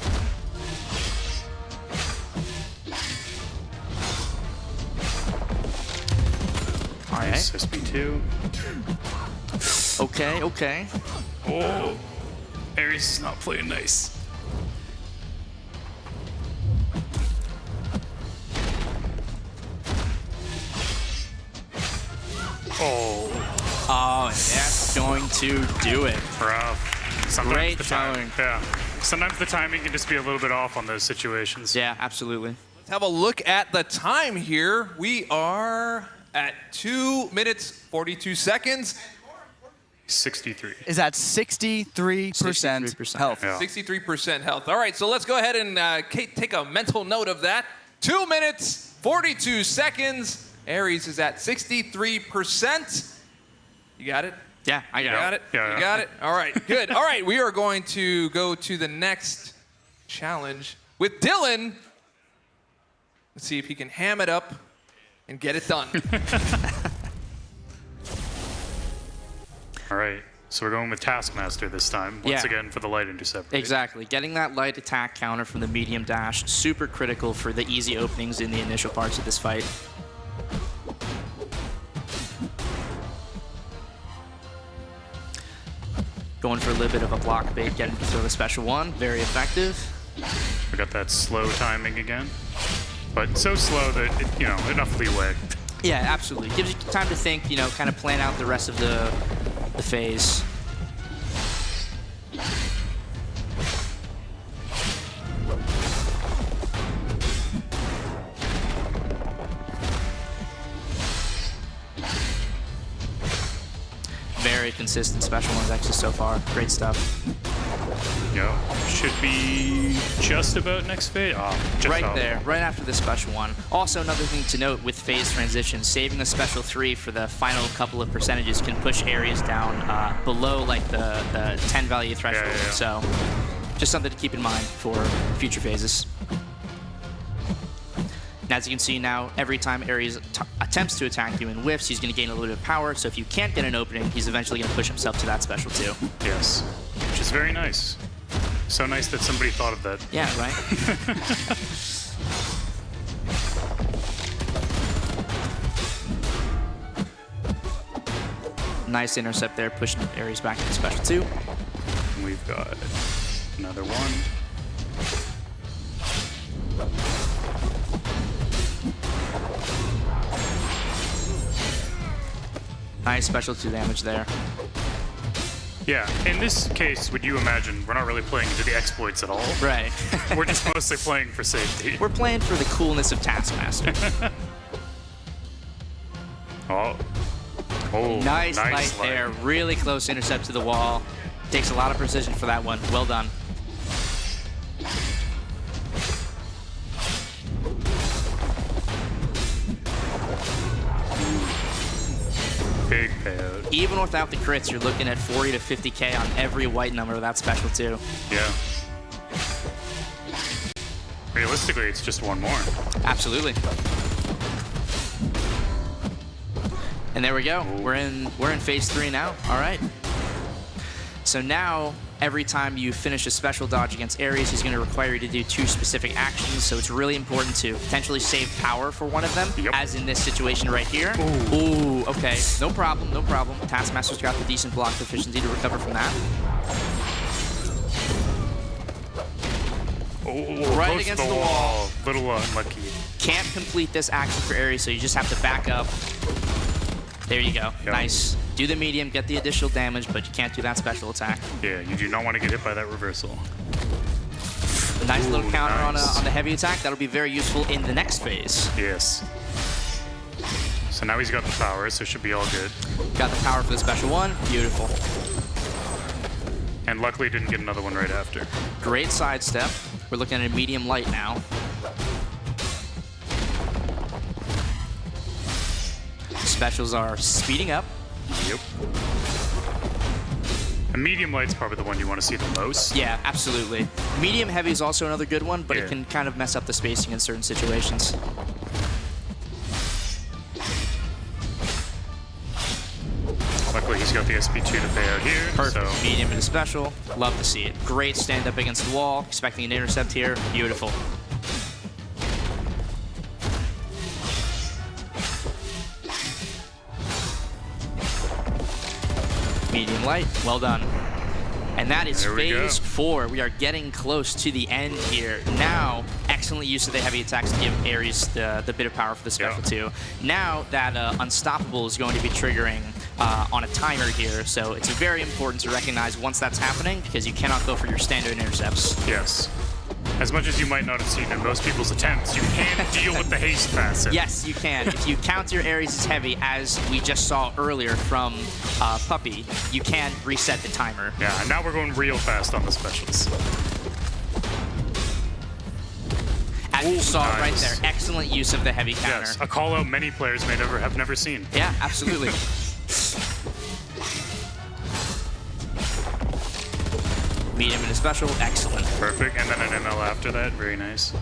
All right. Nice, SB2. Okay, okay. Oh, Ares is not playing nice. Oh. Oh, and that's going to do it. Rough. Sometimes Great the time, showing. yeah. Sometimes the timing can just be a little bit off on those situations. Yeah, absolutely. Let's have a look at the time here. We are at 2 minutes, 42 seconds. 63. Is at 63% health. 63% health. All right, so let's go ahead and take a mental note of that. 2 minutes, 42 seconds. Ares is at 63%. You got it? Yeah, I got it. Yeah, You got it? All right, good. All right, we are going to go to the next challenge with Dylan. Let's see if he can ham it up and get it done. All right, so we're going with Taskmaster this time, once again for the light interceptor. Exactly. Getting that light attack counter from the medium dash, super critical for the easy openings in the initial parts of this fight. Going for a little bit of a block bait, getting to throw the special 1. Very effective. We got that slow timing again, but so slow that, it, enough leeway. Yeah, absolutely. Gives you time to think, kind of plan out the rest of the phase. Very consistent special 1s actually so far. Great stuff. Yeah, should be just about next phase. Just right out. there, right after the special 1. Also, another thing to note with phase transition, saving the special 3 for the final couple of percentages can push areas down below like the 10 value threshold. Yeah. So, just something to keep in mind for future phases. And as you can see now, every time Ares attempts to attack you and whiffs, he's going to gain a little bit of power. So if you can't get an opening, he's eventually going to push himself to that special 2. Yes, which is very nice. So nice that somebody thought of that. Yeah, right? Nice intercept there, pushing Ares back to the special 2. And we've got another one. Nice special 2 damage there. Yeah, in this case, would you imagine we're not really playing into the exploits at all? Right. We're just mostly playing for safety. We're playing for the coolness of Taskmaster. Oh, nice light there. Really close intercept to the wall. Takes a lot of precision for that one. Well done. Big payout. Even without the crits, you're looking at 40 to 50K on every white number of that special 2. Yeah. Realistically, it's just one more. Absolutely. And there we go. We're in phase 3 now. All right. So now, every time you finish a special dodge against Ares, he's going to require you to do 2 specific actions. So it's really important to potentially save power for one of them, as in this situation right here. Ooh, okay. No problem, no problem. Taskmaster's got the decent block efficiency to recover from that. Right close against to the wall. Little unlucky. Can't complete this action for Ares, so you just have to back up. There you go. Nice. Do the medium, get the additional damage, but you can't do that special attack. Yeah, you do not want to get hit by that reversal. Nice Ooh, little counter nice. on the heavy attack. That'll be very useful in the next phase. Yes. So now he's got the power, so it should be all good. Got the power for the special one. Beautiful. And luckily didn't get another one right after. Great sidestep. We're looking at a medium light now. Specials are speeding up. Yep. A medium light's probably the one you want to see the most. Yeah, absolutely. Medium heavy is also another good one, but it can kind of mess up the spacing in certain situations. Luckily, he's got the SP2 to pay out here. Perfect. So. Medium and a special. Love to see it. Great stand up against the wall. Expecting an intercept here. Beautiful. Medium light. Well done. And that is phase 4. We are getting close to the end here. Now, excellent use of the heavy attacks to give Ares the bit of power for the special too. Now that Unstoppable is going to be triggering on a timer here, so it's very important to recognize once that's happening because you cannot go for your standard intercepts. Yes. As much as you might not have seen in most people's attempts, you can deal with the haste passive. Yes, you can. If you counter Ares as heavy, as we just saw earlier from Puppy, you can reset the timer. Yeah, and now we're going real fast on the specials. As you saw right there, excellent use of the heavy counter. Yes, a call out many players may have never seen. Yeah, absolutely. Medium and a special, excellent. Perfect, and then an ML after that, very nice.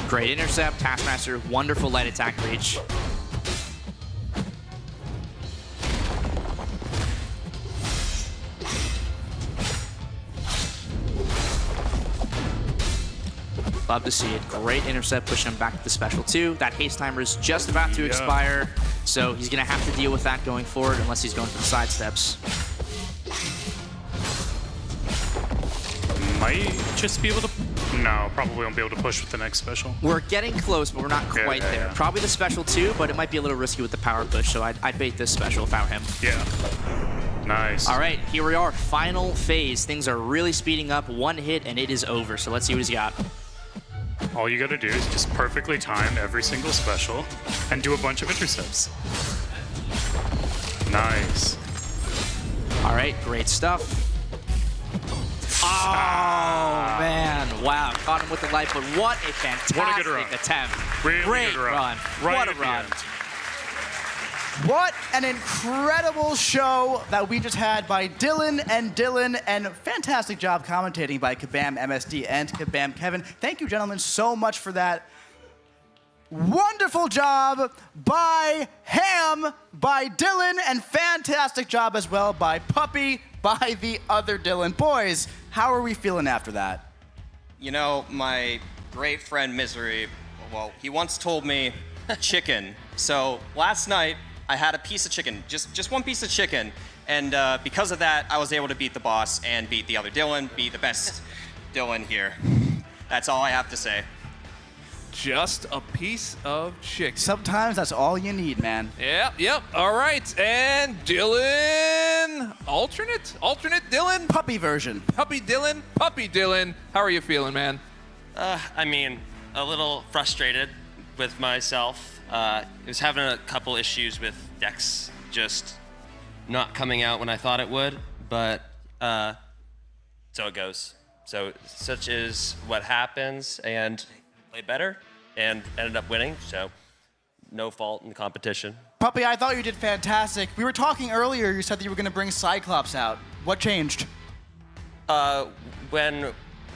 Great intercept, Taskmaster, wonderful light attack reach. Love to see it. Great intercept, pushing him back to the special too. That haste timer is just about to expire, so he's gonna have to deal with that going forward unless he's going for the side steps. Might just be able to... No, probably won't be able to push with the next special. We're getting close, but we're not quite there. Probably the special too, but it might be a little risky with the power push, so I'd bait this special if I were him. Yeah. Nice. All right, here we are, final phase. Things are really speeding up. One hit and it is over, so let's see what he's got. All you gotta do is just perfectly time every single special and do a bunch of intercepts. Nice. All right, great stuff. Oh, man. Wow, caught him with the light, but what a fantastic attempt. Really great good run. What a run. What an incredible show that we just had by Dylan, and fantastic job commentating by Kabam MSD and Kabam Kevin. Thank you, gentlemen, so much for that. Wonderful job by Ham, by Dylan, and fantastic job as well by Puppy, by the other Dylan. Boys, how are we feeling after that? You know, my great friend Misery, well, he once told me chicken. So last night, I had a piece of chicken, just one piece of chicken, and because of that, I was able to beat the boss and beat the other Dylan, be the best Dylan here. That's all I have to say. Just a piece of chicken. Sometimes that's all you need, man. Yep. All right, and Dylan, alternate Dylan, puppy version. Puppy Dylan. How are you feeling, man? I mean, a little frustrated with myself. I was having a couple issues with decks just not coming out when I thought it would, but so it goes. So such is what happens, and played better and ended up winning, so no fault in the competition. Puppy, I thought you did fantastic. We were talking earlier, you said that you were going to bring Cyclops out. What changed? When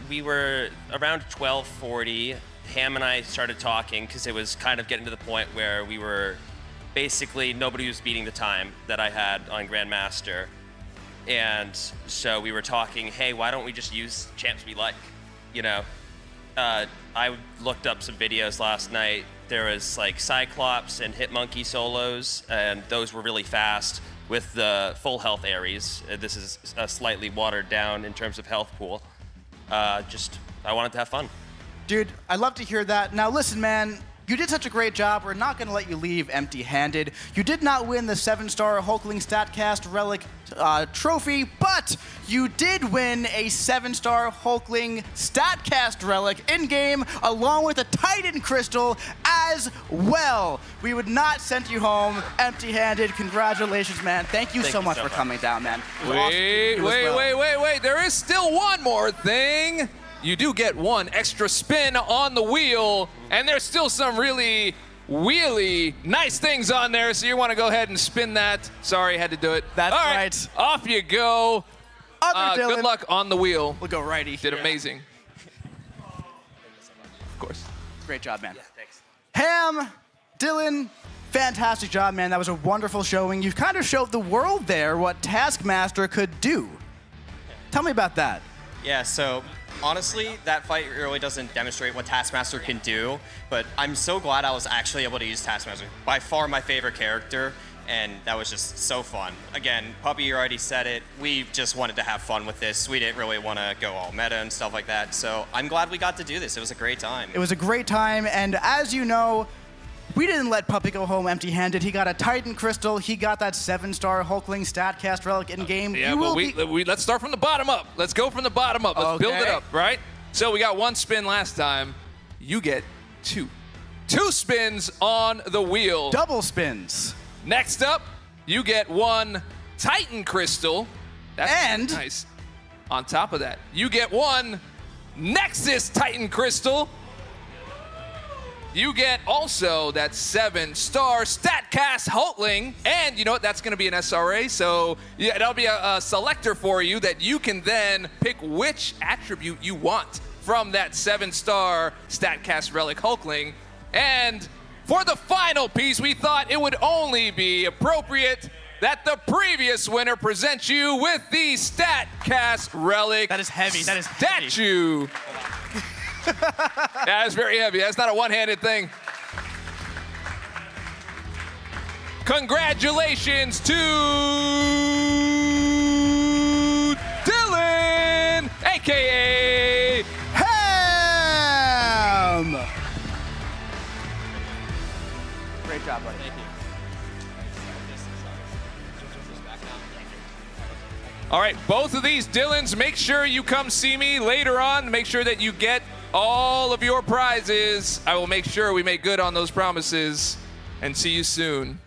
we were around 12:40, Ham and I started talking because it was kind of getting to the point where we were basically, nobody was beating the time that I had on Grandmaster. And so we were talking, hey, why don't we just use champs we like? You know, I looked up some videos last night. There was like Cyclops and Hitmonkey solos, and those were really fast with the full health Ares. This is slightly watered down in terms of health pool. I wanted to have fun. Dude, I love to hear that. Now listen, man, you did such a great job. We're not going to let you leave empty-handed. You did not win the 7-star Hulkling StatCast Relic trophy, but you did win a 7-star Hulkling StatCast Relic in-game, along with a Titan Crystal as well. We would not send you home empty-handed. Congratulations, man. Thank you so much for coming down, man. Wait. There is still one more thing. You do get one extra spin on the wheel, and there's still some really wheelie nice things on there, so you want to go ahead and spin that. Sorry, had to do it. That's All right. Off you go. Other Good luck on the wheel. We'll go righty. Did amazing. Of course. Great job, man. Thanks. Ham, Dylan, fantastic job, man. That was a wonderful showing. You kind of showed the world there what Taskmaster could do. Tell me about that. Yeah, so honestly, that fight really doesn't demonstrate what Taskmaster can do, but I'm so glad I was actually able to use Taskmaster. By far my favorite character, and that was just so fun. Again, Puppy, you already said it. We just wanted to have fun with this. We didn't really want to go all meta and stuff like that, so I'm glad we got to do this. It was a great time. It was a great time, and as you know, we didn't let Puppy go home empty-handed. He got a Titan Crystal. He got that 7-star Hulkling StatCast Relic in-game. Yeah, but let's start from the bottom up. Let's go from the bottom up. Let's build it up, right? So we got one spin last time. You get two. 2 spins on the wheel. Double spins. Next up, you get 1 Titan Crystal. That's nice. On top of that, you get 1 Nexus Titan Crystal. You get also that 7-star StatCast Hulkling, and you know what? That's going to be an SRA, so yeah, that'll be a selector for you that you can then pick which attribute you want from that 7-star StatCast Relic Hulkling. And for the final piece, we thought it would only be appropriate that the previous winner presents you with the StatCast Relic. That is heavy. That is statue. Yeah, it's very heavy. That's not a one-handed thing. Congratulations to Dylan, a.k.a. Ham! Great job, buddy. Thank you. All right, both of these Dylans, make sure you come see me later on. Make sure that you get all of your prizes. I will make sure we make good on those promises and see you soon.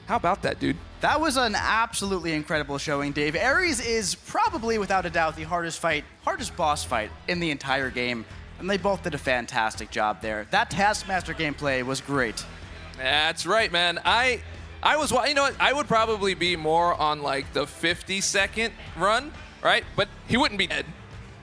How about that, dude? That was an absolutely incredible showing, Dave. Ares is probably, without a doubt, the hardest boss fight in the entire game, and they both did a fantastic job there. That Taskmaster gameplay was great. That's right, man. I was, you know what? I would probably be more on like the 50-second run, right? But he wouldn't be dead,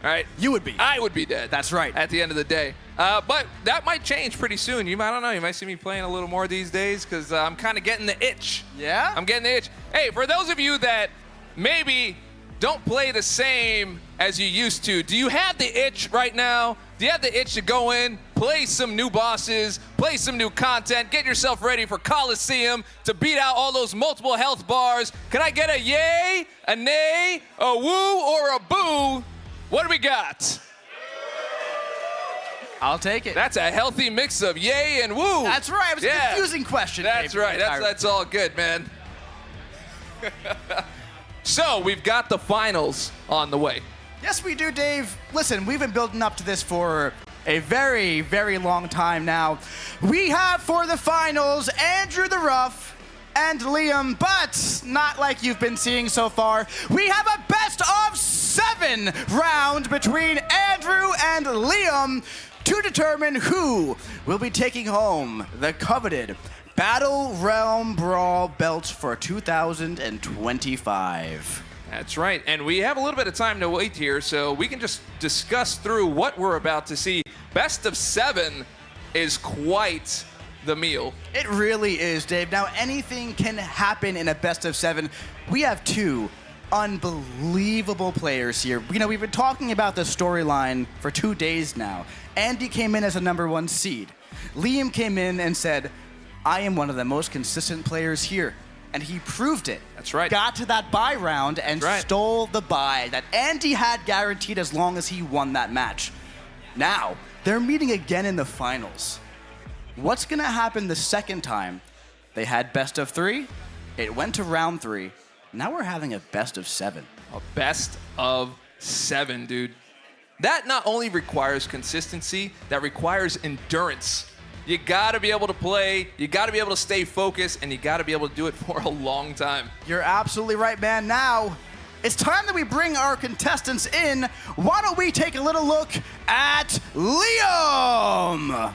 right? You would be. I would be dead. That's right. At the end of the day. But that might change pretty soon. I don't know. You might see me playing a little more these days because I'm kind of getting the itch. Yeah? I'm getting the itch. Hey, for those of you that maybe don't play the same as you used to, do you have the itch right now? Do you have the itch to go in, play some new bosses, play some new content, get yourself ready for Coliseum to beat out all those multiple health bars? Can I get a yay, a nay, a woo, or a boo? What do we got? I'll take it. That's a healthy mix of yay and woo. That's right. It was a confusing question. That's Dave. right. That's all good, man. So we've got the finals on the way. Yes, we do, Dave. Listen, we've been building up to this for a very, very long time now. We have for the finals Andrew the Rough and Liam, but not like you've been seeing so far. We have a best of 7 round between Andrew and Liam to determine who will be taking home the coveted BattleRealm Brawl belt for 2025. That's right, and we have a little bit of time to wait here, so we can just discuss through what we're about to see. Best of 7 is quite the meal. It really is, Dave. Now, anything can happen in a best of 7. We have 2 unbelievable players here. You know, we've been talking about the storyline for 2 days now. Andy came in as a #1 seed. Liam came in and said, I am one of the most consistent players here. And he proved it. That's right. Got to that bye round and stole the bye that Andy had guaranteed as long as he won that match. Now, they're meeting again in the finals. What's gonna happen the second time? They had best of 3, it went to round 3. Now we're having a best of 7. A best of 7, dude. That not only requires consistency, that requires endurance. You gotta be able to play, you gotta be able to stay focused, and you gotta be able to do it for a long time. You're absolutely right, man. Now, it's time that we bring our contestants in. Why don't we take a little look at Liam?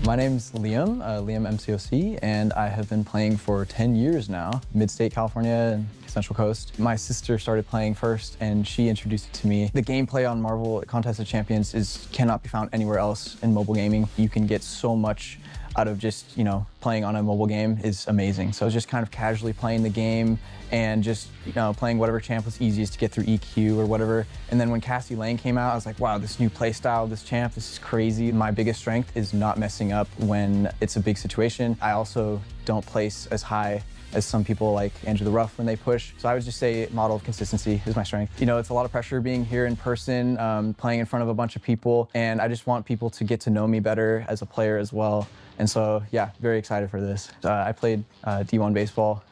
My name's Liam, Liam MCOC, and I have been playing for 10 years now, Mid-State California and Central Coast. My sister started playing first, and she introduced it to me. The gameplay on Marvel Contest of Champions cannot be found anywhere else in mobile gaming. You can get so much out of just, you know, playing on a mobile game is amazing. So just kind of casually playing the game and just, you know, playing whatever champ was easiest to get through EQ or whatever. And then when Cassie Lane came out, I was like, wow, this new play style, this champ, this is crazy. My biggest strength is not messing up when it's a big situation. I also don't place as high as some people like Andrew the Rough when they push. So I would just say model of consistency is my strength. You know, it's a lot of pressure being here in person, playing in front of a bunch of people, and I just want people to get to know me better as a player as well. And so, yeah, very excited for this. I played D1 baseball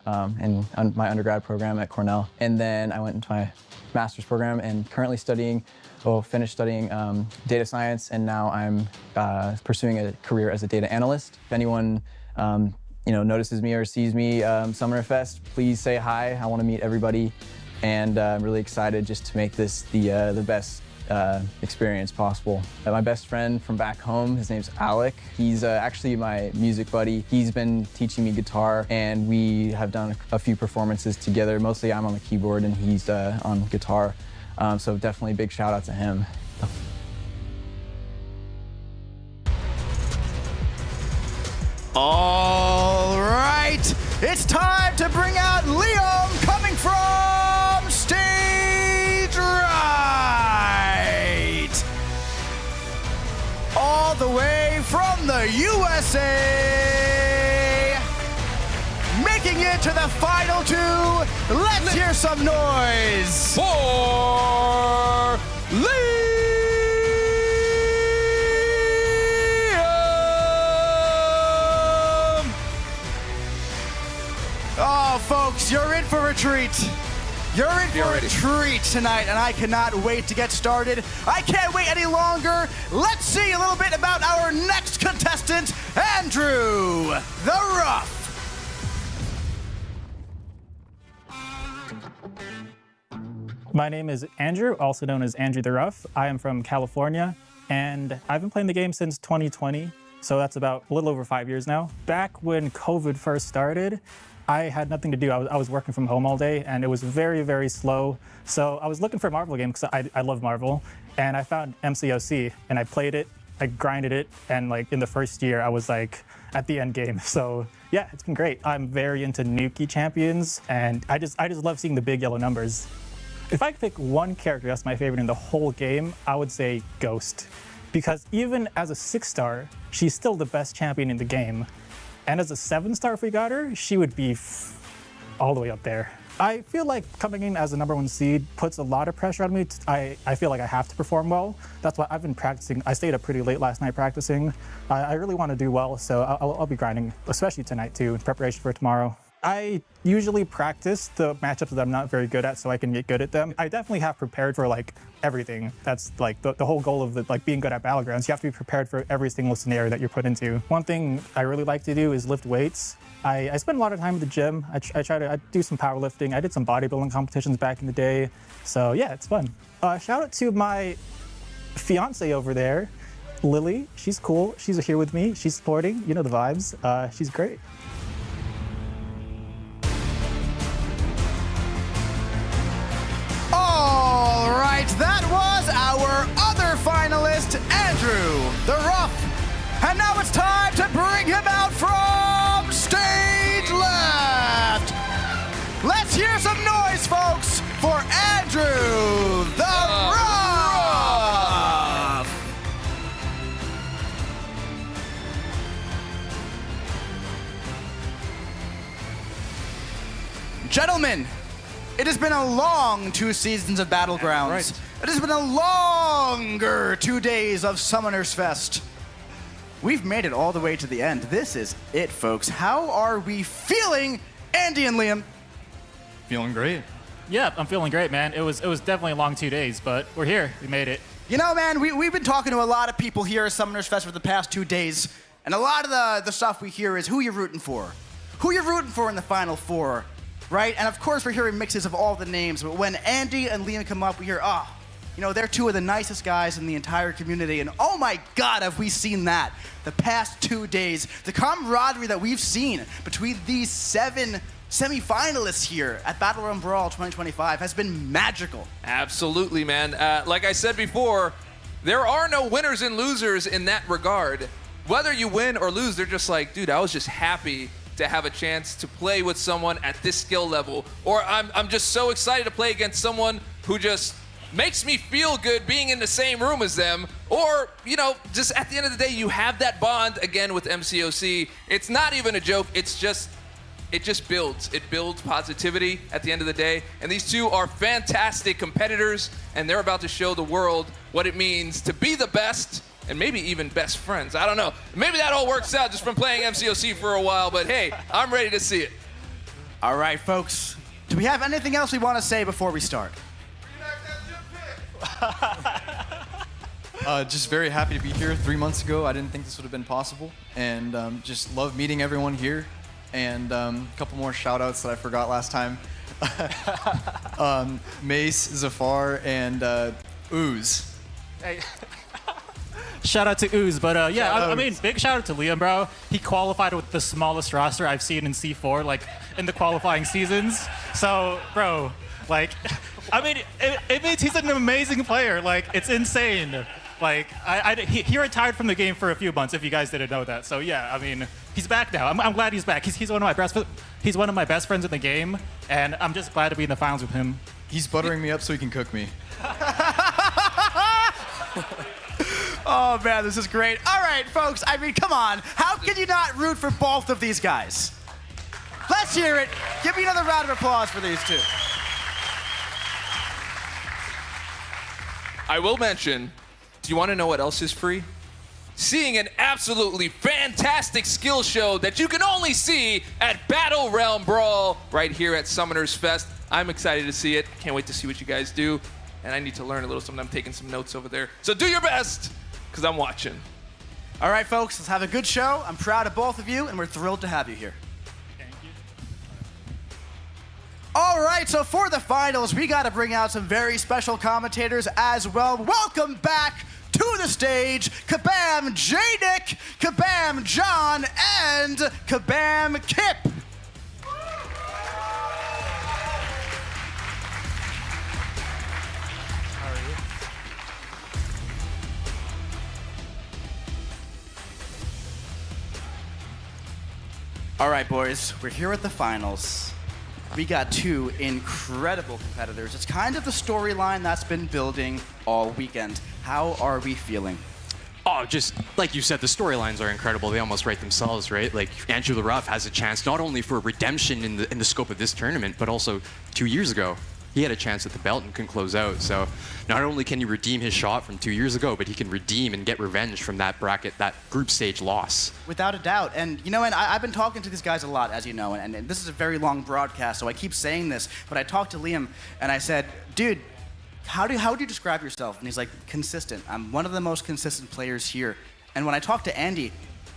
in my undergrad program at Cornell, and then I went into my master's program and currently finished studying data science, and now I'm pursuing a career as a data analyst. If anyone you know, notices me or sees me Summerfest, please say hi. I want to meet everybody, and I'm really excited just to make this the best experience possible. My best friend from back home, his name's Alec. He's actually my music buddy. He's been teaching me guitar, and we have done a few performances together. Mostly I'm on the keyboard and he's on guitar. So definitely big shout out to him. All right, it's time to bring out Liam coming from stage right. All the way from the USA. Making it to the final 2. Let's hear some noise for Liam. Oh, folks, you're in for a treat. You're in for a treat tonight, and I cannot wait to get started. I can't wait any longer. Let's see a little bit about our next contestant, Andrew the Rough. My name is Andrew, also known as Andrew the Rough. I am from California, and I've been playing the game since 2020, so that's about a little over 5 years now. Back when COVID first started, I had nothing to do. I was working from home all day, and it was very, very slow. So I was looking for a Marvel game because I love Marvel, and I found MCOC, and I played it, I grinded it, and like in the first year, I was like at the end game. So yeah, it's been great. I'm very into Nuki champions, and I just love seeing the big yellow numbers. If I could pick one character that's my favorite in the whole game, I would say Ghost. Because even as a 6-star, she's still the best champion in the game. And as a 7-star, if we got her, she would be all the way up there. I feel like coming in as a #1 seed puts a lot of pressure on me. I feel like I have to perform well. That's why I've been practicing. I stayed up pretty late last night practicing. I really want to do well, so I'll be grinding, especially tonight too, in preparation for tomorrow. I usually practice the matchups that I'm not very good at so I can get good at them. I definitely have prepared for like everything. That's like the whole goal of being good at Battlegrounds. You have to be prepared for every single scenario that you're put into. One thing I really like to do is lift weights. I spend a lot of time at the gym. I try to do some powerlifting. I did some bodybuilding competitions back in the day. So yeah, it's fun. Shout out to my fiance over there, Lily. She's cool. She's here with me. She's supporting. You know the vibes. She's great. All right, that was our other finalist, Andrew And now it's time to bring him out from stage left. Let's hear some noise, folks, for Andrew the Rough. Gentlemen, it has been a long 2 seasons of Battlegrounds. Right. It has been a longer 2 days of Summoners Fest. We've made it all the way to the end. This is it, folks. How are we feeling, Andy and Liam? Feeling great. Yeah, I'm feeling great, man. It was definitely a long 2 days, but we're here. We made it. You know, man, we've been talking to a lot of people here at Summoners Fest for the past 2 days, and a lot of the stuff we hear is who you're rooting for. Who you're rooting for in the Final Four, right? And of course, we're hearing mixes of all the names, but when Andy and Liam come up, we hear, you know, they're 2 of the nicest guys in the entire community, and oh my God, have we seen that the past 2 days. The camaraderie that we've seen between these 7 semi-finalists here at BattleRealm Brawl 2025 has been magical. Absolutely, man. Like I said before, there are no winners and losers in that regard. Whether you win or lose, they're just like, dude, I was just happy to have a chance to play with someone at this skill level. Or I'm just so excited to play against someone who just makes me feel good being in the same room as them. Or, you know, just at the end of the day, you have that bond again with MCOC. It's not even a joke. It just builds. It builds positivity at the end of the day. And these 2 are fantastic competitors, and they're about to show the world what it means to be the best and maybe even best friends. I don't know. Maybe that all works out just from playing MCOC for a while, but hey, I'm ready to see it. All right, folks. Do we have anything else we want to say before we start? Just very happy to be here. 3 months ago, I didn't think this would have been possible, and just love meeting everyone here. And a couple more shout-outs that I forgot last time. Mace, Zafar, and Ooze. Hey. Shout out to Ooze, but I mean, big shout out to Liam, bro. He qualified with the smallest roster I've seen in C4, like in the qualifying seasons. So, bro, like, I mean, it means he's an amazing player. Like, it's insane. Like, he retired from the game for a few months, if you guys didn't know that. So yeah, I mean, he's back now. I'm glad he's back. He's one of my best friends in the game, and I'm just glad to be in the finals with him. He's buttering me up so he can cook me. Oh man, this is great. All right, folks, I mean, come on. How can you not root for both of these guys? Let's hear it. Give me another round of applause for these 2. I will mention, do you want to know what else is free? Seeing an absolutely fantastic skill show that you can only see at BattleRealm Brawl right here at Summoners Fest. I'm excited to see it. Can't wait to see what you guys do. And I need to learn a little something. I'm taking some notes over there. So do your best, because I'm watching. All right, folks, let's have a good show. I'm proud of both of you, and we're thrilled to have you here. Thank you. All right, so for the finals, we got to bring out some very special commentators as well. Welcome back to the stage, Kabam J-Nick, Kabam John, and Kabam Kip. All right, boys, we're here at the finals. We got 2 incredible competitors. It's kind of the storyline that's been building all weekend. How are we feeling? Oh, just like you said, the storylines are incredible. They almost write themselves, right? Like Andrew the Rough has a chance not only for redemption in the scope of this tournament, but also 2 years ago. He had a chance at the belt and can close out. So not only can he redeem his shot from 2 years ago, but he can redeem and get revenge from that bracket, that group stage loss. Without a doubt. And, you know, and I've been talking to these guys a lot, as you know, and this is a very long broadcast, so I keep saying this, but I talked to Liam, and I said, dude, how would you describe yourself? And he's like, consistent. I'm one of the most consistent players here. And when I talked to Andy,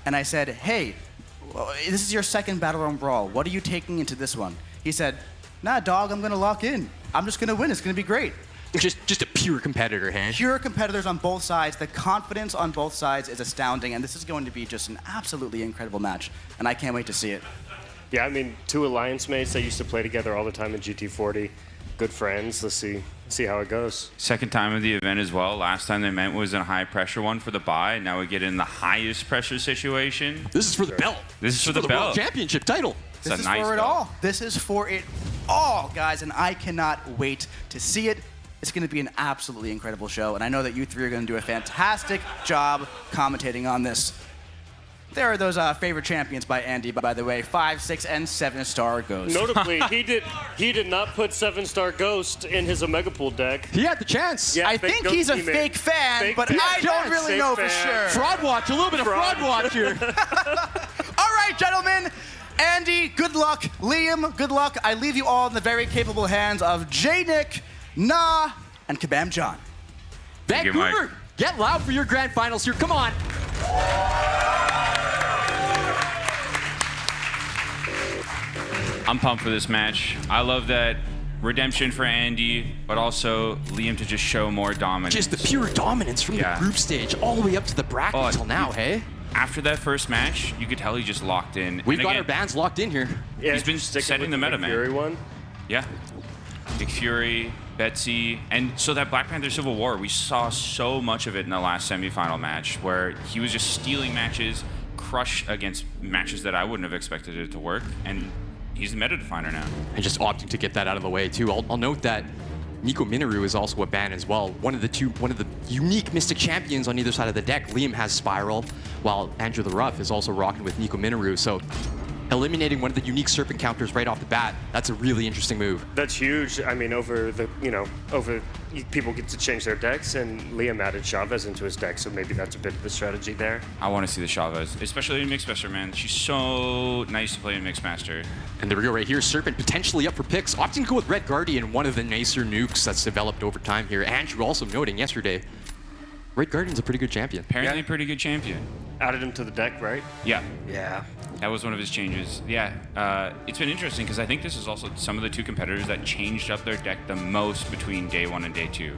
and I said, hey, this is your second BattleRealm Brawl. What are you taking into this one? He said, nah, dog, I'm going to lock in. I'm just going to win. It's going to be great. Just a pure competitor, huh? Pure competitors on both sides. The confidence on both sides is astounding, and this is going to be just an absolutely incredible match, and I can't wait to see it. Yeah, I mean, 2 alliance mates that used to play together all the time in GT40. good friends. Let's see how it goes. Second time of the event as well. Last time they met was in a high pressure one for the bye. Now we get in the highest pressure situation. This is for the belt. This is for the World belt. Championship title. It's This a is nice for it belt. all. This is for it all, guys, and I cannot wait to see it. It's going to be an absolutely incredible show, and I know that you three are going to do a fantastic job commentating on this. There are those favorite champions by Andy, by the way, 5, 6, and 7-star Ghost. Notably, he did not put 7-star Ghost in his Omega Pool deck. He had the chance. Yeah, I think he's a fake fan, but I don't really know for sure. Fraud watch, a little bit of fraud watch here. All right, gentlemen. Andy, good luck. Liam, good luck. I leave you all in the very capable hands of J-Nick, Nah, and Kabam John. Vancouver, get loud for your grand finals here. Come on. I'm pumped for this match. I love that redemption for Andy, but also Liam to just show more dominance. Just the pure dominance from the group stage all the way up to the bracket until now, hey? After that first match, you could tell he just locked in. We've And got again, our bands locked in here. Yeah, he's been setting the meta, man. Fury one. Yeah. Big Fury, Betsy, and so that Black Panther Civil War, we saw so much of it in the last semifinal match where he was just stealing matches, crush against matches that I wouldn't have expected it to work, and he's the meta definer now. And just opting to get that out of the way too. I'll note that Nico Minoru is also a ban as well. One of the unique Mystic champions on either side of the deck. Liam has Spiral, while Andrew the Rough is also rocking with Nico Minoru. So eliminating one of the unique Serpent counters right off the bat, that's a really interesting move. That's huge. I mean, people get to change their decks, and Liam added Chavez into his deck, so maybe that's a bit of a strategy there. I want to see the Chavez, especially in Mixmaster, man. She's so nice to play in Mixmaster. And there we go right here. Serpent potentially up for picks. Opting to go with Red Guardian, one of the nicer nukes that's developed over time here. Andrew also noting yesterday, Red Guardian's a pretty good champion. Apparently a pretty good champion. Added him to the deck, right? Yeah. Yeah. That was one of his changes. Yeah, it's been interesting because I think this is also some of the two competitors that changed up their deck the most between day 1 and day 2.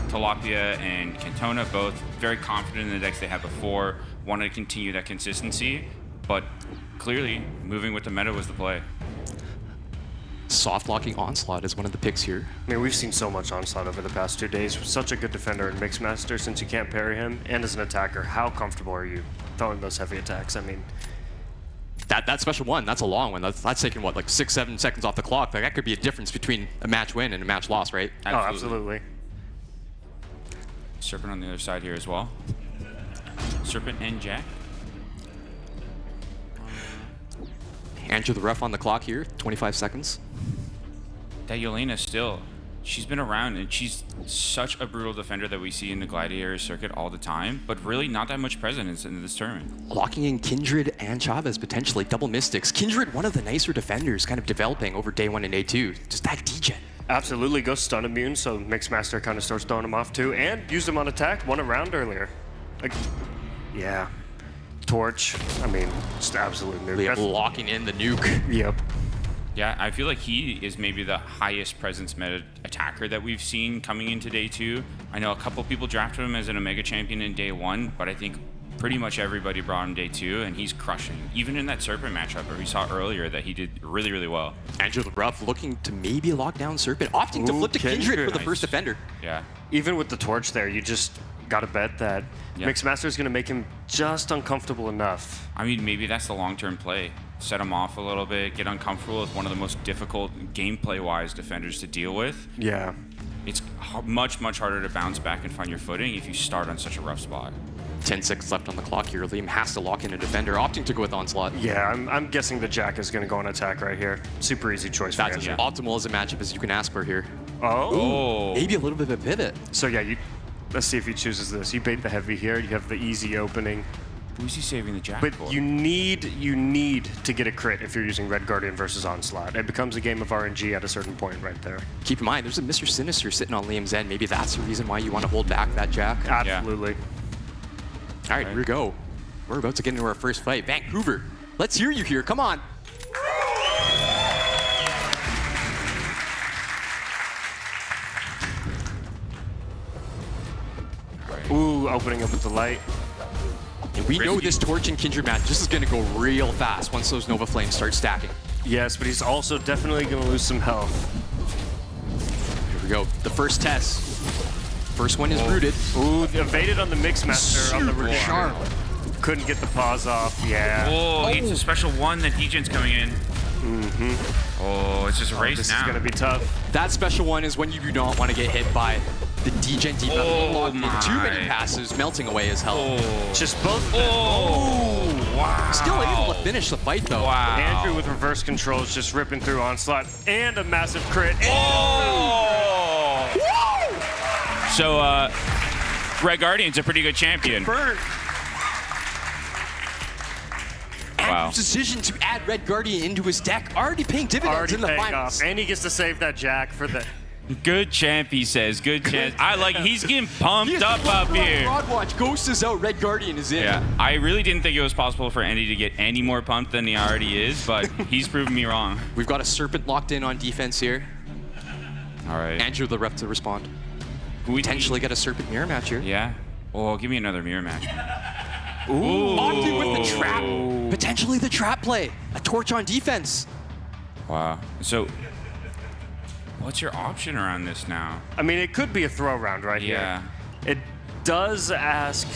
Tilapia and Cantona, both very confident in the decks they had before, wanted to continue that consistency, but clearly moving with the meta was the play. Soft locking Onslaught is one of the picks here. I mean, we've seen so much Onslaught over the past 2 days. Such a good defender in Mixmaster since you can't parry him, and as an attacker, how comfortable are you throwing those heavy attacks? I mean, that special one, that's a long one. That's taking, what, like 6-7 seconds off the clock. Like, that could be a difference between a match win and a match loss, right? Absolutely. Serpent on the other side here as well. Serpent and Jack. Andrew the Rough on the clock here, 25 seconds. That Yelena still, she's been around and she's such a brutal defender that we see in the Gladiator circuit all the time, but really not that much presence in this tournament. Locking in Kindred and Chavez, potentially double Mystics. Kindred, one of the nicer defenders, kind of developing over day 1 and day 2. Just that DJ. Absolutely, goes stun immune, so Mixmaster kind of starts throwing him off too, and used him on attack, won a round earlier. Like, yeah. Torch, I mean, just absolute nuke. Liam locking in the nuke. Yep. Yeah, I feel like he is maybe the highest presence meta attacker that we've seen coming into day 2. I know a couple people drafted him as an Omega champion in day 1, but I think pretty much everybody brought him day 2, and he's crushing. Even in that Serpent matchup where we saw earlier that he did really, really well. Andrew the Rough looking to maybe lock down Serpent, opting to flip to Kindred for the first defender. Yeah. Even with the Torch there, you just gotta bet that Mixmaster is gonna make him just uncomfortable enough. I mean, maybe that's the long-term play. Set him off a little bit, get uncomfortable with one of the most difficult gameplay-wise defenders to deal with. Yeah. It's much, much harder to bounce back and find your footing if you start on such a rough spot. 10 seconds left on the clock here. Liam has to lock in a defender, opting to go with Onslaught. Yeah, I'm guessing the Jack is gonna go on attack right here. Super easy choice for That's Andrew. as optimal as a matchup as you can ask for here. Oh. Ooh, maybe a little bit of a pivot. So yeah, let's see if he chooses this. You bait the heavy here, you have the easy opening. Who's he saving the Jack But for? you need to get a crit if you're using Red Guardian versus Onslaught. It becomes a game of RNG at a certain point right there. Keep in mind, there's a Mr. Sinister sitting on Liam's end. Maybe that's the reason why you want to hold back that Jack. Absolutely. All right, here we go. We're about to get into our first fight. Vancouver, let's hear you here. Come on. Ooh, opening up with the light. And we know this Torch and Kindred match, this is going to go real fast once those Nova Flames start stacking. Yes, but he's also definitely going to lose some health. we go. The first test. First one is rooted. Ooh, evaded on the Mixmaster on the Super sharp. Couldn't get the pause off. Yeah. Oh, it's a special one that Degen's coming in. Mm-hmm. Oh, it's just a race this now. is going to be tough. That special one is when you do not want to get hit by the Degen deep locked in. my. Too many passes, melting away as hell. Just both. Wow. Still able to finish the fight though. Wow. Andrew with reverse controls just ripping through Onslaught and a massive crit. So, Red Guardian's a pretty good champion. Burnt. Wow. Andrew's decision to add Red Guardian into his deck already paying dividends in the paying finals. off. And he gets to save that Jack for the... Good champ, he says. Good champ. I like. He's getting pumped up here. Broad Watch, Ghost is out, Red Guardian is in. Yeah, I really didn't think it was possible for Andy to get any more pumped than he already is, but he's proven me wrong. We've got a Serpent locked in on defense here. All right. Andrew the rep to respond. We potentially get a Serpent mirror match here. Yeah. Oh, give me another mirror match. Ooh. Opting with the trap. Potentially the trap play. A torch on defense. Wow. So, what's your option around this now? I mean, it could be a throw round right Yeah. here. It does ask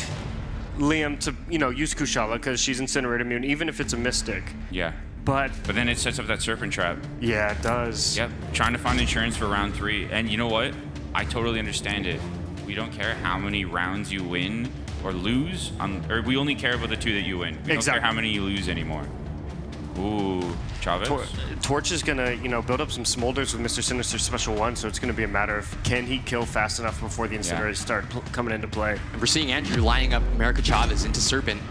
Liam to, use Kushala because she's Incinerate immune, even if it's a Mystic. Yeah. But then it sets up that Serpent Trap. Yeah, it does. Yep. Trying to find insurance for round 3. And you know what? I totally understand it. We don't care how many rounds you win or lose, or we only care about the 2 that you win. We don't care how many you lose anymore. Ooh, Chavez. Torch is gonna, build up some smolders with Mr. Sinister's special 1, so it's gonna be a matter of can he kill fast enough before the incinerators start coming into play. And we're seeing Andrew lining up America Chavez into Serpent.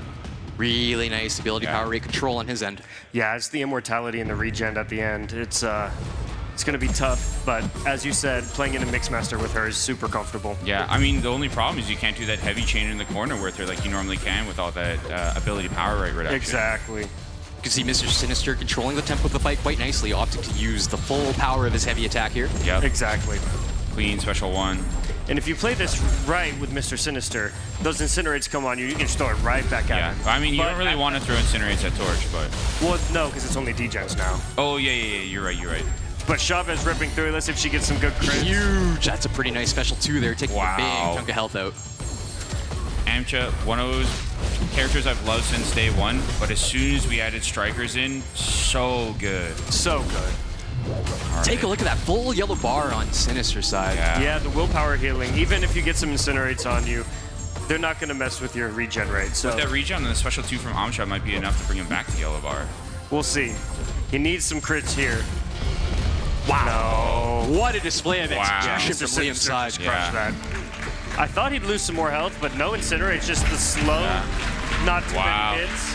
Really nice ability power rate control on his end. Yeah, it's the immortality and the regen at the end. It's gonna be tough, but as you said, playing in a Mixmaster with her is super comfortable. Yeah, I mean, the only problem is you can't do that heavy chain in the corner with her like you normally can with all that ability power rate reduction. Exactly. You can see Mr. Sinister controlling the tempo of the fight quite nicely, opting to use the full power of his heavy attack here. Yep. Exactly. Clean special 1. And if you play this right with Mr. Sinister, those Incinerates come on you, you can just throw it right back at him. I mean, you don't really want to throw Incinerates at Torch, but... Well, no, because it's only Degens now. Oh, yeah, you're right. But Chavez ripping through, let's see if she gets some good crits. Huge! That's a pretty nice special 2 there, taking a big chunk of health out. Amcha, one of those characters I've loved since day 1, but as soon as we added strikers in, so good. So good. Take a look at that full yellow bar on Sinister's side. Yeah, the willpower healing. Even if you get some Incinerates on you, they're not going to mess with your regen rate. So With that regen and the special 2 from Amcha might be enough to bring him back to yellow bar. We'll see. He needs some crits here. Wow. No. What a display of execution from Liam's side. Crush that. I thought he'd lose some more health, but no Incinerate, just the slow, not too many hits.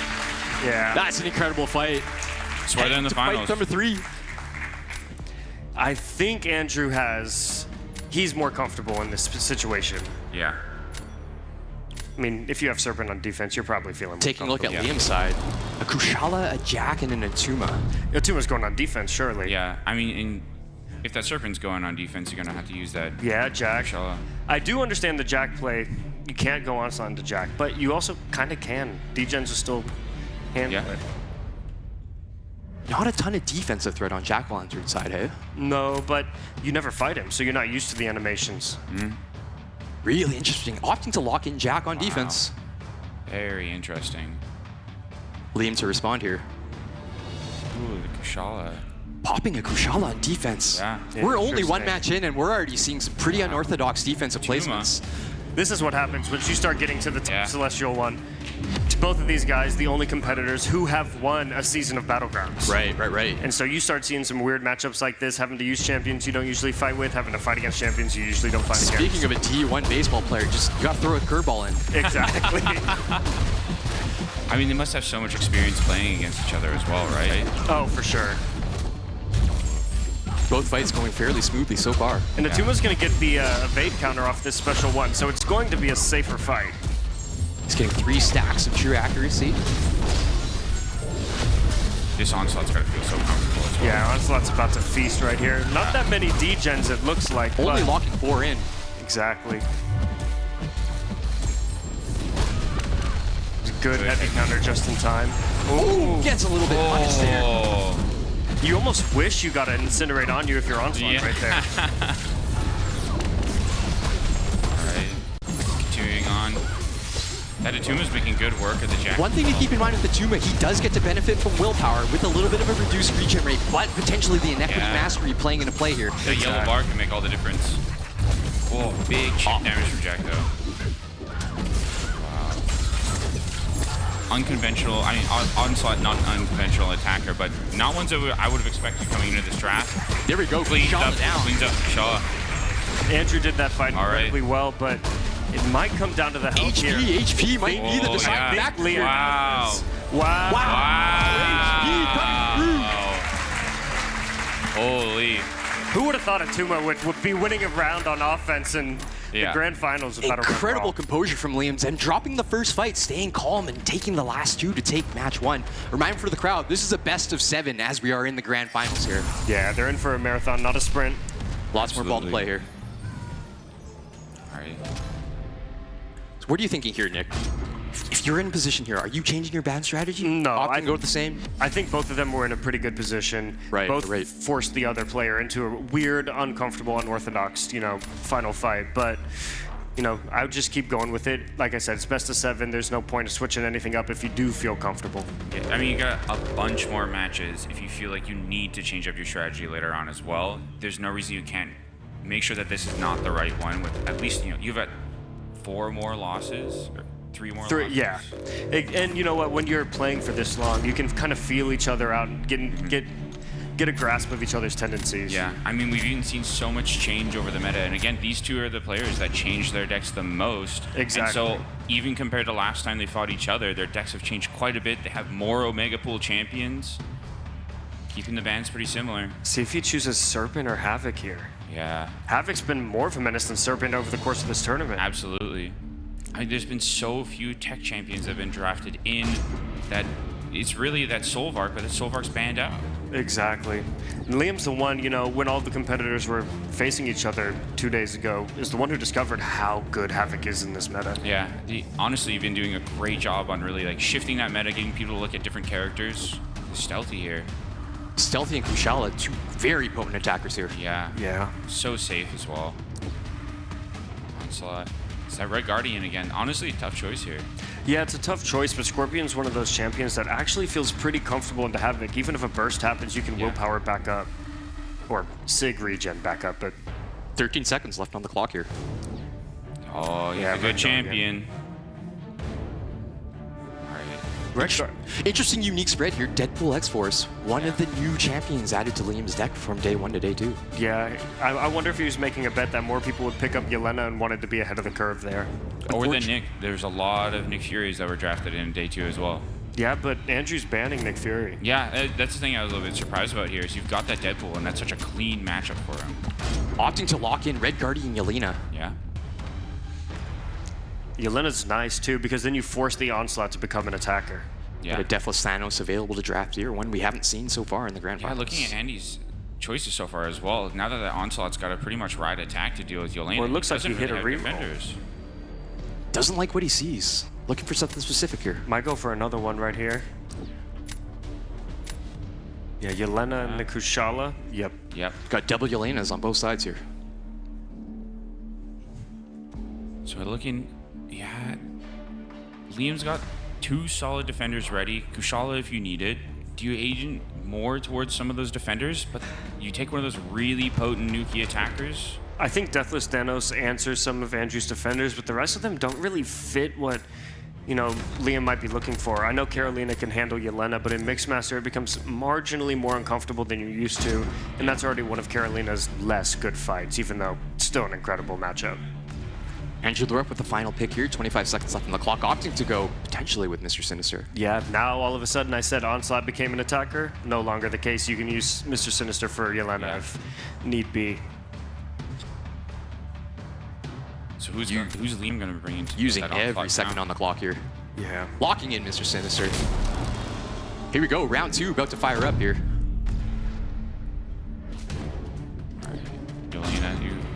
Yeah. That's an incredible fight. It's why they're in the finals. Fight number 3. I think Andrew he's more comfortable in this situation. Yeah. I mean, if you have Serpent on defense, you're probably feeling more Taking a look at comfortable. Liam's side. A Kushala, a Jack, and an Atuma. Atuma's going on defense, surely. Yeah, I mean, if that Serpent's going on defense, you're going to have to use that. Yeah, Jack. Kushala. I do understand the Jack play. You can't go on to Jack, but you also kind of can. Degens will still handle it. Not a ton of defensive threat on Jack Lantern's side, hey? No, but you never fight him, so you're not used to the animations. Really interesting. Opting to lock in Jack on defense. Very interesting. Liam to respond here. Ooh, the Kushala. Popping a Kushala on defense. Yeah. We're only one match in, and we're already seeing some pretty unorthodox defensive placements. This is what happens once you start getting to the Celestial one. To both of these guys, the only competitors who have won a season of Battlegrounds. Right. And so you start seeing some weird matchups like this, having to use champions you don't usually fight with, having to fight against champions you usually don't fight against. Speaking of a D1 baseball player, you gotta throw a curveball in. Exactly. I mean, they must have so much experience playing against each other as well, right? Oh, for sure. Both fights going fairly smoothly so far. And Atuma's going to get the evade counter off this special 1, so it's going to be a safer fight. He's getting 3 stacks of true accuracy. This Onslaught's got to feel so comfortable as well. Yeah, Onslaught's about to feast right here. Not that many degens, it looks like. Only but locking 4 in. Exactly. Good heavy counter just in time. Ooh, gets a little bit punished there. You almost wish you got an Incinerate on you if you're Onslaught right there. That Atuma's making good work of the Jack. One thing to keep in mind with Atuma, he does get to benefit from willpower with a little bit of a reduced regen rate, but potentially the inequity mastery playing into play here. The yellow bar can make all the difference. Oh, big chip damage from Jack, though. Wow. Unconventional, I mean, Onslaught, not unconventional attacker, but not ones that I would have expected coming into this draft. There we go, Cleans up Shaw. Andrew did that fight incredibly well, but it might come down to the health here. HP might be the deciding factor. Wow. Wow. Holy. Who would have thought Atuma would be winning a round on offense in the grand finals of Battle Incredible composure from Liam's and dropping the first fight, staying calm and taking the last two to take match one. Reminder for the crowd, this is a best of 7 as we are in the grand finals here. Yeah, they're in for a marathon, not a sprint. Lots more ball to play here. All right. So what are you thinking here, Nick? If you're in position here, are you changing your ban strategy? No, I can go with the same. I think both of them were in a pretty good position. Right, both forced the other player into a weird, uncomfortable, unorthodox, final fight. But, I would just keep going with it. Like I said, it's best of 7. There's no point of switching anything up if you do feel comfortable. Yeah, I mean, you got a bunch more matches if you feel like you need to change up your strategy later on as well. There's no reason you can't make sure that this is not the right one with at least, you've got 4 more losses. Or 3 more losses. Yeah. And you know what? When you're playing for this long, you can kind of feel each other out and get a grasp of each other's tendencies. Yeah. I mean, we've even seen so much change over the meta. And again, these two are the players that change their decks the most. Exactly. And so even compared to last time they fought each other, their decks have changed quite a bit. They have more Omega Pool champions, keeping the bans pretty similar. See if he chooses Serpent or Havoc here. Yeah. Havoc's been more of a menace than Serpent over the course of this tournament. Absolutely. I mean, there's been so few tech champions that have been drafted in that it's really that Solvark, but that Solvark's banned out. Exactly. And Liam's the one, when all the competitors were facing each other 2 days ago, is the one who discovered how good Havoc is in this meta. Yeah. Honestly, you've been doing a great job on really shifting that meta, getting people to look at different characters. Stealthy here. Stealthy and Kushala, 2 very potent attackers here. Yeah. Yeah. So safe as well. Onslaught. It's that Red Guardian again. Honestly, tough choice here. Yeah, it's a tough choice, but Scorpion's one of those champions that actually feels pretty comfortable into Havoc. Even if a burst happens, you can willpower it back up. Or Sig regen back up, but 13 seconds left on the clock here. Oh, yeah, good champion. Interesting unique spread here. Deadpool X-Force, one of the new champions added to Liam's deck from day 1 to day 2. Yeah, I wonder if he was making a bet that more people would pick up Yelena and wanted to be ahead of the curve there. Or than Nick. There's a lot of Nick Furies that were drafted in day 2 as well. Yeah, but Andrew's banning Nick Fury. Yeah, that's the thing I was a little bit surprised about here is you've got that Deadpool, and that's such a clean matchup for him. Opting to lock in Red Guardian Yelena. Yeah. Yelena's nice too, because then you force the Onslaught to become an attacker. Yeah. Got a Deathless Thanos available to draft here, one we haven't seen so far in the Grand Finals. Yeah, looking at Andy's choices so far as well, now that the Onslaught's got to pretty much ride attack to deal with Yelena. Well, it looks like he hit a reroll. Defenders. Doesn't like what he sees. Looking for something specific here. Might go for another one right here. Yeah, Yelena and the Kushala. Yep. Got double Yelenas on both sides here. So we're looking, Liam's got 2 solid defenders ready. Kushala if you need it. Do you agent more towards some of those defenders, but you take one of those really potent Nuki attackers? I think Deathless Thanos answers some of Andrew's defenders, but the rest of them don't really fit what, Liam might be looking for. I know Carolina can handle Yelena, but in Mixmaster it becomes marginally more uncomfortable than you're used to, and that's already one of Carolina's less good fights, even though it's still an incredible matchup. Andrew Lorep with the final pick here, 25 seconds left on the clock, opting to go potentially with Mr. Sinister. Yeah, now all of a sudden I said Onslaught became an attacker. No longer the case. You can use Mr. Sinister for Yelena if need be. So who's Liam going to bring into using every second on the clock here? Yeah. Locking in Mr. Sinister. Here we go, round 2 about to fire up here.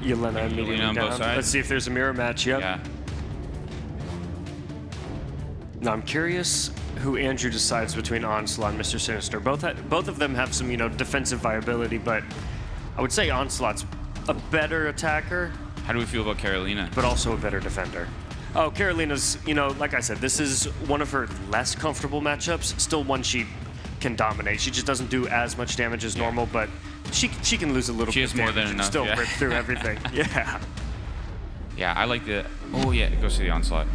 Yelena immediately on down. both sides. Let's see if there's a mirror match. Yep. Yeah. Now I'm curious who Andrew decides between Onslaught and Mr. Sinister. Both of them have some, defensive viability, but I would say Onslaught's a better attacker. How do we feel about Carolina? But also a better defender. Oh, Carolina's, you know, like I said, this is one of her less comfortable matchups. Still one she can dominate. She just doesn't do as much damage as normal, but she can lose a little She bit has of more damage than and enough, still yeah. rip through everything. Yeah. Yeah, I like the. Oh yeah, it goes to the onslaught.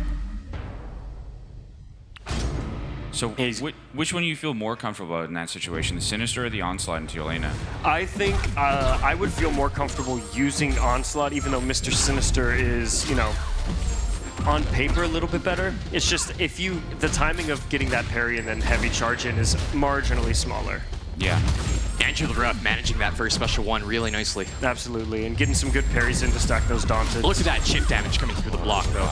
So which one do you feel more comfortable about in that situation, the Sinister or the onslaught into Yelena? I think I would feel more comfortable using Onslaught, even though Mr. Sinister is, you know, on paper a little bit better. It's just the timing of getting that parry and then heavy charge in is marginally smaller. Yeah. Andrew the Ref managing that first special one really nicely. Absolutely, and getting some good parries in to stack those daunted. Look at that chip damage coming through the block, though.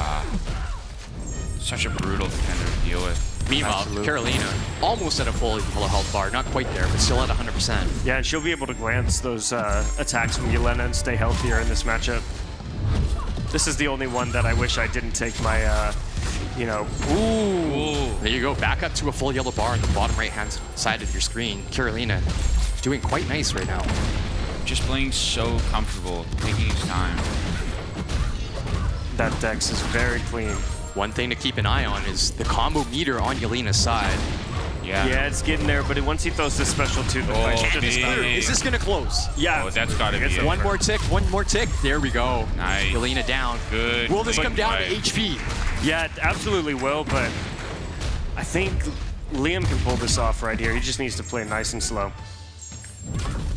Such a brutal defender to deal with. Meanwhile, Carolina almost at a full health bar, not quite there, but still at 100%. Yeah, and she'll be able to glance those attacks from Yelena and stay healthier in this matchup. This is the only one that I wish I didn't take my, you know. Ooh. There you go, back up to a full yellow bar on the bottom right-hand side of your screen. Carolina doing quite nice right now. Just playing so comfortable, taking his time. That dex is very clean. One thing to keep an eye on is the combo meter on Yelena's side. Yeah. Yeah, it's getting there, but once he throws this special 2, the fight should start. Is this gonna close? Yeah. Oh, that's gotta be it. One more tick. There we go. Nice. Yelena down. Good. Will this come down to fight. HP? Yeah, it absolutely will, but I think Liam can pull this off right here. He just needs to play nice and slow.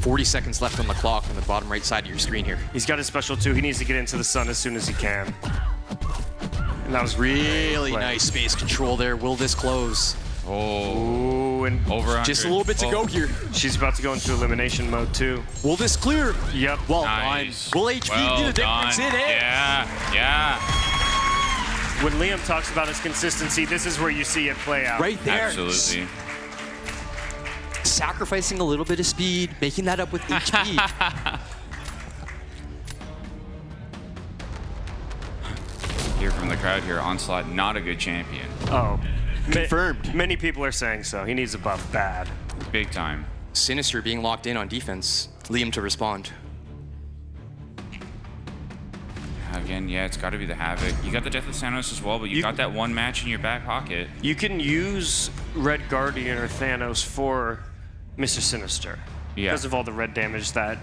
40 seconds left on the clock on the bottom right side of your screen here. He's got his special 2. He needs to get into the sun as soon as he can. And that was Really nice space control there. Will this close? Oh. And over just a little bit to go here. She's about to go into elimination mode too. Will this clear? Yep. Well Nice. done. Will HP be the difference in it? Yeah. When Liam talks about his consistency, this is where you see it play out. Right there. Absolutely. Sacrificing a little bit of speed, making that up with HP. Hear from the crowd here, Onslaught not a good champion. Oh. Confirmed. Many people are saying so. He needs a buff bad. Big time. Sinister being locked in on defense. Liam to respond. Again, yeah, it's got to be the Havoc. You got the Death of Thanos as well, but you got that one match in your back pocket. You can use Red Guardian or Thanos for Mr. Sinister. Yeah. Because of all the red damage that,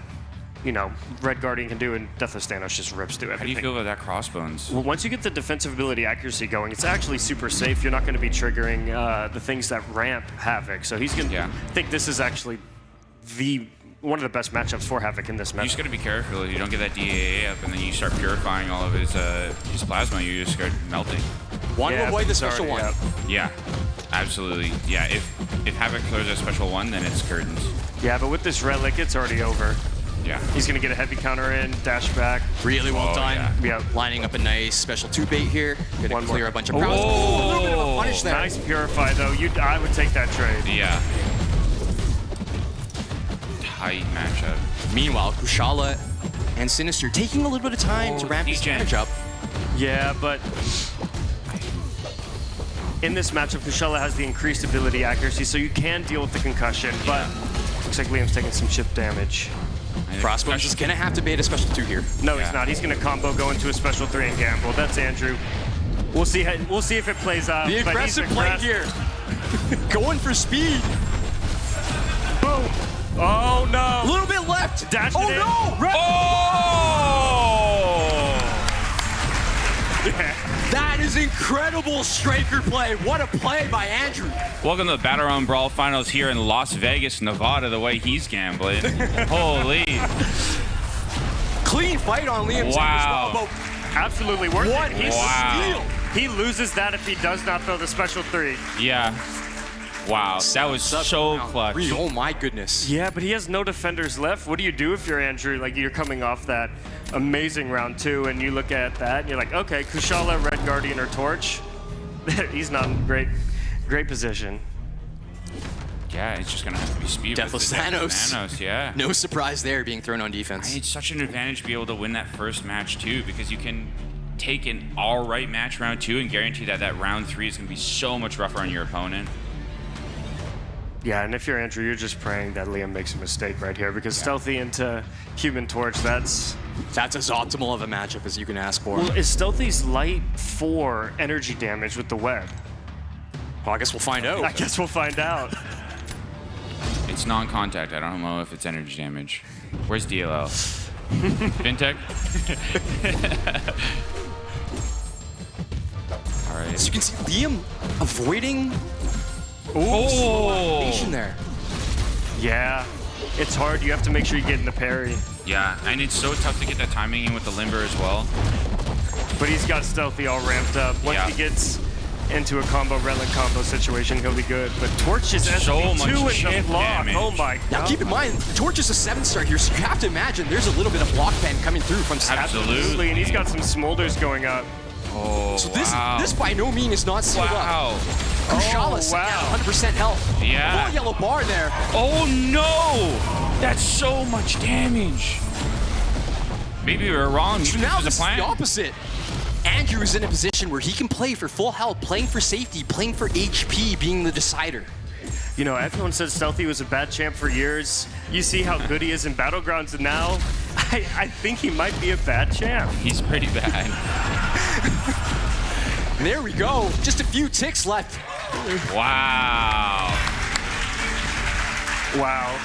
you know, Red Guardian can do, and Death of Thanos just rips through everything. How do you feel about that Crossbones? Well, once you get the defensive ability accuracy going, it's actually super safe. You're not going to be triggering the things that ramp Havoc. So he's going to think this is actually one of the best matchups for Havoc in this matchup. You just got to be careful. You don't get that DAA up, and then you start purifying all of his plasma. You just start melting. One to avoid the special one. Yeah, absolutely. Yeah, if Havoc throws a special 1, then it's curtains. Yeah, but with this relic, it's already over. Yeah. He's going to get a heavy counter in, dash back. Really well done. Yeah. Lining up a nice special 2 bait here. Gonna clear a bunch of prowess. Oh, a little bit of a punish there. Nice purify, though. I would take that trade. Yeah. Tight matchup. Meanwhile, Kushala and Sinister taking a little bit of time to ramp this damage up. Yeah, but in this matchup, Kushala has the increased ability accuracy, so you can deal with the concussion, but looks like Liam's taking some chip damage. Crossbones is gonna have to bait a special 2 here. No, he's not. He's gonna combo, go into a special 3 and gamble. That's Andrew. We'll see if it plays out. The but he's aggressive play here. Going for speed. Boom. Oh no. A little bit left. Dash oh it in. no. That is incredible striker play. What a play by Andrew. Welcome to the BATTLEREALM Brawl Finals here in Las Vegas, Nevada, the way he's gambling. Holy. Clean fight on Liam's end as well, but absolutely worth what it. a steal. He loses that if he does not throw the special 3. Yeah. Wow, that was so clutch. Oh my goodness. Yeah, but he has no defenders left. What do you do if you're Andrew? Like, you're coming off that amazing round 2, and you look at that, and you're like, okay, Kushala, Red Guardian, or Torch. He's not in great position. Yeah, it's just gonna have to be speed. Deathless Thanos. Thanos, yeah. No surprise there being thrown on defense. It's such an advantage to be able to win that first match too, because you can take an all right match round 2 and guarantee that round 3 is gonna be so much rougher on your opponent. Yeah, and if you're Andrew, you're just praying that Liam makes a mistake right here, because Stealthy into Human Torch, that's as optimal of a matchup as you can ask for. Well, is Stealthy's light 4 energy damage with the web? Well, I guess we'll find out. I guess we'll find out. It's non-contact. I don't know if it's energy damage. Where's DLL? Fintech? All right. So you can see Liam avoiding there. Yeah, it's hard. You have to make sure you get in the parry. Yeah, and it's so tough to get that timing in with the limber as well. But he's got Stealthy all ramped up. Once he gets into a combo, relic combo situation, he'll be good. But Torch is so much SP2 in the block. damage. Oh my god. Now keep in mind, Torch is a 7-star here, so you have to imagine there's a little bit of block pen coming through from Absolutely, and he's got some smolders going up. Oh, so this by no means is not sealed up. Oh, Kushala wow. 100% health. Yeah. Full yellow bar there. Oh no! That's so much damage. Maybe we were wrong. So Maybe now this this is a plan. is the opposite. Andrew is in a position where he can play for full health, playing for safety, playing for HP, being the decider. You know, everyone said Stealthy was a bad champ for years. You see how good he is in Battlegrounds, and now I think he might be a bad champ. He's pretty bad. There we go. Just a few ticks left. Wow. Wow.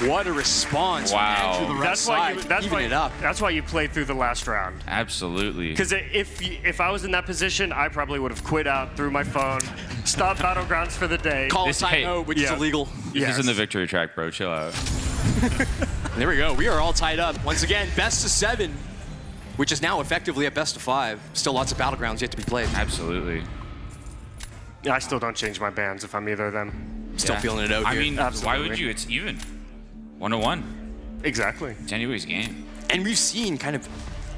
What a response. Wow. From Andrew the right side, even it up. That's why you play through the last round. Absolutely. Because if I was in that position, I probably would have quit out, threw my phone, stopped Battlegrounds for the day. Call a timeout, which is illegal. This is in the victory track, bro. Chill out. There we go. We are all tied up. Once again, best of 7, which is now effectively a best of 5. Still lots of Battlegrounds yet to be played. Absolutely. I still don't change my bands if I'm either of them. Still feeling it out I here. mean, why would you? It's even. 101. Exactly. It's anybody's game. And we've seen kind of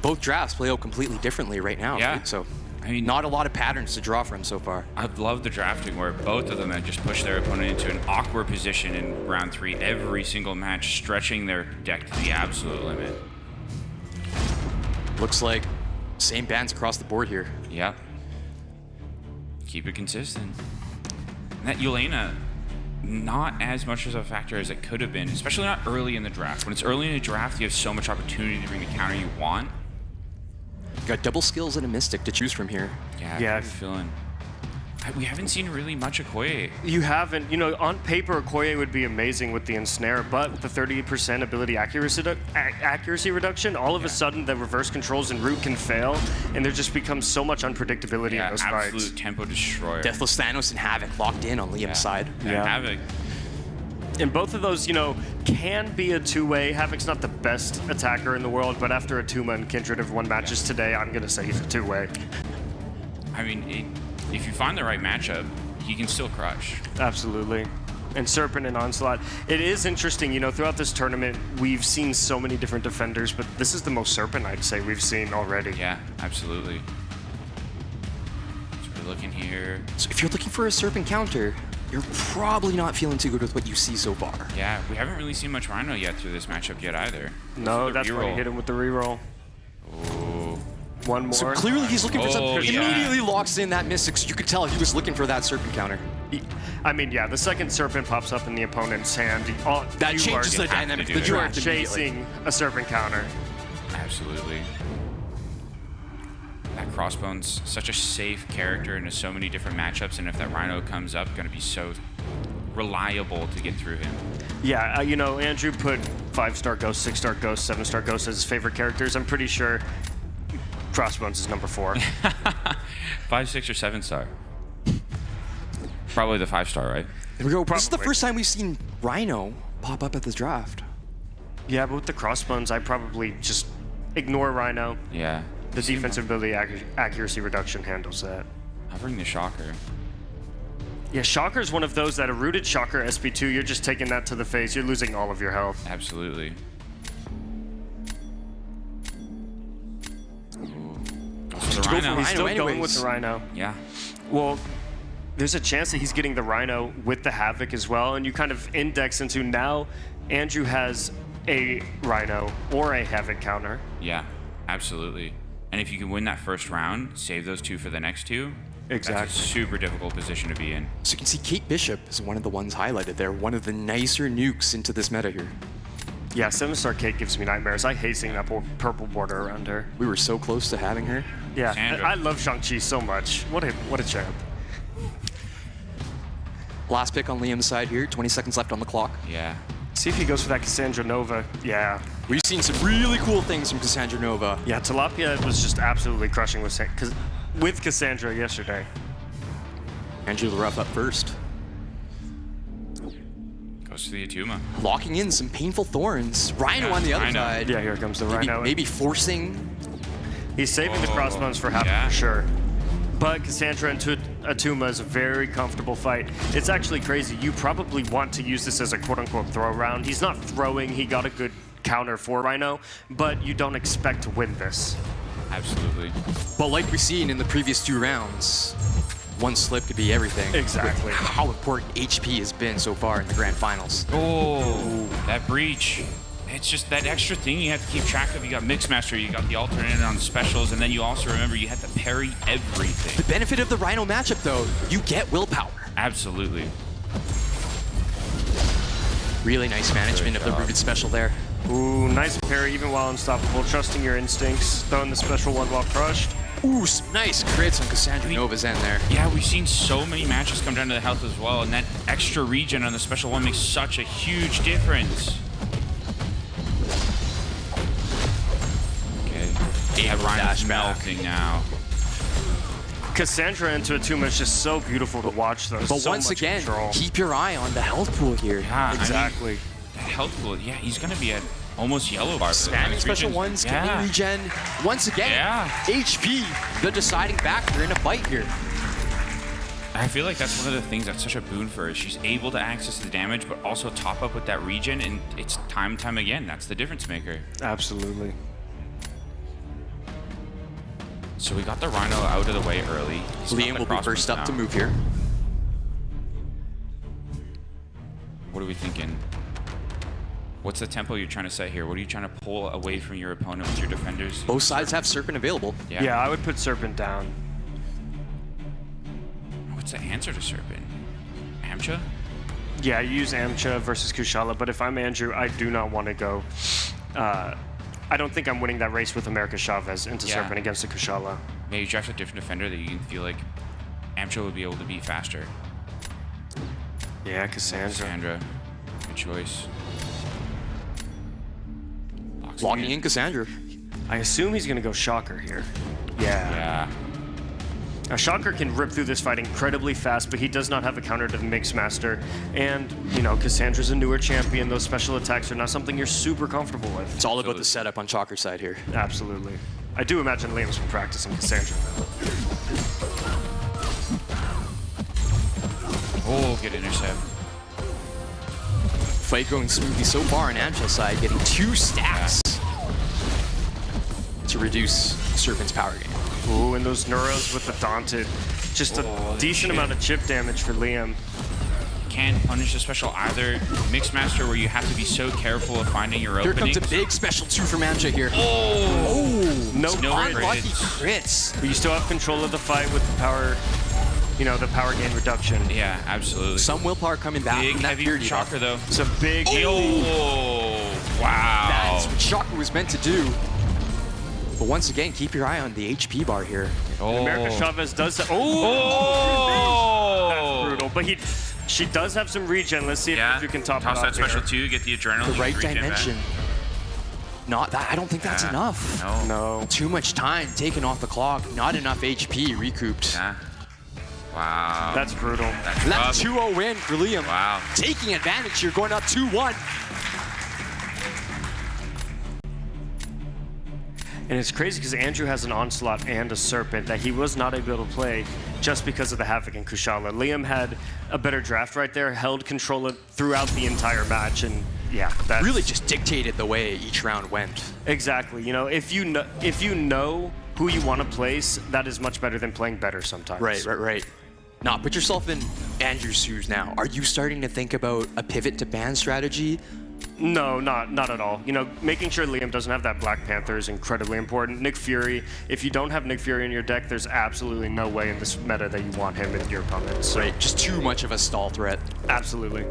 both drafts play out completely differently right now. Yeah. Right? So, I mean, not a lot of patterns to draw from so far. I love the drafting where both of them have just pushed their opponent into an awkward position in round 3 every single match, stretching their deck to the absolute limit. Looks like same bands across the board here. Yep. Keep it consistent. And that Yelena, not as much as a factor as it could have been, especially not early in the draft. When it's early in the draft, you have so much opportunity to bring the counter you want. Got double skills and a Mystic to choose from here. Yeah, I'm feeling. We haven't seen really much Okoye. You haven't. You know, on paper, Okoye would be amazing with the Ensnare, but with the 30% ability accuracy reduction, all of a sudden the reverse controls and root can fail, and there just becomes so much unpredictability in those absolute fights. tempo destroyer. Deathless Thanos and Havoc locked in on Liam's side. Yeah, Havoc. And both of those, you know, can be a two-way. Havoc's not the best attacker in the world, but after a Tuma and Kindred have won matches today, I'm going to say he's a two-way. I mean, if you find the right matchup, he can still crush. Absolutely. And Serpent and Onslaught. It is interesting, you know, throughout this tournament, we've seen so many different defenders, but this is the most Serpent I'd say we've seen already. Yeah, absolutely. So we're looking here. So if you're looking for a Serpent counter, you're probably not feeling too good with what you see so far. Yeah, we haven't really seen much Rhino yet through this matchup yet either. No, that's why you hit him with the reroll. Oh. One more. So clearly he's looking for something. Yeah. Immediately locks in that Mystic, so you could tell he was looking for that Serpent counter. I mean, yeah, the second Serpent pops up in the opponent's hand. That changes the dynamic of the You are draft immediately. chasing a Serpent counter. Absolutely. That Crossbone's such a safe character into so many different matchups, and if that Rhino comes up, going to be so reliable to get through him. Yeah, you know, Andrew put 5-star Ghost, 6-star Ghost, 7-star Ghost as his favorite characters. I'm pretty sure Crossbones is number 4. 5, 6, or 7-star. Probably the 5-star, right? There we go. This is the first time we've seen Rhino pop up at this draft. Yeah, but with the Crossbones, I probably just ignore Rhino. Yeah. The defensive ability accuracy reduction handles that. I'll bring the Shocker. Yeah, Shocker's one of those that a rooted Shocker SP2, you're just taking that to the face. You're losing all of your health. Absolutely. He's still going with the Rhino. Yeah. Well, there's a chance that he's getting the Rhino with the Havoc as well, and you kind of index into now Andrew has a Rhino or a Havoc counter. Yeah, absolutely. And if you can win that first round, save those 2 for the next 2, That's a super difficult position to be in. So you can see Kate Bishop is one of the ones highlighted there, one of the nicer nukes into this meta here. Yeah, 7-star Kate gives me nightmares. I hate seeing that purple border around her. We were so close to having her. Yeah, Sandra. I love Shang-Chi so much. What a champ. Last pick on Liam's side here, 20 seconds left on the clock. Yeah. See if he goes for that Cassandra Nova. Yeah. We've seen some really cool things from Cassandra Nova. Yeah, Tilapia was just absolutely crushing with Cassandra yesterday. Andrew LaRuff up first. Goes to the Atuma. Locking in some painful thorns. Rhino on the other side. Yeah, here comes the Rhino. Maybe forcing. He's saving the crossbones for half for sure. But Cassandra and Atuma is a very comfortable fight. It's actually crazy. You probably want to use this as a quote-unquote throw round. He's not throwing. He got a good counter for Rhino, but you don't expect to win this. Absolutely. But like we've seen in the previous 2 rounds, one slip could be everything. Exactly. With how important HP has been so far in the grand finals. Oh, that breach. It's just that extra thing you have to keep track of. You got Mixmaster, you got the alternate on specials, and then you also remember you had to parry everything. The benefit of the Rhino matchup, though, you get willpower. Absolutely. Really nice management of the rooted special there. Ooh, nice parry even while unstoppable. Trusting your instincts. Throwing the special one while crushed. Ooh, some nice crits on Cassandra Nova's end there. Yeah, we've seen so many matches come down to the health as well, and that extra regen on the special one makes such a huge difference. Yeah, Rhino's melting now. Cassandra into Atuma is just so beautiful to watch, though. But so once much again, control. keep your eye on the health pool here. Yeah, exactly. I mean, that health pool, yeah, he's going to be at almost yellow bar. Spamming special ones, getting regen. Once again, HP, the deciding factor in a fight here. I feel like that's one of the things that's such a boon for her. She's able to access the damage, but also top up with that regen, and it's time again. That's the difference maker. Absolutely. So we got the Rhino out of the way early. Liam will be first up to move here. What are we thinking? What's the tempo you're trying to set here? What are you trying to pull away from your opponent with your defenders? Both sides have Serpent available. Yeah, I would put Serpent down. What's the answer to Serpent? Amcha? Yeah, you use Amcha versus Kushala, but if I'm Andrew, I do not want to go. I don't think I'm winning that race with America Chavez into Serpent against the Kushala. Maybe draft a different defender that you can feel like Amcha would be able to beat faster. Yeah, Cassandra. Good choice. Locking in Cassandra. I assume he's going to go Shocker here. Yeah. Now, Shocker can rip through this fight incredibly fast, but he does not have a counter to the Mixmaster. And, you know, Cassandra's a newer champion. Those special attacks are not something you're super comfortable with. It's all about the setup on Shocker's side here. Absolutely. I do imagine Liam's been practicing Cassandra. Oh, good intercept. Fight going smoothly so far on Angela's side, getting 2 stacks to reduce Serpent's power gain. Ooh, and those Neuros with the Daunted. Just a decent amount of chip damage for Liam. Can't punish the special either. Mixmaster, where you have to be so careful of finding your Here openings. comes a big special 2 from Amcha here. No unlucky crits. But you still have control of the fight with the power, you know, the power gain reduction. Yeah, absolutely. Some willpower coming back. Big, from that heavy purity Shocker, though. It's a big... Wow. That's what Shocker was meant to do. But once again, keep your eye on the HP bar here. America Chavez does... That's brutal. But she does have some regen. Let's see if you can top it off that special here. 2, get the adrenaline. The right regen back. dimension. Not that. I don't think that's enough. No. Too much time taken off the clock. Not enough HP recouped. Yeah. Wow. That's brutal. That's 2-0 win for Liam. Wow. Taking advantage here, going up 2-1. And it's crazy because Andrew has an Onslaught and a Serpent that he was not able to play just because of the Havoc and Kushala. Liam had a better draft right there, held control throughout the entire match, and yeah, that really just dictated the way each round went. Exactly. You know, if you know who you want to place, that is much better than playing better sometimes. Right. Now, put yourself in Andrew's shoes now. Are you starting to think about a pivot to ban strategy? No, not at all. You know, making sure Liam doesn't have that Black Panther is incredibly important. Nick Fury, if you don't have Nick Fury in your deck, there's absolutely no way in this meta that you want him in your opponent. So. Right, just too much of a stall threat. Absolutely.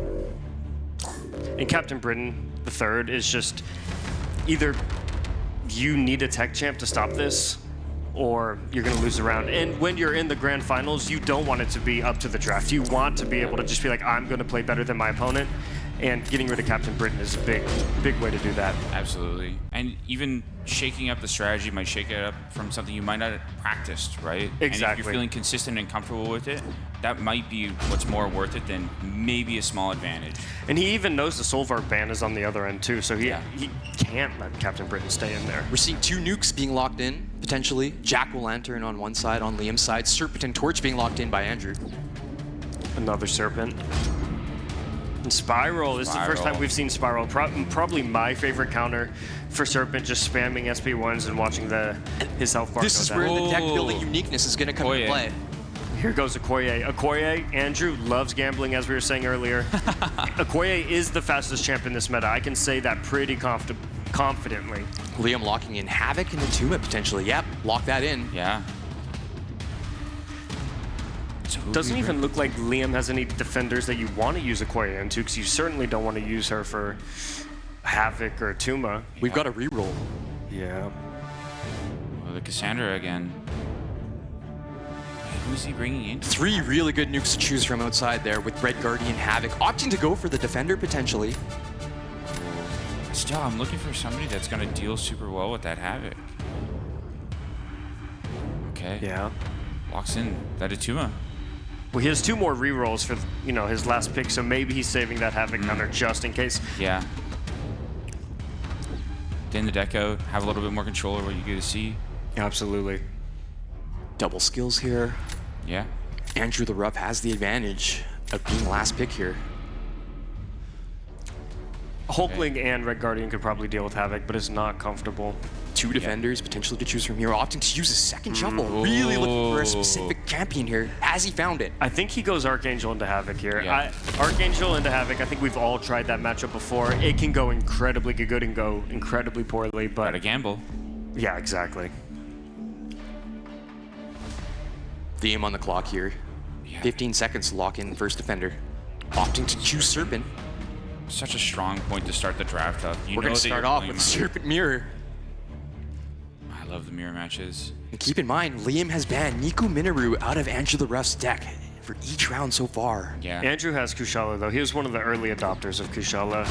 And Captain Britain, the third, is just either you need a tech champ to stop this, or you're going to lose the round. And when you're in the grand finals, you don't want it to be up to the draft. You want to be able to just be like, I'm going to play better than my opponent. And getting rid of Captain Britain is a big way to do that. Absolutely. And even shaking up the strategy might shake it up from something you might not have practiced, right? And if Exactly. you're feeling consistent and comfortable with it, that might be what's more worth it than maybe a small advantage. And he even knows the Solvar ban is on the other end too, so he can't let Captain Britain stay in there. We're seeing 2 nukes being locked in, potentially. Jack-o'-lantern on one side, on Liam's side. Serpent and Torch being locked in by Andrew. Another Serpent. And Spiral is the first time we've seen Spiral. Probably my favorite counter for Serpent, just spamming SP1s and watching his health bar This is where the deck building uniqueness is going to come into play. Here goes Okoye. Okoye, Andrew loves gambling, as we were saying earlier. Okoye is the fastest champ in this meta. I can say that pretty confidently. Liam locking in Havoc and Atuma potentially. Yep, lock that in. Yeah. Doesn't even look like Liam has any defenders that you want to use Okoye into, because you certainly don't want to use her for Havoc or Atuma. We've got a reroll. Yeah. Well, the Cassandra again. Who's he bringing in? 3 really good nukes to choose from outside there with Red Guardian, Havoc, opting to go for the defender potentially. Still, I'm looking for somebody that's going to deal super well with that Havoc. Okay. Yeah. Locks in that Atuma. Well, he has 2 more rerolls for, you know, his last pick, so maybe he's saving that Havoc counter just in case. Yeah. Thin the deck out, have a little bit more control over what you get to see. Absolutely. Double skills here. Yeah. Andrew the Rough has the advantage of being last pick here. Hulkling and Red Guardian could probably deal with Havoc, but it's not comfortable. 2 defenders potentially to choose from here, opting to use a second shuffle. Really looking for a specific champion here. Has he found it? I think he goes Archangel into Havoc here. Yeah. Archangel into Havoc, I think we've all tried that matchup before. It can go incredibly good and go incredibly poorly, but... Gotta gamble. Yeah, exactly. Liam on the clock here. 15 seconds to lock in first defender. Opting to choose Serpent. Such a strong point to start the draft up. We're going to start off with Serpent Mirror. I love the mirror matches. And keep in mind, Liam has banned Nico Minoru out of Andrew the Rough's deck for each round so far. Yeah. Andrew has Kushala, though. He was one of the early adopters of Kushala.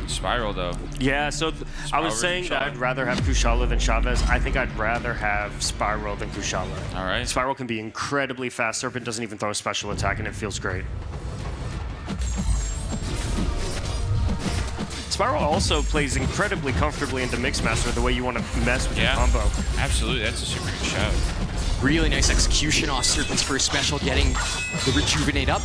Spiral, though. Yeah, so I was saying that I'd rather have Kushala than Chavez. I think I'd rather have Spiral than Kushala. All right. Spiral can be incredibly fast. Serpent doesn't even throw a special attack, and it feels great. Spiral also plays incredibly comfortably into Mixmaster, the way you want to mess with your combo. Absolutely, that's a super good shout. Really nice execution off Serpent's first special, getting the Rejuvenate up.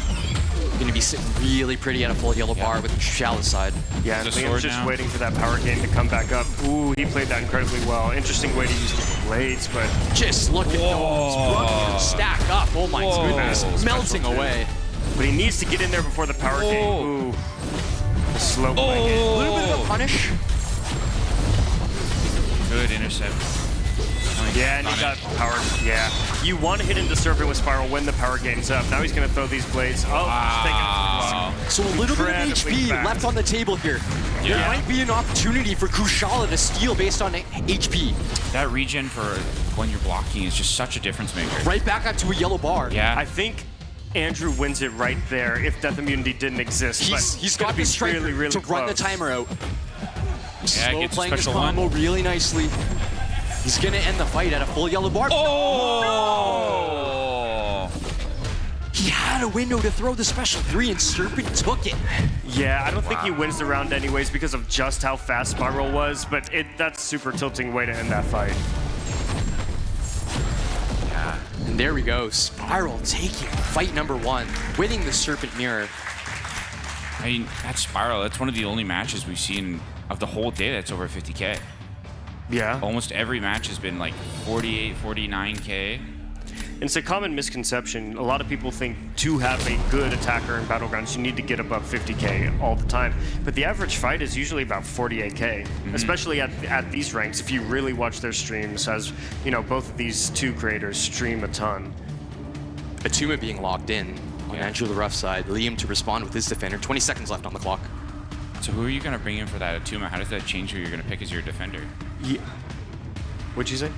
Going to be sitting really pretty at a full yellow bar with Kushala's side. Yeah, and Liam's just waiting for that power gain to come back up. Ooh, he played that incredibly well. Interesting way to use the blades, but... Just look at those stack up. Oh my goodness, melting away. But he needs to get in there before the power gain. Ooh. Slow play. A little bit of a punish. Good intercept. Yeah, and he got power. Yeah. You want to hit into Serpent with Spiral when the power gain's up. Now he's going to throw these blades. Oh, So a little bit of HP left on the table here. Yeah. There might be an opportunity for Kushala to steal based on HP. That regen for when you're blocking is just such a difference maker. Right back up to a yellow bar. Yeah. I think Andrew wins it right there if Death Immunity didn't exist. He's got the striker really to run the close. timer out. Yeah, Slow gets a playing his special combo one. really nicely. He's going to end the fight at a full yellow bar. Oh! He had a window to throw the special 3 and Serpent took it. Yeah, I don't think he wins the round anyways because of just how fast Spiral was, but that's super tilting way to end that fight. Yeah. And there we go. Spiral taking fight number 1, winning the Serpent Mirror. I mean, that Spiral, that's one of the only matches we've seen of the whole day that's over 50K. Yeah. Almost every match has been like 48, 49K. it's a common misconception. A lot of people think to have a good attacker in Battlegrounds, you need to get above 50k all the time. But the average fight is usually about 48k, especially at these ranks. If you really watch their streams, as you know, both of these two creators stream a ton. Atuma being locked in on Andrew the rough side. Liam to respond with his defender. 20 seconds left on the clock. So who are you going to bring in for that Atuma? How does that change who you're going to pick as your defender? Yeah. What'd you say?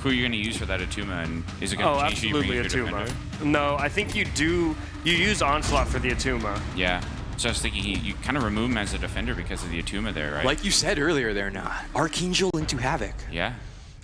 Who are you going to use for that Atuma, and is it going to change who you bring as your defender? No, I think you use Onslaught for the Atuma. Yeah. So I was thinking you kind of remove him as a defender because of the Atuma there, right? Like you said earlier there, Archangel into Havoc. Yeah.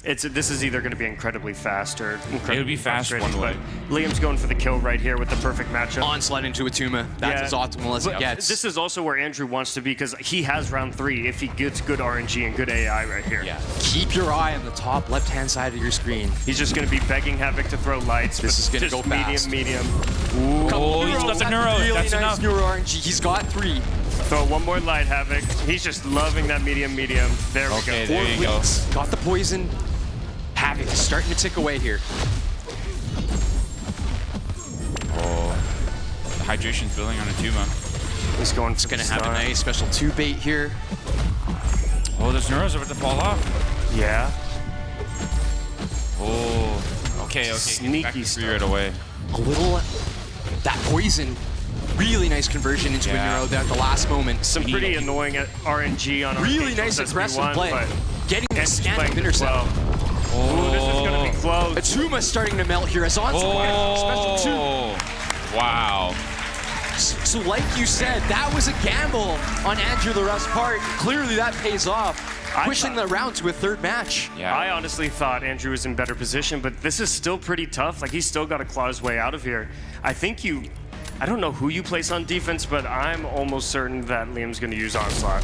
This is either going to be incredibly fast or incredibly It'll be fast one way. But Liam's going for the kill right here with the perfect matchup. Onslaught into Atuma. That's as optimal as it gets. This is also where Andrew wants to be because he has round 3 if he gets good RNG and good AI right here. Yeah. Keep your eye on the top left-hand side of your screen. He's just going to be begging Havoc to throw lights. This is going to go fast. Medium. Ooh, he's got the neuros. Really That's nice enough. neuro RNG. He's got 3. Throw one more light, Havoc. He's just loving that medium. There we go. There you go. Got the poison. Havoc is starting to tick away here. Oh, the hydration's building on Atuma. He's going. It's going to have a nice special 2 bait here. Oh, those neuros are about to fall off. Yeah. Oh, okay. Sneaky start right away. A little, that poison. Really nice conversion into a neuro there at the last moment. Some pretty annoying RNG on really nice aggressive play. Getting the scan intercept. Oh, this is going to be close. Atuma starting to melt here as Onslaught. Special 2. Wow. So like you said, that was a gamble on Andrew the Rough's part. Clearly that pays off. Pushing the round to a 3rd match. Yeah. I honestly thought Andrew was in better position, but this is still pretty tough. Like, he's still got to claw his way out of here. I don't know who you place on defense, but I'm almost certain that Liam's going to use Onslaught.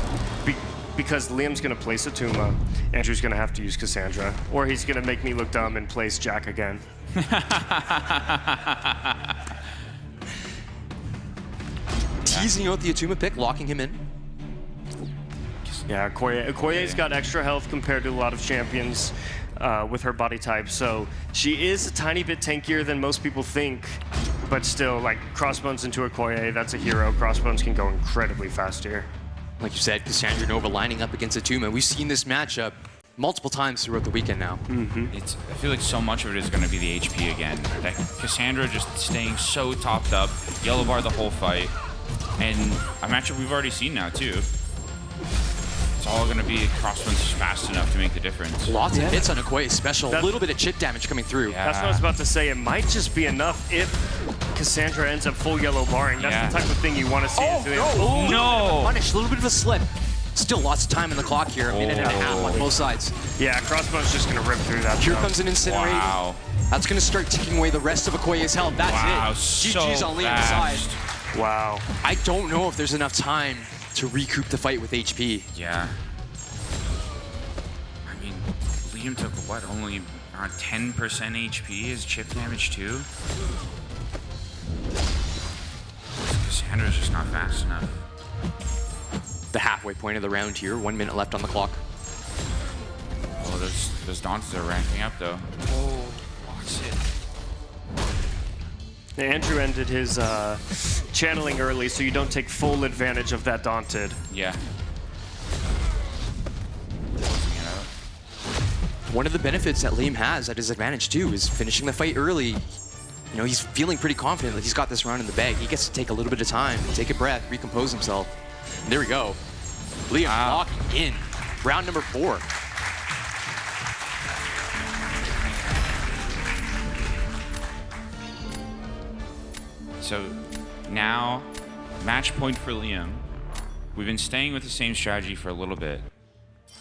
Because Liam's going to place Atuma, Andrew's going to have to use Cassandra, or he's going to make me look dumb and place Jack again. Teasing out the Atuma pick, locking him in. Yeah, Okoye's got extra health compared to a lot of champions with her body type, so she is a tiny bit tankier than most people think, but still, like, Crossbones into Okoye, that's a hero. Crossbones can go incredibly fast here. Like you said, Cassandra Nova lining up against Atuma. We've seen this matchup multiple times throughout the weekend now. I feel like so much of it is going to be the HP again. That Cassandra just staying so topped up, yellow bar the whole fight, and a matchup we've already seen now too. It's all going to be Crossbones fast enough to make the difference. Lots of hits on Okoye special. A little bit of chip damage coming through. That's what I was about to say. It might just be enough if Cassandra ends up full yellow barring. That's the type of thing you want to see. Oh, no! Punish, a little bit of a slip. Still lots of time in the clock here, a minute and a half on both sides. Yeah, Crossbone's just going to rip through that. Here comes an Incinerate. Wow. That's going to start taking away the rest of Okoye's health. That's it. So GG's on Liam's side. Wow. I don't know if there's enough time to recoup the fight with HP. Yeah. I mean, Liam took, what, only around 10% HP as chip damage too? Cassandra's just not fast enough. The halfway point of the round here. 1 minute left on the clock. Oh, those Daunts are ramping up though. Oh, blocks it. Andrew ended his channeling early, so you don't take full advantage of that Daunted. Yeah. One of the benefits that Liam has at his advantage too is finishing the fight early. You know, he's feeling pretty confident that he's got this round in the bag. He gets to take a little bit of time, take a breath, recompose himself. And there we go. Liam locking in. Round number 4. So now, match point for Liam. We've been staying with the same strategy for a little bit.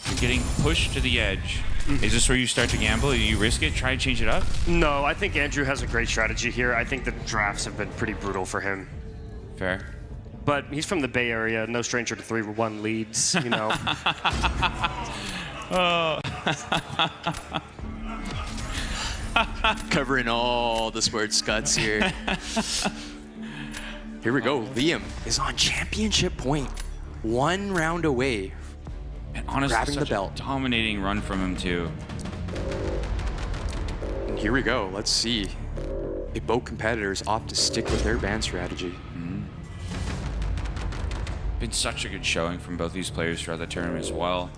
You're getting pushed to the edge. Is this where you start to gamble? Do you risk it? Try and change it up? No, I think Andrew has a great strategy here. I think the drafts have been pretty brutal for him. Fair. But he's from the Bay Area, no stranger to 3-1 leads, you know. Covering all the sports guts here. Here we go. Liam is on championship point. 1 round away. And honestly, grabbing the such belt. a dominating run from him too. And here we go. Let's see. both competitors opt to stick with their ban strategy. Been such a good showing from both these players throughout the tournament as well.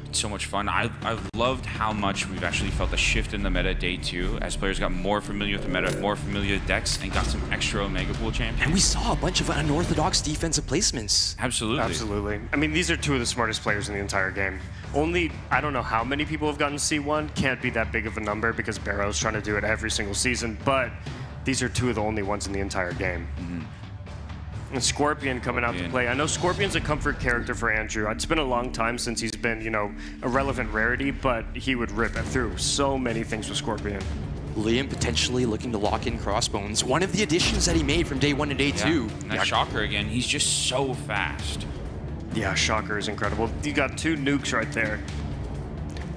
It's so much fun. I've loved how much we've actually felt a shift in the meta day 2 as players got more familiar with the meta, more familiar with decks, and got some extra Omega Pool champions. And we saw a bunch of unorthodox defensive placements. Absolutely. Absolutely. I mean, these are two of the smartest players in the entire game. Only, I don't know how many people have gotten C1. Can't be that big of a number because Barrow's trying to do it every single season, but these are two of the only ones in the entire game. And Scorpion coming out to play. I know Scorpion's a comfort character for Andrew. It's been a long time since he's been, you know, a relevant rarity, but he would rip it through so many things with Scorpion. Liam potentially looking to lock in Crossbones. One of the additions that he made from day 1 to day 2. And that Shocker again, he's just so fast. Yeah, Shocker is incredible. You got 2 nukes right there.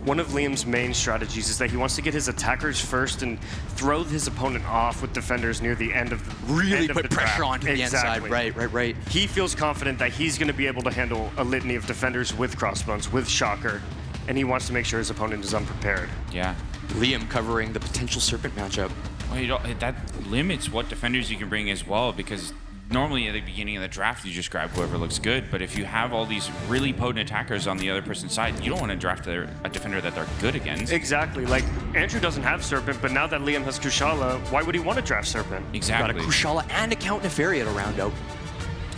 One of Liam's main strategies is that he wants to get his attackers first and throw his opponent off with defenders near the end of the Really end of put the pressure draft. onto the inside. Right. He feels confident that he's going to be able to handle a litany of defenders with Crossbones, with Shocker, and he wants to make sure his opponent is unprepared. Yeah. Liam covering the potential Serpent matchup. Well, that limits what defenders you can bring as well, because normally at the beginning of the draft you just grab whoever looks good, but if you have all these really potent attackers on the other person's side, you don't want to draft a defender that they're good against. Exactly. Like, Andrew doesn't have Serpent, but now that Liam has Kushala, why would he want to draft Serpent? Exactly. Got a Kushala and a Count Nefaria to round out.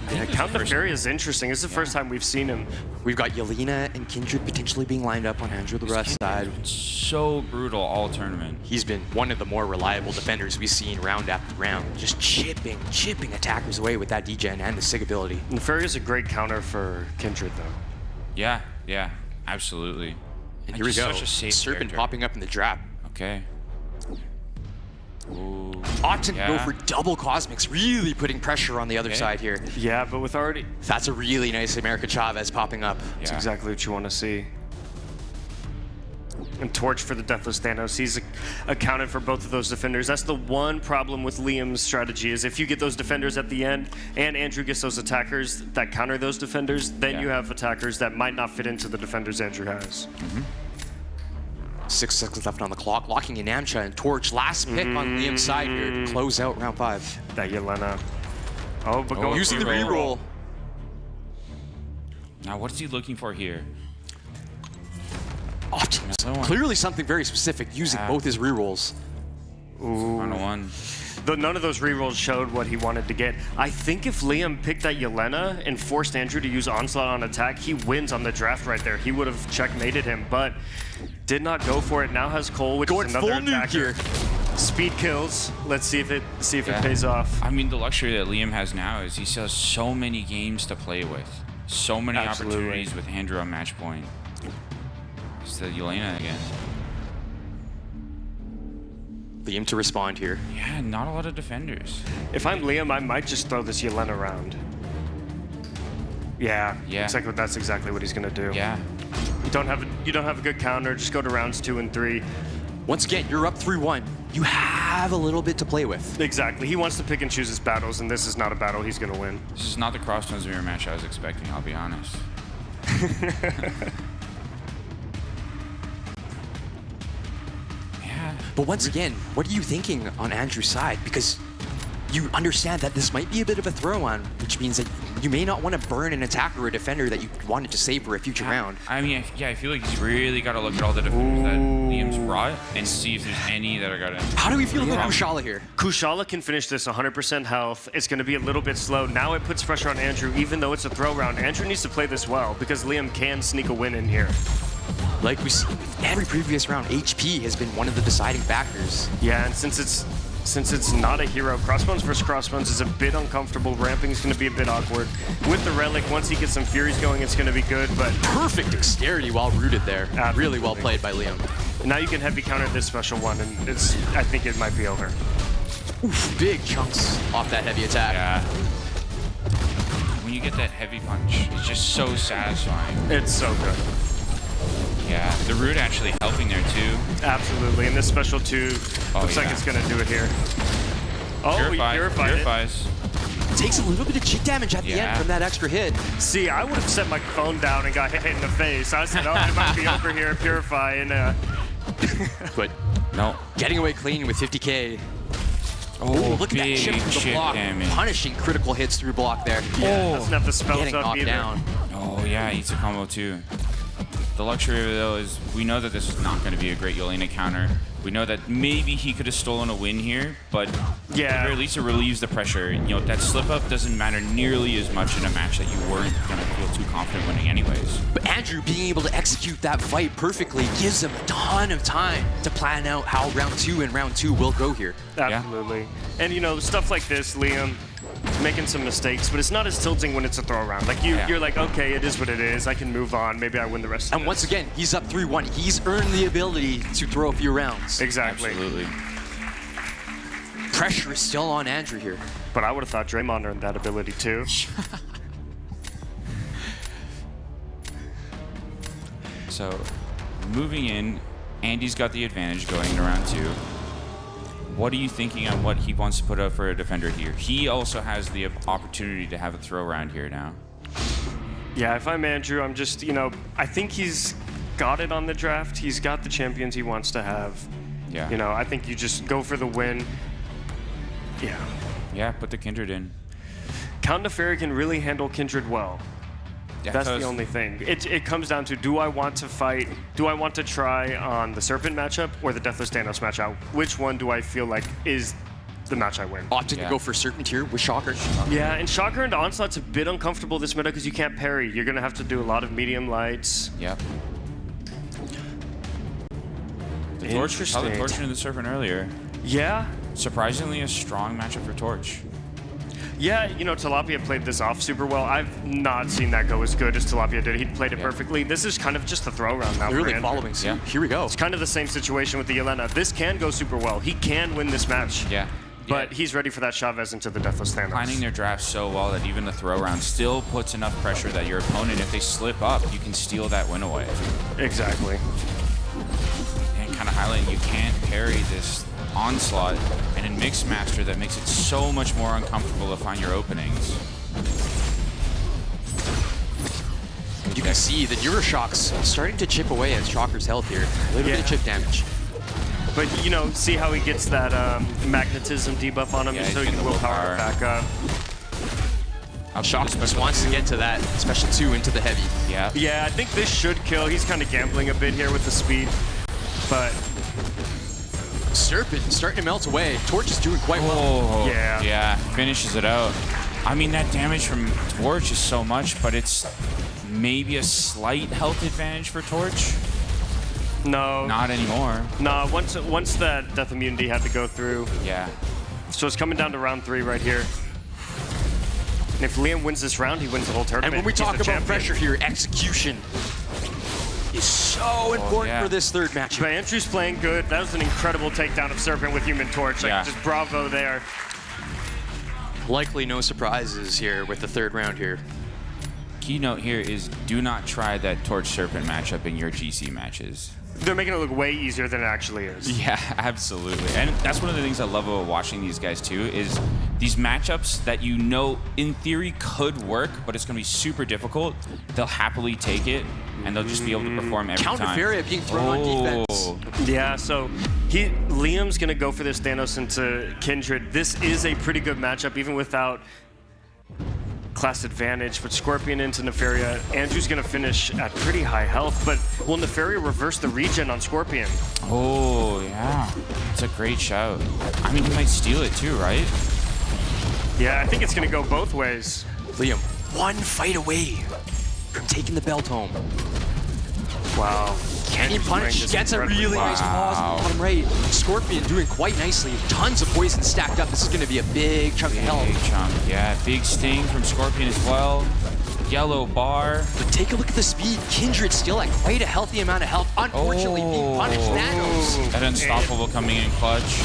Yeah, Count Nefaria is interesting. This is the first time we've seen him. We've got Yelena and Kindred potentially being lined up on Andrew the Rust side. So brutal all tournament. He's been one of the more reliable defenders we've seen round after round. Just chipping attackers away with that degen and the Sig ability. Nefaria is a great counter for Kindred, though. Yeah, absolutely. And here we go. Such a safe Serpent character. popping up in the trap. Okay. Ooh. Ought to go for double Cosmics, really putting pressure on the other side here. Yeah, but with already... That's a really nice America Chavez popping up. That's exactly what you want to see. And Torch for the Deathless Thanos. He's accounted for both of those defenders. That's the one problem with Liam's strategy, is if you get those defenders at the end and Andrew gets those attackers that counter those defenders, then you have attackers that might not fit into the defenders Andrew has. 6 seconds left on the clock, locking in Amcha and Torch. Last pick on Liam's side here to close out round 5. That Yelena. Oh, but going using the reroll. Now, what's he looking for here? Clearly something very specific, using both his rerolls. Ooh. 101. Though none of those rerolls showed what he wanted to get. I think if Liam picked that Yelena and forced Andrew to use Onslaught on attack, he wins on the draft right there. He would have checkmated him, but did not go for it. Now has Cole, which Going is another full nuke attacker. here. Speed kills. Let's see if it pays off. I mean, the luxury that Liam has now is he still has so many games to play with. So many opportunities with Andrew on match point. It's the Yelena again. Liam to respond here. Yeah, not a lot of defenders. If I'm Liam, I might just throw this Yelena around. Yeah. That's exactly what he's gonna do. Yeah. You don't have a good counter. Just go to rounds 2 and 3. Once again, you're up 3-1. You have a little bit to play with. Exactly. He wants to pick and choose his battles, and this is not a battle he's gonna win. This is not the Crossbones mirror match I was expecting, I'll be honest. But once again, what are you thinking on Andrew's side? Because you understand that this might be a bit of a throw-on, which means that you may not want to burn an attacker or a defender that you wanted to save for a future round. I mean, I feel like he's really got to look at all the defenders that Liam's brought and see if there's any that are going to... How do we feel about Kushala here? Kushala can finish this 100% health. It's going to be a little bit slow. Now it puts pressure on Andrew, even though it's a throw round. Andrew needs to play this well, because Liam can sneak a win in here. Like we see with every previous round, HP has been one of the deciding factors. Yeah, and since it's not a hero, Crossbones versus Crossbones is a bit uncomfortable. Ramping is going to be a bit awkward. With the Relic, once he gets some Furies going, it's going to be good, but... Perfect dexterity while rooted there. Absolutely. Really well played by Liam. Now you can heavy counter this special one, and I think it might be over. Oof, big chunks off that heavy attack. Yeah. When you get that heavy punch, it's just so satisfying. It's so good. Yeah, the root actually helping there too. Absolutely, and this special 2 looks like it's going to do it here. Oh, he purifies. Takes a little bit of cheek damage at the end from that extra hit. See, I would have set my phone down and got hit in the face. I said, oh, it might be over here, purify, and But no. Getting away clean with 50K. Oh, look at that chip through the block. Damage. Punishing critical hits through block there. Doesn't have the spells Getting up knocked either. down. Oh yeah, eats a combo too. The luxury of it though is we know that this is not going to be a great Yelena counter. We know that maybe he could have stolen a win here, but at the very least it relieves the pressure. You know, that slip up doesn't matter nearly as much in a match that you weren't going to feel too confident winning anyways. But Andrew being able to execute that fight perfectly gives him a ton of time to plan out how round 2 and round 2 will go here. Absolutely. And you know, stuff like this, Liam, making some mistakes, but it's not as tilting when it's a throw around. Like you're like, okay, it is what it is. I can move on. Maybe I win the rest of it. And once again, he's up 3-1. He's earned the ability to throw a few rounds. Exactly. Absolutely. Pressure is still on Andrew here. But I would have thought Draymond earned that ability too. So, moving in, Andy's got the advantage going into round 2. What are you thinking on what he wants to put up for a defender here? He also has the opportunity to have a throw round here now. Yeah, if I'm Andrew, I'm just, you know, I think he's got it on the draft. He's got the champions he wants to have. Yeah. You know, I think you just go for the win. Yeah. Yeah, put the Kindred in. Count Neferi can really handle Kindred well. Yeah, That's the only thing. It comes down to, do I want to fight, do I want to try on the Serpent matchup or the Deathless Thanos matchup? Which one do I feel like is the match I win? Opting to go for Serpent here with Shocker. Yeah, and Shocker into Onslaught's a bit uncomfortable this meta because you can't parry. You're going to have to do a lot of medium lights. Yep. The Torch, saw the Torch into the Serpent earlier. Yeah. Surprisingly a strong matchup for Torch. Yeah, you know, Tilapia played this off super well. I've not seen that go as good as Tilapia did. He played it perfectly. This is kind of just a throw round now. Literally for following suit. Yeah. Here we go. It's kind of the same situation with the Yelena. This can go super well. He can win this match. Yeah. But he's ready for that Chavez into the Deathless Thanos. Planning their draft so well that even the throw round still puts enough pressure that your opponent, if they slip up, you can steal that win away. Exactly. And kind of highlighting you can't parry this Onslaught, and in Mixmaster that makes it so much more uncomfortable to find your openings. You can see the Neuroshocks starting to chip away at Shocker's health here. A little bit of chip damage. But, you know, see how he gets that magnetism debuff on him just so he can willpower it back up. Shocker just wants to get to that special 2 into the heavy. Yeah. Yeah, I think this should kill. He's kind of gambling a bit here with the speed, but... Serpent starting to melt away. Torch is doing quite well. Oh, yeah, finishes it out. I mean, that damage from Torch is so much, but it's maybe a slight health advantage for Torch. No. Not anymore. No, once that death immunity had to go through. Yeah. So it's coming down to round 3 right here. And if Liam wins this round, he wins the whole tournament. And when we He's talk the about champion. pressure here, execution is so important for this third match. But Andrew's playing good. That was an incredible takedown of Serpent with Human Torch. Like, just bravo there. Likely no surprises here with the third round here. Keynote here is do not try that Torch Serpent matchup in your GC matches. They're making it look way easier than it actually is. Yeah, absolutely. And that's one of the things I love about watching these guys too, is these matchups that you know in theory could work, but it's going to be super difficult. They'll happily take it, and they'll just be able to perform every time. Counterferia being thrown on defense. Yeah, so Liam's going to go for this Thanos into Kindred. This is a pretty good matchup, even without class advantage, but Scorpion into Nefaria. Andrew's going to finish at pretty high health, but will Nefaria reverse the regen on Scorpion? Oh, yeah. It's a great shout. I mean, he might steal it too, right? Yeah, I think it's going to go both ways. Liam, one fight away from taking the belt home. Wow. Canyon Punch gets a really nice pause on the bottom right. Scorpion doing quite nicely. Tons of poison stacked up. This is going to be a big chunk of health. Big chunk, yeah. Big sting from Scorpion as well. Yellow bar. But take a look at the speed. Kindred still at quite a healthy amount of health. Unfortunately, being punished. Thanos. That Unstoppable coming in clutch.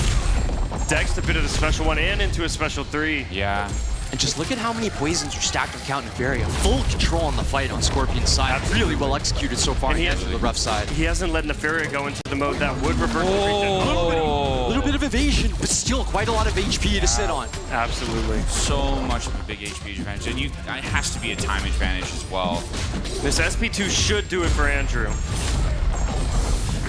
Dex a bit of the special 1 and into a special 3. Yeah. And just look at how many poisons are stacked on Count Nefaria. Full control on the fight on Scorpion's side. Really well executed so far on the rough side. He hasn't let Nefaria go into the mode that would reverse the regen. A little bit of evasion, but still quite a lot of HP to sit on. Absolutely. So much of a big HP advantage. And it has to be a time advantage as well. This SP2 should do it for Andrew.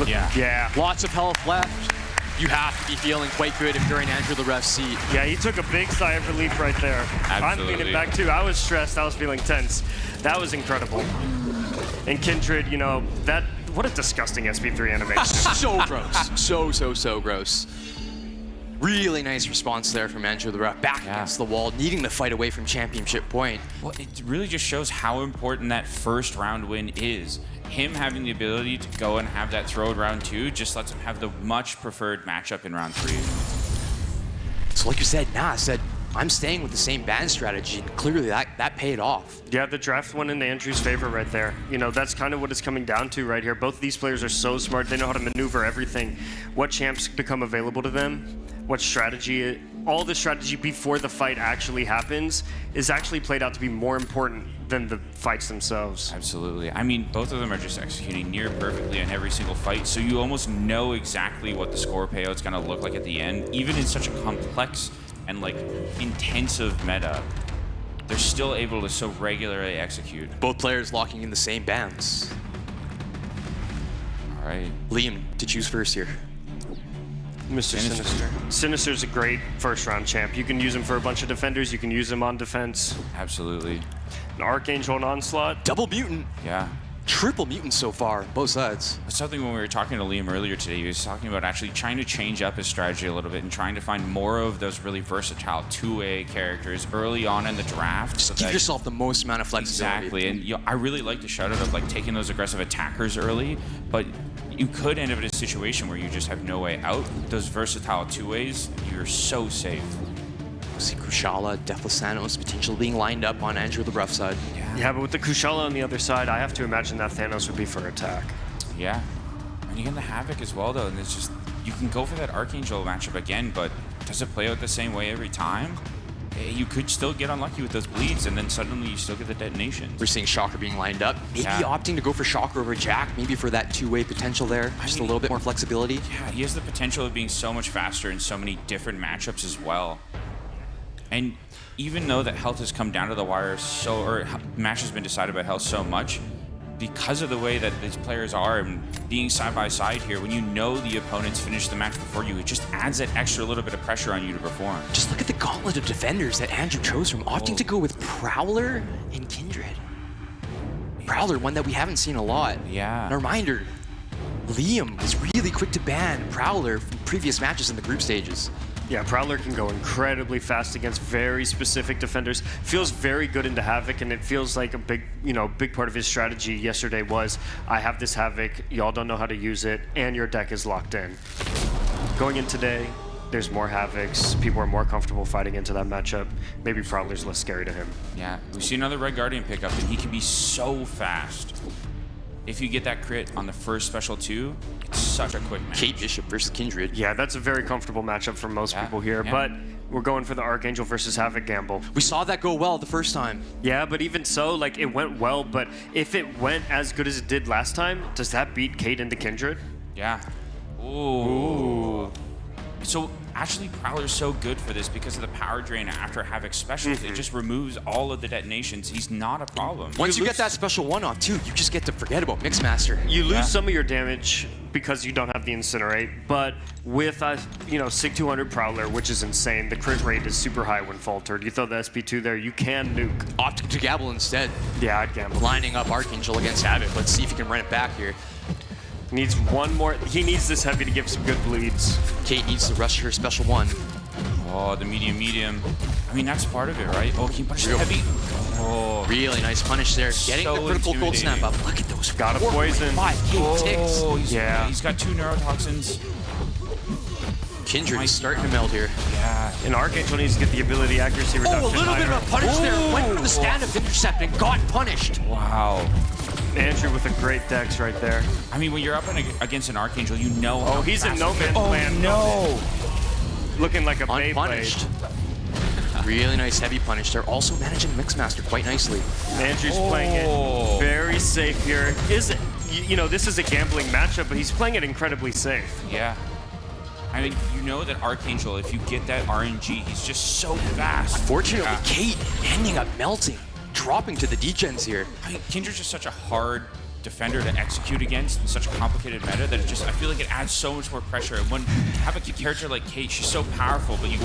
Yeah. Yeah. Lots of health left. you have to be feeling quite good if you're in Andrew the ref's seat. Yeah, he took a big sigh of relief right there. Absolutely. I'm leaning back too. I was stressed. I was feeling tense. That was incredible. And Kindred, you know, what a disgusting SP3 animation. So gross. So gross. Really nice response there from Andrew the ref. Back against the wall, needing to fight away from championship point. Well, it really just shows how important that first round win is. Him having the ability to go and have that throw in round 2 just lets him have the much preferred matchup in round 3. So like you said, Nah said, I'm staying with the same ban strategy, and clearly that paid off. Yeah, the draft went in Andrew's favor right there. You know, that's kind of what it's coming down to right here. Both of these players are so smart. They know how to maneuver everything. What champs become available to them, what strategy, all the strategy before the fight actually happens is actually played out to be more important than the fights themselves. Absolutely. I mean, both of them are just executing near perfectly on every single fight, so you almost know exactly what the score payout's going to look like at the end. Even in such a complex and like intensive meta, they're still able to so regularly execute. Both players locking in the same bans. All right. Liam, to choose first here. Mr. Sinister. Sinister's a great first round champ. You can use him for a bunch of defenders. You can use him on defense. Absolutely. An Archangel and Onslaught. Double mutant. Yeah. Triple mutant so far, both sides. That's something when we were talking to Liam earlier today, he was talking about actually trying to change up his strategy a little bit and trying to find more of those really versatile 2A characters early on in the draft. Just give yourself the most amount of flexibility. Exactly, and you know, I really like the shout out of like taking those aggressive attackers early, but you could end up in a situation where you just have no way out. Those versatile 2As, you're so safe. See Kushala, Deathless Thanos potentially being lined up on Andrew the rough side. Yeah, but with the Kushala on the other side, I have to imagine that Thanos would be for attack. Yeah, and you get the Havoc as well though, and it's just, you can go for that Archangel matchup again, but does it play out the same way every time? You could still get unlucky with those bleeds, and then suddenly you still get the detonations. We're seeing Shocker being lined up. Maybe opting to go for Shocker over Jack, maybe for that 2-way potential there. Just a little bit more flexibility. Yeah, he has the potential of being so much faster in so many different matchups as well. And even though that health has come down to the wire or match has been decided by health so much, because of the way that these players are and being side by side here, when you know the opponents finished the match before you, it just adds that extra little bit of pressure on you to perform. Just look at the gauntlet of defenders that Andrew chose from, opting to go with Prowler and Kindred. Prowler, one that we haven't seen a lot. Yeah. And a reminder, Liam was really quick to ban Prowler from previous matches in the group stages. Yeah, Prowler can go incredibly fast against very specific defenders. Feels very good into Havoc, and it feels like a big part of his strategy yesterday was, I have this Havoc, y'all don't know how to use it, and your deck is locked in. Going in today, there's more Havocs. People are more comfortable fighting into that matchup. Maybe Prowler's less scary to him. Yeah, we see another Red Guardian pickup, and he can be so fast. If you get that crit on the first special 2, it's such a quick match. Kate Bishop versus Kindred. Yeah, that's a very comfortable matchup for most people here, but we're going for the Archangel versus Havoc gamble. We saw that go well the first time. Yeah, but even so, like, it went well, but if it went as good as it did last time, does that beat Kate into Kindred? Yeah. Ooh. So actually Prowler's so good for this because of the power drain after Havoc specials. It just removes all of the detonations. He's not a problem. Once you get that special one off too, you just get to forget about Mixmaster. You lose some of your damage because you don't have the Incinerate, but with a SIG 200 Prowler, which is insane, the crit rate is super high when faltered. You throw the SP2 there, you can nuke. Opting to gamble instead. Yeah, I'd gamble. Lining up Archangel against Havoc. Let's see if he can run it back here. Needs one more. He needs this heavy to give some good bleeds. Kate needs to rush her special one. Oh, the medium. I mean, that's part of it, right? Oh, he punished the heavy. Oh, really nice punish there. Getting the critical cold snap up. Look at those. Got a poison. 5K ticks. Oh, he's got 2 neurotoxins. Kindred is starting to melt here. Yeah. And Archangel needs to get the ability accuracy reduction. Oh, a little bit of a punish there. Went for the stand-up intercept and got punished. Wow. Andrew with a great dex right there. I mean, when you're up against an Archangel, you know how he's in no man's land. No. Looking like a unpunished. Really nice heavy punish there. Also managing Mixmaster quite nicely. Andrew's playing it very safe here. This is a gambling matchup, but he's playing it incredibly safe. Yeah. I mean, you know that Archangel, if you get that RNG, he's just so fast. Unfortunately, Kate ending up melting. Dropping to the degens here. I mean, Kindred's just such a hard defender to execute against in such a complicated meta that I feel like it adds so much more pressure. And when you have a character like Kate, she's so powerful, but you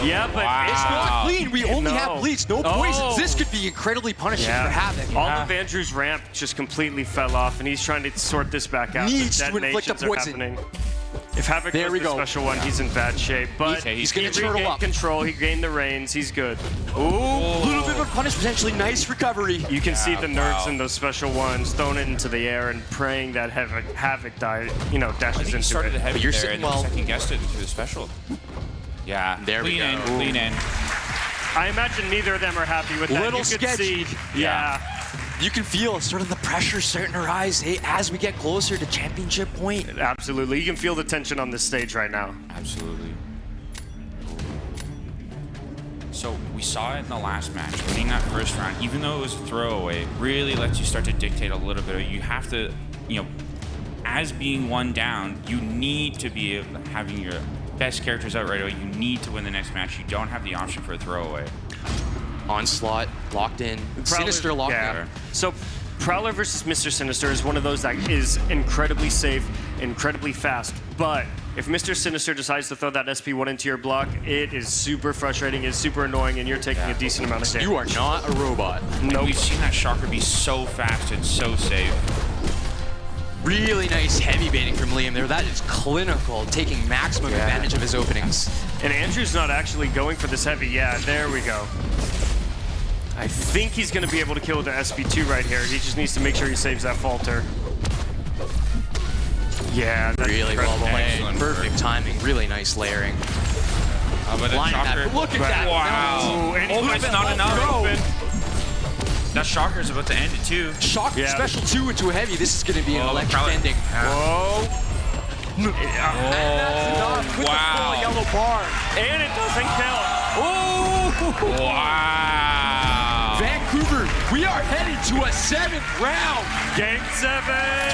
Yeah, but it's not clean. We only have bleeds, no poisons. This could be incredibly punishing for Havoc. All of Andrew's ramp just completely fell off, and he's trying to sort this back out. Needs The to inflict a detonations are poison. happening. If Havoc There does we the go. special one, he's in bad shape. But He's gonna turtle regained up. control. He gained the reins. He's good. Ooh, a little bit of a punish, potentially nice recovery. You can see the nerfs in those special ones, throwing it into the air and praying that Havoc dashes I think he into started it. the heavy you're there sitting and then well. second guessed it through the special. Yeah, There we clean go. in, clean in. I imagine neither of them are happy with that. Little You could sketchy. see, yeah. You can feel sort of the pressure starting to rise as we get closer to championship point. Absolutely. You can feel the tension on this stage right now. Absolutely. So we saw it in the last match, winning that first round, even though it was a throwaway, really lets you start to dictate a little bit. You have to, as being one down, you need to be having your best characters out right away. You need to win the next match. You don't have the option for a throwaway. Onslaught, locked in. Sinister locked in. So Prowler versus Mr. Sinister is one of those that is incredibly safe, incredibly fast. But if Mr. Sinister decides to throw that SP1 into your block, it is super frustrating, it's super annoying, and you're taking a decent amount of damage. You are not a robot. Nope. We've seen that Shocker be so fast and so safe. Really nice heavy baiting from Liam there. That is clinical, taking maximum advantage of his openings. And Andrew's not actually going for this heavy. Yeah, there we go. I think he's going to be able to kill the SP2 right here. He just needs to make sure he saves that falter. Yeah, that's really well incredible. played. Excellent Perfect work. timing. Really nice layering. But the Line Shocker, that. Look at that. Wow. and Oh, he's it's not enough. open. That Shocker's about to end it too. Shock special 2 into a heavy. This is going to be an electric probably- ending. Whoa. And that's enough with the full yellow bar. And it doesn't kill. Oh! Wow. Vancouver, we are headed to a 7th round. Game 7.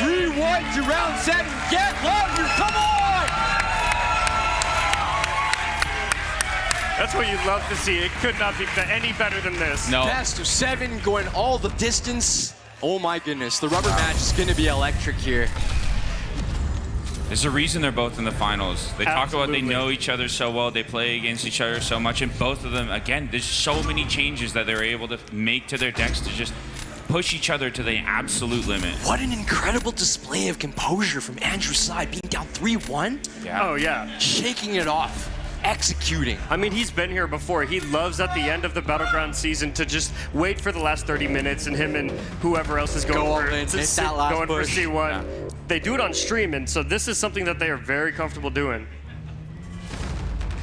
3-1 to round 7. Get louder, come on! That's what you'd love to see. It could not be any better than this. No. Best of 7 going all the distance. Oh my goodness, the rubber match is going to be electric here. There's a reason they're both in the finals. They talk about they Absolutely. know each other so well, they play against each other so much, and both of them, again, there's so many changes that they're able to make to their decks to just push each other to the absolute limit. What an incredible display of composure from Andrew's side, being down 3-1. Yeah. Oh, yeah. Shaking it off, executing. I mean, he's been here before. He loves at the end of the Battleground season to just wait for the last 30 minutes and him and whoever else is going Go all for in, to hit see- that last going for push. C1. Yeah. They do it on stream, and so this is something that they are very comfortable doing.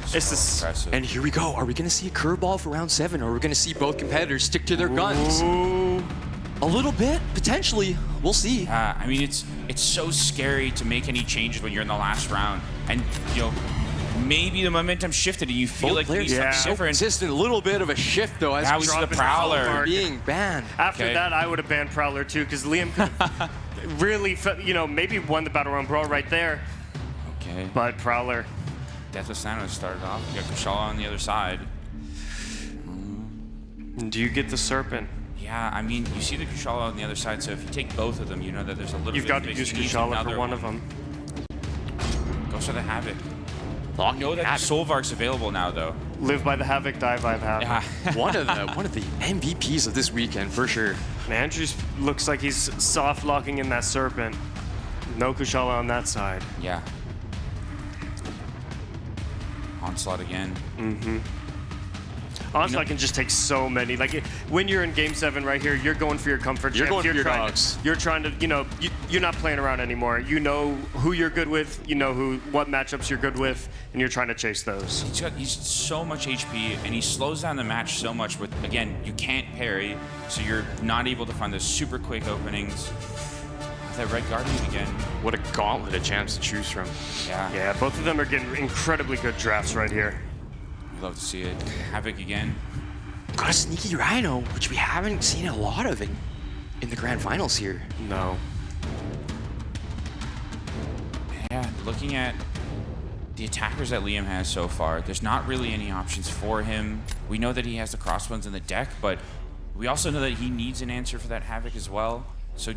It's this. Impressive. And here we go. Are we going to see a curveball for round 7, or are we going to see both competitors stick to their guns? Ooh. A little bit, potentially. We'll see. I mean, it's so scary to make any changes when you're in the last round, and maybe the momentum shifted, and you feel Both like players these are something so different. consistent. A little bit of a shift, though. As Now we see the drop into Prowler. Prowler being banned. After Okay. that, I would have banned Prowler too, because Liam could have really, maybe won the Battle Round Brawl right there. Okay. But Prowler. Death of Thanos started off. You got Kushala on the other side. Do you get the Serpent? Yeah, I mean, you see the Kushala on the other side, so if you take both of them, you know that there's a little You've bit got of to space. use You need Kushala another for one of them. Goes for the Havoc. Locking know that Havoc. Solvark's available now, though. Live by the Havoc, die by the Havoc. Yeah. one of the MVPs of this weekend, for sure. And Andrews looks like he's soft locking in that Serpent. No Kushala on that side. Yeah. Onslaught again. Mm-hmm. Onslaught can just take so many. Like when you're in Game 7 right here, you're going for your comfort. You're champs. going for your trying dogs. You're trying to, you're not playing around anymore. You know who you're good with. You know what matchups you're good with, and you're trying to chase those. He's so much HP, and he slows down the match so much with, again, you can't parry, so you're not able to find those super quick openings. That Red Guardian again. What a gauntlet of champs to choose from. Yeah. Yeah, both of them are getting incredibly good drafts right here. We love to see it. Havoc again. Got a sneaky Rhino, which we haven't seen a lot of in the grand finals here. No. Yeah, looking at the attackers that Liam has so far, there's not really any options for him. We know that he has the crossbones in the deck, but we also know that he needs an answer for that Havoc as well. So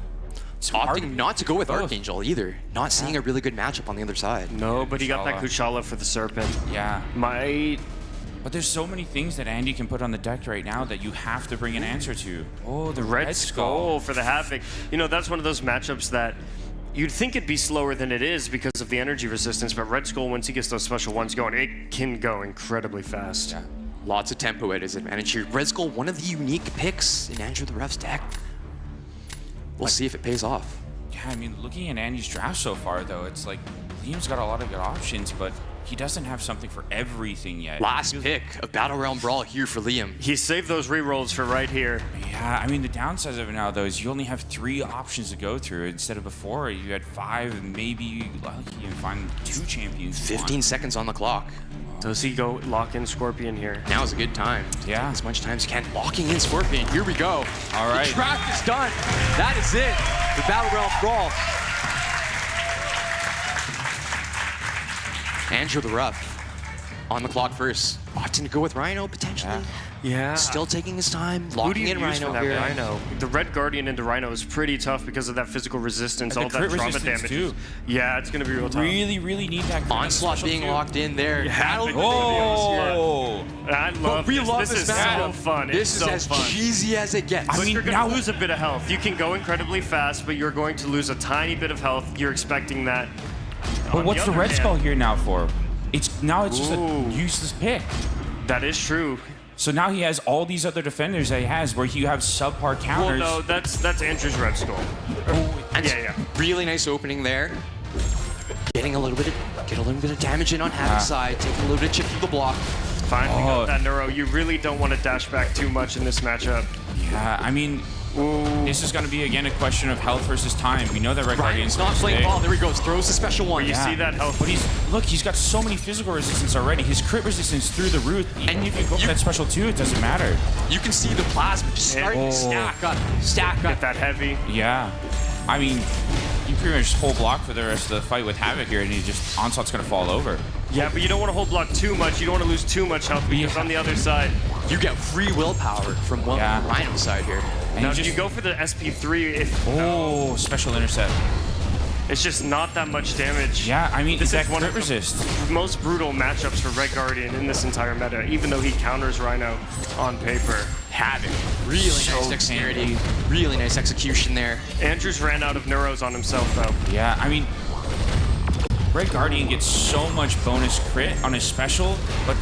opting not to go with Archangel either. Not seeing a really good matchup on the other side. No, but he got that Kushala for the Serpent. Yeah. But there's so many things that Andy can put on the deck right now that you have to bring an answer to. Oh, the Red Skull for the Havoc. You know, that's one of those matchups that you'd think it'd be slower than it is because of the energy resistance, but Red Skull, once he gets those special ones going, it can go incredibly fast. Yeah. Lots of tempo at his advantage here. Red Skull, one of the unique picks in Andrew the Ref's deck. We'll see if it pays off. Yeah, I mean, looking at Andy's draft so far, though, it's like Liam's got a lot of good options, but he doesn't have something for everything yet. Last pick of Battle Realm Brawl here for Liam. He saved those rerolls for right here. Yeah, I mean, the downside of it now, though, is you only have 3 options to go through. Instead of before, you had 5, and maybe lucky and find 2 champions. 15 seconds on the clock. Does he go lock in Scorpion here? Now's a good time. Yeah. As much time as you can. Locking in Scorpion. Here we go. All right. The draft is done. That is it. The Battle Realm Brawl. Andrew the Rough on the clock first. Opting to go with Rhino potentially. Yeah. Still taking his time. Who do Locking you in use Rhino for that here. Rhino? The Red Guardian into Rhino is pretty tough because of that physical resistance, And all the that crit trauma resistance, damage. too. Yeah, it's gonna be real tough. Really need that crit Onslaught special being too. locked in there. Yeah. Oh! I love we this. love This this is so matchup. fun. This It's is so as fun. cheesy as it gets. But you're going to lose a bit of health. You can go incredibly fast, but you're going to lose a tiny bit of health. You're expecting that. But what's the other Red hand- Skull here now for? It's just a useless pick. That is true. So now he has all these other defenders that he has where you have subpar Well, counters. no, that's Andrew's Red Skull. And Yeah. really nice opening there. Getting a little bit of damage in on Havoc's side, taking a little bit of chip through the block. Finally got that neuro. You really don't want to dash back too much in this matchup. Yeah, I mean, this is going to be, again, a question of health versus time. We know that Red Guardian's not playing ball. There he goes. Throws the special one. You see that health. But he's got so many physical resistance already. His crit resistance through the roof. And if you go for that special 2, it doesn't matter. You can see the plasma just starting to stack up. Get that heavy. Yeah. I mean, you pretty much hold block for the rest of the fight with Havoc here, and Onslaught's going to fall over. Yeah, but you don't want to hold block too much. You don't want to lose too much health because on the other side, you get free willpower from Rhino's side here. And now, you go for the SP3 if... special intercept. It's just not that much damage. Yeah, I mean, this that is one of crit resist. the most brutal matchups for Red Guardian in this entire meta, even though he counters Rhino on paper. Havoc. Really nice dexterity. Really nice execution there. Andrews ran out of neuros on himself, though. Yeah, I mean, Red Guardian gets so much bonus crit on his special, but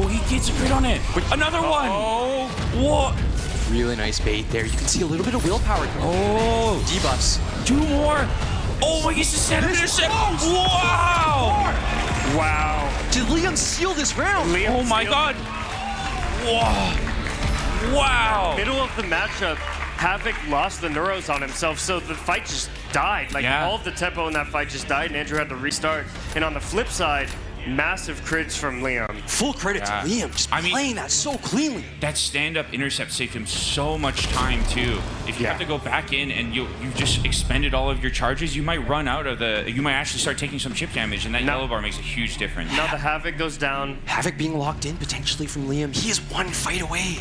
he gets a crit on it. Another one! Oh, what? Really nice bait there. You can see a little bit of willpower. Debuffs. 2 more. Oh, he gets the center intercept. Wow! Wow. Did Liam seal this round? Oh my God. Wow. Middle of the matchup, Havoc lost the neuros on himself, so the fight just died. Like, all of the tempo in that fight just died, and Andrew had to restart. And on the flip side, massive crits from Liam. Full credit to Liam, just playing that so cleanly. That stand-up intercept saved him so much time too. If you have to go back in and you've just expended all of your charges, you might run out of you might actually start taking some chip damage, and that yellow bar makes a huge difference. Now the Havoc goes down. Havoc being locked in potentially from Liam. He is 1 fight away.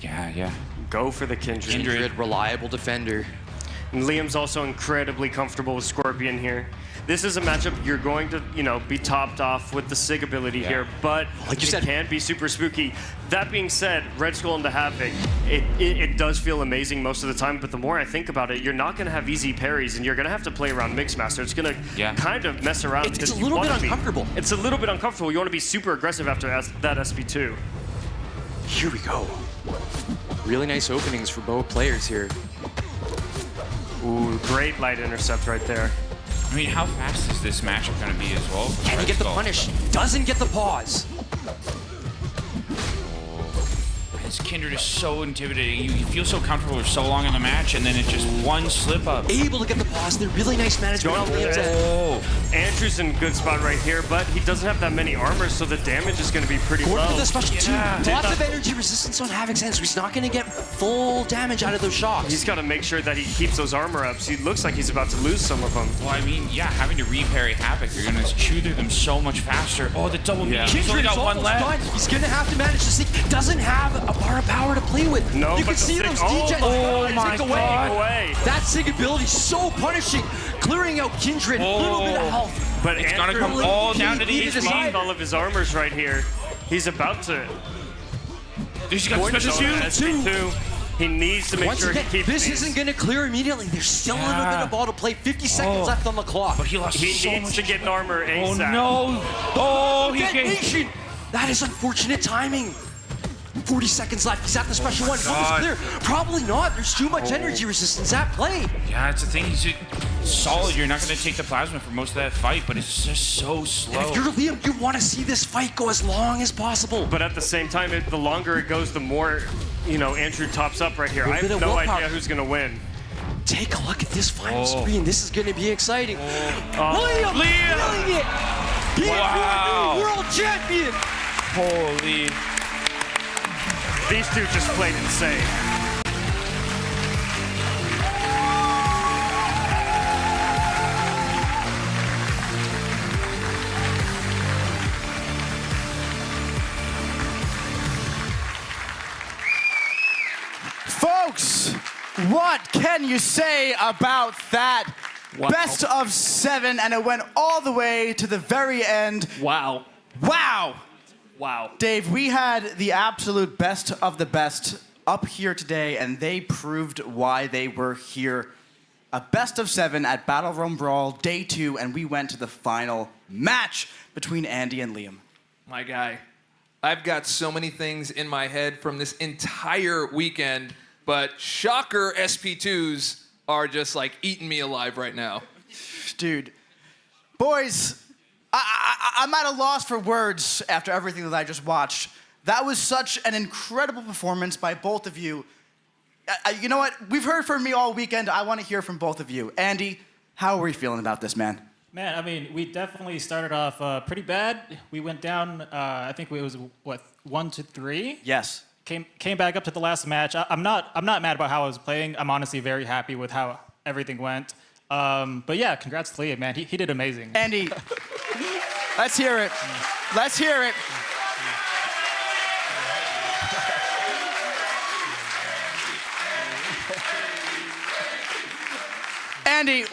Yeah. Go for the Kindred. Kindred, reliable defender. And Liam's also incredibly comfortable with Scorpion here. This is a matchup you're going to, be topped off with the Sig ability here, but like you said, it can be super spooky. That being said, Red Skull into Havoc, it does feel amazing most of the time, but the more I think about it, you're not going to have easy parries, and you're going to have to play around Mixmaster. It's going to kind of mess around. It's a little bit uncomfortable. It's a little bit uncomfortable. You want to be super aggressive after that SP2. Here we go. Really nice openings for both players here. Ooh, great light intercept right there. I mean, how fast is this matchup going to be as well? Can he get the punish? Doesn't get the pause. This Kindred is so intimidating. You feel so comfortable for so long in the match, and then it's just one slip up. Able to get the pause. They're really nice management on Liam's end. Andrew's in a good spot right here, but he doesn't have that many armors, so the damage is going to be pretty low. Going for the special 2. Lots of energy resistance on Havoc's end, so he's not going to get full damage out of those shocks. He's got to make sure that he keeps those armor ups. He looks like he's about to lose some of them. Well, I mean, having to reparry Havoc, you're going to chew through them so much faster. Oh, the double meat. He's only got one left. Done. He's going to have to manage to sneak. Doesn't have a bar of power to play with. No, you but can see the those sig- degen oh my tick God. That sig ability so punishing, clearing out Kindred, little bit of health. But It's Andrew, gonna come all down to the he's HP. lost all of his armors right here. He's about to. He's got going to special go to SP2. He needs to make Once sure again, he keeps this these. isn't going to clear immediately. There's still a little bit of ball to play. 50 seconds left on the clock. But he lost He so needs much. to get an armor ASAP. Oh no! Oh, he Detonation! That is unfortunate timing. 40 seconds left. He's at the special one. Will God. this clear? Probably not. There's too much energy resistance at play. Yeah, it's the thing. He's solid. You're not going to take the plasma for most of that fight, but it's just so slow. And if you're Liam, you want to see this fight go as long as possible. But at the same time, the longer it goes, the more, Andrew tops up right here. I bit have of no willpower. idea who's going to win. Take a look at this final screen. This is going to be exciting. Oh. Liam killing it. He is your new world champion. Holy. These two just played insane. Folks, what can you say about that? Best of 7, and it went all the way to the very end. Wow. Wow. Wow. Dave, we had the absolute best of the best up here today, and they proved why they were here. A best of 7 at BATTLEREALM Brawl, Day 2, and we went to the final match between Andy and Liam. My guy, I've got so many things in my head from this entire weekend, but shocker SP2s are just like eating me alive right now. Dude, boys, I'm at a loss for words after everything that I just watched. That was such an incredible performance by both of you. You know what? We've heard from me all weekend. I want to hear from both of you. Andy, how are we feeling about this, man? Man, I mean, we definitely started off pretty bad. We went down, I think it was, 1-3? Yes. Came back up to the last match. I'm not mad about how I was playing. I'm honestly very happy with how everything went. But yeah, congrats to Liam, man. He did amazing. Andy, let's hear it. Let's hear it. Andy,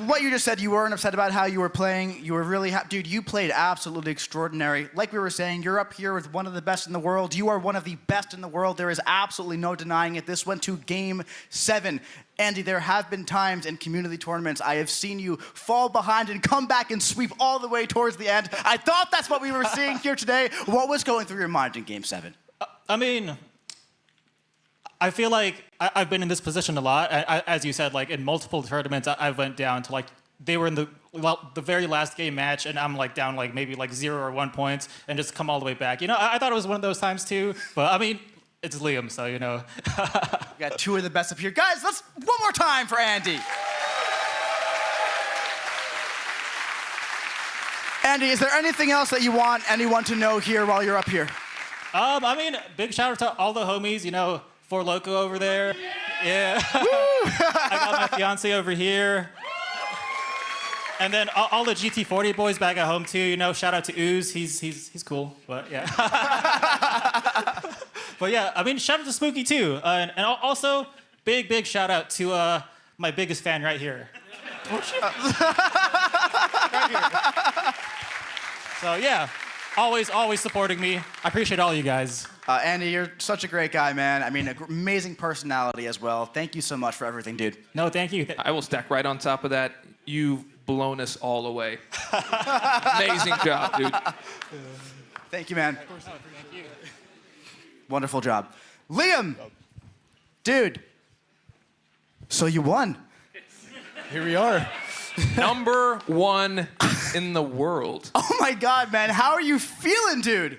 what you just said, you weren't upset about how you were playing. You were really happy. Dude, you played absolutely extraordinary. Like we were saying, you're up here with one of the best in the world. You are one of the best in the world. There is absolutely no denying it. This went to Game 7. Andy, there have been times in community tournaments I have seen you fall behind and come back and sweep all the way towards the end. I thought that's what we were seeing here today. What was going through your mind in Game 7? I mean, I feel like I've been in this position a lot. As you said, like in multiple tournaments, I went down to like, they were in the very last game match, and I'm like down like maybe like 0 or 1 points, and just come all the way back. I thought it was one of those times too, but I mean, it's Liam, so We got 2 of the best up here. Guys, let's one more time for Andy. Andy, is there anything else that you want anyone to know here while you're up here? I mean, big shout out to all the homies, For Loco over there. Yeah. I got my fiance over here. And then all the GT40 boys back at home too, shout out to Ooze. He's cool, but yeah. But yeah, I mean, shout out to Spooky too. And also, big shout out to my biggest fan right here. Right here. So yeah, always supporting me. I appreciate all you guys. Andy, you're such a great guy, man. I mean, amazing personality as well. Thank you so much for everything, dude. No, thank you. I will stack right on top of that. You've blown us all away. Amazing job, dude. Thank you, man. Wonderful job. Liam, dude, so you won. Here we are. Number 1 in the world. Oh my God, man. How are you feeling, dude?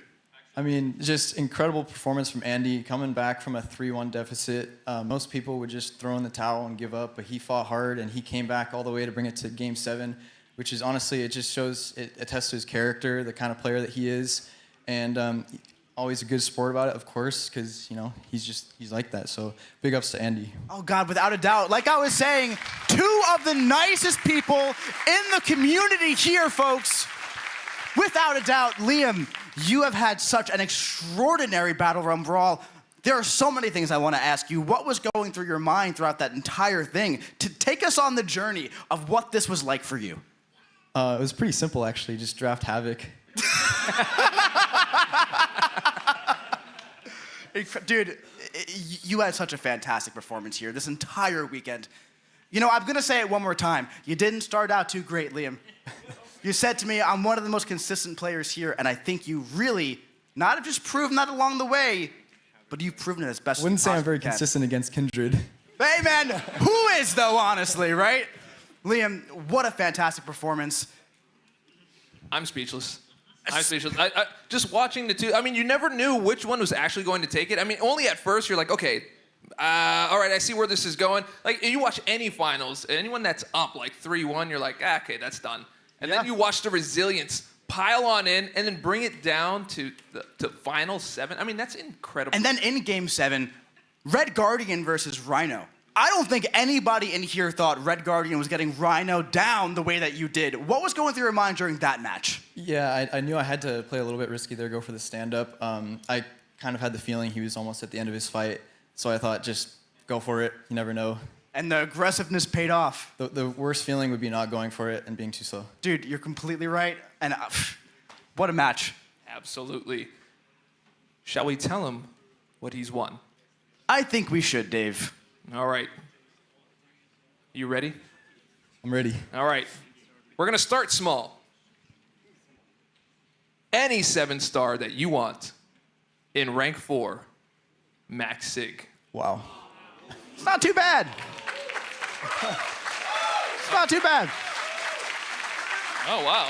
I mean, just incredible performance from Andy, coming back from a 3-1 deficit. Most people would just throw in the towel and give up, but he fought hard, and he came back all the way to bring it to Game 7, which is honestly, it just shows, it attests to his character, the kind of player that he is, and always a good sport about it, of course, because, he's like that. So big ups to Andy. Oh God, without a doubt. Like I was saying, 2 of the nicest people in the community here, folks. Without a doubt, Liam, you have had such an extraordinary BATTLEREALM Brawl. There are so many things I want to ask you. What was going through your mind throughout that entire thing to take us on the journey of what this was like for you? It was pretty simple, actually. Just draft Havoc. Dude, you had such a fantastic performance here this entire weekend. You know, I'm going to say it one more time. You didn't start out too great, Liam. You said to me, I'm one of the most consistent players here, and I think you really not have just proven that along the way, but you've proven it as best as you Wouldn't say I'm very can. consistent against Kindred. Hey, man, who is, though, honestly, right? Liam, what a fantastic performance. I'm speechless. I'm speechless. I, just watching the two, I mean, you never knew which one was actually going to take it. I mean, only at first you're like, okay, all right, I see where this is going. Like, you watch any finals, anyone that's up like 3-1, you're like, okay, that's done. And then you watch the resilience pile on in and then bring it down to final 7. I mean, that's incredible. And then in Game 7, Red Guardian versus Rhino. I don't think anybody in here thought Red Guardian was getting Rhino down the way that you did. What was going through your mind during that match? Yeah, I knew I had to play a little bit risky there, go for the stand-up. I kind of had the feeling he was almost at the end of his fight, so I thought just go for it. You never know. And the aggressiveness paid off. The worst feeling would be not going for it and being too slow. Dude, you're completely right. And what a match. Absolutely. Shall we tell him what he's won? I think we should, Dave. All right. You ready? I'm ready. All right. We're going to start small. Any 7-star that you want in rank 4, max sig. Wow. It's not too bad. It's not too bad. Oh, wow.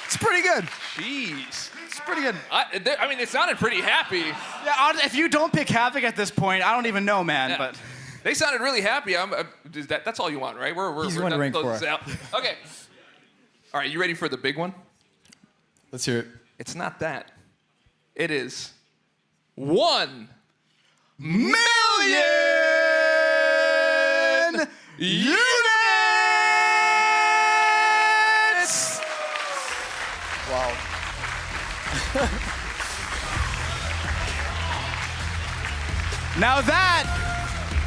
It's pretty good. Jeez. It's pretty good. I mean, it sounded pretty happy. Yeah, if you don't pick Havoc at this point, I don't even know, man. Yeah. But they sounded really happy. That's all you want, right? He's we're one done rank closing 4. this out. Okay. All right, you ready for the big one? Let's hear it. It's not that. It is 1 million units! Wow. now that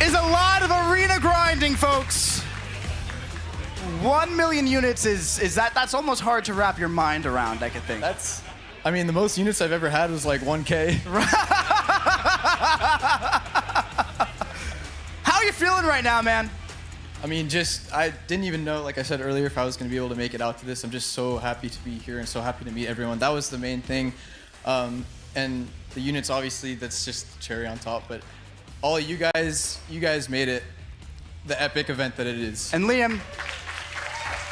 is a lot of arena grinding, folks. 1 million units that's almost hard to wrap your mind around, I could think. I mean, the most units I've ever had was like 1K. How are you feeling right now, man? I mean, I didn't even know, like I said earlier, if I was going to be able to make it out to this. I'm just so happy to be here and so happy to meet everyone. That was the main thing. And the units, obviously, that's just the cherry on top. But all you guys made it the epic event that it is. And Liam,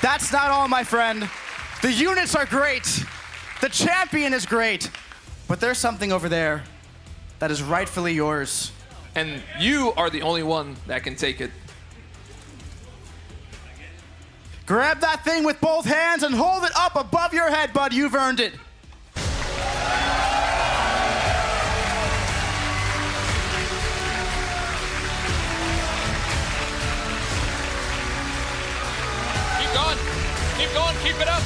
that's not all, my friend. The units are great. The champion is great. But there's something over there that is rightfully yours. And you are the only one that can take it. Grab that thing with both hands and hold it up above your head, bud. You've earned it. Keep going. Keep going. Keep it up.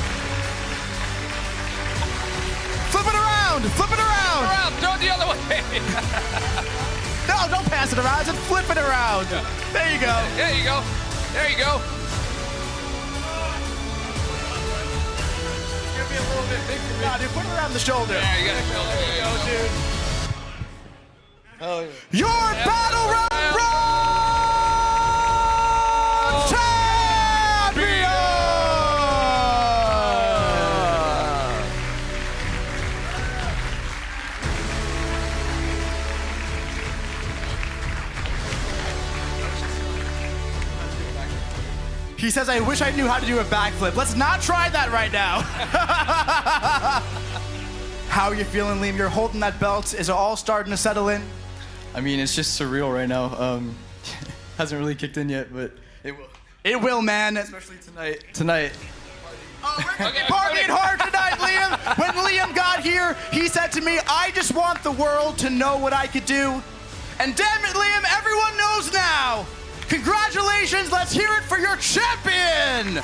Flip it around. Flip it around. Throw it the other way. No, don't pass it around. Just flip it around. Yeah. There you go. There you go. There you go. It's gonna be a little bit big for me. Nah, dude, put it around the shoulder. There you go. There you go, dude. Oh, yeah. Your BattleRealm champion! He says, I wish I knew how to do a backflip. Let's not try that right now. How are you feeling, Liam? You're holding that belt. Is it all starting to settle in? I mean, it's just surreal right now. Hasn't really kicked in yet, but it will. It will, man. Especially tonight. Partying hard tonight, Liam. When Liam got here, he said to me, I just want the world to know what I could do. And damn it, Liam, everyone knows now. Congratulations, let's hear it for your champion.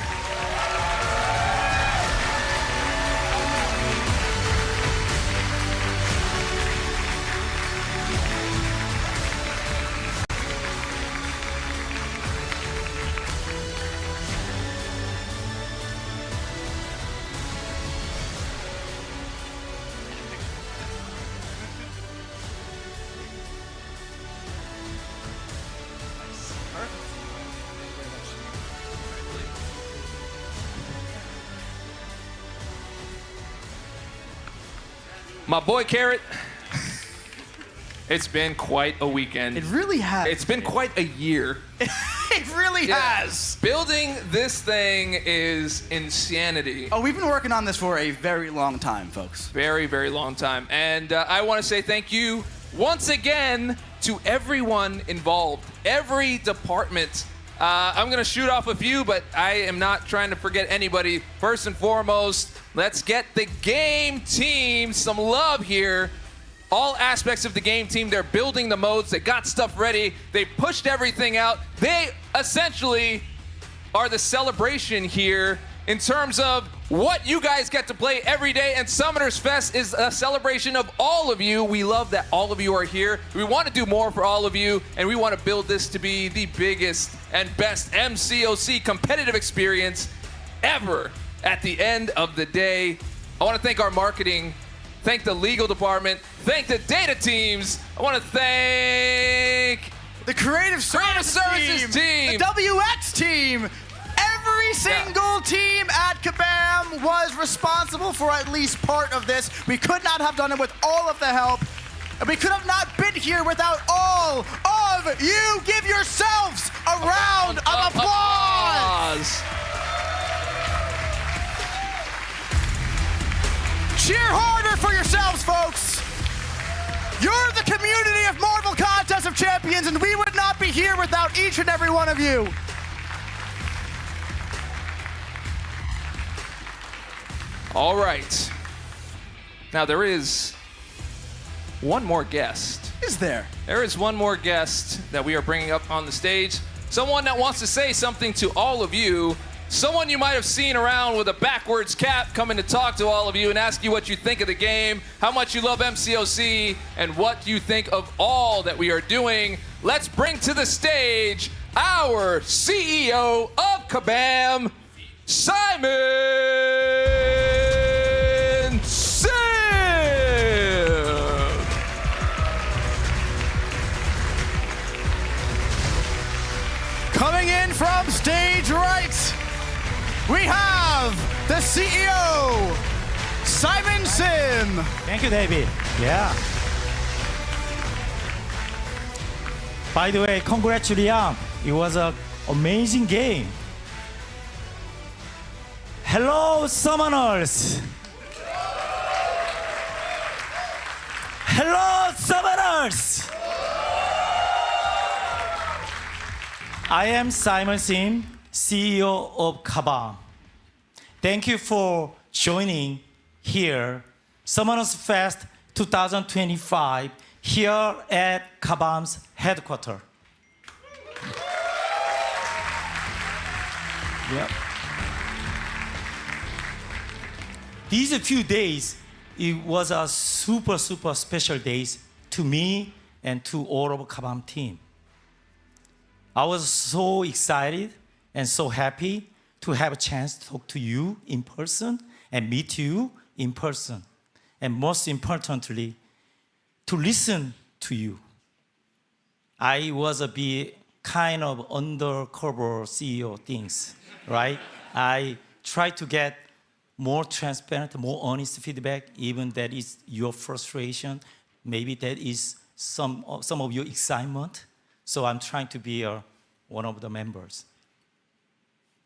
My boy Carrot, it's been quite a weekend. It really has. It's been quite a year. It really has. Building this thing is insanity. Oh, we've been working on this for a very long time, folks. Very, very long time. And I want to say thank you once again to everyone involved, every department. I'm going to shoot off a few, but I am not trying to forget anybody. First and foremost, let's get the game team some love here. All aspects of the game team, they're building the modes, they got stuff ready, they pushed everything out. They essentially are the celebration here in terms of what you guys get to play every day, and Summoners Fest is a celebration of all of you. We love that all of you are here. We want to do more for all of you, and we want to build this to be the biggest and best MCOC competitive experience ever. At the end of the day, I want to thank our marketing, thank the legal department, thank the data teams. I want to thank the creative services team, the WX team. Every single team at Kabam was responsible for at least part of this. We could not have done it with all of the help. And we could have not been here without all of you. Give yourselves a round of applause. Cheer harder for yourselves, folks. You're the community of Marvel Contest of Champions, and we would not be here without each and every one of you. All right. Now there is one more guest. Is there? There is one more guest that we are bringing up on the stage. Someone that wants to say something to all of you. Someone you might have seen around with a backwards cap coming to talk to all of you and ask you what you think of the game, how much you love MCOC, and what you think of all that we are doing. Let's bring to the stage our CEO of Kabam, Simon Sim! Coming in from stage right, we have the CEO, Simon Sim. Thank you, David. Yeah. By the way, congratulations. It was an amazing game. Hello, Summoners. Hello, Summoners. I am Simon Sim, CEO of Kabam. Thank you for joining here, Summoners Fest 2025, here at Kabam's headquarters. Yep. These few days, it was a super special days to me and to all of Kabam team. I was so excited and so happy to have a chance to talk to you in person and meet you in person. And most importantly, to listen to you. I was a bit kind of undercover CEO things, right? I try to get more transparent, more honest feedback, even that is your frustration. Maybe that is some of your excitement. So I'm trying to be one of the members.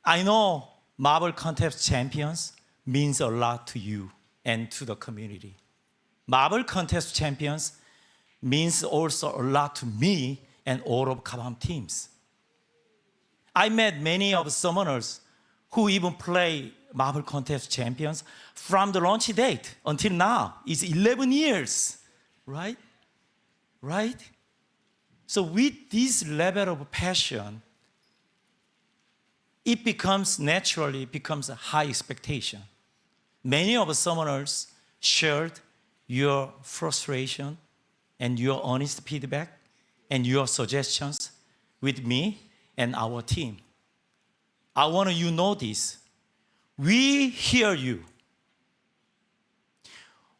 I know Marvel Contest Champions means a lot to you and to the community. Marvel Contest Champions means also a lot to me and all of Kabam teams. I met many of the summoners who even play Marvel Contest Champions from the launch date until now. It's 11 years, right? Right? So with this level of passion, it naturally becomes a high expectation. Many of the summoners shared your frustration and your honest feedback and your suggestions with me and our team. I want you to know this. We hear you.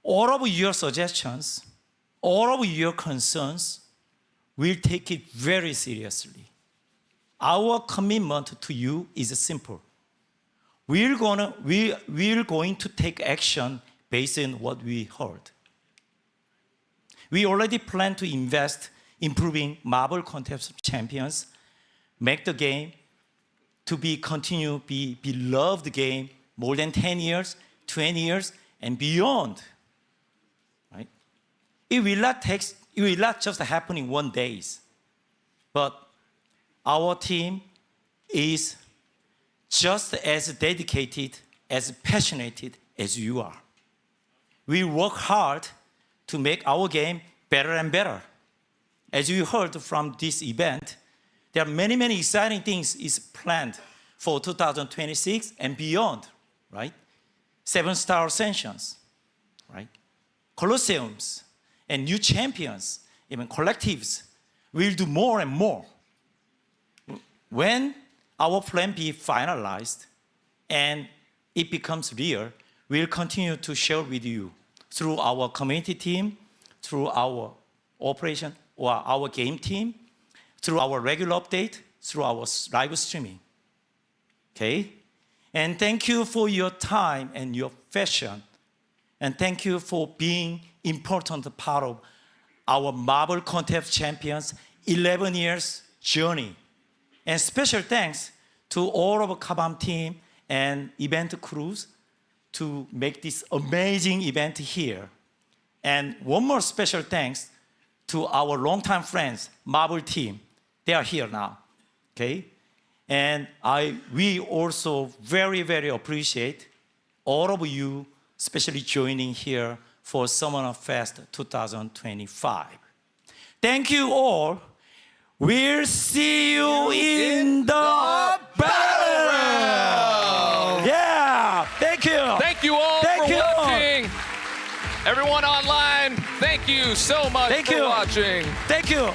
All of your suggestions, all of your concerns, we'll take it very seriously. Our commitment to you is simple. We're going to take action based on what we heard. We already plan to invest improving Marvel Contest Champions, make the game to be beloved game more than 10 years, 20 years, and beyond. Right? It will not just happen in 1 day, but our team is just as dedicated, as passionate as you are. We work hard to make our game better and better. As you heard from this event, there are many, many exciting things is planned for 2026 and beyond, right? 7-star ascensions, right? Colosseums and new champions, even collectives, will do more and more. When our plan be finalized and it becomes real, we'll continue to share with you through our community team, through our operation or our game team, through our regular update, through our live streaming. Okay? And thank you for your time and your passion. And thank you for being important part of our Marvel Contest Champions 11 years journey. And special thanks to all of Kabam team and event crews to make this amazing event here. And one more special thanks to our longtime friends, Marvel team. They are here now, okay? And we also very, very appreciate all of you, especially joining here for Summoner Fest 2025. Thank you all. We'll see you in the battle room. Yeah, thank you. Thank you all for watching. Everyone online, thank you so much for watching. Thank you.